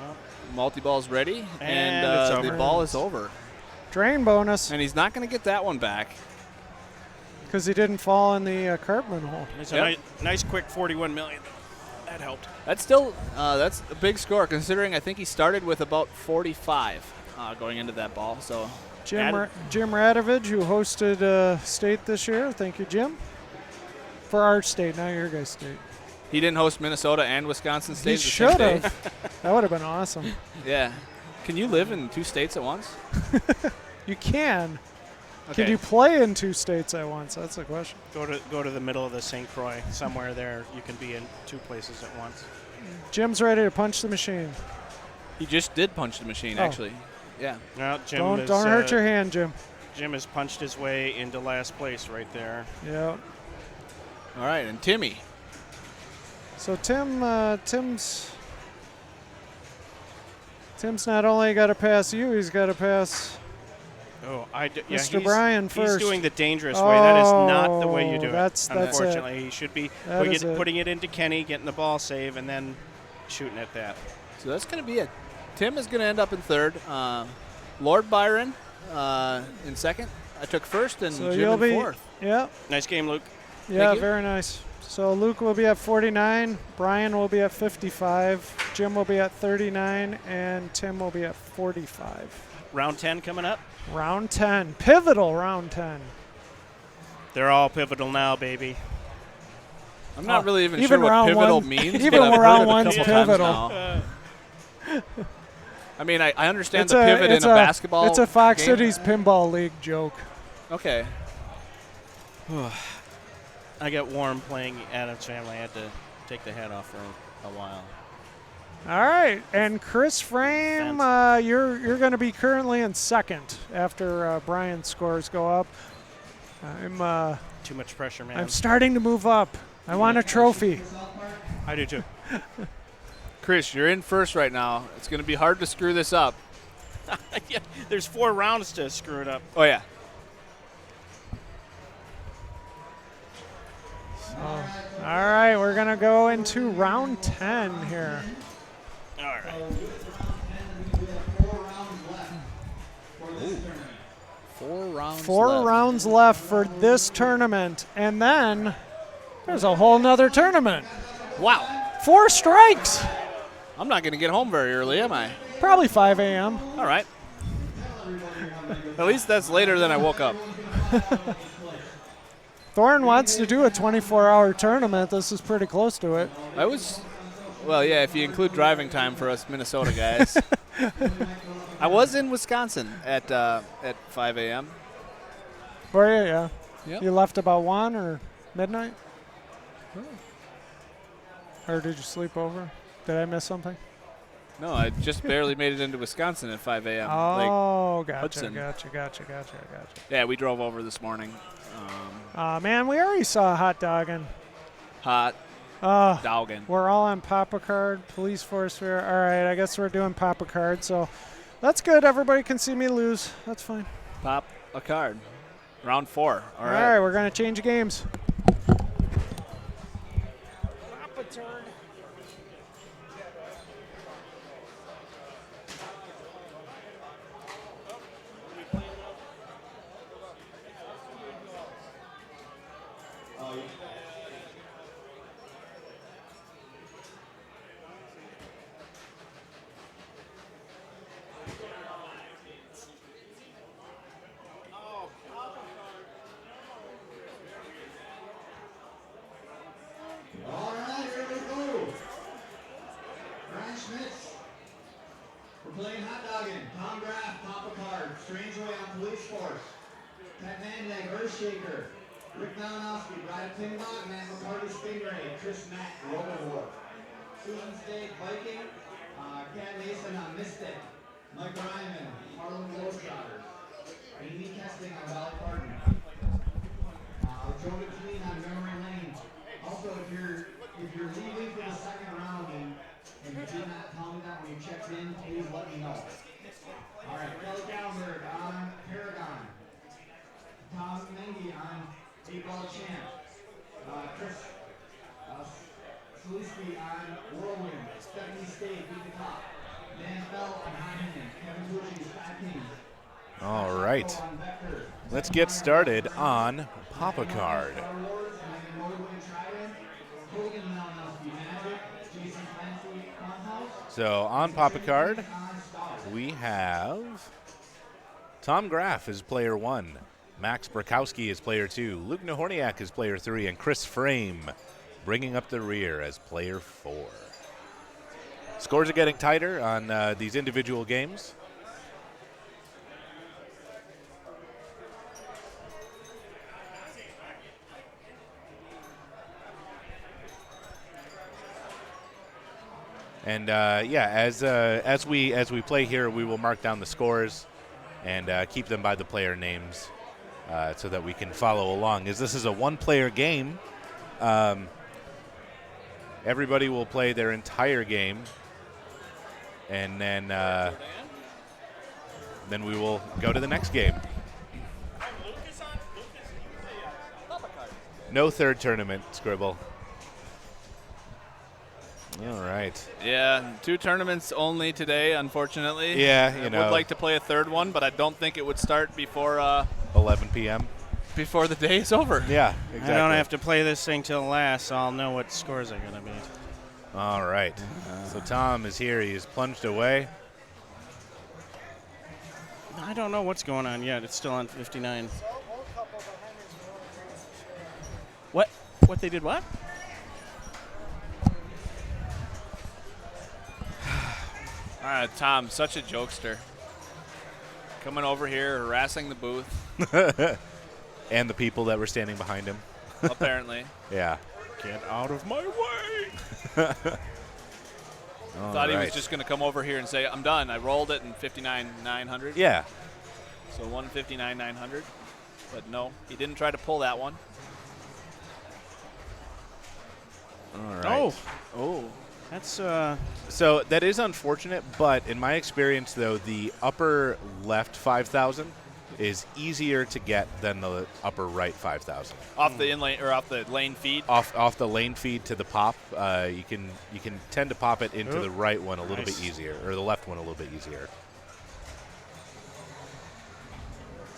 S9: Well,
S11: Multi-ball's ready,
S9: And
S11: and
S9: it's
S11: the
S9: over.
S11: ball is over.
S1: Drain bonus.
S11: And he's not going to get that one back.
S1: Because he didn't fall in the Cartman hole.
S9: it's a nice quick 41 million.
S11: That helped. That's still that's a big score considering I think he started with about 45 going into that ball. So
S1: Jim Radovich, who hosted state this year. Thank you, Jim. For our state, not your guys' state.
S11: He didn't host Minnesota and Wisconsin State.
S1: He should have. That would have been awesome.
S11: Yeah. Can you live in 2 states at once?
S1: You can.
S6: Okay.
S1: Can you play in 2 states at once? That's the question.
S6: Go to the middle of the St. Croix. Somewhere there, you can be in 2 places at once.
S1: Jim's ready to punch the machine.
S11: He just did punch the machine, actually. Yeah.
S6: Well, Jim
S1: don't hurt your hand, Jim.
S6: Jim has punched his way into last place right there.
S1: Yeah.
S11: All right, and Timmy.
S1: So Tim's not only got to pass you, he's got to pass Mr. Bryan first.
S6: He's doing the dangerous way. That is not the way you do
S1: that's
S6: it. Unfortunately,
S1: it.
S6: He should be
S1: That
S6: putting it into Kenny, getting the ball save, and then shooting at that.
S11: So that's going to be it. Tim is going to end up in third. Lord Byron in second. I took first, and
S1: so
S11: Jim in fourth.
S1: Yeah.
S6: Nice game, Luke.
S1: Yeah, very nice. So Luke will be at 49, Brian will be at 55, Jim will be at 39, and Tim will be at 45.
S6: Round 10 coming up.
S1: Round 10, pivotal round 10.
S6: They're all pivotal now, baby.
S11: I'm not really even sure what pivotal means.
S1: Even round one's pivotal.
S11: I mean, I understand the pivot in a basketball.
S1: It's a Fox
S11: game.
S1: Cities Pinball League joke.
S11: Okay.
S6: I got warm playing Adam's Family. I had to take the hat off for a while.
S1: All right, and Chris Frame, you're going to be currently in second after Brian's scores go up. I'm
S6: too much pressure, man.
S1: I'm starting to move up. I want a trophy.
S6: I do too.
S11: Chris, you're in first right now. It's going to be hard to screw this up.
S6: Yeah, there's 4 rounds to screw it up.
S11: Oh yeah.
S1: All right, we're going to go into round 10 here.
S6: All right.
S11: 4 rounds
S1: 4
S11: left.
S1: rounds left for this tournament. And then there's a whole nother tournament.
S11: Wow.
S1: 4 strikes.
S11: I'm not going to get home very early, am I?
S1: Probably 5 a.m.
S11: All right. At least that's later than I woke up.
S1: Thorne wants to do a 24-hour tournament. This is pretty close to it.
S11: Well, yeah, if you include driving time for us Minnesota guys. I was in Wisconsin at 5 a.m.
S1: Were you? Yeah.
S11: Yep.
S1: You left about 1 or midnight? Or did you sleep over? Did I miss something?
S11: No, I just barely made it into Wisconsin at 5 a.m.
S1: Oh,
S11: Hudson.
S1: gotcha.
S11: Yeah, we drove over this morning.
S1: Man, we already saw hot dogging.
S11: Hot dogging.
S1: We're all on Papa Card, Police Force Fair. All right, I guess we're doing Papa Card, so that's good. Everybody can see me lose. That's fine.
S11: Pop a card. Round 4. All
S1: All
S11: right.
S1: right, we're going to change games. Papa turn.
S4: All right, here we go. Brian Schmitz. We're playing hot dogging. Tom Graff, Papa Card. Strangeway on Police Force. Pat Van Dyke, Earthshaker. Rick Malinowski, Brad Pinball, Matt McCarty, Stingray. Chris Mack, Robowolf. Susan Stake, Viking. Cat Mason on Mystic. Mike Ryman, Harlem Globetrotters. Amy Kesting on Valley Pardon. Joe McLean on Memory Lane. Also, if you're leaving for the second round and you did not tell me that when you checked in, please let me know. All right, Kelly Gallenberg on Paragon. Tom Mengi on 8-Ball Champ. Chris Salisky on Whirlwind. Stephanie State, Beat the Cop. Dan Fell on High Kevin Tucci, Sky King.
S2: All right. Let's get started on Papa Card. So on Papa Card, we have Tom Graff is player 1, Max Brakowski is player 2, Luke Nahorniak is player 3, and Chris Frame bringing up the rear as player 4. Scores are getting tighter on these individual games. And as we play here, we will mark down the scores and keep them by the player names so that we can follow along. As this is a one-player game, everybody will play their entire game, and then we will go to the next game. No third tournament, Scribble. All right.
S11: Yeah, 2 tournaments only today, unfortunately.
S2: Yeah,
S11: I would like to play a third one, but I don't think it would start before
S2: 11 p.m.
S11: Before the day is over.
S2: Yeah, exactly.
S6: I don't have to play this thing till last, so I'll know what scores are going to be.
S2: All right. So Tom is here. He is plunged away.
S6: I don't know what's going on yet. It's still on 59. What? What they did what?
S11: Tom, such a jokester. Coming over here, harassing the booth.
S2: And the people that were standing behind him.
S11: Apparently.
S2: Yeah.
S6: Get out of my way.
S11: Thought he was just going to come over here and say, I'm done. I rolled it in 59,900.
S2: Yeah.
S11: So 159,900. But no, he didn't try to pull that one.
S2: All right.
S6: Oh. That's
S2: So that is unfortunate, but in my experience, though, the upper left 5,000 is easier to get than the upper right 5,000.
S11: Off the inlane or off the lane feed.
S2: Off the lane feed to the pop, you can tend to pop it into the right one a little bit easier, or the left one a little bit easier.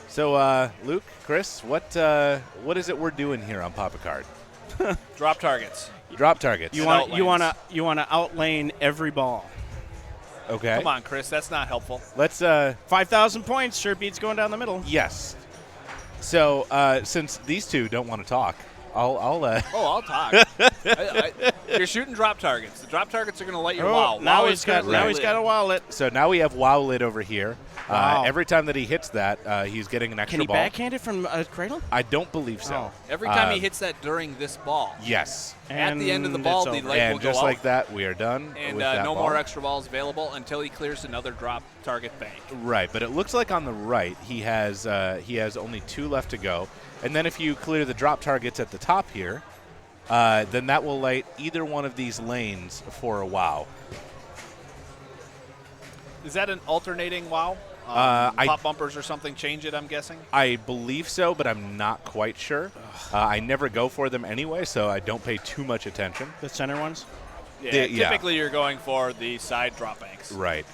S2: So, Luke, Chris, what is it we're doing here on Papa Card?
S11: Drop targets.
S2: Drop targets.
S6: You want to outlane every ball.
S2: Okay.
S11: Come on, Chris. That's not helpful.
S2: Let's
S6: 5,000 points sure beats going down the middle.
S2: Yes. So since these two don't want to talk,
S11: I'll talk. You're shooting drop targets. The drop targets are going to let you wow.
S6: Now he's got a wow lit.
S2: So now we have wow lit over here.
S6: Wow.
S2: Every time that he hits that, he's getting an extra
S6: ball.
S2: ball.
S6: Can he backhand it from a cradle?
S2: I don't believe so.
S6: Oh.
S11: Every time he hits that during this ball.
S2: Yes.
S11: At the end of the ball, the light will go
S2: And just
S11: out.
S2: like that, we are done.
S11: And
S2: with that
S11: no
S2: ball.
S11: more extra balls available until he clears another drop target bank.
S2: Right, but it looks like on the right he has only 2 left to go. And then if you clear the drop targets at the top here, then that will light either one of these lanes for a wow.
S11: Is that an alternating wow? Pop bumpers or something change it, I'm guessing?
S2: I believe so, but I'm not quite sure. I never go for them anyway, so I don't pay too much attention.
S6: The center ones?
S11: Yeah, typically you're going for the side drop banks.
S2: Right.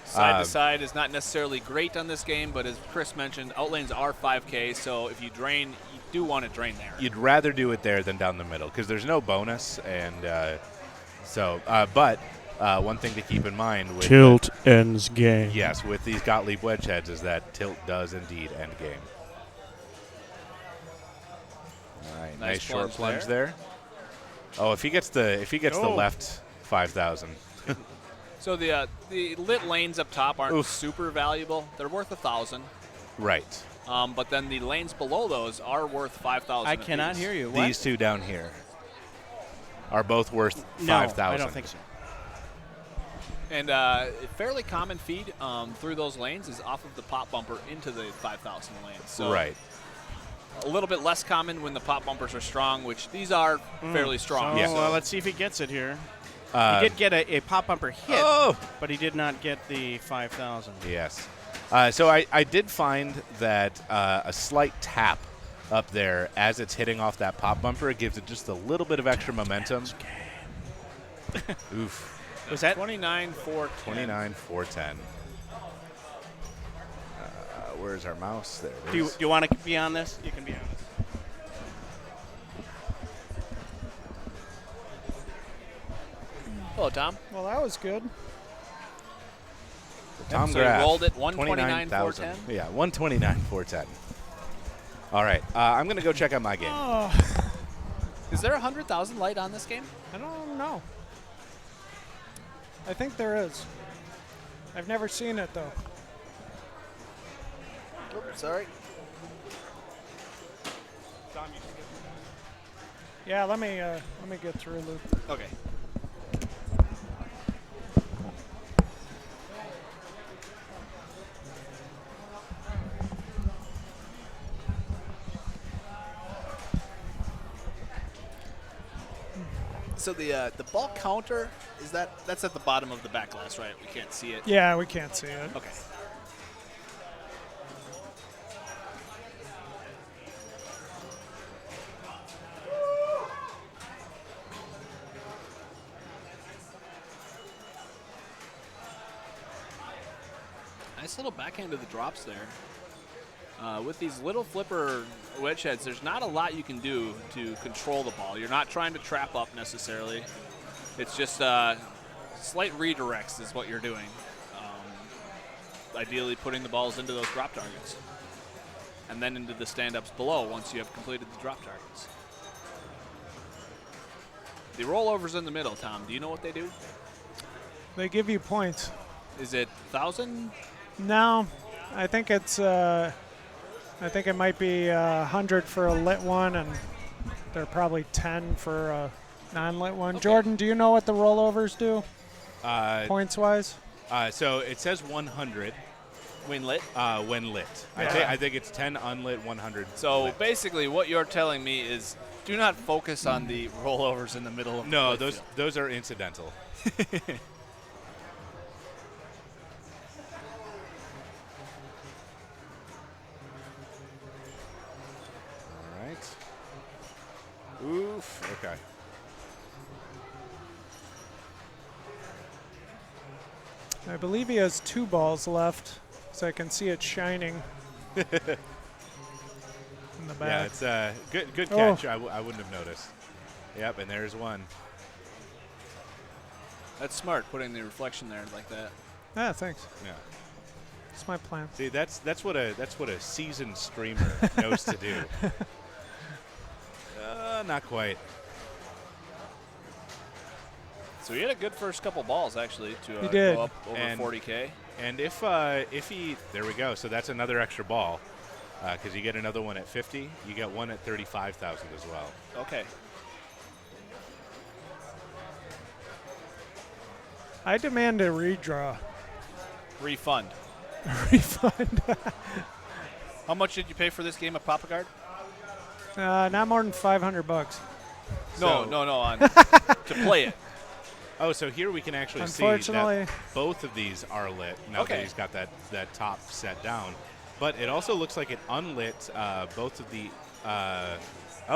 S11: Side to side is not necessarily great on this game, but as Chris mentioned, outlanes are 5K, so if you drain, you do want to drain there.
S2: You'd rather do it there than down the middle because there's no bonus, and but one thing to keep in mind with
S6: tilt ends game.
S2: Yes, with these Gottlieb wedge heads is that tilt does indeed end game. All right, nice short plunge there. Oh, if he gets the left 5,000.
S11: So the lit lanes up top aren't super valuable. They're worth 1,000.
S2: Right.
S11: But then the lanes below those are worth 5,000.
S6: I cannot hear you. What?
S2: These two down here are both worth 5,000.
S6: No, I don't think so.
S11: And a fairly common feed through those lanes is off of the pop bumper into the 5,000 lane. So
S2: right.
S11: A little bit less common when the pop bumpers are strong, which these are fairly strong.
S6: So, well, let's see if he gets it here. He did get a pop bumper hit, but he did not get the 5,000.
S2: Yes. So I did find that a slight tap up there as it's hitting off that pop bumper, it gives it just a little bit of extra momentum. Oof.
S6: Was that
S11: 29,410?
S2: 29,410. Where's our mouse? There it
S6: do
S2: is.
S6: you want to be on this? You can be on this.
S11: Hello, Tom.
S1: Well, that was good.
S2: Tom
S11: So you
S2: Graff,
S11: rolled it 129,
S2: 29,000.
S11: 410?
S2: Yeah, 129, 410. All right, I'm going to go check out my game.
S11: Is there 100,000 light on this game?
S1: I don't know. I think there is. I've never seen it though.
S11: Oops, sorry.
S1: Yeah, let me get through, Luke.
S11: Okay. So the ball counter, that's at the bottom of the back glass, right? We can't see it.
S1: Yeah, we can't see it.
S11: Okay. Nice little backhand of the drops there. With these little flipper wedge heads, there's not a lot you can do to control the ball. You're not trying to trap up necessarily. It's just slight redirects is what you're doing. Ideally putting the balls into those drop targets. And then into the stand-ups below once you have completed the drop targets. The rollovers in the middle, Tom, do you know what they do?
S1: They give you points.
S11: Is it 1,000?
S1: No, I think it's. I think it might be 100 for a lit one, and they're probably 10 for a non-lit one. Okay. Jordan, do you know what the rollovers do, points-wise?
S2: So it says 100.
S11: When lit?
S2: When lit.
S1: Yeah.
S2: I think it's 10 unlit, 100
S11: So
S2: lit.
S11: basically what you're telling me is do not focus on the rollovers in the middle of
S2: No,
S11: the
S2: those are incidental. Oof, okay.
S1: I believe he has 2 balls left, so I can see it shining in the back.
S2: Yeah, it's a good catch. I wouldn't have noticed. Yep, and there's one.
S11: That's smart, putting the reflection there like that.
S1: Ah, thanks.
S2: Yeah.
S1: That's my plan.
S2: See, that's what a seasoned streamer knows to do. Not quite.
S11: So he had a good first couple balls actually to
S1: did.
S11: go up over 40K.
S2: And if he, there we go. So that's another extra ball, because you get another one at 50. You get one at 35,000 as well.
S11: Okay.
S1: I demand a redraw.
S11: Refund.
S1: Refund.
S11: How much did you pay for this game of Papa Guard?
S1: Not more than $500.
S11: No, on to play it.
S2: Oh, so here we can actually see that both of these are lit. Now that he's got that top set down, but it also looks like it unlit both of the.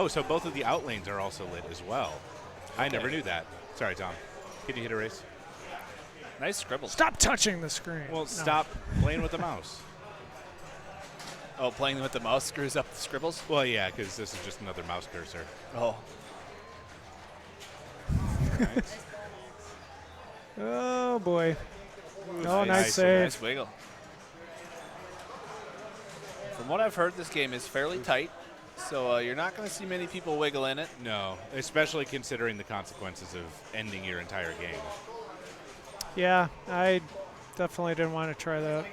S2: So both of the out lanes are also lit as well. I never knew that. Sorry, Tom. Can you hit erase?
S11: Nice scribble.
S1: Stop touching the screen.
S2: Well, stop playing with the mouse.
S11: Oh, playing with the mouse screws up the scribbles?
S2: Well, yeah, because this is just another mouse cursor.
S11: Oh.
S2: Right.
S1: Oh, boy.
S11: Ooh,
S1: nice save.
S11: Nice wiggle. From what I've heard, this game is fairly tight, so you're not going to see many people wiggle in it.
S2: No, especially considering the consequences of ending your entire game.
S1: Yeah, I definitely didn't want to try that.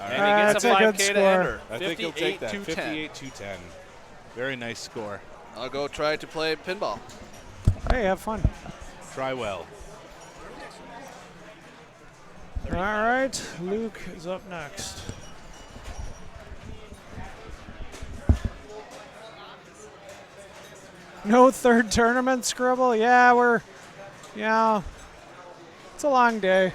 S2: All
S11: And
S2: right.
S11: he gets a
S1: That's a
S11: 5K
S1: good
S11: to
S1: score.
S11: enter.
S2: I think he'll take that.
S11: 58-210.
S2: 58-210. Very nice score.
S11: I'll go try to play pinball.
S1: Hey, have fun.
S2: Try well.
S1: All right, Luke is up next. No third tournament, Scribble? Yeah, it's a long day.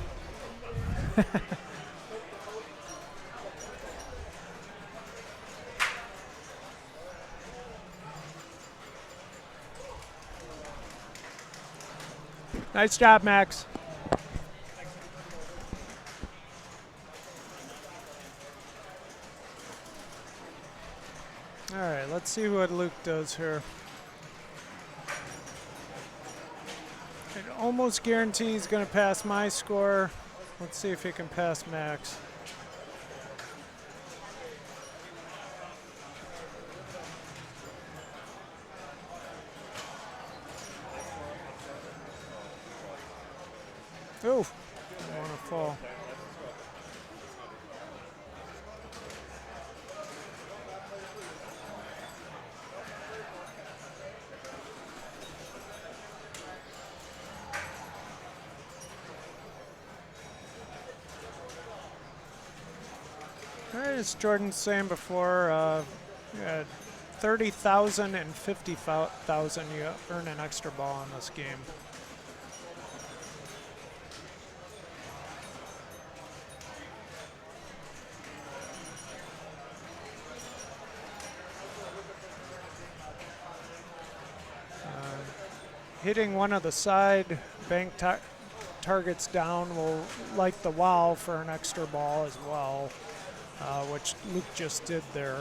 S1: Nice job, Max. All right, let's see what Luke does here. It almost guarantee he's going to pass my score. Let's see if he can pass Max. Ooh, I want to fall. All right, as Jordan was saying before, you had 30,000 and 50,000. You earn an extra ball in this game. Hitting one of the side bank targets down will light the wow for an extra ball as well, which Luke just did there.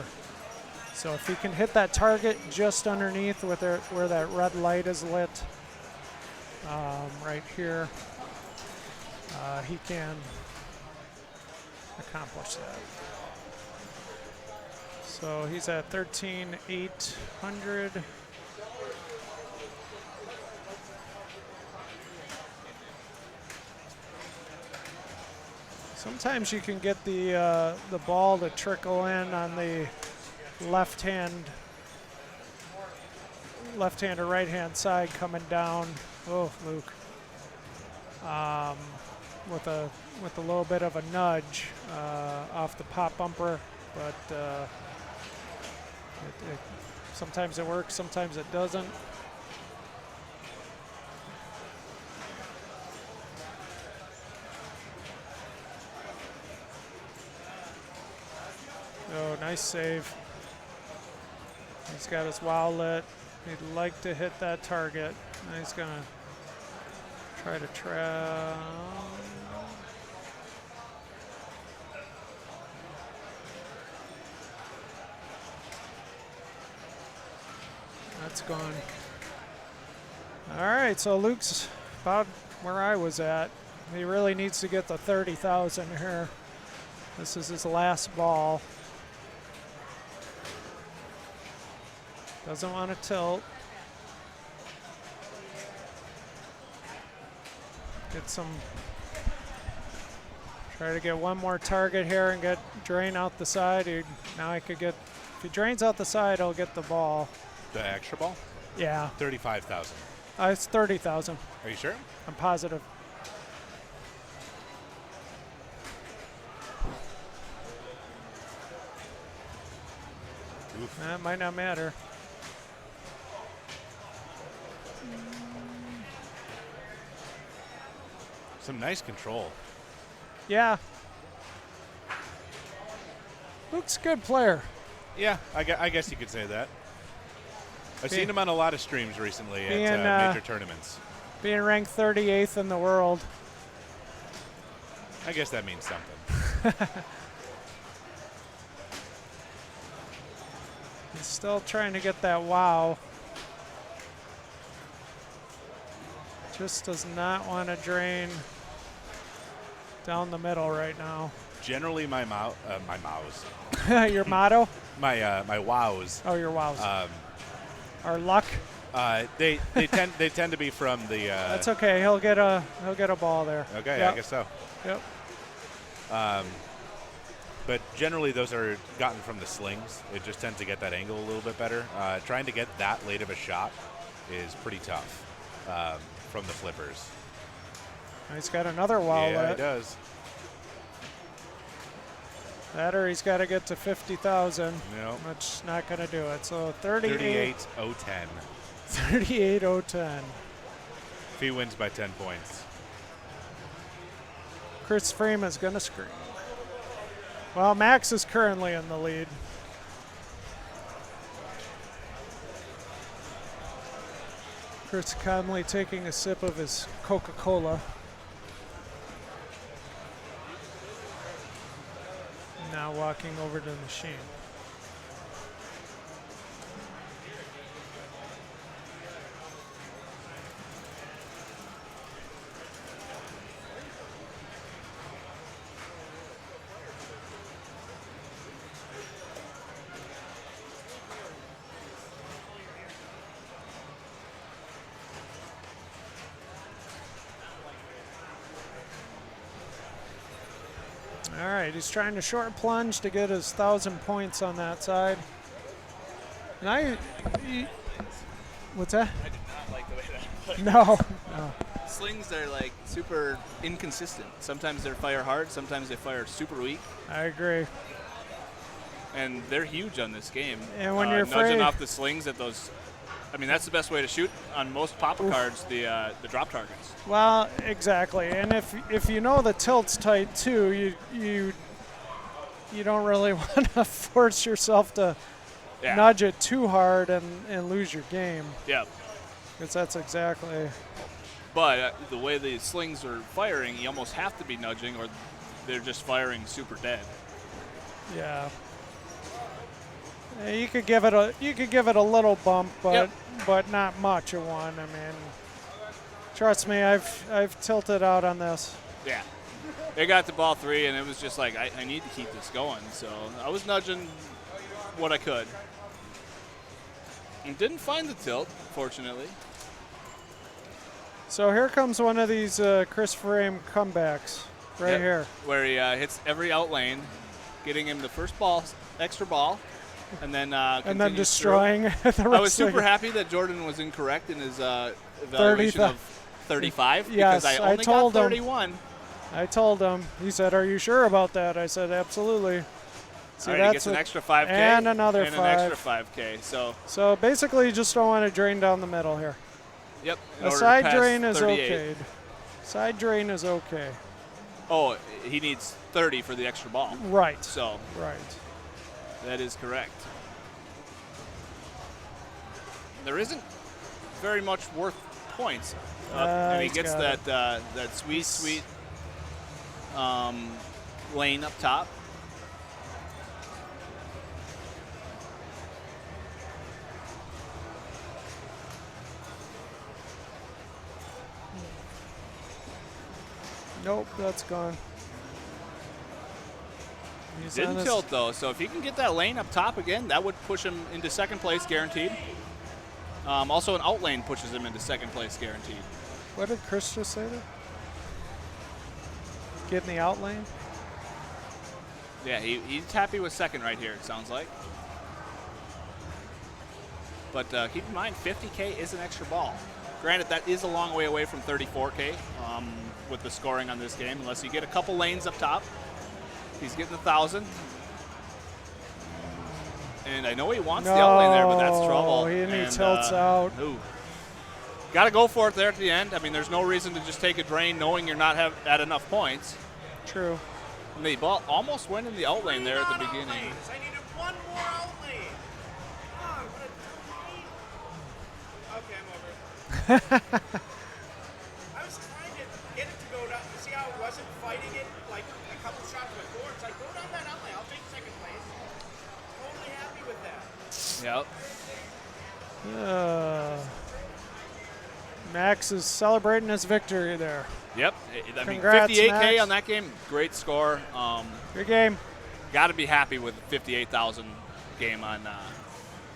S1: So if he can hit that target just underneath where that red light is lit, right here, he can accomplish that. So he's at 13,800. Sometimes you can get the ball to trickle in on the left hand or right hand side coming down. Oh, Luke. With a little bit of a nudge off the pop bumper, but sometimes it works, sometimes it doesn't. Oh, nice save. He's got his wow lit. He'd like to hit that target. Now he's going to try to trap. That's gone. All right, so Luke's about where I was at. He really needs to get the 30,000 here. This is his last ball. Doesn't want to tilt. Try to get one more target here and drain out the side. Now I could get, if he drains out the side, he'll get the ball.
S2: The extra ball?
S1: Yeah.
S2: 35,000.
S1: It's 30,000.
S2: Are you sure?
S1: I'm positive.
S2: Oof.
S1: That might not matter.
S2: Some nice control.
S1: Yeah. Luke's a good player.
S2: Yeah, I guess you could say that. I've seen him on a lot of streams recently at major tournaments.
S1: Being ranked 38th in the world.
S2: I guess that means something.
S1: He's still trying to get that wow. Just does not want to drain down the middle right now.
S2: Generally, my mows.
S1: Your motto?
S2: My wows.
S1: Oh, your wows. Our luck.
S2: They tend to be from the.
S1: That's okay. He'll get a ball there.
S2: Okay,
S1: yep.
S2: I guess so.
S1: Yep.
S2: But generally, those are gotten from the slings. It just tends to get that angle a little bit better. Trying to get that late of a shot is pretty tough from the flippers.
S1: He's got another wow.
S2: Yeah, he does.
S1: That or he's got to get to 50,000.
S2: Nope.
S1: Which is not going to do it. So 38,010. 38,010.
S2: If he wins by 10 points.
S1: Chris Freeman's going to scream. Well, Max is currently in the lead. Chris calmly taking a sip of his Coca-Cola. Now walking over to the machine. All right, he's trying to short plunge to get his 1,000 points on that side. And what's that?
S11: I did not like the way that played.
S1: No.
S11: Slings are like super inconsistent. Sometimes they fire hard, sometimes they fire super weak.
S1: I agree.
S11: And they're huge on this game.
S1: And when you're
S11: nudging
S1: afraid
S11: off the slings at those, I mean, that's the best way to shoot on most Papa cards, the drop targets.
S1: Well, exactly. And if you know the tilt's tight too, you don't really want to force yourself to nudge it too hard and lose your game.
S11: Yeah.
S1: Because that's exactly.
S11: But the way the slings are firing, you almost have to be nudging, or they're just firing super dead.
S1: Yeah. You could give it a little bump, but not much of one. I mean, trust me, I've tilted out on this.
S11: Yeah. They got to ball 3, and it was just like, I need to keep this going. So I was nudging what I could. And didn't find the tilt, fortunately.
S1: So here comes one of these Chris Frame comebacks right here.
S11: Where he hits every out lane, getting him the first ball, extra ball, and then
S1: destroying the rest.
S11: I was super happy that Jordan was incorrect in his evaluation of 35
S1: yes,
S11: because I only got 31.
S1: I told him. He said, "Are you sure about that?" I said, "Absolutely."
S11: So he gets an extra 5K
S1: and another
S11: and
S1: 5.
S11: an extra 5K.
S1: So basically, you just don't want to drain down the middle here.
S11: Yep.
S1: A side drain is okay. Side drain is okay.
S11: Oh, he needs 30 for the extra ball.
S1: Right.
S11: So.
S1: Right.
S11: That is correct. There isn't very much worth points, and he gets that sweet lane up top.
S1: Nope, that's gone.
S11: Didn't tilt though, so if he can get that lane up top again, that would push him into second place guaranteed. Also, an out lane pushes him into second place guaranteed.
S1: What did Chris just say there? Get in the out lane?
S11: Yeah, he's happy with second right here, it sounds like. But keep in mind, 50K is an extra ball. Granted, that is a long way away from 34K with the scoring on this game, unless you get a couple lanes up top. He's getting 1,000. And I know he wants the out lane there, but that's trouble.
S1: He tilts out.
S11: Got to go for it there at the end. I mean, there's no reason to just take a drain knowing you're not at enough points.
S1: True.
S11: And the ball almost went in the out lane there at the beginning.
S7: I needed one more out lane. Oh, what a okay, I'm over. I was trying to get it to go down. You see how it wasn't fighting it like a couple shots before? It's like, go down that out lane. I'll take second place. Totally happy with that.
S11: Yep.
S1: Max is celebrating his victory there.
S11: Yep. I mean,
S1: Congrats,
S11: 58K
S1: Max.
S11: on that game. Great score.
S1: Good game.
S11: Got to be happy with 58,000 game on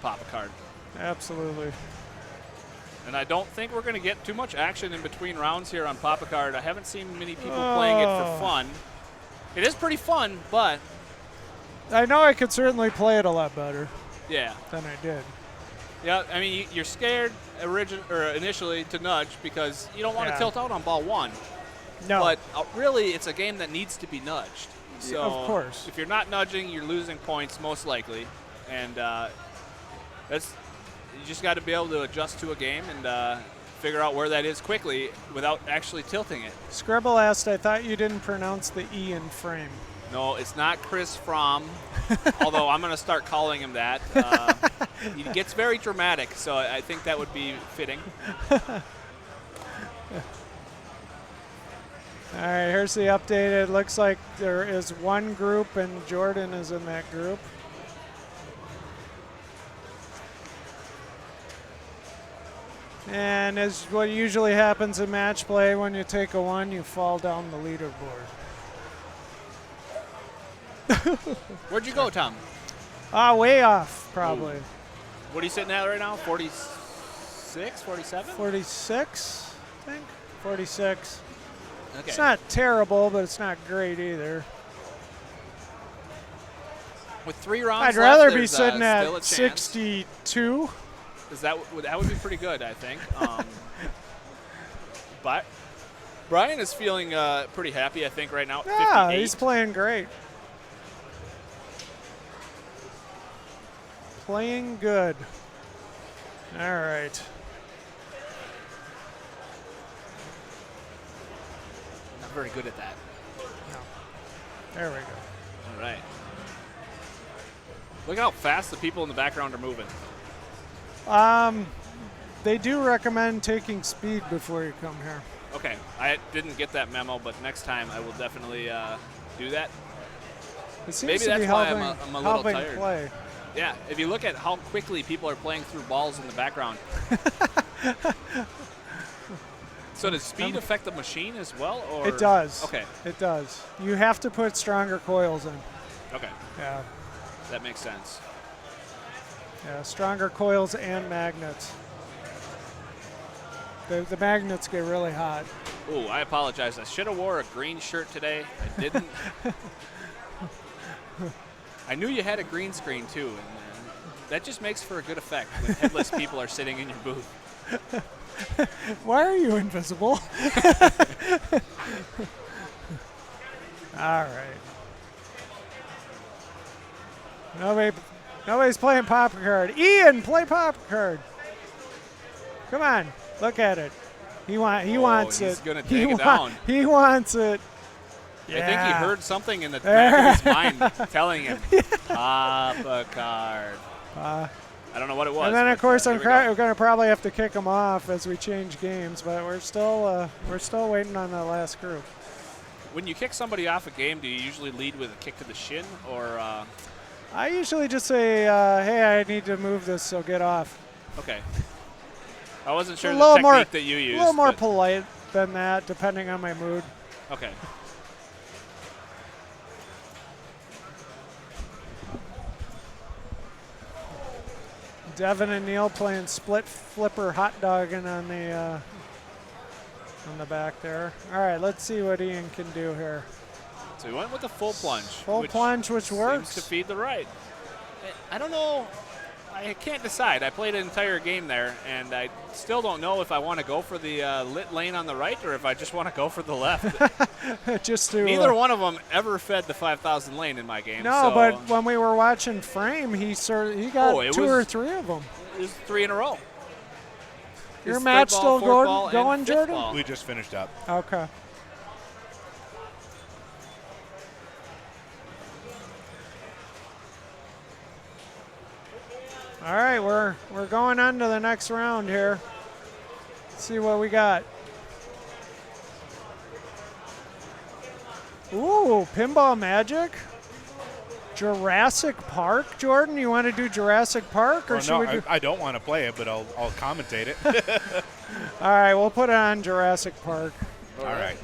S11: Papa Card.
S1: Absolutely.
S11: And I don't think we're going to get too much action in between rounds here on Papa Card. I haven't seen many people playing it for fun. It is pretty fun, but
S1: I know I could certainly play it a lot better.
S11: Yeah.
S1: Than I did.
S11: Yeah, I mean, you're scared initially to nudge because you don't want to tilt out on ball 1.
S1: No.
S11: But really, it's a game that needs to be nudged. So
S1: of course.
S11: If you're not nudging, you're losing points most likely, and you just got to be able to adjust to a game and figure out where that is quickly without actually tilting it.
S1: Scribble asked, I thought you didn't pronounce the E in frame.
S11: No, it's not Chris Fromm, although I'm going to start calling him that. He gets very dramatic, so I think that would be fitting.
S1: All right, here's the update. It looks like there is one group, and Jordan is in that group. And as what usually happens in match play, when you take a 1, you fall down the leaderboard.
S11: Where'd you go, Tom?
S1: Way off, probably.
S11: Ooh. What are you sitting at right now? 46, 47?
S1: 46, I think. 46.
S11: Okay.
S1: It's not terrible, but it's not great either.
S11: With 3 rounds
S1: I'd
S11: left,
S1: rather be
S11: there's,
S1: sitting
S11: still a
S1: at
S11: chance.
S1: 62.
S11: That would be pretty good, I think. But Brian is feeling pretty happy, I think, right now.
S1: Yeah,
S11: 58.
S1: he's playing great. Playing good. All right.
S11: Not very good at that.
S1: There we go.
S11: All right. Look how fast the people in the background are moving.
S1: They do recommend taking speed before you come here.
S11: Okay, I didn't get that memo, but next time I will definitely do that.
S1: It seems
S11: Maybe
S1: to
S11: that's
S1: be
S11: why
S1: helping,
S11: I'm a little
S1: helping
S11: tired.
S1: play.
S11: Yeah, if you look at how quickly people are playing through balls in the background. So does speed affect the machine as well? Or?
S1: It does.
S11: Okay.
S1: It does. You have to put stronger coils in.
S11: Okay.
S1: Yeah.
S11: That makes sense.
S1: Yeah, stronger coils and magnets. The magnets get really hot.
S11: Ooh, I apologize. I should have wore a green shirt today. I didn't. I knew you had a green screen too, and that just makes for a good effect when headless people are sitting in your booth.
S1: Why are you invisible? All right. Nobody's playing pop card. Ian, play pop card. Come on, look at it. He wants
S11: he's
S1: it.
S11: Gonna take it down.
S1: He wants it. Yeah.
S11: I think he heard something in the back of his mind telling him, pop a card. I don't know what it was.
S1: And then, of course,
S11: we're
S1: we're going to probably have to kick him off as we change games, but we're still waiting on the last group.
S11: When you kick somebody off a game, do you usually lead with a kick to the shin, or?
S1: I usually just say, "Hey, I need to move this, so get off."
S11: Okay. I wasn't sure
S1: a
S11: the
S1: little
S11: technique
S1: more,
S11: that you used.
S1: A little more
S11: but-
S1: polite than that, depending on my mood.
S11: Okay.
S1: Devin and Neil playing split flipper hot dogging on the back there. All right, let's see what Ian can do here.
S11: So he went with the full plunge.
S1: Full plunge, which works.
S11: Seems to feed the right. I don't know. I can't decide. I played an entire game there, and I still don't know if I want to go for the lit lane on the right or if I just want to go for the left.
S1: Just to
S11: Neither one of them ever fed the 5,000 lane in my game.
S1: No,
S11: so
S1: but when we were watching Frame, he got two or three of them.
S11: It was 3 in a row.
S1: Your
S11: His
S1: match
S11: third ball,
S1: still
S11: fourth ball,
S1: going,
S11: and fifth
S1: Jordan?
S11: ball.
S2: We just finished up.
S1: Okay. All right, we're going on to the next round here. Let's see what we got. Ooh, Pinball Magic. Jurassic Park, Jordan. You want to do Jurassic Park, or should we do?
S2: I don't want to play it, but I'll commentate it.
S1: All right, we'll put it on Jurassic Park.
S2: All right.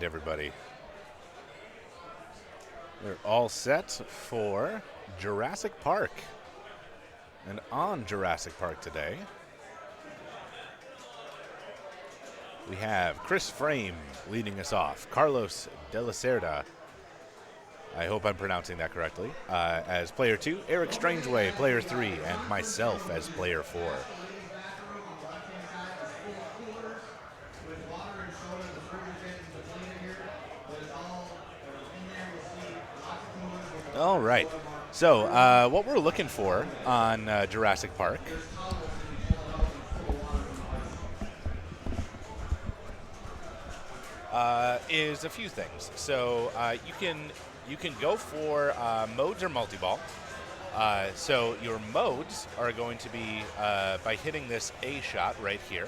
S2: right, everybody. We're all set for Jurassic Park. And on Jurassic Park today, we have Chris Frame leading us off, Carlos De La Cerda, I hope I'm pronouncing that correctly, as player 2, Eric Strangeway, player 3, and myself as player 4. All right. So what we're looking for on Jurassic Park is a few things. So you can go for modes or multi-ball. So your modes are going to be by hitting this A shot right here.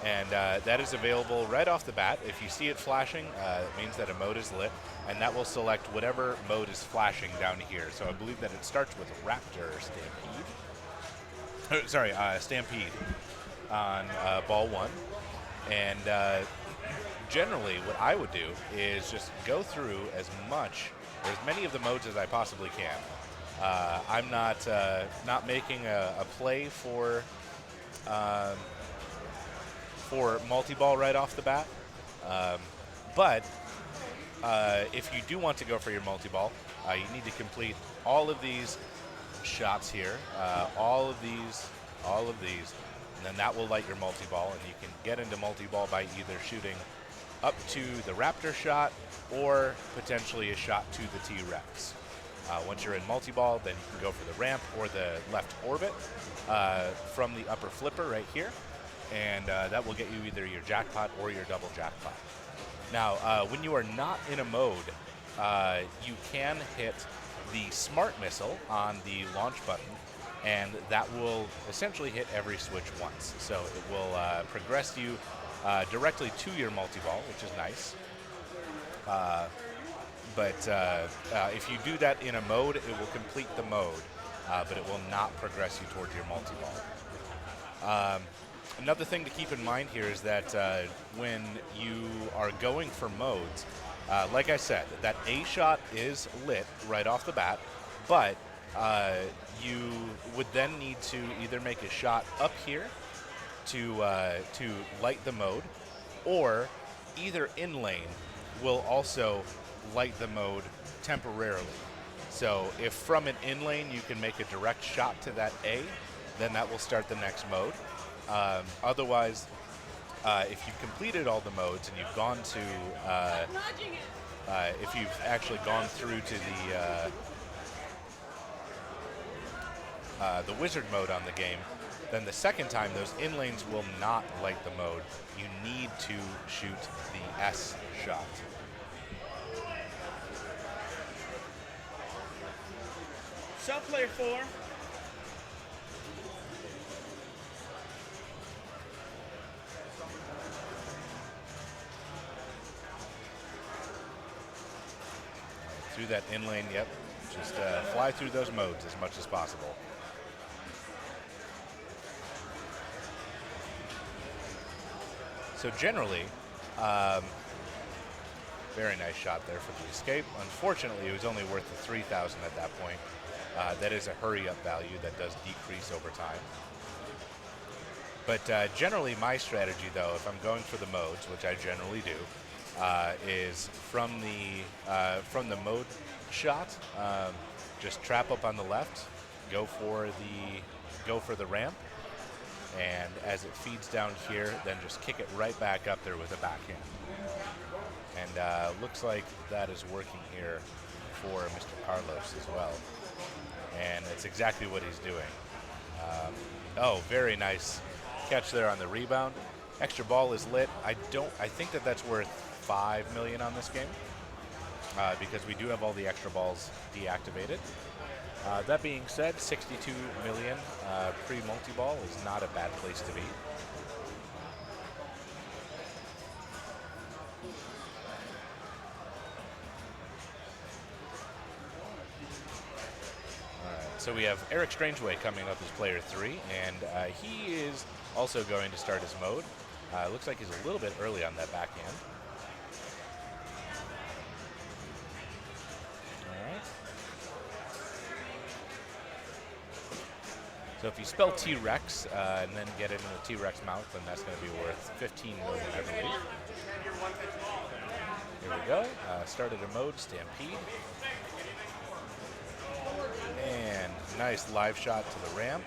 S2: And that is available right off the bat. If you see it flashing, it means that a mode is lit, and that will select whatever mode is flashing down here. So I believe that it starts with Raptor Stampede. Stampede on ball 1. And generally, what I would do is just go through as many of the modes as I possibly can. I'm not making a play for multi-ball right off the bat. But if you do want to go for your multi-ball, you need to complete all of these shots here, all of these, and then that will light your multi-ball, and you can get into multi-ball by either shooting up to the Raptor shot or potentially a shot to the T-Rex. Once you're in multi-ball, then you can go for the ramp or the left orbit from the upper flipper right here. And that will get you either your jackpot or your double jackpot. Now, when you are not in a mode, you can hit the smart missile on the launch button, and that will essentially hit every switch once. So it will progress you directly to your multi-ball, which is nice. But if you do that in a mode, it will complete the mode, but it will not progress you towards your multi-ball. Another thing to keep in mind here is that when you are going for modes, like I said, that A shot is lit right off the bat, but you would then need to either make a shot up here to light the mode, or either in lane will also light the mode temporarily. So if from an in lane you can make a direct shot to that A, then that will start the next mode. Otherwise, if you've completed all the modes and you've gone to, if you've actually gone through to the wizard mode on the game, then the second time those in lanes will not light the mode. You need to shoot the S shot.
S7: Self-player 4.
S2: Through that in lane, yep. Just fly through those modes as much as possible. So generally, very nice shot there for the escape. Unfortunately, it was only worth the 3,000 at that point. That is a hurry-up value that does decrease over time. But generally, my strategy, though, if I'm going for the modes, which I generally do, is from the mode shot, just trap up on the left, go for the ramp, and as it feeds down here, then just kick it right back up there with a backhand. And looks like that is working here for Mr. Carlos as well. And it's exactly what he's doing. Oh, very nice catch there on the rebound. Extra ball is lit. I think that that's worth 5 million on this game because we do have all the extra balls deactivated. That being said, 62 million pre-multi-ball is not a bad place to be. So we have Eric Strangeway coming up as player 3, and he is also going to start his mode. Looks like he's a little bit early on that backhand. So if you spell T-Rex and then get it in the T-Rex mouth, then that's going to be worth 15 million, I believe. Here we go. Started a mode, Stampede. And nice live shot to the ramp.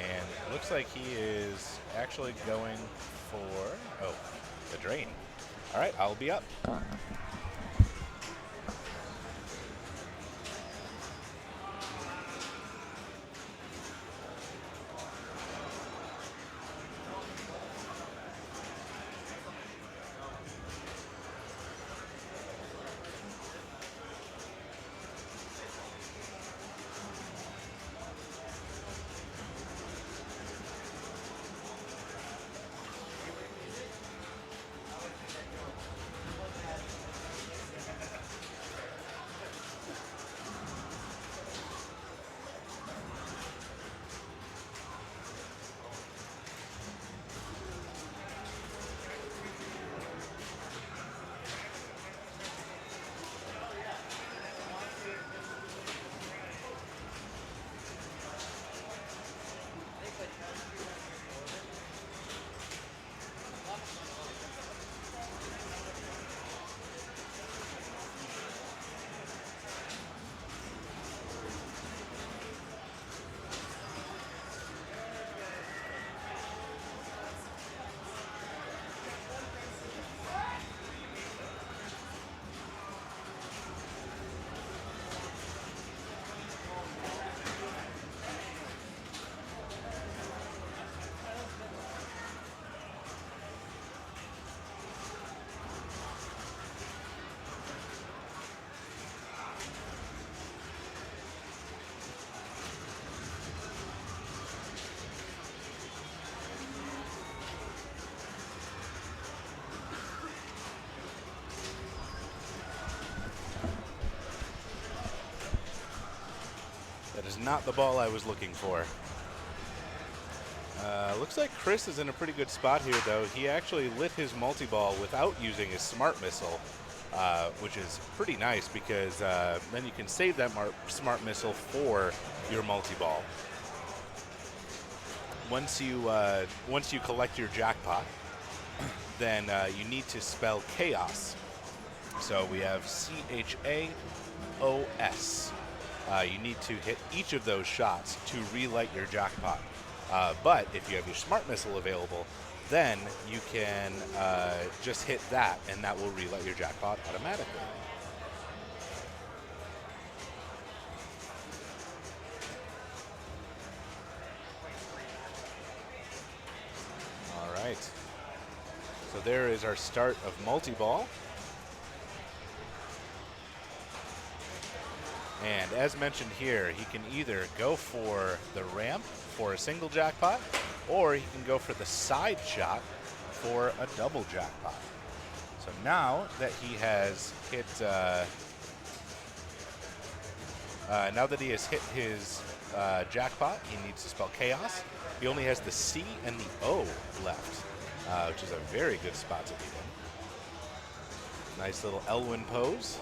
S2: And it looks like he is actually going for, the drain. All right, I'll be up. That is not the ball I was looking for. Looks like Chris is in a pretty good spot here, though. He actually lit his multi-ball without using his smart missile, which is pretty nice because then you can save that smart missile for your multi-ball. Once you collect your jackpot, then you need to spell chaos. So we have CHAOS. You need to hit each of those shots to relight your jackpot. But if you have your smart missile available, then you can just hit that, and that will relight your jackpot automatically. All right. So there is our start of multi-ball. And as mentioned here, he can either go for the ramp for a single jackpot, or he can go for the side shot for a double jackpot. So now that he has hit, his jackpot, he needs to spell chaos. He only has the C and the O left, which is a very good spot to be in. Nice little Elwyn pose.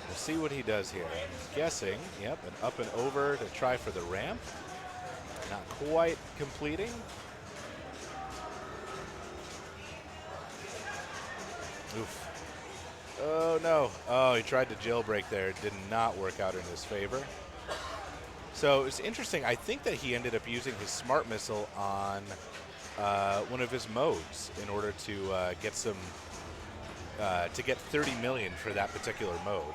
S2: We'll see what he does here. I'm guessing, yep, an up and over to try for the ramp. Not quite completing. Oof. Oh, no. Oh, he tried to jailbreak there. It did not work out in his favor. So it's interesting. I think that he ended up using his smart missile on one of his modes in order to get some, to get 30 million for that particular mode.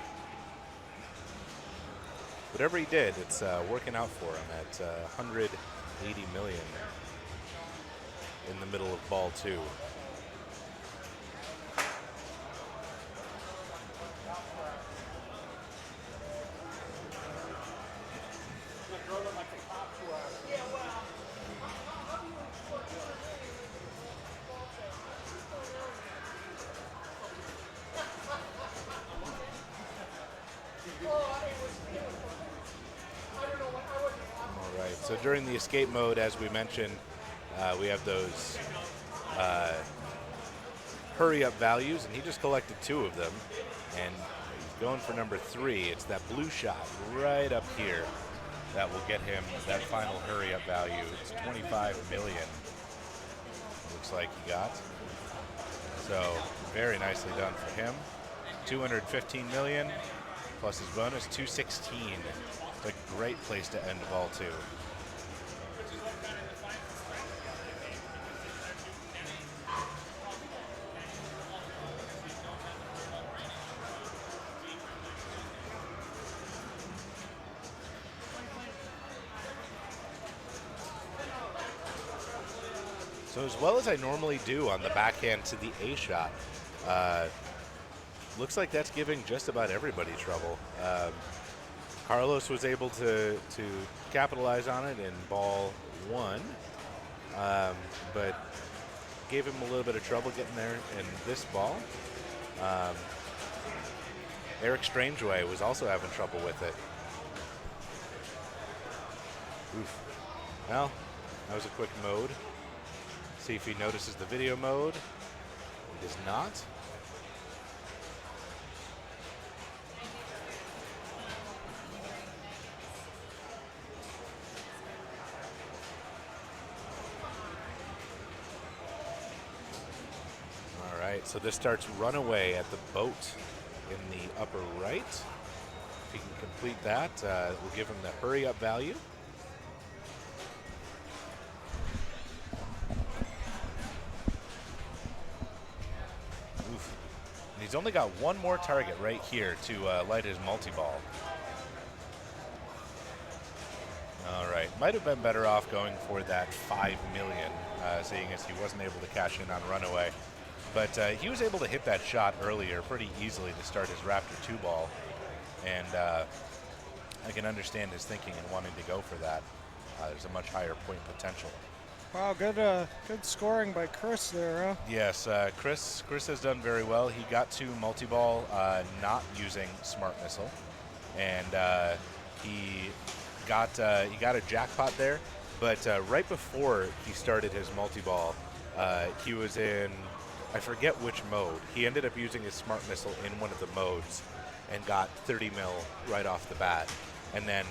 S2: Whatever he did, it's working out for him at 180 million in the middle of ball 2. So during the escape mode, as we mentioned, we have those hurry-up values, and he just collected 2 of them. And he's going for number 3. It's that blue shot right up here. that will get him that final hurry-up value. It's 25 million. Looks like he got. So very nicely done for him. 215 million plus his bonus, 216. It's a great place to end ball two. So as well as I normally do on the backhand to the A shot, looks like that's giving just about everybody trouble. Carlos was able to capitalize on it in ball one, but gave him a little bit of trouble getting there in this ball. Eric Strangeway was also having trouble with it. Oof. Well, that was a quick mode. See if he notices the video mode. He does not. All right, so this starts runaway at the boat in the upper right. If he can complete that, we'll give him the hurry up value. He's only got one more target right here to light his multi-ball. All right, might have been better off going for that 5 million, seeing as he wasn't able to cash in on runaway. But he was able to hit that shot earlier pretty easily to start his Raptor 2 ball. And I can understand his thinking and wanting to go for that. There's a much higher point potential.
S1: Wow, good scoring by Chris there, huh?
S2: Yes, Chris has done very well. He got to multi-ball not using Smart Missile, and he got a jackpot there. But right before he started his multi-ball, he was in, I forget which mode. He ended up using his Smart Missile in one of the modes and got 30 mil right off the bat, and then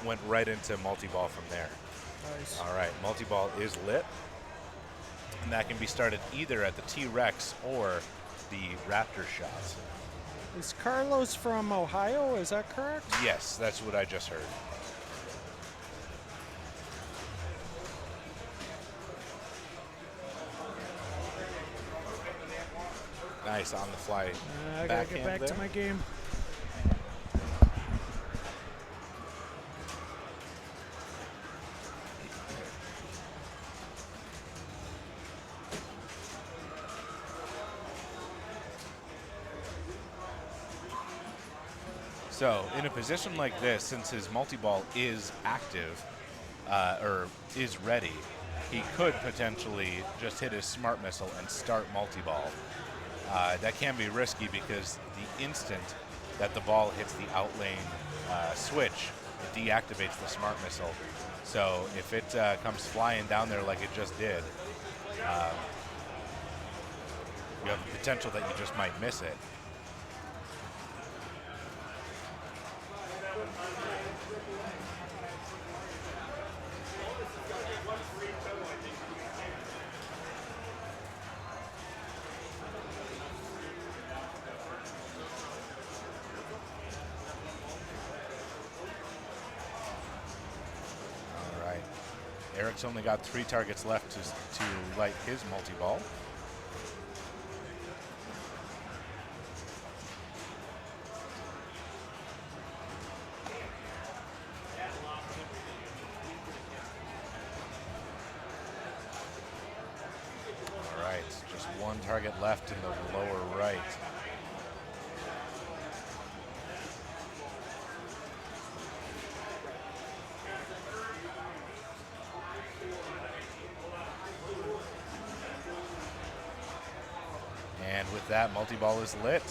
S2: went right into multi-ball from there.
S1: Nice.
S2: All right, multi-ball is lit, and that can be started either at the T-Rex or the Raptor shot.
S1: Is Carlos from Ohio? Is that correct?
S2: Yes, that's what I just heard. Nice on the fly.
S1: I gotta get back to my game.
S2: So in a position like this, since his multi-ball is active, or is ready, he could potentially just hit his Smart Missile and start multi-ball. That can be risky because the instant that the ball hits the outlane switch, it deactivates the Smart Missile. So if it comes flying down there like it just did, you have the potential that you just might miss it. Eric's only got 3 targets left to light his multi-ball. All right, just 1 target left in the lower right. And with that, multi-ball is lit.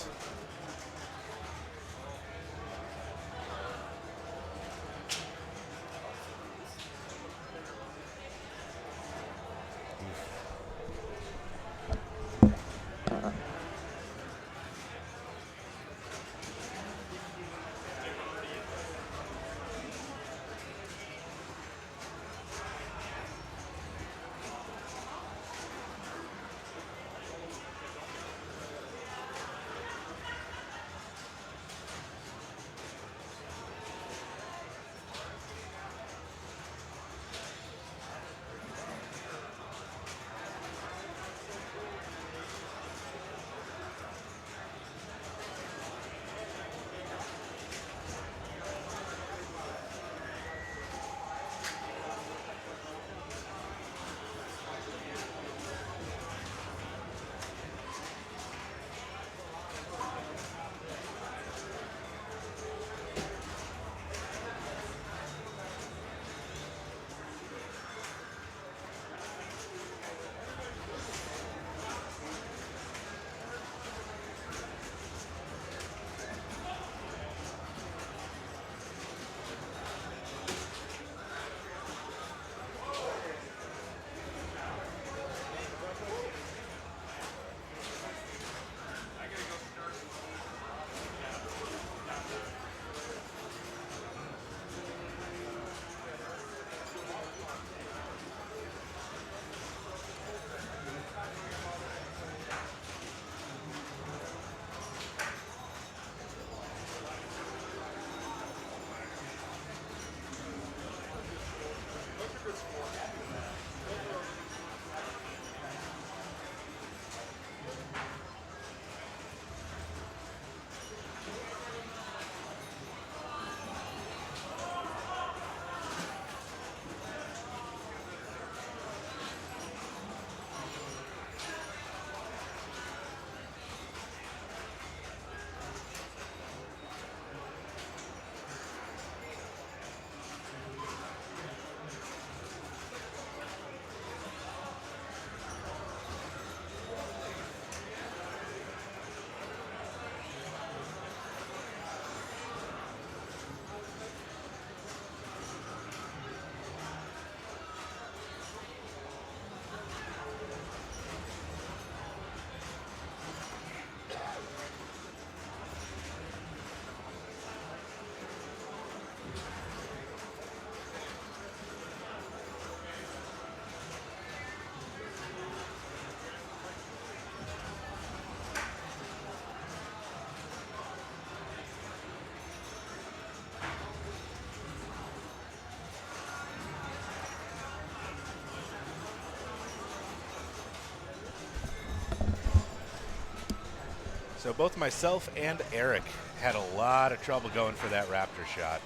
S2: So both myself and Eric had a lot of trouble going for that Raptor shot.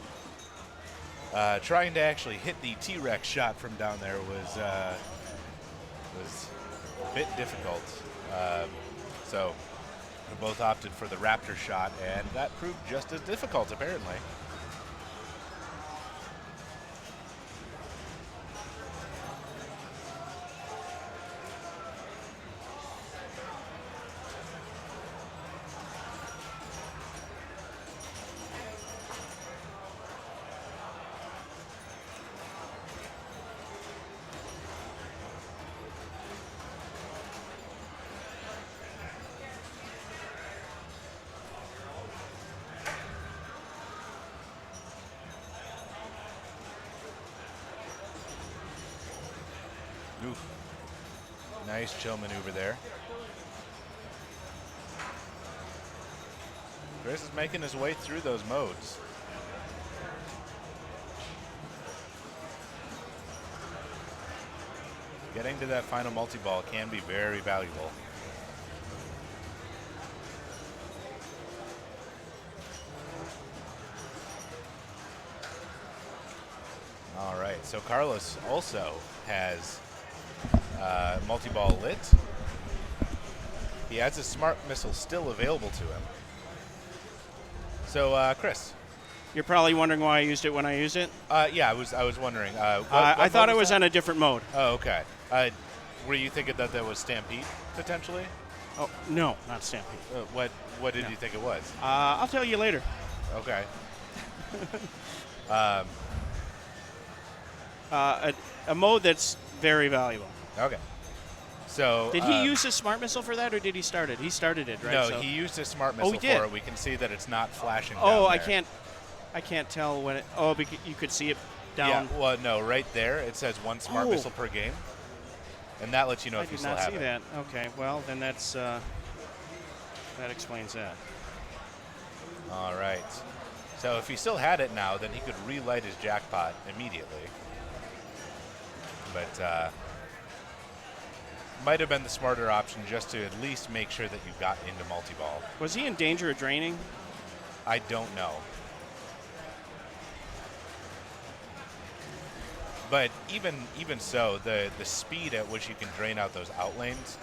S2: Trying to actually hit the T-Rex shot from down there was a bit difficult. So we both opted for the Raptor shot, and that proved just as difficult, apparently. Oof. Nice chill maneuver there. Chris is making his way through those modes. Getting to that final multi-ball can be very valuable. All right, so Carlos also has multi-ball lit. He has his smart missile still available to him. So, Chris,
S9: You're probably wondering why I used it when I used it.
S2: Yeah, I was wondering. What
S9: I thought
S2: mode
S9: it was
S2: that?
S9: on a different mode.
S2: Oh, okay. Were you thinking that was Stampede potentially?
S9: Oh no, not Stampede.
S2: What did you think it was?
S9: I'll tell you later.
S2: Okay.
S9: A mode that's very valuable.
S2: Okay. So
S9: did he use his smart missile for that, or did he start it? He started it, right?
S2: No,
S9: So
S2: he used his smart missile
S9: he did.
S2: for it. We can see that it's not flashing.
S9: Oh,
S2: down
S9: I
S2: there.
S9: can't tell when it. Oh, because you could see it down.
S2: Yeah. Well, no, right there it says 1 smart missile per game, and that lets you know
S9: I
S2: if you
S9: did
S2: still
S9: not
S2: have
S9: see
S2: it.
S9: that. Okay, well then that explains that.
S2: All right. So if he still had it now, then he could relight his jackpot immediately. But might have been the smarter option just to at least make sure that you got into multi-ball.
S9: Was he in danger of draining?
S2: I don't know. But even so, the speed at which you can drain out those out lanes.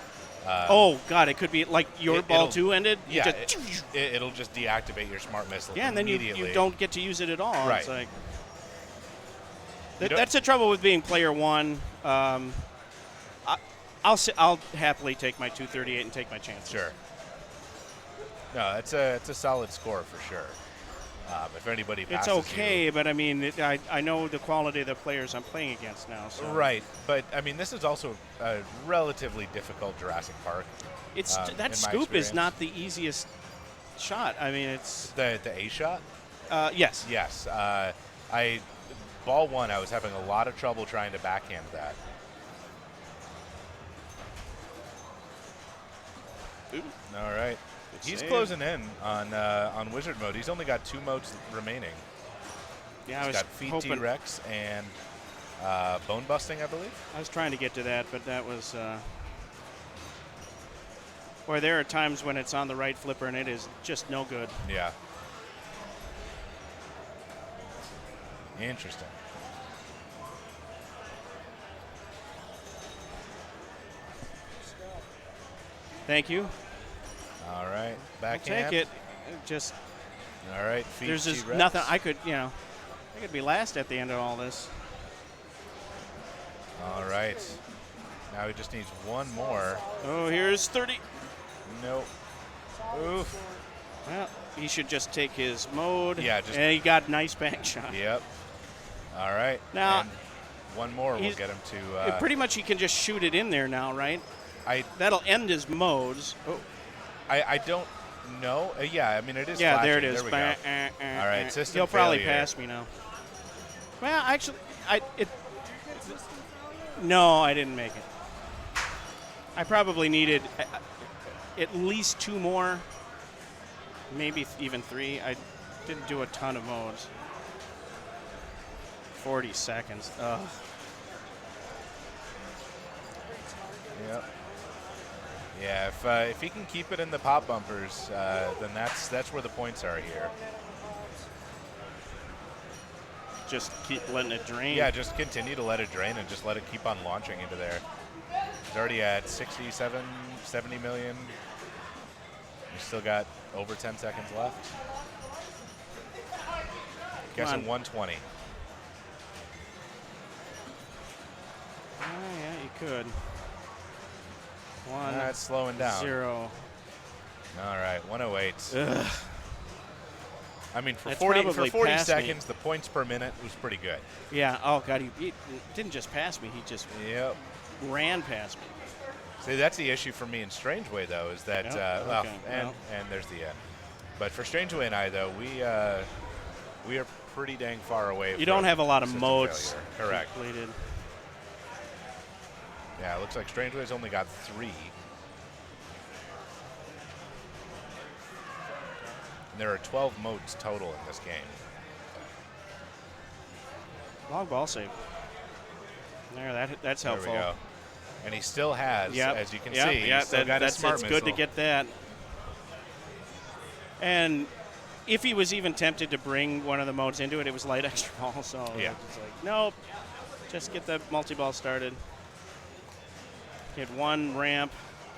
S9: Oh God, it could be like your ball 2 ended. You
S2: Yeah,
S9: just
S2: it'll just deactivate your smart missile.
S9: yeah, and then you don't get to use it at all.
S2: Right.
S9: It's like that's the trouble with being player 1. I'll happily take my 238 and take my chances.
S2: Sure. No, it's a solid score for sure. If anybody passes
S9: It's okay, but I mean, I know the quality of the players I'm playing against now. So.
S2: Right, but I mean, this is also a relatively difficult Jurassic Park.
S9: It's
S2: in
S9: that
S2: my
S9: scoop
S2: experience.
S9: is not the easiest shot. I mean, it's
S2: the A shot.
S9: Yes.
S2: Yes. Ball 1, I was having a lot of trouble trying to backhand that.
S9: Ooh.
S2: All right. He's
S9: save.
S2: closing in on Wizard mode. He's only got 2 modes remaining.
S9: Yeah,
S2: He's
S9: I was
S2: got Feed
S9: hoping.
S2: T-Rex and Bone Busting, I believe.
S9: I was trying to get to that, but that was. Boy, there are times when it's on the right flipper and it is just no good.
S2: Yeah. Interesting.
S9: Thank you.
S2: All right,
S9: I'll
S2: backhand.
S9: take it. Just
S2: All right, Feed
S9: there's just
S2: T-Rex.
S9: nothing I could be last at the end of all this.
S2: All right. Now he just needs 1 more.
S9: Oh, here's 30.
S2: Nope. Oof.
S9: Well, he should just take his mode.
S2: Yeah, just.
S9: And he got nice back shot.
S2: Yep. All right.
S9: Now,
S2: and 1 more will
S9: he's-
S2: get him to.
S9: Pretty much he can just shoot it in there now, right? That'll end his modes. Oh.
S2: I don't know. Yeah, I mean it is.
S9: Yeah,
S2: flashing.
S9: there it is.
S2: There we go. All right, system
S9: He'll probably
S2: failure.
S9: pass me now. Well, actually, no, I didn't make it. I probably needed at least 2 more, maybe even 3. I didn't do a ton of modes. 40 seconds. Ugh.
S2: Yep. Yeah, if he can keep it in the pop bumpers, then that's where the points are here.
S9: Just keep letting it drain.
S2: Yeah, just continue to let it drain and just let it keep on launching into there. It's already at 67, 70 million. You still got over 10 seconds left. Guessing 120.
S9: Yeah, you could.
S2: That's slowing down.
S9: 0.
S2: All right, 108.
S9: Ugh.
S2: I mean, for
S9: That's
S2: 40
S9: probably
S2: seconds,
S9: past me.
S2: the points per minute was pretty good.
S9: Yeah. Oh God, he didn't just pass me. He just ran past me.
S2: See, that's the issue for me in Strange Way, though, is that and there's the end. But for Strange Way and I, though, we are pretty dang far away.
S9: You don't have a lot of
S2: system
S9: modes
S2: failure. Correct.
S9: completed.
S2: Yeah, it looks like Strange Way's only got 3. And there are 12 modes total in this game.
S9: Long ball save. There, that's helpful.
S2: There we go. And he still has, as you can see,
S9: that's
S2: smart
S9: good
S2: missile.
S9: to get that. And if he was even tempted to bring one of the modes into it, it was light extra ball. So it's like, nope, just get the multi-ball started. Get one ramp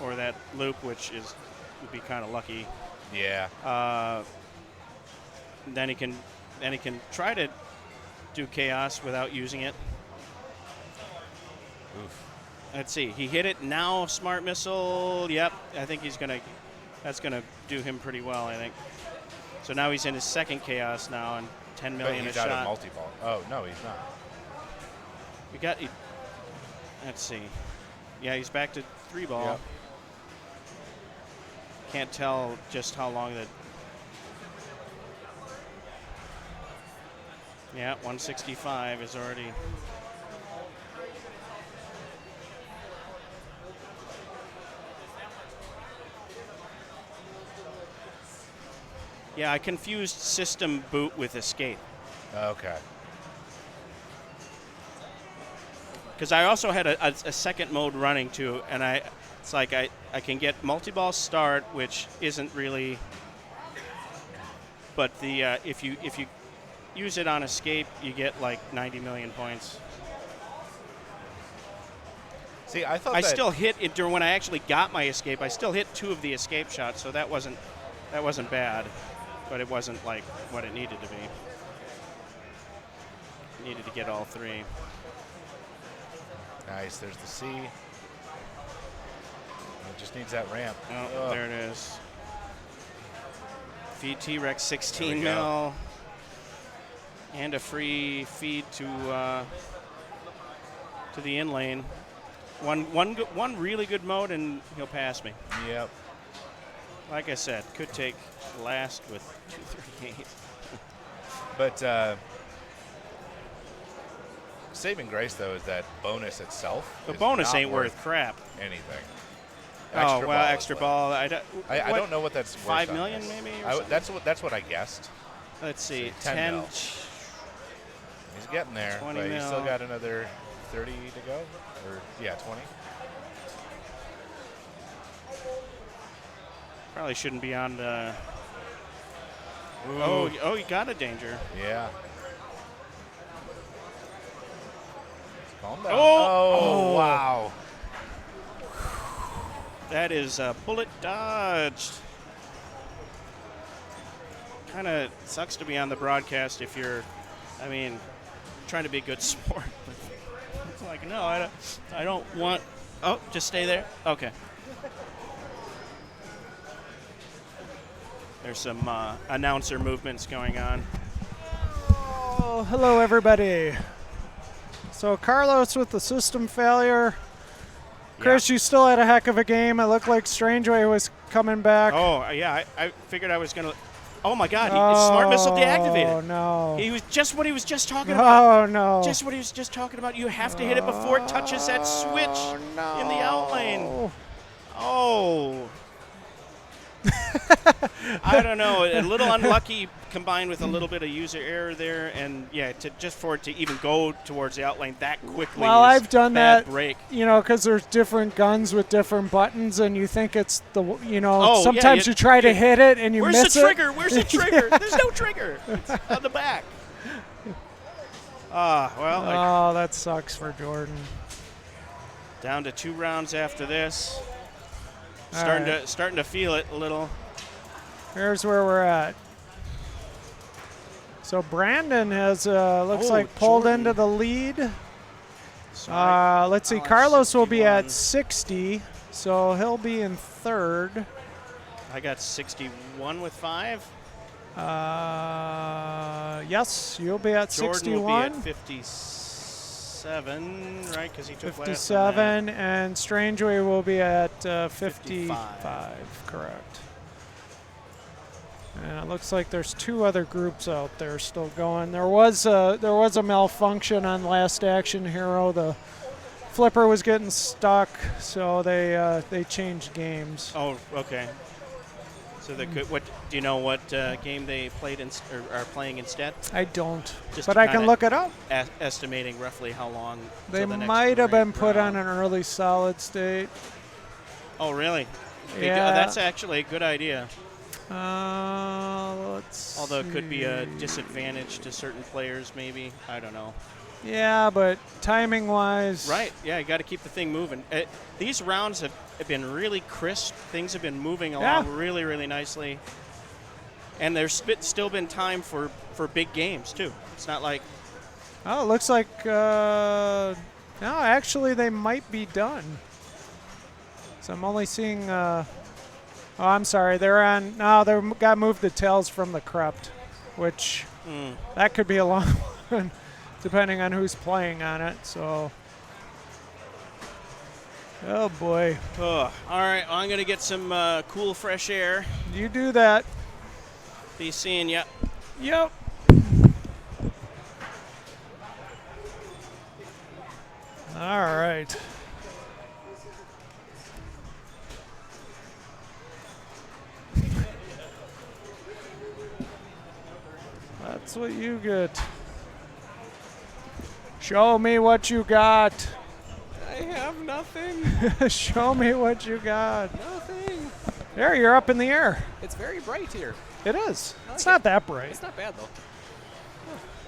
S9: or that loop, which would be kind of lucky.
S2: Yeah.
S9: Then he can try to do chaos without using it.
S2: Oof.
S9: Let's see. He hit it now. Smart missile. Yep. I think that's gonna do him pretty well. I think. So now he's in his second chaos now, and 10 million
S2: but he's
S9: a
S2: out
S9: shot.
S2: of multi-ball. Oh no, he's not.
S9: Let's see. Yeah, he's back to 3-ball.
S2: Yep.
S9: Can't tell just how long that. Yeah, 165 is already. Yeah, I confused system boot with escape.
S2: Okay.
S9: Because I also had a second mode running too, and it's like I can get multi-ball start, which isn't really. But the if you use it on escape, you get like 90 million points.
S2: See, I thought
S9: I still hit it during when I actually got my escape. I still hit 2 of the escape shots, so that wasn't bad, but it wasn't like what it needed to be. Needed to get all 3.
S2: Nice. There's the C. It just needs that ramp.
S9: Oh, there it is. Feed T-Rex 16
S2: There we
S9: mil.
S2: go.
S9: And a free feed to the in lane. One really good mode, and he'll pass me.
S2: Yep.
S9: Like I said, could take last with 238.
S2: But saving grace, though, is that bonus itself.
S9: The
S2: is
S9: bonus
S2: not
S9: ain't worth crap.
S2: Anything.
S9: Oh, well, extra ball. I
S2: don't know what that's worth.
S9: 5 million, maybe?
S2: That's what I guessed.
S9: Let's see.
S2: 10 mil. He's getting there,
S9: 20
S2: but he's
S9: mil.
S2: still got another 30 to go. Or, 20.
S9: Probably shouldn't be on the. Oh, he got a danger.
S2: Yeah. Calm down.
S9: Oh,
S2: wow.
S9: That is a bullet dodged. Kind of sucks to be on the broadcast if you're, trying to be a good sport. It's like, no, I don't want. Oh, just stay there. Okay. There's some announcer movements going on.
S1: Oh, hello everybody. So Carlos with the system failure. Chris, you still had a heck of a game. It looked like Strangeway was coming back.
S9: Oh, yeah, I figured I was going to. Oh, my God. Smart missile deactivated.
S1: Oh, no.
S9: He was just what he was just talking about.
S1: Oh, no.
S9: Just what he was just talking about. You have to hit it before it touches that switch in the out lane. Oh. I don't know. A little unlucky combined with a little bit of user error there, and yeah, just for it to even go towards the outline that quickly.
S1: Well,
S9: is
S1: I've done
S9: bad
S1: that,
S9: break.
S1: because there's different guns with different buttons, and you think it's
S9: Oh,
S1: sometimes
S9: yeah,
S1: you try to hit it and you
S9: Where's
S1: miss
S9: the
S1: it.
S9: trigger? Where's the trigger? There's no trigger. It's on the back. Well.
S1: Oh, that sucks for Jordan.
S9: Down to 2 rounds after this.
S1: All
S9: Starting to feel it a little.
S1: Here's where we're at. So Brandon has looks like pulled
S9: Jordan.
S1: into the lead. Let's see, Carlos will be at 60, so he'll be in third.
S9: I got 61 with 5.
S1: Yes, you'll be at
S9: Jordan
S1: 61.
S9: will be at 57, right? Because he took
S1: 57, and Strangeway will be at 55. Correct. And it looks like there's 2 other groups out there still going. There was a malfunction on Last Action Hero. The flipper was getting stuck, so they changed games.
S9: Oh, okay. So they could. What do you know? What game they played or are playing instead?
S1: I don't,
S9: Just
S1: but
S9: to
S1: I can
S9: kinda
S1: look it up.
S9: Estimating roughly how long.
S1: They
S9: till the next
S1: might have been
S9: round.
S1: put on an early solid state.
S9: Oh, really?
S1: Yeah.
S9: That's actually a good idea.
S1: Let's
S9: Although it could be a
S1: see.
S9: disadvantage to certain players, maybe. I don't know.
S1: Yeah, but timing-wise.
S9: Right. Yeah, you got to keep the thing moving. These rounds have been really crisp. Things have been moving along really, really nicely. And there's still been time for big games, too. It's not like...
S1: Oh, it looks like... no, actually, they might be done. So I'm only seeing... oh, I'm sorry. They're on... No, they got moved to Tales from the Crypt, which... That could be a long one, depending on who's playing on it, so... Oh, boy.
S9: Oh, all right, I'm going to get some cool, fresh air.
S1: You do that.
S9: Be seeing ya.
S1: Yep. All right. That's what you get. Show me what you got.
S5: I have nothing.
S1: Show me what you got.
S5: Nothing.
S1: There, you're up in the air.
S5: It's very bright here.
S1: It is.
S5: I
S1: It's
S5: like
S1: not
S5: it.
S1: that bright.
S5: It's not bad though.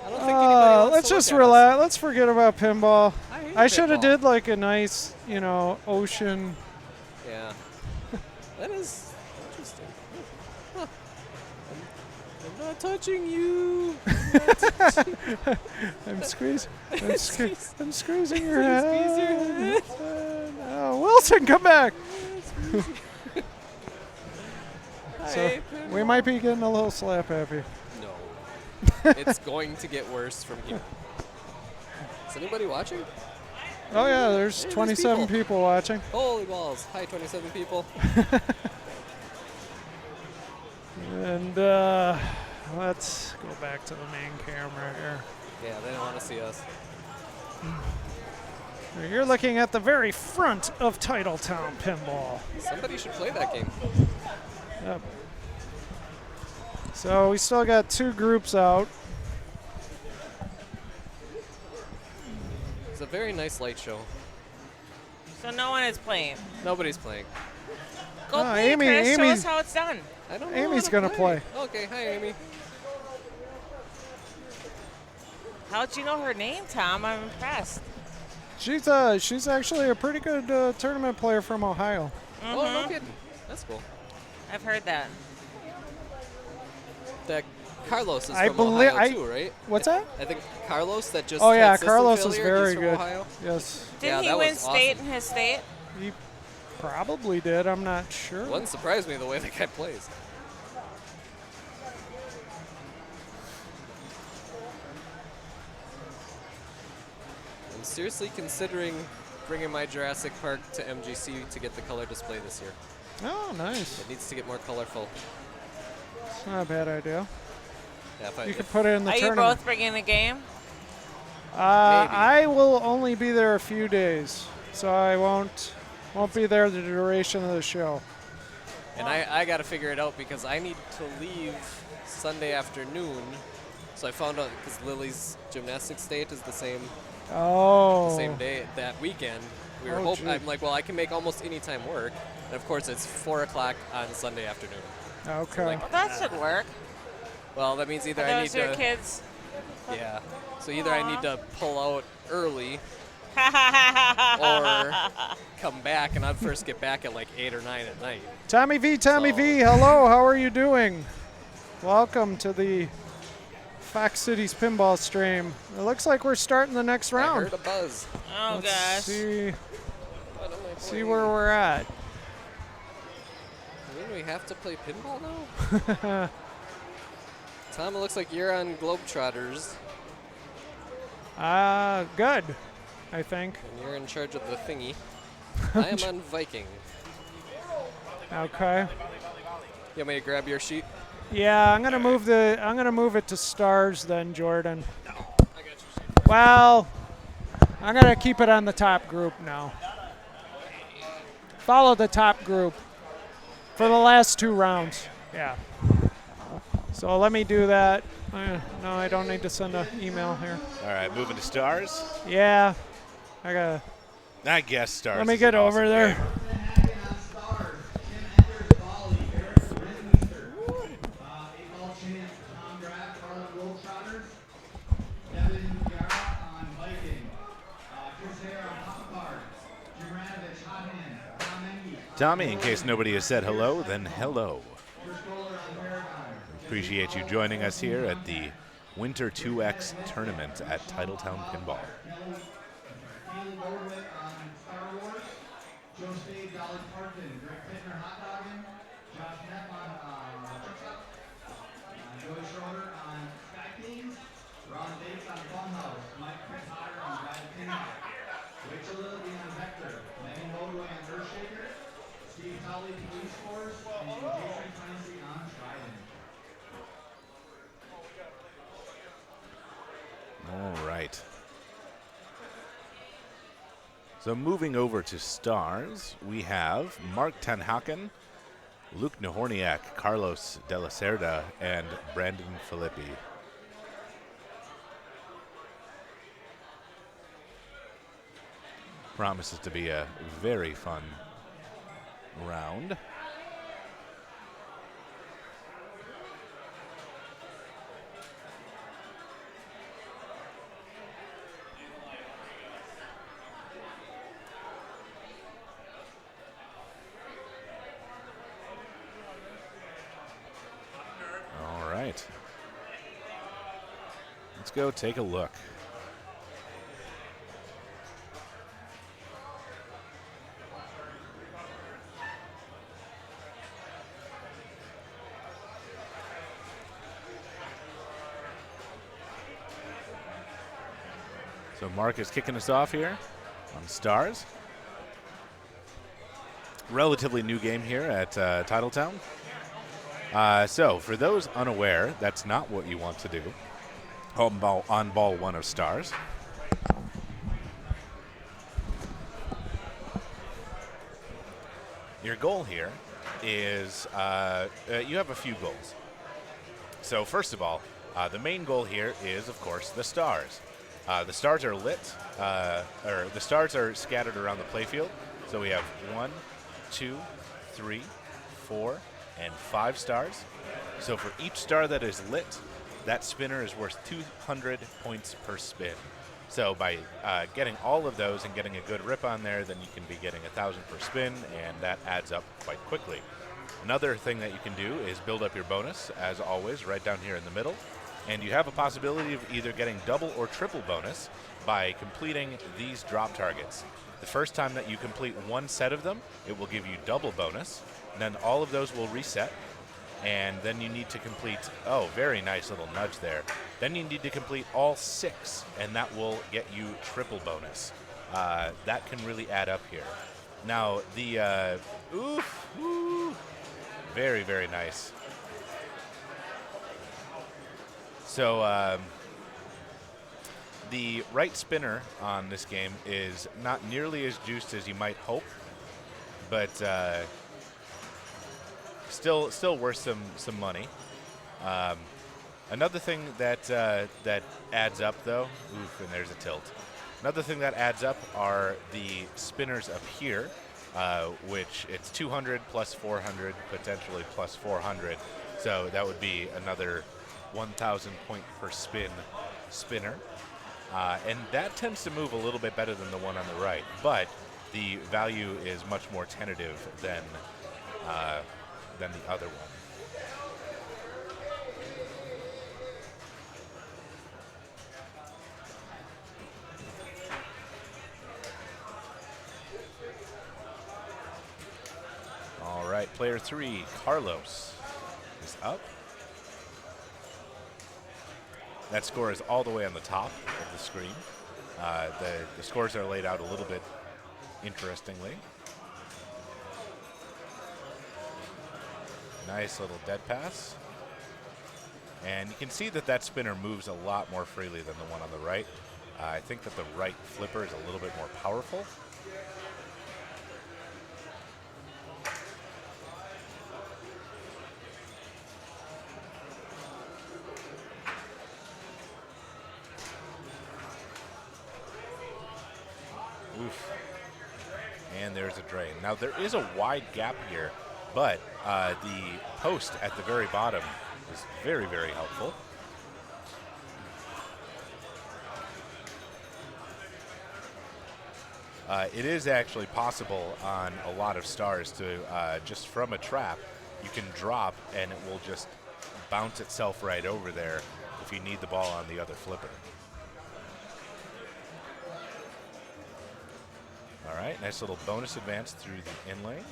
S5: I don't think anybody wants
S1: Let's
S5: to
S1: just
S5: look at us.
S1: relax. Let's forget about pinball.
S5: I hate
S1: I should have
S5: pinball.
S1: did like a nice, ocean.
S5: Yeah. That is interesting. Huh. I'm not touching you.
S1: I'm squeezing. I'm squeezing your
S5: Squeeze
S1: head.
S5: your head.
S1: Oh, Wilson, come back. So
S5: Hi,
S1: we might be getting a little slap happy.
S5: No. It's going to get worse from here. Is anybody watching?
S1: Oh yeah, there's
S5: Hey,
S1: 27
S5: people.
S1: people watching.
S5: Holy balls. Hi, 27 people.
S1: And let's go back to the main camera here.
S5: Yeah, they don't want to see us.
S1: You're looking at the very front of Titletown Pinball.
S5: Somebody should play that game.
S1: Yep. So we still got 2 groups out.
S5: It's a very nice light show.
S10: So no one is playing.
S5: Nobody's playing.
S10: Go
S1: No,
S10: play,
S1: Amy-
S10: Chris. Show
S1: Amy-
S10: us how it's done.
S5: I don't know
S1: Amy's
S5: how to
S1: gonna play.
S5: Okay, hi Amy.
S10: How'd you know her name, Tom? I'm impressed.
S1: She's actually a pretty good tournament player from Ohio.
S5: Oh, no kidding. That's cool.
S10: I've heard that.
S5: That Carlos is
S1: I
S5: from
S1: believe-
S5: Ohio too, right?
S1: What's that?
S5: I think Carlos that just
S1: Oh yeah,
S5: had system
S1: Carlos is
S5: failure,
S1: very
S5: he's from
S1: good.
S5: Ohio.
S1: Yes.
S10: Didn't
S5: Yeah,
S10: he
S5: that
S10: win
S5: was
S10: state
S5: awesome.
S10: in his state?
S1: He probably did. I'm not sure.
S5: Wouldn't surprise me the way that guy plays. I'm seriously considering bringing my Jurassic Park to MGC to get the color display this year.
S1: Oh, nice.
S5: It needs to get more colorful.
S1: It's not a bad idea.
S5: Yeah, if I,
S1: You could
S5: if-
S1: put it in the
S10: Are you
S1: tournament.
S10: both bringing the game?
S1: I will only be there a few days, so I won't be there the duration of the show.
S17: And I got to figure it out because I need to leave Sunday afternoon. So I found out because Lily's gymnastics date is the same day that weekend. We were hoping. I'm like, well, I can make almost any time work. And of course, it's 4 o'clock on Sunday afternoon.
S1: Okay.
S17: So like,
S10: Well, that should work.
S17: Well, that means either
S10: Are
S17: I need
S10: those your
S17: to.
S10: kids?
S17: Yeah. So either I need to pull out early or come back, and I'd first get back at like 8 or 9 at night.
S1: Tommy V, hello, how are you doing? Welcome to the Fox Cities pinball stream. It looks like we're starting the next round.
S17: I heard a buzz.
S10: Oh,
S1: Let's
S10: gosh.
S1: see where we're at.
S17: I mean, we have to play pinball now? Tom, it looks like you're on Globetrotters.
S1: Good, I think.
S17: And you're in charge of the thingy. I am on Viking.
S1: Okay.
S17: You want me to grab your sheet?
S1: Yeah, I'm gonna move it to stars then, Jordan. Well, I'm gonna keep it on the top group now. Follow the top group for the last 2 rounds. Yeah. So let me do that. No, I don't need to send an email here.
S2: All right, moving to stars.
S1: Yeah,
S2: I guess stars.
S1: Let me
S2: is
S1: get
S2: an
S1: over
S2: awesome
S1: there.
S2: game. Tommy, in case nobody has said hello, then hello. Appreciate you joining us here at the Winter 2X tournament at Titletown Pinball. All right. So moving over to stars, we have Mark Tenhaken, Luke Nahorniak, Carlos De La Cerda, and Brandon Filippi. Promises to be a very fun round. All right. Let's go take a look. So Mark is kicking us off here on Stars. Relatively new game here at Titletown. So for those unaware, that's not what you want to do on ball 1 of Stars. Your goal here is you have a few goals. So first of all, the main goal here is, of course, the stars. The stars are lit, or the stars are scattered around the playfield. So we have 1, 2, 3, 4, and 5 stars. So for each star that is lit, that spinner is worth 200 points per spin. So by getting all of those and getting a good rip on there, then you can be getting 1,000 per spin, and that adds up quite quickly. Another thing that you can do is build up your bonus, as always, right down here in the middle. And you have a possibility of either getting double or triple bonus by completing these drop targets. The first time that you complete one set of them, it will give you double bonus. And then all of those will reset. And then you need to complete, oh, very nice little nudge there. Then you need to complete all 6, and that will get you triple bonus. That can really add up here. Now, the, very, very nice. So the right spinner on this game is not nearly as juiced as you might hope, but still worth some money. Another thing that that adds up, though, oof, and there's a tilt. Another thing that adds up are the spinners up here, which it's 200 plus 400, potentially plus 400. So that would be another 1,000 point per spinner. And that tends to move a little bit better than the one on the right, but the value is much more tentative than the other one. All right, player 3, Carlos, is up. That score is all the way on the top of the screen. The scores are laid out a little bit interestingly. Nice little dead pass. And you can see that that spinner moves a lot more freely than the one on the right. I think that the right flipper is a little bit more powerful. Oof. And there's a drain. Now there is a wide gap here, but the post at the very bottom is very, very helpful. It is actually possible on a lot of stars to, just from a trap, you can drop and it will just bounce itself right over there if you need the ball on the other flipper. All right, nice little bonus advance through the in lane.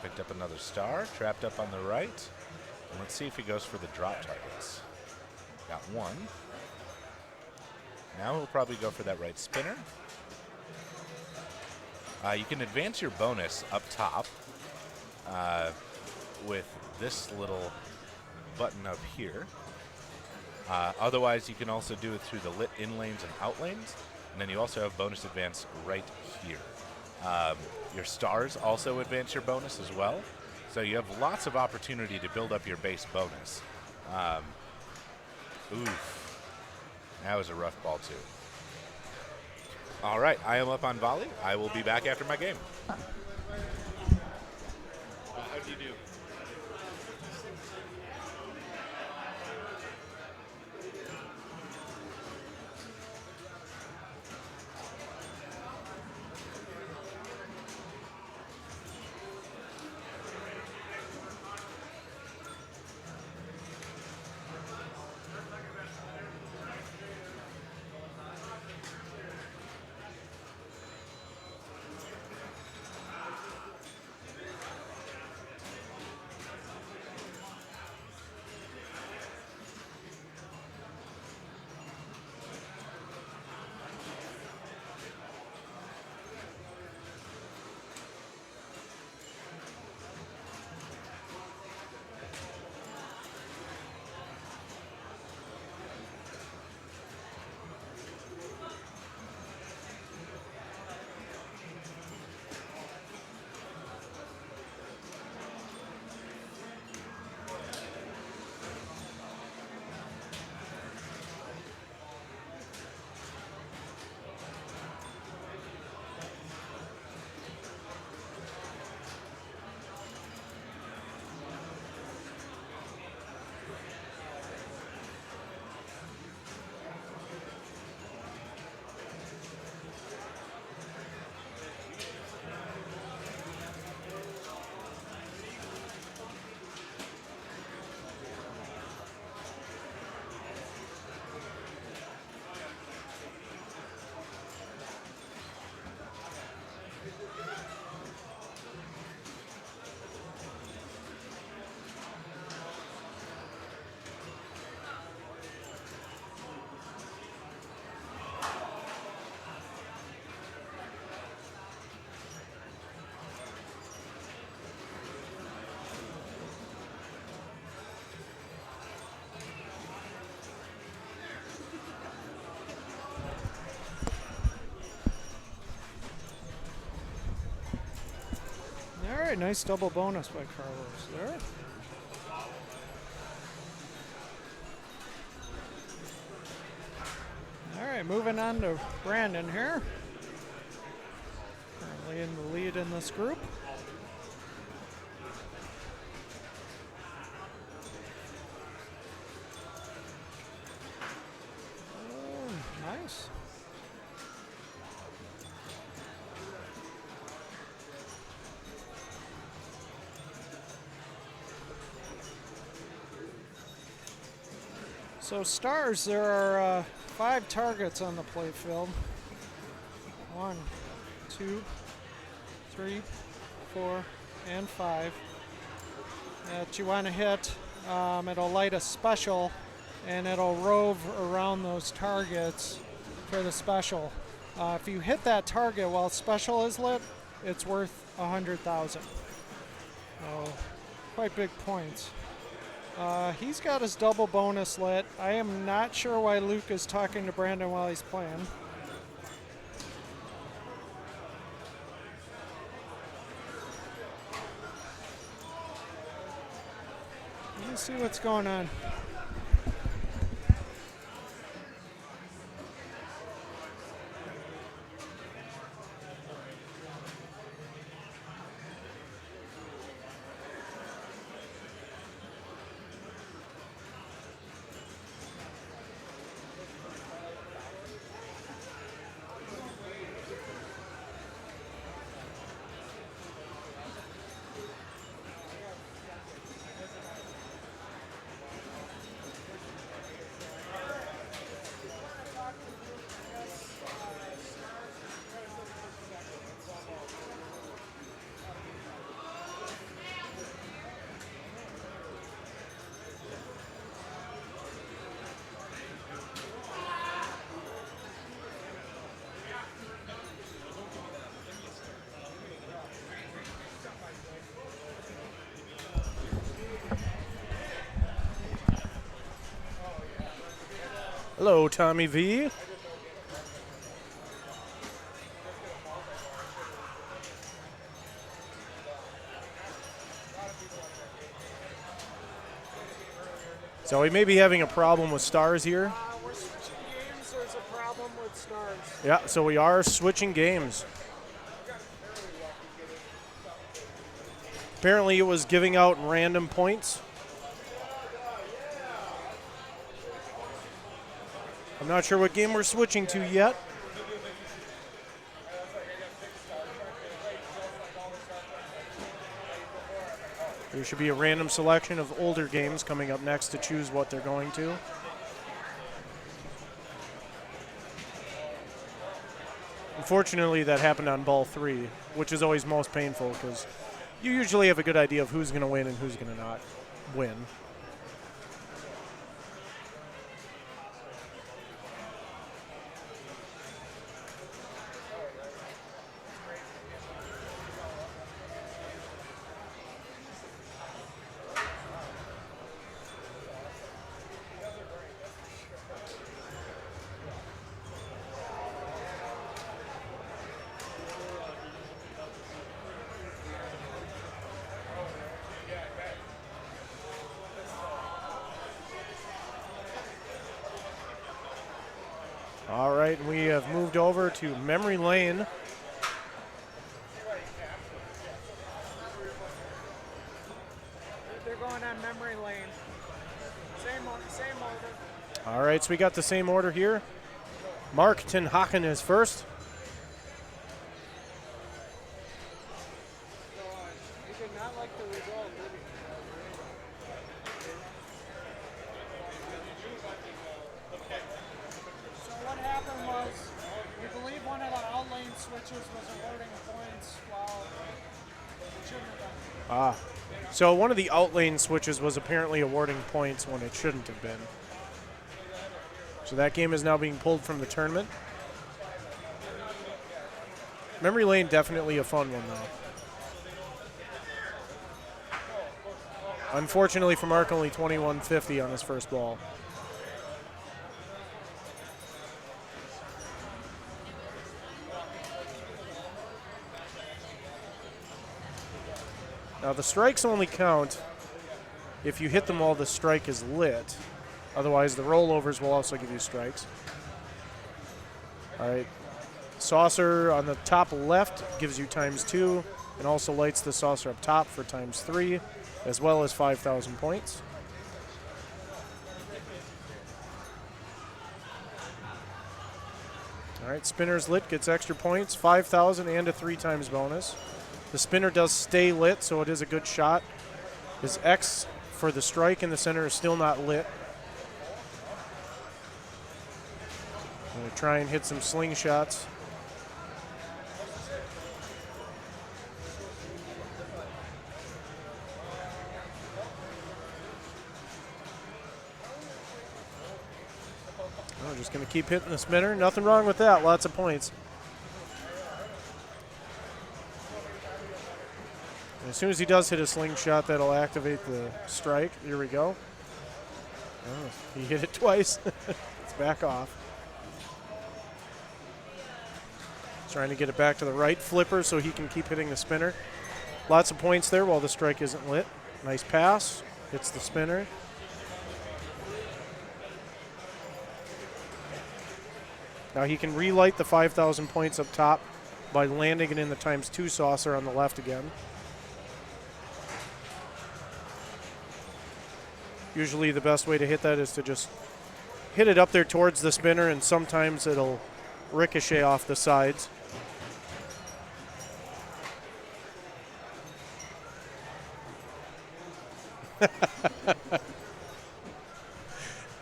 S2: Picked up another star, trapped up on the right. And let's see if he goes for the drop targets. Got one. Now he'll probably go for that right spinner. You can advance your bonus up top with this little button up here. Otherwise, you can also do it through the lit in lanes and out lanes. And then you also have bonus advance right here. Your stars also advance your bonus as well. So you have lots of opportunity to build up your base bonus. Oof. That was a rough ball, too. All right, I am up on volley. I will be back after my game.
S11: How do you do?
S1: right, nice double bonus by Carlos there. All right, moving on to Brandon here. Currently in the lead in this group. Oh, nice. So stars, there are 5 targets on the play field. 1, 2, 3, 4, and 5 that you want to hit. It'll light a special, and it'll rove around those targets for the special. If you hit that target while special is lit, it's worth 100,000. So quite big points. He's got his double bonus lit. I am not sure why Luke is talking to Brandon while he's playing. Let's see what's going on.
S6: Hello, Tommy V. So we may be having a problem with stars here.
S1: We're switching games. There's a problem with stars.
S6: Yeah, so we are switching games. Apparently it was giving out random points. I'm not sure what game we're switching to yet. There should be a random selection of older games coming up next to choose what they're going to. Unfortunately, that happened on ball 3, which is always most painful because you usually have a good idea of who's going to win and who's going to not win. All right, we have moved over to memory lane.
S1: They're going on memory lane. Same order.
S6: All right, so we got the same order here. Mark Ten Haken is first.
S1: You did not like the result, did you? So what happened was, we believe one of the outlane switches was awarding points while it shouldn't have been.
S6: So one of the outlane switches was apparently awarding points when it shouldn't have been. So that game is now being pulled from the tournament. Memory lane, definitely a fun one, though. Unfortunately for Mark, only 2150 on his first ball. Now the strikes only count if you hit them while the strike is lit. Otherwise, the rollovers will also give you strikes. All right. Saucer on the top left gives you ×2 and also lights the saucer up top for ×3, as well as 5,000 points. All right, spinner's lit gets extra points, 5,000 and a 3x bonus. The spinner does stay lit, so it is a good shot. His X for the strike in the center is still not lit. I'm going to try and hit some slingshots. Oh, just going to keep hitting the spinner. Nothing wrong with that. Lots of points. And as soon as he does hit a slingshot, that'll activate the strike. Here we go. Oh, he hit it twice. It's back off. Trying to get it back to the right flipper so he can keep hitting the spinner. Lots of points there while the strike isn't lit. Nice pass. Hits the spinner. Now he can relight the 5,000 points up top by landing it in the ×2 saucer on the left again. Usually the best way to hit that is to just hit it up there towards the spinner, and sometimes it'll ricochet off the sides.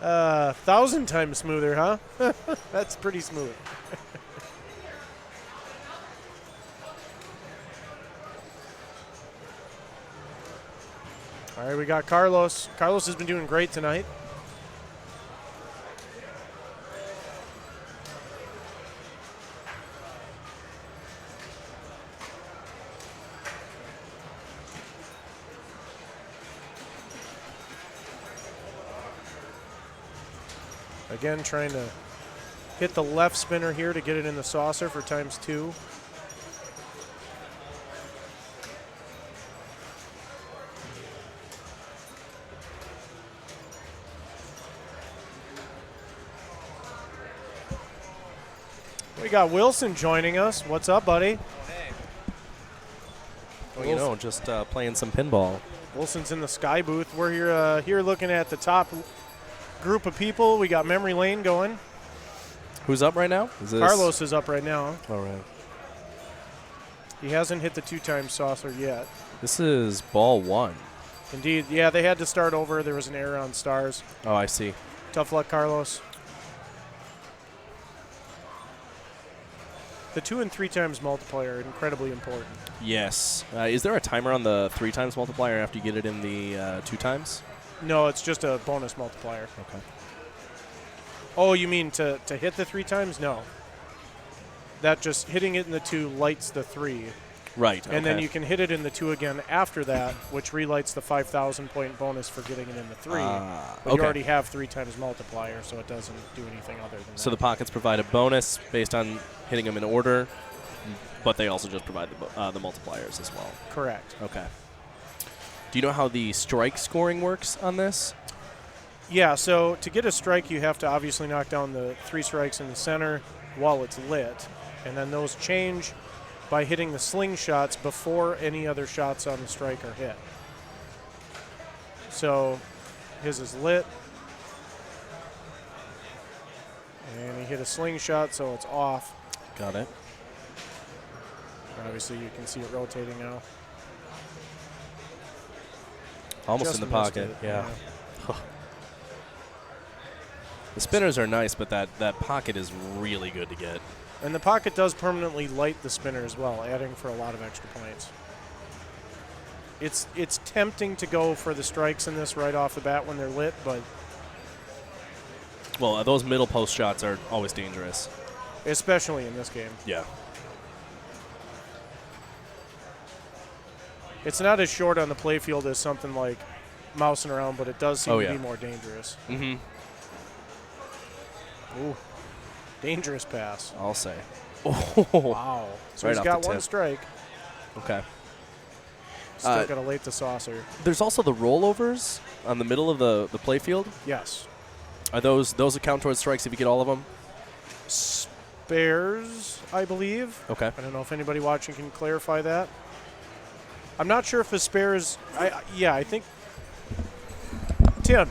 S6: Uh, 1,000 times smoother, huh? That's pretty smooth. All right, we got Carlos. Carlos has been doing great tonight. Again, trying to hit the left spinner here to get it in the saucer for ×2. We got Wilson joining us. What's up, buddy?
S5: Well, you know, just playing some pinball.
S6: Wilson's in the Sky booth. We're here looking at the top group of people. We got Memory Lane going.
S5: Who's up right now?
S6: Carlos is up right now.
S5: All right.
S6: He hasn't hit the 2x saucer yet.
S5: This is ball 1.
S6: Indeed. Yeah, they had to start over. There was an error on stars.
S5: Oh, I see.
S6: Tough luck, Carlos. The 2 and 3x multiplier are incredibly important.
S5: Yes. Is there a timer on the 3x multiplier after you get it in the 2x?
S6: No, it's just a bonus multiplier.
S5: Okay.
S6: Oh, you mean to hit the 3x? No. That just hitting it in the 2 lights the 3.
S5: Right.
S6: And then you can hit it in the 2 again after that, which relights the 5,000 point bonus for getting it in the 3. But you already have 3x multiplier, so it doesn't do anything other than that.
S5: So the pockets provide a bonus based on hitting them in order, but they also just provide the multipliers as well.
S6: Correct.
S5: Okay. Do you know how the strike scoring works on this?
S6: Yeah, so to get a strike, you have to obviously knock down the 3 strikes in the center while it's lit, and then those change by hitting the slingshots before any other shots on the strike are hit. So his is lit, and he hit a slingshot, so it's off.
S5: Got it.
S6: Obviously, you can see it rotating now.
S5: Almost
S6: Just
S5: in the
S6: missed
S5: pocket,
S6: it,
S5: yeah. The spinners are nice, but that pocket is really good to get.
S6: And the pocket does permanently light the spinner as well, adding for a lot of extra points. It's tempting to go for the strikes in this right off the bat when they're lit, but...
S5: Well, those middle post shots are always dangerous.
S6: Especially in this game.
S5: Yeah.
S6: It's not as short on the playfield as something like mousing around, but it does seem to be more dangerous.
S5: Mm-hmm.
S6: Ooh. Dangerous pass.
S5: I'll say.
S6: Oh. Wow. So
S5: right
S6: he's
S5: off
S6: got
S5: the
S6: one
S5: tip.
S6: strike.
S5: Okay.
S6: Still got to late the saucer.
S5: There's also the rollovers on the middle of the play field.
S6: Yes.
S5: Are those account towards strikes if you get all of them?
S6: Spares, I believe.
S5: Okay.
S6: I don't know if anybody watching can clarify that. I'm not sure if the spares. I think. Tim,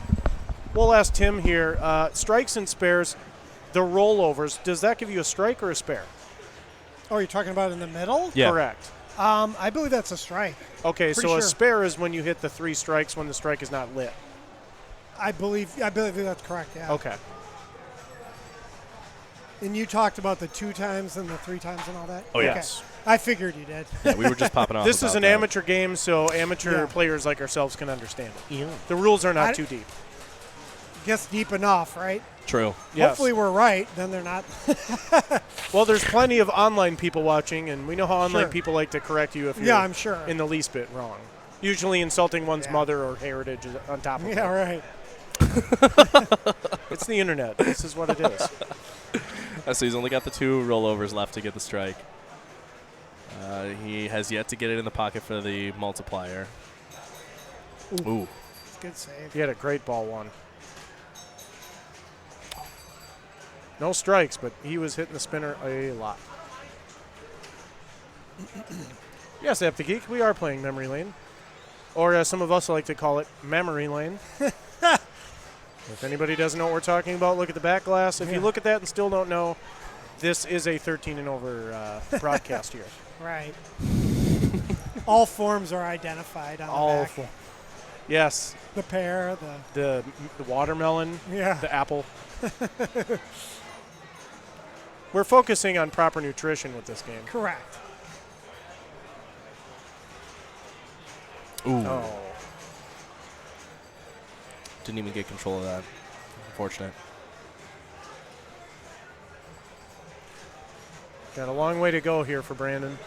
S6: we'll ask Tim here. Strikes and spares, the rollovers. Does that give you a strike or a spare?
S13: Oh, you're talking about in the middle?
S5: Yeah.
S6: Correct.
S13: I believe that's a strike.
S6: Okay,
S13: Pretty
S6: so
S13: sure.
S6: a spare is when you hit the 3 strikes when the strike is not lit.
S13: I believe that's correct. Yeah.
S6: Okay.
S13: And you talked about the 2 times and the 3 times and all that.
S5: Oh, yes.
S13: Okay. I figured you did.
S5: Yeah, we were just popping off.
S6: This is an
S5: about that.
S6: amateur game, so amateur
S13: Yeah.
S6: players like ourselves can understand it.
S5: Yeah.
S6: The rules are not
S13: I-
S6: too deep.
S13: Guess deep enough, right?
S5: True.
S6: Yes.
S13: Hopefully we're right. Then they're not.
S6: Well, there's plenty of online people watching, and we know how online
S13: Sure.
S6: people like to correct you if you're
S13: Yeah, I'm sure.
S6: in the least bit wrong. Usually insulting one's
S13: Yeah.
S6: mother or heritage is on top of it.
S13: Yeah, right.
S6: It's the internet. This is what it is.
S5: So he's only got the 2 rollovers left to get the strike. He has yet to get it in the pocket for the multiplier. Ooh.
S13: Good save.
S6: He had a great ball one. No strikes, but he was hitting the spinner a lot. Yes, App the Geek, we are playing Memory Lane. Or as some of us like to call it, Memory Lane. If anybody doesn't know what we're talking about, look at the back glass. If you look at that and still don't know, this is a 13 and over broadcast here.
S13: Right. All forms are identified on
S6: All
S13: the back.
S6: full. Yes.
S13: The pear,
S6: The watermelon,
S13: Yeah.
S6: the apple. We're focusing on proper nutrition with this game.
S13: correct.
S5: Ooh.
S6: Oh.
S5: Didn't even get control of that. Unfortunate.
S6: Got a long way to go here for Brandon.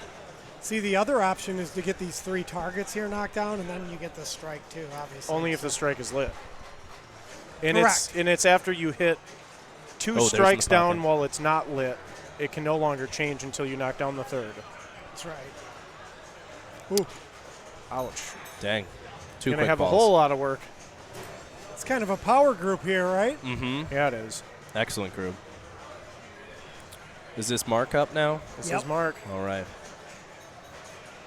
S13: See, the other option is to get these 3 targets here knocked down, and then you get the strike too. Obviously.
S6: Only if the strike is lit. And
S13: Correct.
S6: it's after you hit 2
S5: there's in the
S6: strikes down
S5: pocket.
S6: while it's not lit. It can no longer change until you knock down the 3rd.
S13: That's right.
S6: Ooh. Ouch.
S5: Dang. 2
S6: Gonna
S5: quick
S6: have
S5: balls.
S6: a whole lot of work.
S13: It's kind of a power group here, right?
S5: Mm-hmm.
S6: Yeah, it is.
S5: Excellent group. Is this Mark up now?
S6: This
S13: Yep.
S6: is Mark.
S5: All right.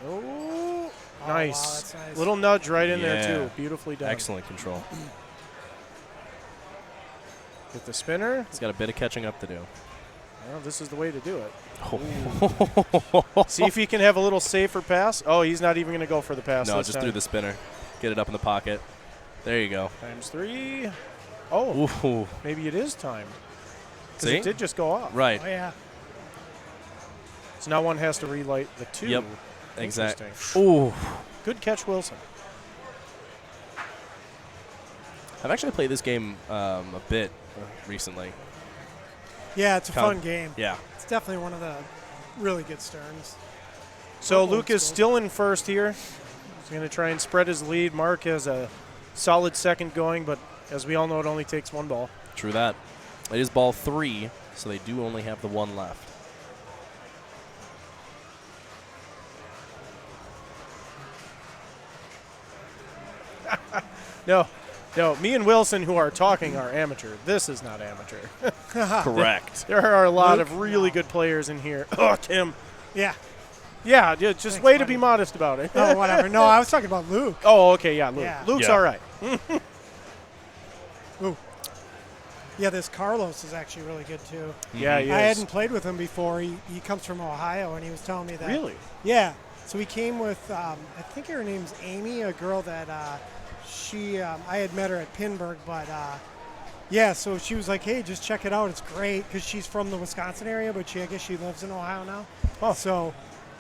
S6: Oh,
S13: wow,
S6: nice.
S13: that's nice.
S6: Little nudge right in there,
S5: Yeah.
S6: too. Beautifully done.
S5: Excellent control.
S6: With the spinner.
S5: He's got a bit of catching up to do.
S6: Well, this is the way to do it.
S5: Oh.
S6: See if he can have a little safer pass. Oh, he's not even going to go for the pass.
S5: No,
S6: this
S5: just
S6: time.
S5: through the spinner. Get it up in the pocket. There you go.
S6: ×3. Oh,
S5: Ooh.
S6: maybe it is time. Because
S5: See?
S6: it did just go off.
S5: Right.
S13: Oh yeah.
S6: So now one has to relight the 2.
S5: Yep. Exactly.
S6: Interesting.
S5: Ooh.
S6: Good catch, Wilson.
S5: I've actually played this game a bit recently.
S13: Yeah, it's a
S5: Kind
S13: fun
S5: of-
S13: game.
S5: Yeah.
S13: It's definitely one of the really good Sterns.
S6: So
S13: Oh,
S6: Luke
S13: it's
S6: is
S13: good.
S6: still in first here. He's going to try and spread his lead. Mark has a solid second going, but as we all know, it only takes 1 ball.
S5: True that. It is ball 3, so they do only have the 1 left.
S6: No, me and Wilson, who are talking, are amateur. This is not amateur.
S5: Correct.
S6: There are a lot
S13: Luke?
S6: of really good players in here. Oh, Tim.
S13: Yeah.
S6: Yeah, just
S13: Thanks,
S6: way to
S13: buddy.
S6: be modest about it.
S13: Oh, whatever. No, I was talking about Luke.
S6: Oh, okay, yeah, Luke.
S13: Yeah.
S6: Luke's
S5: Yeah.
S6: all right.
S13: Ooh. Yeah, this Carlos is actually really good too.
S6: Yeah, he
S13: I
S6: is.
S13: hadn't played with him before. He comes from Ohio, and he was telling me that.
S6: Really?
S13: Yeah. So he came with, I think her name's Amy, a girl that I had met her at Pinburg, but yeah, so she was like, hey, just check it out. It's great, because she's from the Wisconsin area, but I guess she lives in Ohio now.
S6: Oh.
S13: So,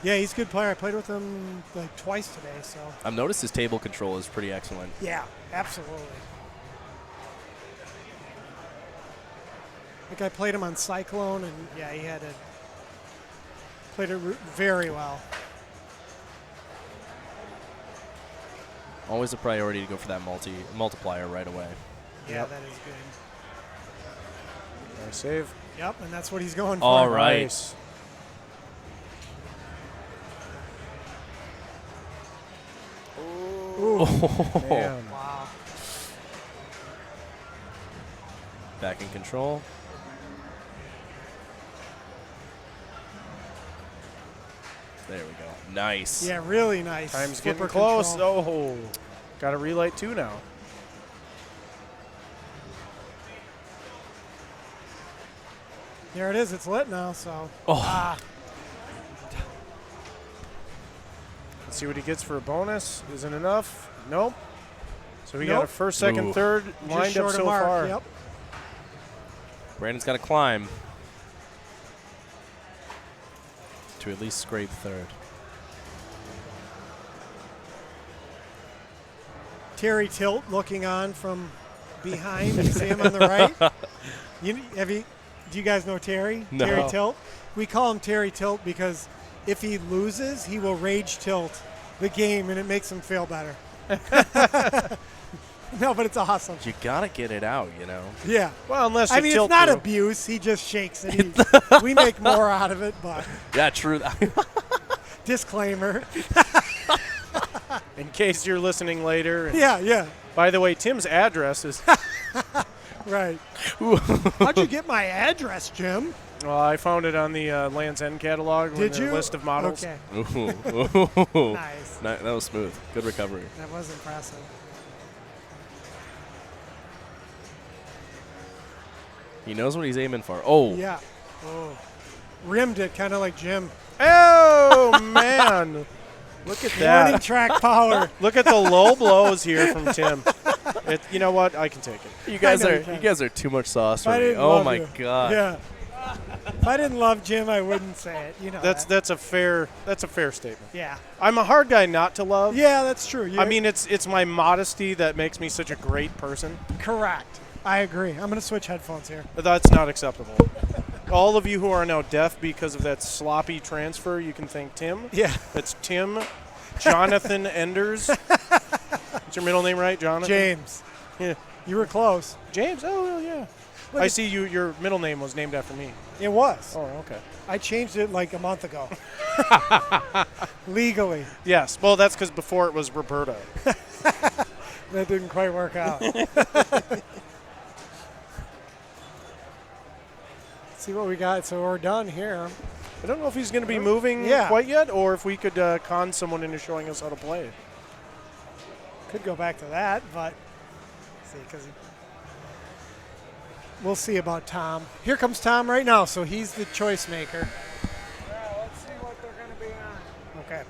S13: yeah, he's a good player. I played with him like twice today, so.
S5: I've noticed his table control is pretty excellent.
S13: Yeah, absolutely. Like I played him on Cyclone, and yeah, he had it. Played it very well.
S5: Always a priority to go for that multiplier right away.
S13: Yeah,
S6: Yep.
S13: that is good.
S6: Nice save.
S13: Yep, and that's what he's going for.
S5: All right.
S6: Nice.
S5: Oh.
S6: Man.
S12: Wow.
S5: Back in control. There we go. Nice.
S13: Yeah, really nice.
S6: Time's
S13: Flipper
S6: getting close.
S13: control.
S6: Oh, got a relight 2 now.
S13: There it is. It's lit now, so.
S6: Oh. Let's see what he gets for a bonus. Isn't enough. Nope. So we got a
S13: Nope.
S6: first, second,
S5: Ooh.
S6: third
S13: Just
S6: lined up
S13: short of
S6: so
S13: mark.
S6: far.
S13: Yep.
S5: Brandon's got to climb to at least scrape third.
S13: Terry Tilt looking on from behind. You see him on the right. Do you guys know Terry?
S5: No.
S13: Terry Tilt. We call him Terry Tilt because if he loses, he will rage tilt the game, and it makes him feel better. No, but it's awesome.
S5: You got to get it out, you know.
S13: Yeah.
S6: Well, unless you
S13: I mean,
S6: tilt
S13: it's not
S6: through.
S13: abuse. He just shakes it. We make more out of it, but
S5: Yeah, true.
S13: disclaimer.
S6: In case you're listening later. And
S13: Yeah, yeah.
S6: by the way, Tim's address is.
S13: Right. How'd you get my address, Jim?
S6: Well, I found it on the Land's End catalog. with
S13: Did
S6: their
S13: you?
S6: list of models.
S13: Okay.
S5: Ooh.
S13: Nice.
S5: That was smooth. Good recovery.
S13: That was impressive.
S5: He knows what he's aiming for. Oh.
S13: Yeah. Oh. Rimmed it, kind of like Jim.
S6: Oh, man. Look at
S13: Warning
S6: that.
S13: track power.
S6: Look at the low blows here from Tim. You know what? I can take it.
S5: You guys
S13: know
S5: are
S13: you can.
S5: you guys are too much sauce for
S13: I
S5: me.
S13: didn't
S5: Oh
S13: love
S5: my
S13: you.
S5: god.
S13: Yeah. If I didn't love Jim, I wouldn't say it. You know.
S6: That's a fair statement.
S13: Yeah.
S6: I'm a hard guy not to love.
S13: Yeah, that's true.
S6: I mean, it's my modesty that makes me such a great person.
S13: Correct. I agree. I'm going to switch headphones here.
S6: But that's not acceptable. All of you who are now deaf because of that sloppy transfer, you can thank Tim.
S13: Yeah.
S6: That's Tim Jonathan Enders. What's your middle name, right, Jonathan?
S13: James.
S6: Yeah.
S13: You were close.
S6: James? Oh, well, yeah.
S13: Look
S6: I
S13: at-
S6: see your middle name was named after me.
S13: It was.
S6: Oh, okay.
S13: I changed it like a month ago. Legally.
S6: Yes. Well, that's because before it was Roberta.
S13: That didn't quite work out. See what we got. So we're done here.
S6: I don't know if he's going to be moving
S13: Yeah.
S6: quite yet or if we could con someone into showing us how to play.
S13: Could go back to that, but see, because we'll see about Tom. Here comes Tom right now, so he's the choice maker.
S1: Yeah, let's see what they're going to be on.
S13: Okay.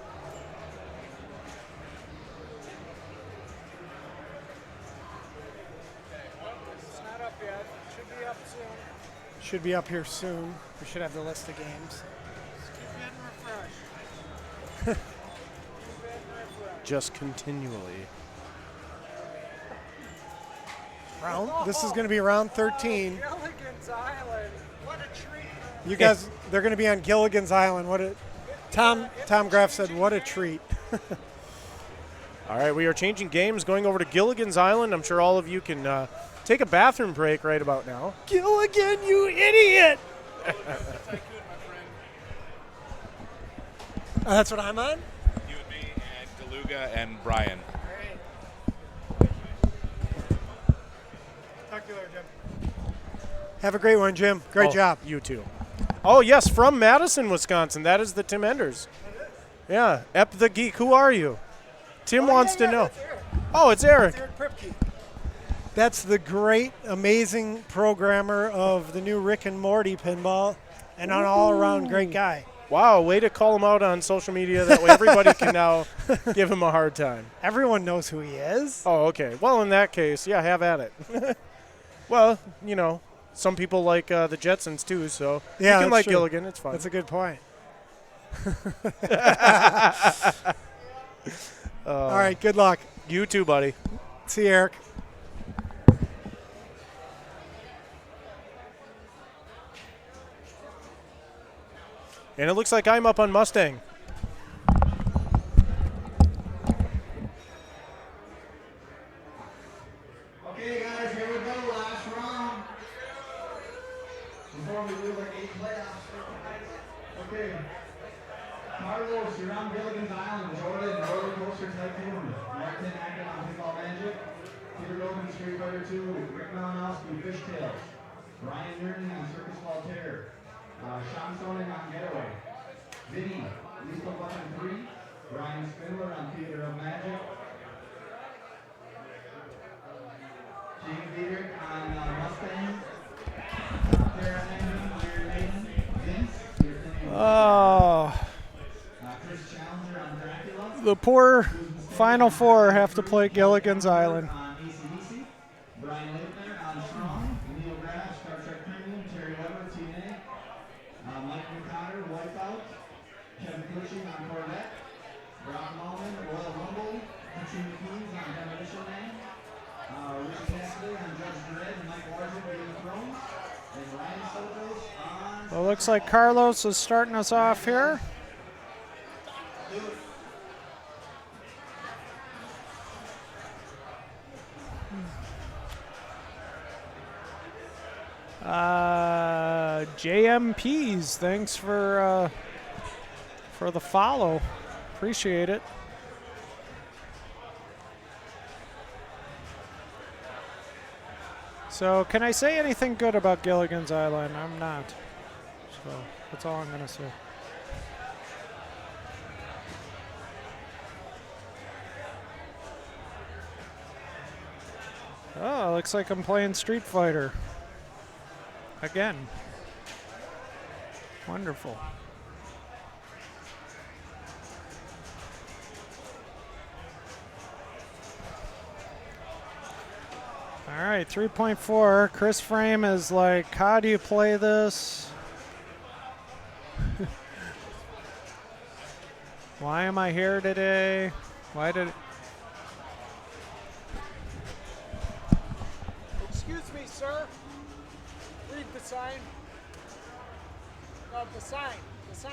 S1: It's not up yet. Should be up soon.
S13: Should be up here soon. We should have the list of games.
S1: Keep getting refreshed.
S6: Just continually.
S13: This is going to be round 13.
S1: Gilligan's Island. What a treat.
S13: You guys, they're going to be on Gilligan's Island. Tom Graff said, what a treat.
S6: All right, we are changing games, going over to Gilligan's Island. I'm sure all of you can take a bathroom break right about now.
S13: Gilligan, you idiot! That's what I'm on?
S2: You and me and DeLuga and Brian.
S13: Talk to you later, Jim. Have a great one, Jim. Great job.
S6: You too. Oh, yes, from Madison, Wisconsin. That is the Tim Enders. Yeah, Ep the Geek. Who are you? Tim wants to know. Oh, it's Eric.
S13: That's the great, amazing programmer of the new Rick and Morty pinball and an all-around great guy.
S6: Wow, way to call him out on social media. That way everybody can now give him a hard time.
S13: Everyone knows who he is.
S6: Oh, okay. Well, in that case, yeah, have at it. Well, you know, some people like the Jetsons too, so
S13: Yeah,
S6: you can
S13: that's
S6: like
S13: true.
S6: Gilligan. It's fine.
S13: That's a good point. All right, good luck.
S6: You too, buddy.
S13: See you, Eric.
S6: And it looks like I'm up on Mustang.
S4: Okay, guys, here we go. Last round. Before we do our 8 playoffs. Okay. Carlos, you're on Gilligan's Island. Jordan, Roller Coaster Tycoon. Martin Acton on Pinball Magic. Peter Logan, Street Fighter 2. Rick Malinowski, Fishtails. Brian Newton on Circus Voltaire. Sean Soning on Getaway. Vinny, Lethal Weapon 3. Brian Spindler on Theater of Magic. James Diedrich on Mustang. Karen Engine, Iron Maiden. Vince, you're playing Chris Challenger on Dracula.
S1: The poor Final Four have to play Gilligan's Island.
S4: On ACDC. Brian Littner on Strong. Neil Graff, Star Trek Premium. Terry Weber, TNA. Mike McConnor, Wipeout. Kevin Cushing on Corvette. Rob Malman, Royal Rumble. Katrina Keys on Demolition Man. Rich Cassidy on Judge Dredd. And Mike Larson, Game of Thrones. And Ryan Sotos on...
S1: Well, looks like Carlos is starting us off here. JMPs, thanks for the follow. Appreciate it. So, can I say anything good about Gilligan's Island? I'm not. So, that's all I'm going to say. Oh, looks like I'm playing Street Fighter. Again. Wonderful. All right, 3.4. Chris Frame is like, how do you play this? Why am I here today? Why did...
S13: Excuse me, sir. Read the sign. No, the sign. The sign.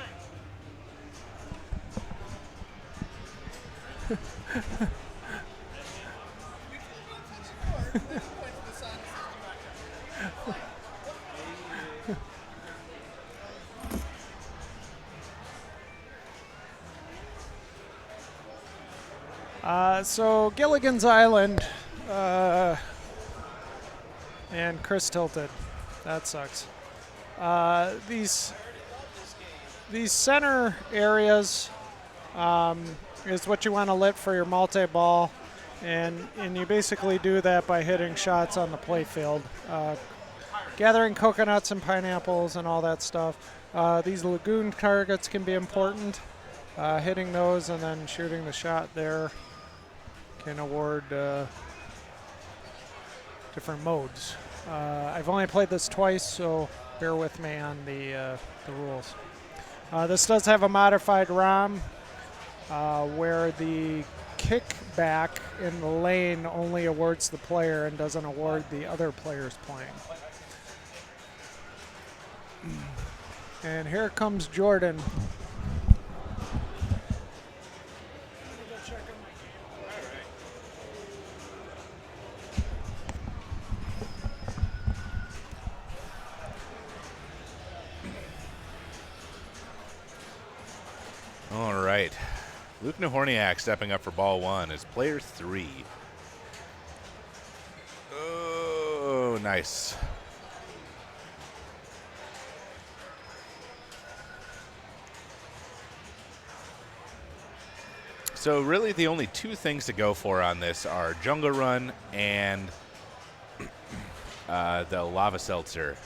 S1: So Gilligan's Island, and Chris tilted. That sucks. These center areas is what you want to lit for your multi-ball, and you basically do that by hitting shots on the play field, gathering coconuts and pineapples and all that stuff. These lagoon targets can be important. Hitting those and then shooting the shot there can award different modes. I've only played this twice, so bear with me on the rules. This does have a modified ROM where the kickback in the lane only awards the player and doesn't award the other players playing. And here comes Jordan.
S2: All right. Luke Nahorniak stepping up for ball one is player 3. Oh, nice. So really the only two things to go for on this are Jungle Run and the Lava Seltzer.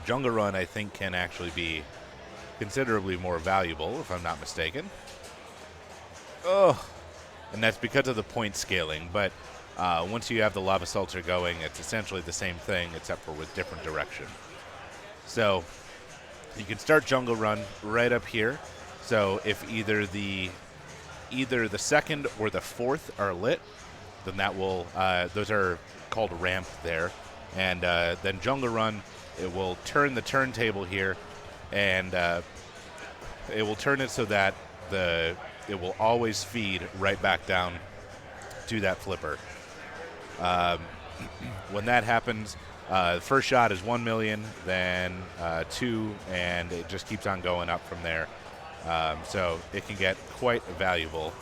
S2: Jungle Run, I think, can actually be considerably more valuable, if I'm not mistaken. Oh, and that's because of the point scaling. But once you have the Lava Seltzer going, it's essentially the same thing, except for with different direction. So you can start Jungle Run right up here. So if either the second or the fourth are lit, then that will those are called ramp there, and then Jungle Run, it will turn the turntable here, and it will turn it so that it will always feed right back down to that flipper. When that happens, the first shot is 1 million, then 2, and it just keeps on going up from there. So it can get quite valuable.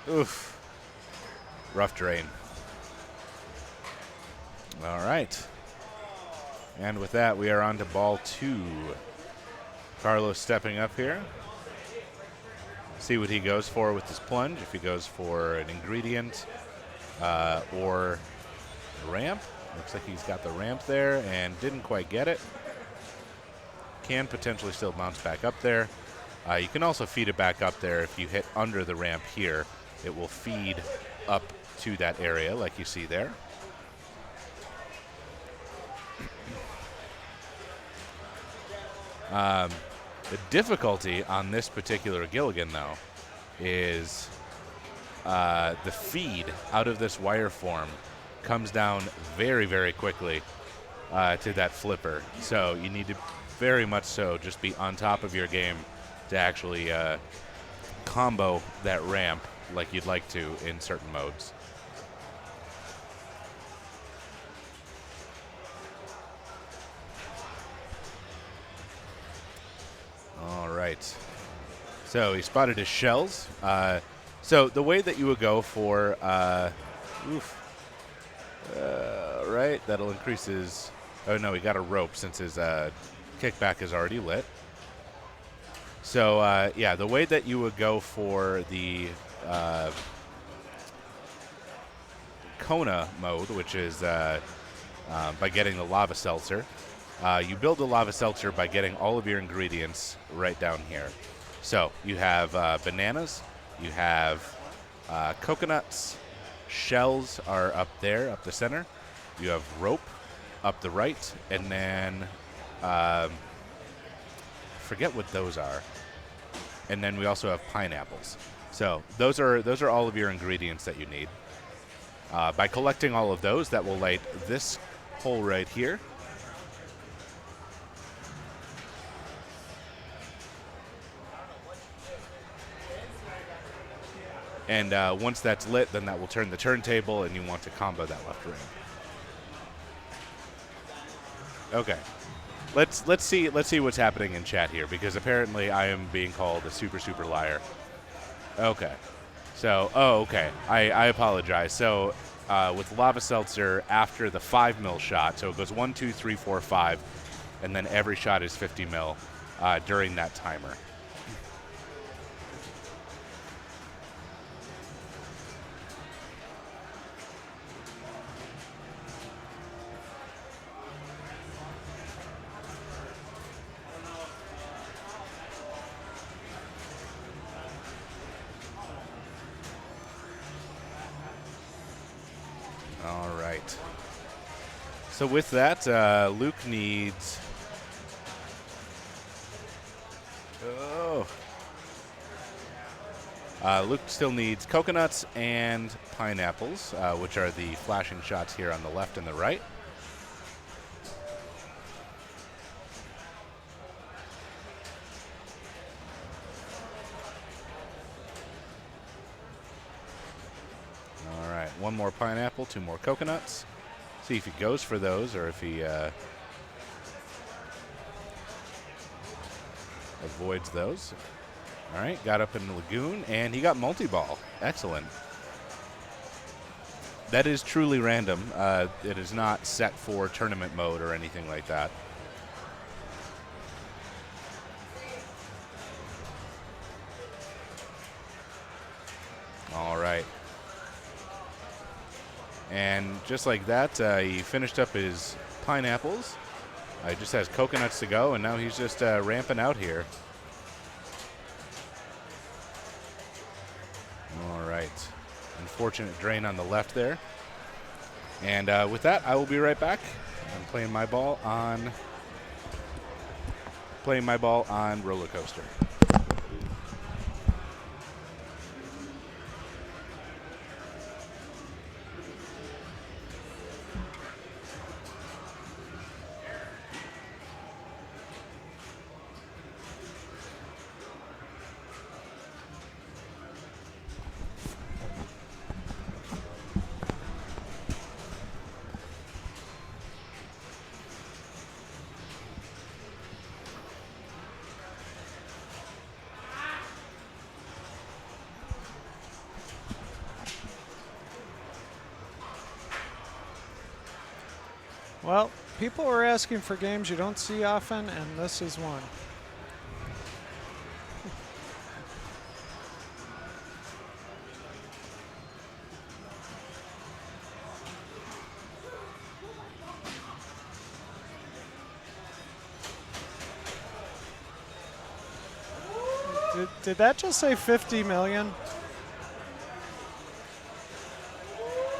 S2: Oof. Rough drain. All right. And with that, we are on to ball 2. Carlos stepping up here. See what he goes for with his plunge. If he goes for an ingredient or ramp. Looks like he's got the ramp there and didn't quite get it. Can potentially still bounce back up there. You can also feed it back up there if you hit under the ramp here. It will feed up to that area like you see there. The difficulty on this particular Gilligan, though, is the feed out of this wire form comes down very, very quickly to that flipper. So you need to very much so just be on top of your game to actually combo that ramp like you'd like to in certain modes. All right. So he spotted his shells. So the way that you would go for, right, that'll increase his, oh no, he got a rope since his kickback is already lit. So yeah, the way that you would go for the Kona mode, which is by getting the lava seltzer. You build the lava seltzer by getting all of your ingredients right down here. So you have bananas, you have coconuts, shells are up there, up the center. You have rope up the right, and then forget what those are. And then we also have pineapples. So those are all of your ingredients that you need. By collecting all of those, that will light this hole right here. And once that's lit, then that will turn the turntable, and you want to combo that left ring. Okay, let's see what's happening in chat here, because apparently I am being called a super liar. Okay, so okay, I apologize. So with lava seltzer, after the 5 mil shot, so it goes 1, 2, 3, 4, 5, and then every shot is 50 mil during that timer. All right. So with that, Luke needs... Luke still needs coconuts and pineapples, which are the flashing shots here on the left and the right. All right, 1 more pineapple, 2 more coconuts. See if he goes for those or if he avoids those. All right, got up in the lagoon, and he got multi-ball. Excellent. That is truly random. It is not set for tournament mode or anything like that. All right. And just like that, he finished up his pineapples. He just has coconuts to go, and now he's just ramping out here. All right. Unfortunate drain on the left there. And with that, I will be right back. I'm playing my ball on roller coaster.
S1: Well, people were asking for games you don't see often, and this is one. Did that just say 50 million?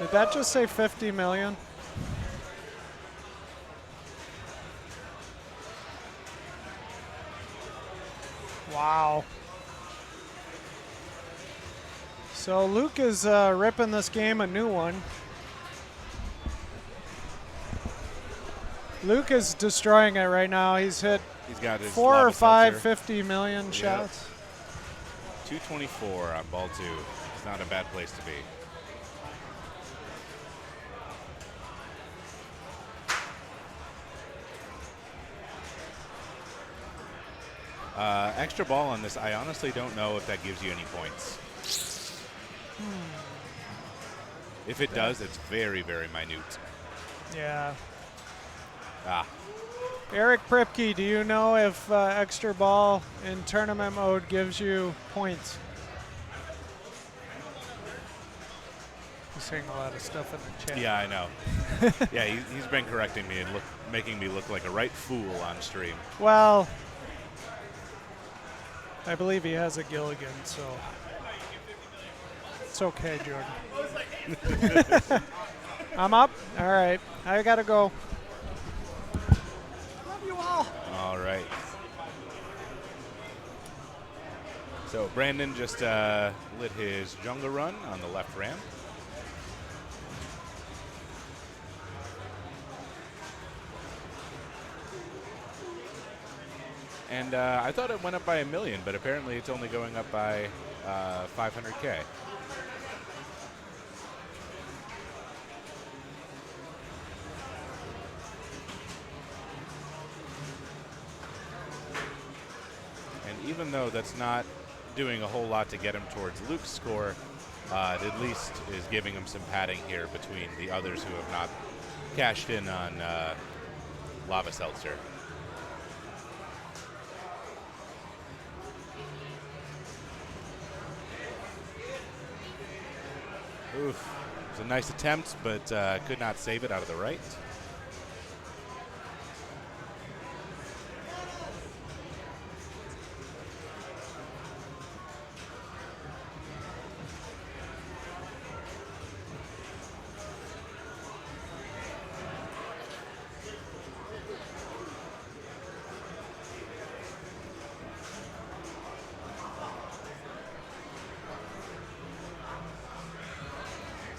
S1: Did that just say 50 million? Wow. So Luke is ripping this game a new one. Luke is destroying it right now. He's hit
S2: got his
S1: 4 or
S2: lava
S1: 5
S2: seltzer.
S1: 50 million
S2: Yep.
S1: shots.
S2: 224 on ball 2. It's not a bad place to be. Extra ball on this, I honestly don't know if that gives you any points. If it does, it's very, very minute.
S1: Yeah.
S2: Ah.
S1: Eric Pripke, do you know if extra ball in tournament mode gives you points? He's saying a lot of stuff in the chat.
S2: Yeah, I know. Yeah, he's been correcting me and making me look like a right fool on stream.
S1: Well, I believe he has a Gilligan, so it's okay, Jordan. I'm up. All right, I gotta go.
S12: Love you all.
S2: All right. So Brandon just lit his Jungle Run on the left ramp. And I thought it went up by 1 million, but apparently it's only going up by 500K. And even though that's not doing a whole lot to get him towards Luke's score, it at least is giving him some padding here between the others who have not cashed in on Lava Seltzer. Oof. It was a nice attempt, but could not save it out of the right.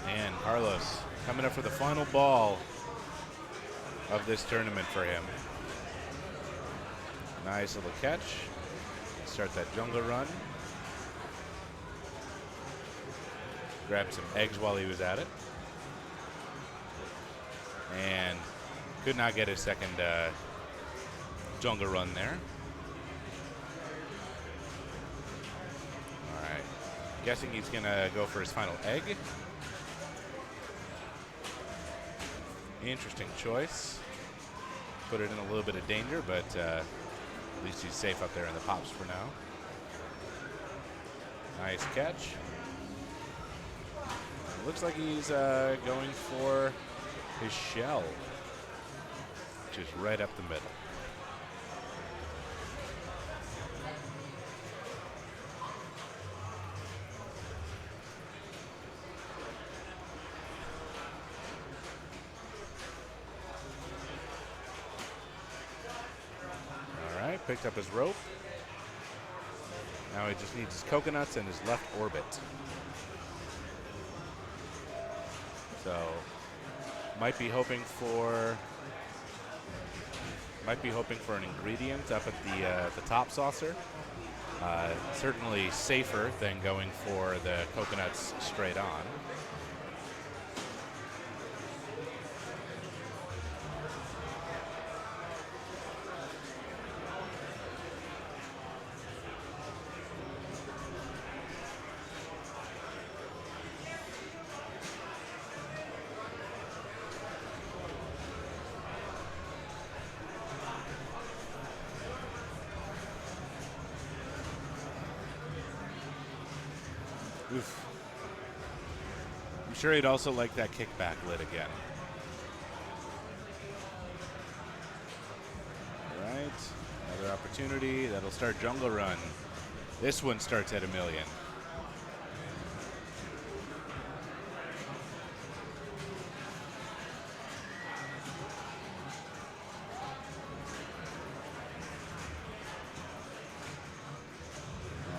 S2: And Carlos coming up for the final ball of this tournament for him. Nice little catch. Start that jungle run. Grabbed some eggs while he was at it. And could not get his second jungle run there. All right. Guessing he's going to go for his final egg. Interesting choice. Put it in a little bit of danger, but at least he's safe up there in the pops for now. Nice catch. Looks like he's going for his shell, which is right up the middle. Picked up his rope. Now he just needs his coconuts and his left orbit. So might be hoping for an ingredient up at the top saucer. Certainly safer than going for the coconuts straight on. sure he'd also like that kickback lid again. All right, another opportunity. That'll start Jungle Run. This one starts at $1 million.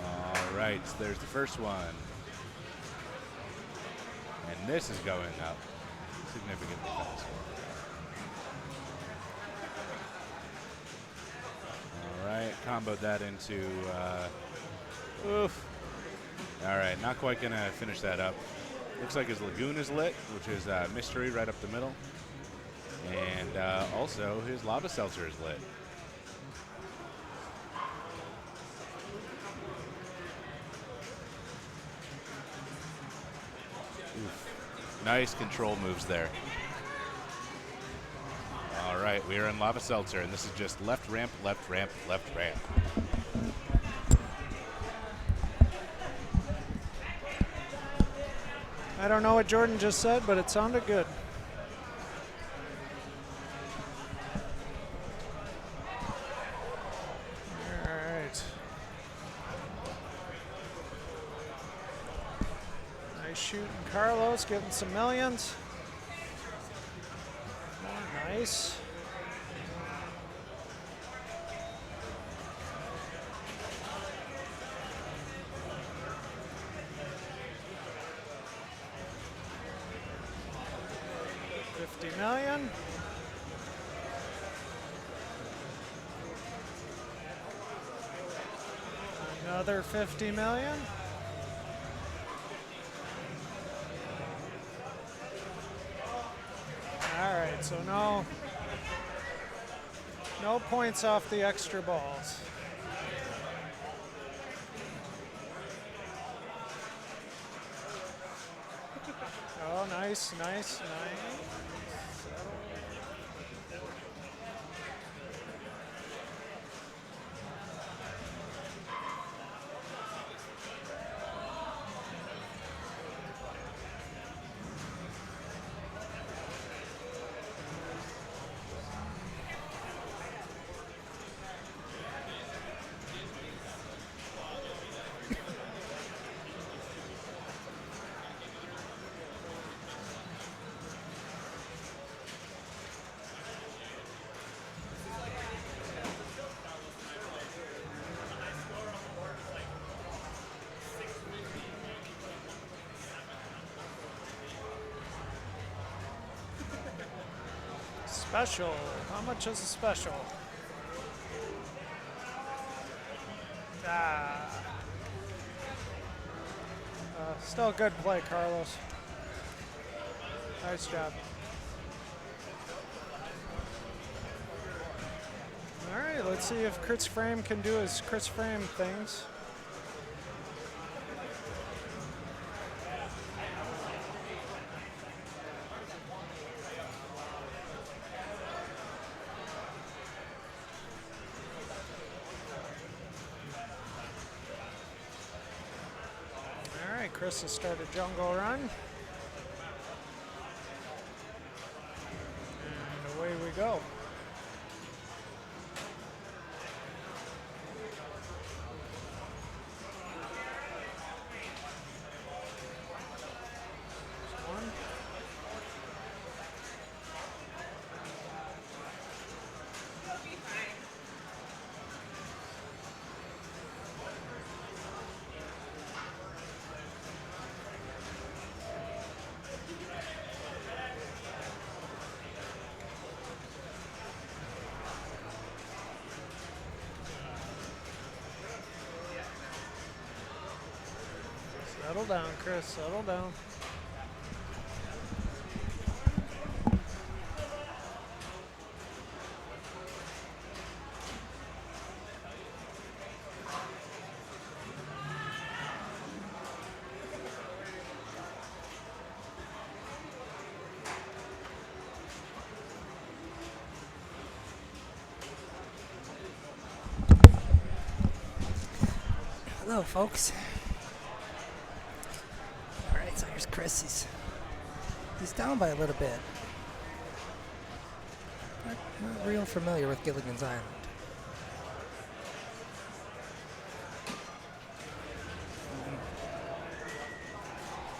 S2: All right, there's the first one. And this is going up significantly faster. All right, comboed that into, oof. All right, not quite gonna finish that up. Looks like his Lagoon is lit, which is mystery right up the middle. And also his Lava Seltzer is lit. Oof. Nice control moves there. All right, we are in Lava Seltzer, and this is just left ramp, left ramp, left ramp.
S1: I don't know what Jordan just said, but it sounded good. All right. Nice shooting, Carlos, getting some millions. Nice. $50 million. Another $50 million. All right, so no points off the extra balls. Oh, nice, nice, nice. Special. How much is a special? Still a good play, Carlos. Nice job. All right, let's see if Chris Frame can do his Chris Frame things. Chris has started Jungle Run. And away we go. One. Settle down, Chris. Settle down.
S12: Hello, folks. All right, so here's Chris. He's He's down by a little bit. Not real familiar with Gilligan's Island.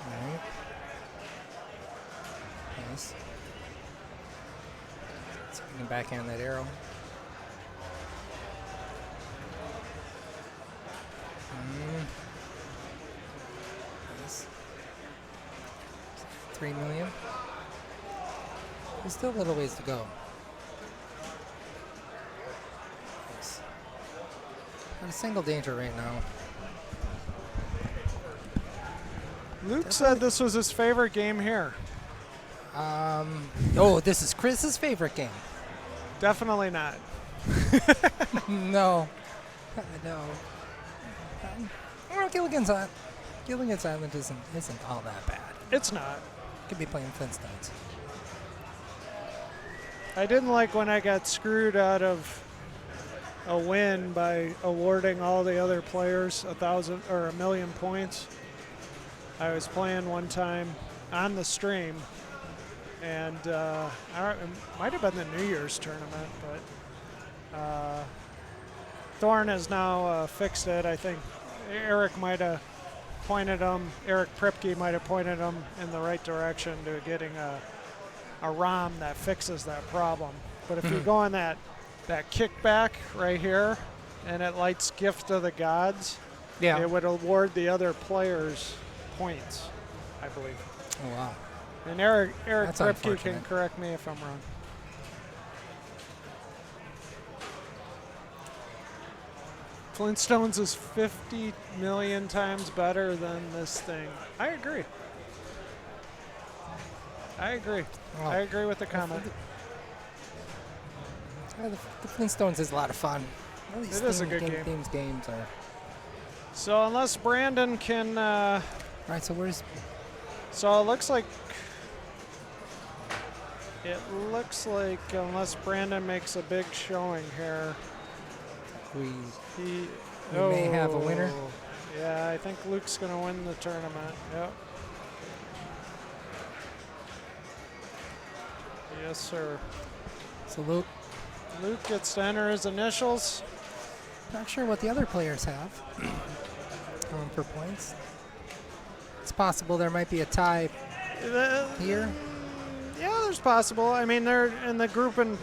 S12: All right. Nice. See if we can backhand that arrow. Nice. 3 million. There's still a little ways to go. Nice. Not a single danger right now.
S1: Luke said this was his favorite game here.
S12: Oh, this is Chris's favorite game.
S1: Definitely not.
S12: No. No. Well, Gilligan's Island isn't all that bad.
S1: It's not.
S12: Could be playing Flintstones.
S1: I didn't like when I got screwed out of a win by awarding all the other players 1,000 or 1,000,000 points. I was playing one time on the stream, and it might have been the New Year's tournament, but Thorne has now fixed it. I think Eric might have pointed him, Eric Pripke might have pointed him in the right direction to getting a ROM that fixes that problem. But if you go on that kickback right here, and it lights Gift of the Gods,
S12: yeah,
S1: it would award the other players points, I believe.
S12: Oh, wow.
S1: And Eric
S12: That's
S1: Pripke can correct me if I'm wrong. Flintstones is 50 million times better than this thing. I agree. I agree.
S12: Wow.
S1: I agree with the comment.
S12: The Flintstones is a lot of fun. Well, these
S1: It is a good game.
S12: Games are.
S1: So unless Brandon can.
S12: All right. So where's?
S1: So it looks like. Unless Brandon makes a big showing here,
S12: we
S1: he
S12: may have a winner.
S1: Yeah, I think Luke's going to win the tournament. Yep. Yes, sir.
S12: So Luke
S1: gets to enter his initials.
S12: Not sure what the other players have for points. It's possible there might be a tie here.
S1: Yeah, there's possible. I mean, they're in the group, and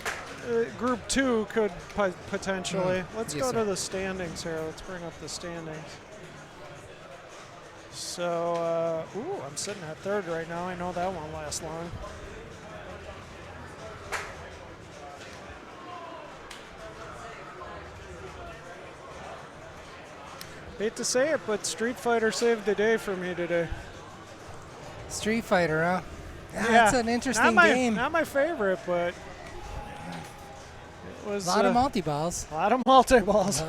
S1: group 2 could potentially. Let's
S12: Yes,
S1: go
S12: sir.
S1: to the standings here. Let's bring up the standings. So, I'm sitting at 3rd right now. I know that won't last long. Hate to say it, but Street Fighter saved the day for me today.
S12: Street Fighter, huh?
S1: Yeah,
S12: That's an interesting game.
S1: Not my favorite, but it was
S12: a lot of multi-balls.
S1: A lot of multi-balls.